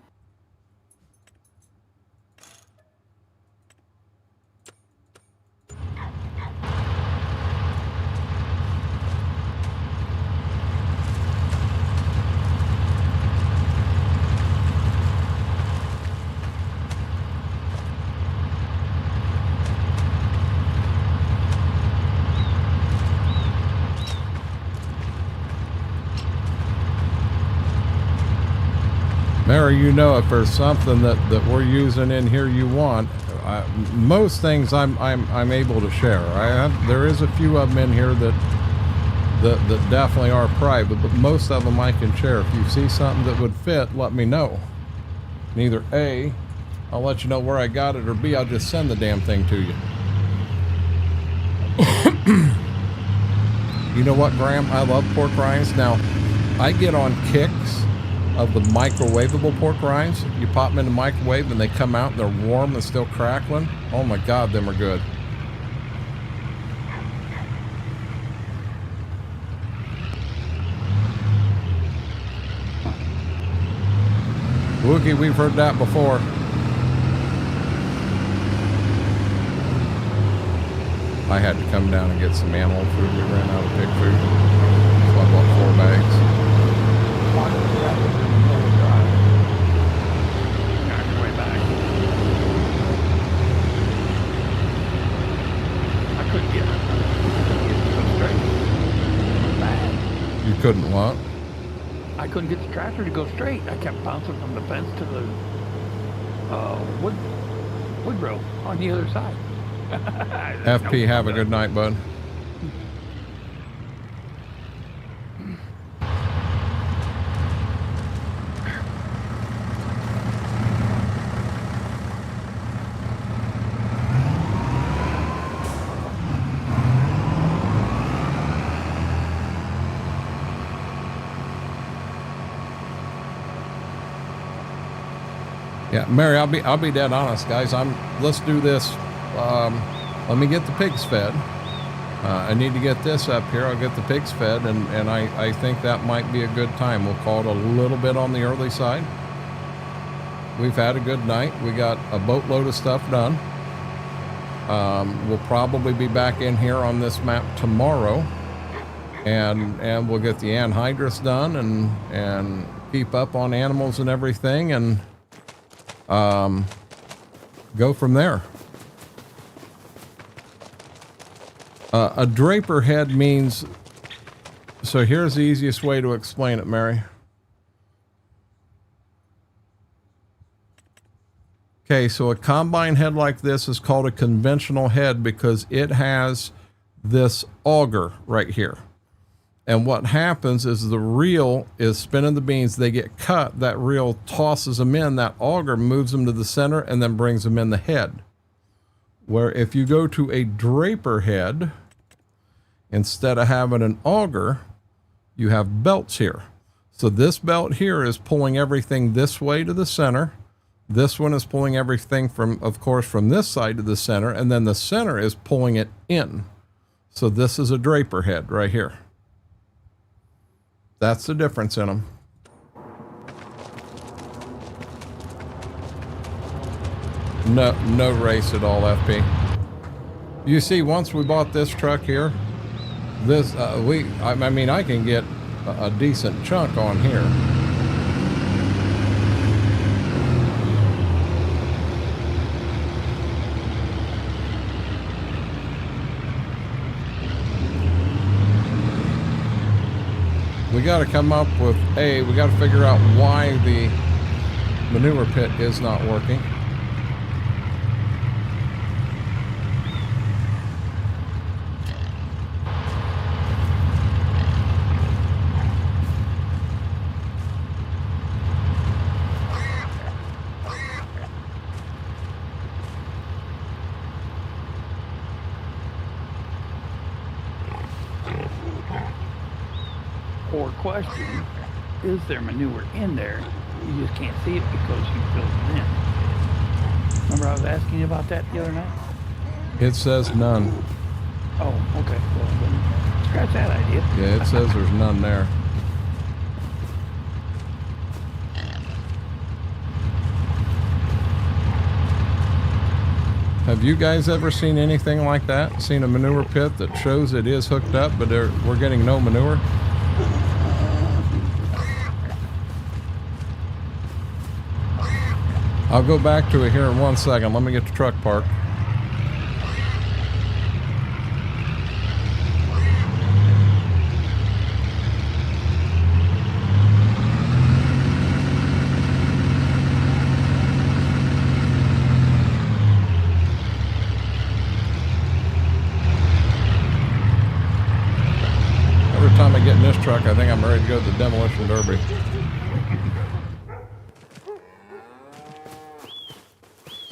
Mary, you know, if there's something that we're using in here you want, most things I'm able to share. There is a few of them in here that definitely are private, but most of them I can share. If you see something that would fit, let me know. And either A, I'll let you know where I got it, or B, I'll just send the damn thing to you. You know what, Graham? I love pork rinds. Now, I get on kicks of the microwavable pork rinds. You pop them in the microwave and they come out and they're warm and still crackling. Oh my God, them are good. Wookie, we've heard that before. I had to come down and get some animal food. We ran out of pig food. So I bought 4 bags. I couldn't get it straight. You couldn't what? I couldn't get the tractor to go straight. I kept bouncing from the fence to the wood row on the other side. FP, have a good night, bud. Yeah, Mary, I'll be dead honest, guys. Let's do this. Let me get the pigs fed. I need to get this up here. I'll get the pigs fed, and I think that might be a good time. We'll call it a little bit on the early side. We've had a good night. We got a boatload of stuff done. We'll probably be back in here on this map tomorrow, and we'll get the anhydrous done and keep up on animals and everything, and go from there. A draper head means, so here's the easiest way to explain it, Mary. Okay, so a combine head like this is called a conventional head because it has this auger right here. And what happens is the reel is spinning the beans, they get cut, that reel tosses them in, that auger moves them to the center and then brings them in the head. Where if you go to a draper head, instead of having an auger, you have belts here. So this belt here is pulling everything this way to the center. This one is pulling everything from, of course, from this side to the center, and then the center is pulling it in. So this is a draper head right here. That's the difference in them. No race at all, FP. You see, once we bought this truck here, this I mean, I can get a decent chunk on here. We got to come up with we got to figure out why the manure pit is not working. Or question, is there manure in there? You just can't see it because you filled it in. Remember I was asking you about that the other night? It says none. Oh, okay. Well, then scratch that idea. Yeah, it says there's none there. Have you guys ever seen anything like that? Seen a manure pit that shows it is hooked up, but we're getting no manure? I'll go back to it here in 1 second. Let me get the truck parked. Every time I get in this truck, I think I'm ready to go to the demolition derby.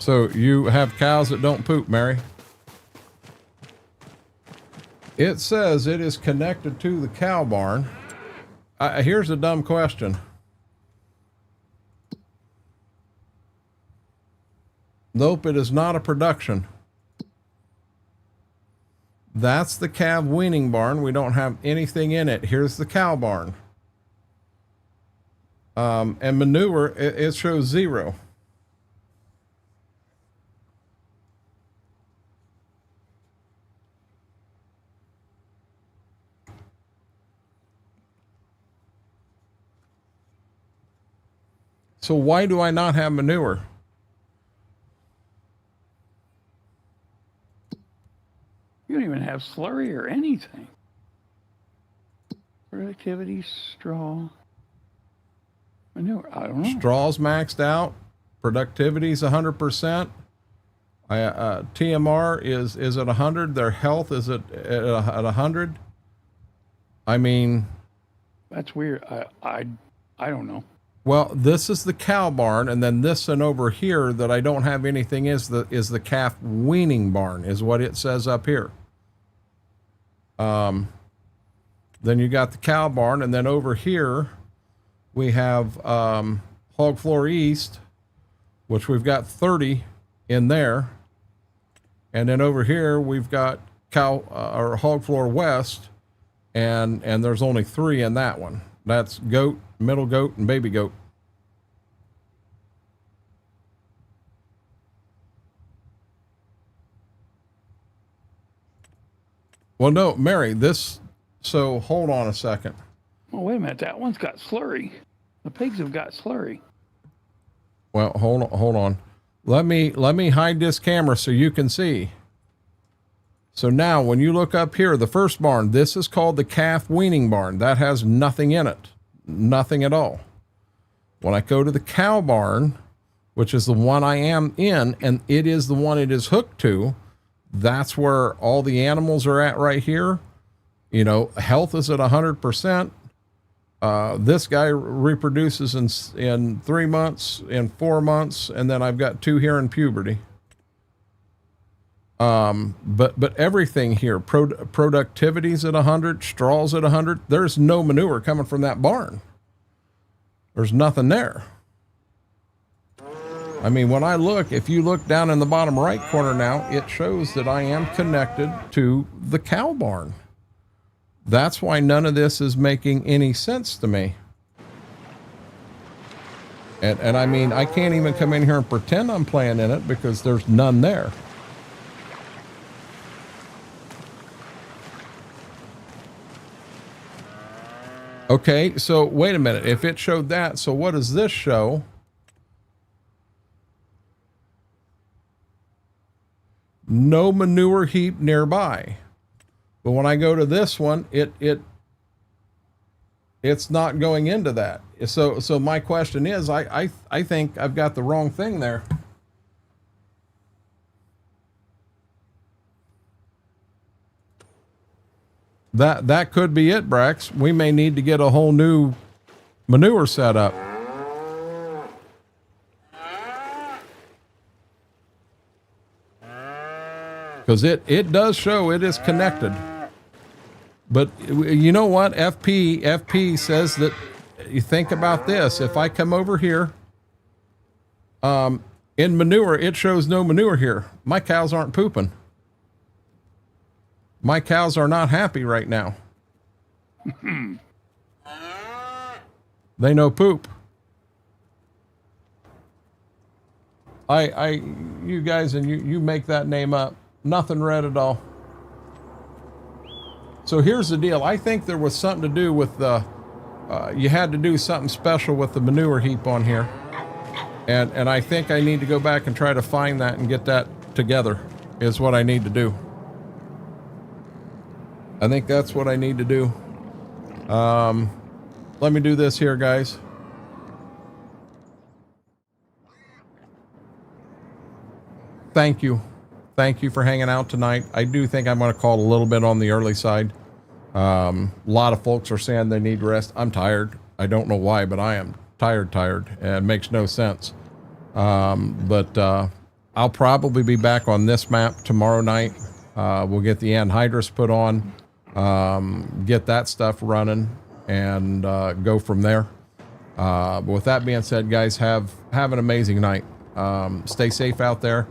So you have cows that don't poop, Mary? It says it is connected to the cow barn. Here's a dumb question. Nope, it is not a production. That's the calf weaning barn. We don't have anything in it. Here's the cow barn. And manure, it shows 0. So why do I not have manure? You don't even have slurry or anything. Productivity, straw, manure. I don't know. Straw's maxed out. Productivity's 100%. TMR is at 100. Their health is at 100. I mean, That's weird. I don't know. well, this is the cow barn, and then this one over here that I don't have anything is the calf weaning barn, is what it says up here. Then you got the cow barn, and then over here we have hog floor east, which we've got 30 in there, and then over here we've got cow or hog floor west, and there's only 3 in that one. That's goat, middle goat, and baby goat. Well, no, Mary, so hold on a second. Oh, wait a minute. That one's got slurry. The pigs have got slurry. Well, hold on. Let me hide this camera so you can see. So now when you look up here, the first barn, this is called the calf weaning barn. That has nothing in it. Nothing at all. When I go to the cow barn, which is the one I am in, and it is the one it is hooked to, that's where all the animals are at right here. You know, health is at 100%. This guy reproduces in 3 months, in 4 months, and then I've got 2 here in puberty. But everything here, productivity's at 100, straw's at 100. There's no manure coming from that barn. There's nothing there. I mean, when I look, if you look down in the bottom right corner now, it shows that I am connected to the cow barn. That's why none of this is making any sense to me. And I mean, I can't even come in here and pretend I'm playing in it because there's none there. Okay, so wait a minute. If it showed that, so what does this show? No manure heap nearby. But when I go to this one, it's not going into that. So my question is, I think I've got the wrong thing there. That could be it, Brax. We may need to get a whole new manure set up. Because it does show it is connected. But you know what? FP says that, you think about this. If I come over here, in manure, it shows no manure here. My cows aren't pooping. My cows are not happy right now. They no poop. You guys, and you make that name up. Nothing red at all. So here's the deal. I think there was something to do with the, you had to do something special with the manure heap on here. And I think I need to go back and try to find that and get that together is what I need to do. I think that's what I need to do. Let me do this here, guys. Thank you. Thank you for hanging out tonight. I do think I'm going to call a little bit on the early side. A lot of folks are saying they need rest. I'm tired. I don't know why, but I am tired. It makes no sense. But I'll probably be back on this map tomorrow night. We'll get the anhydrous put on, get that stuff running, and go from there. But with that being said, guys, have an amazing night. Stay safe out there.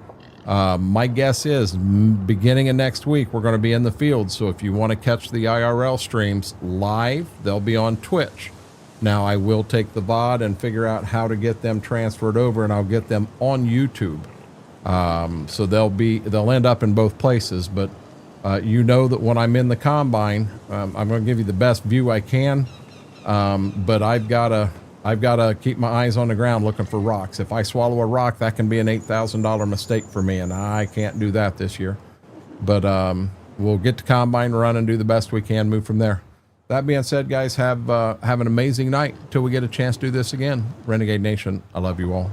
My guess is beginning of next week, we're going to be in the field. So if you want to catch the IRL streams live, they'll be on Twitch. Now I will take the VOD and figure out how to get them transferred over, and I'll get them on YouTube. So they'll end up in both places, but you know that when I'm in the combine, I'm going to give you the best view I can. But I've got to keep my eyes on the ground looking for rocks. If I swallow a rock, that can be an $8,000 mistake for me, and I can't do that this year. But we'll get to combine run and do the best we can, move from there. That being said, guys, have an amazing night till we get a chance to do this again. Renegade Nation, I love you all.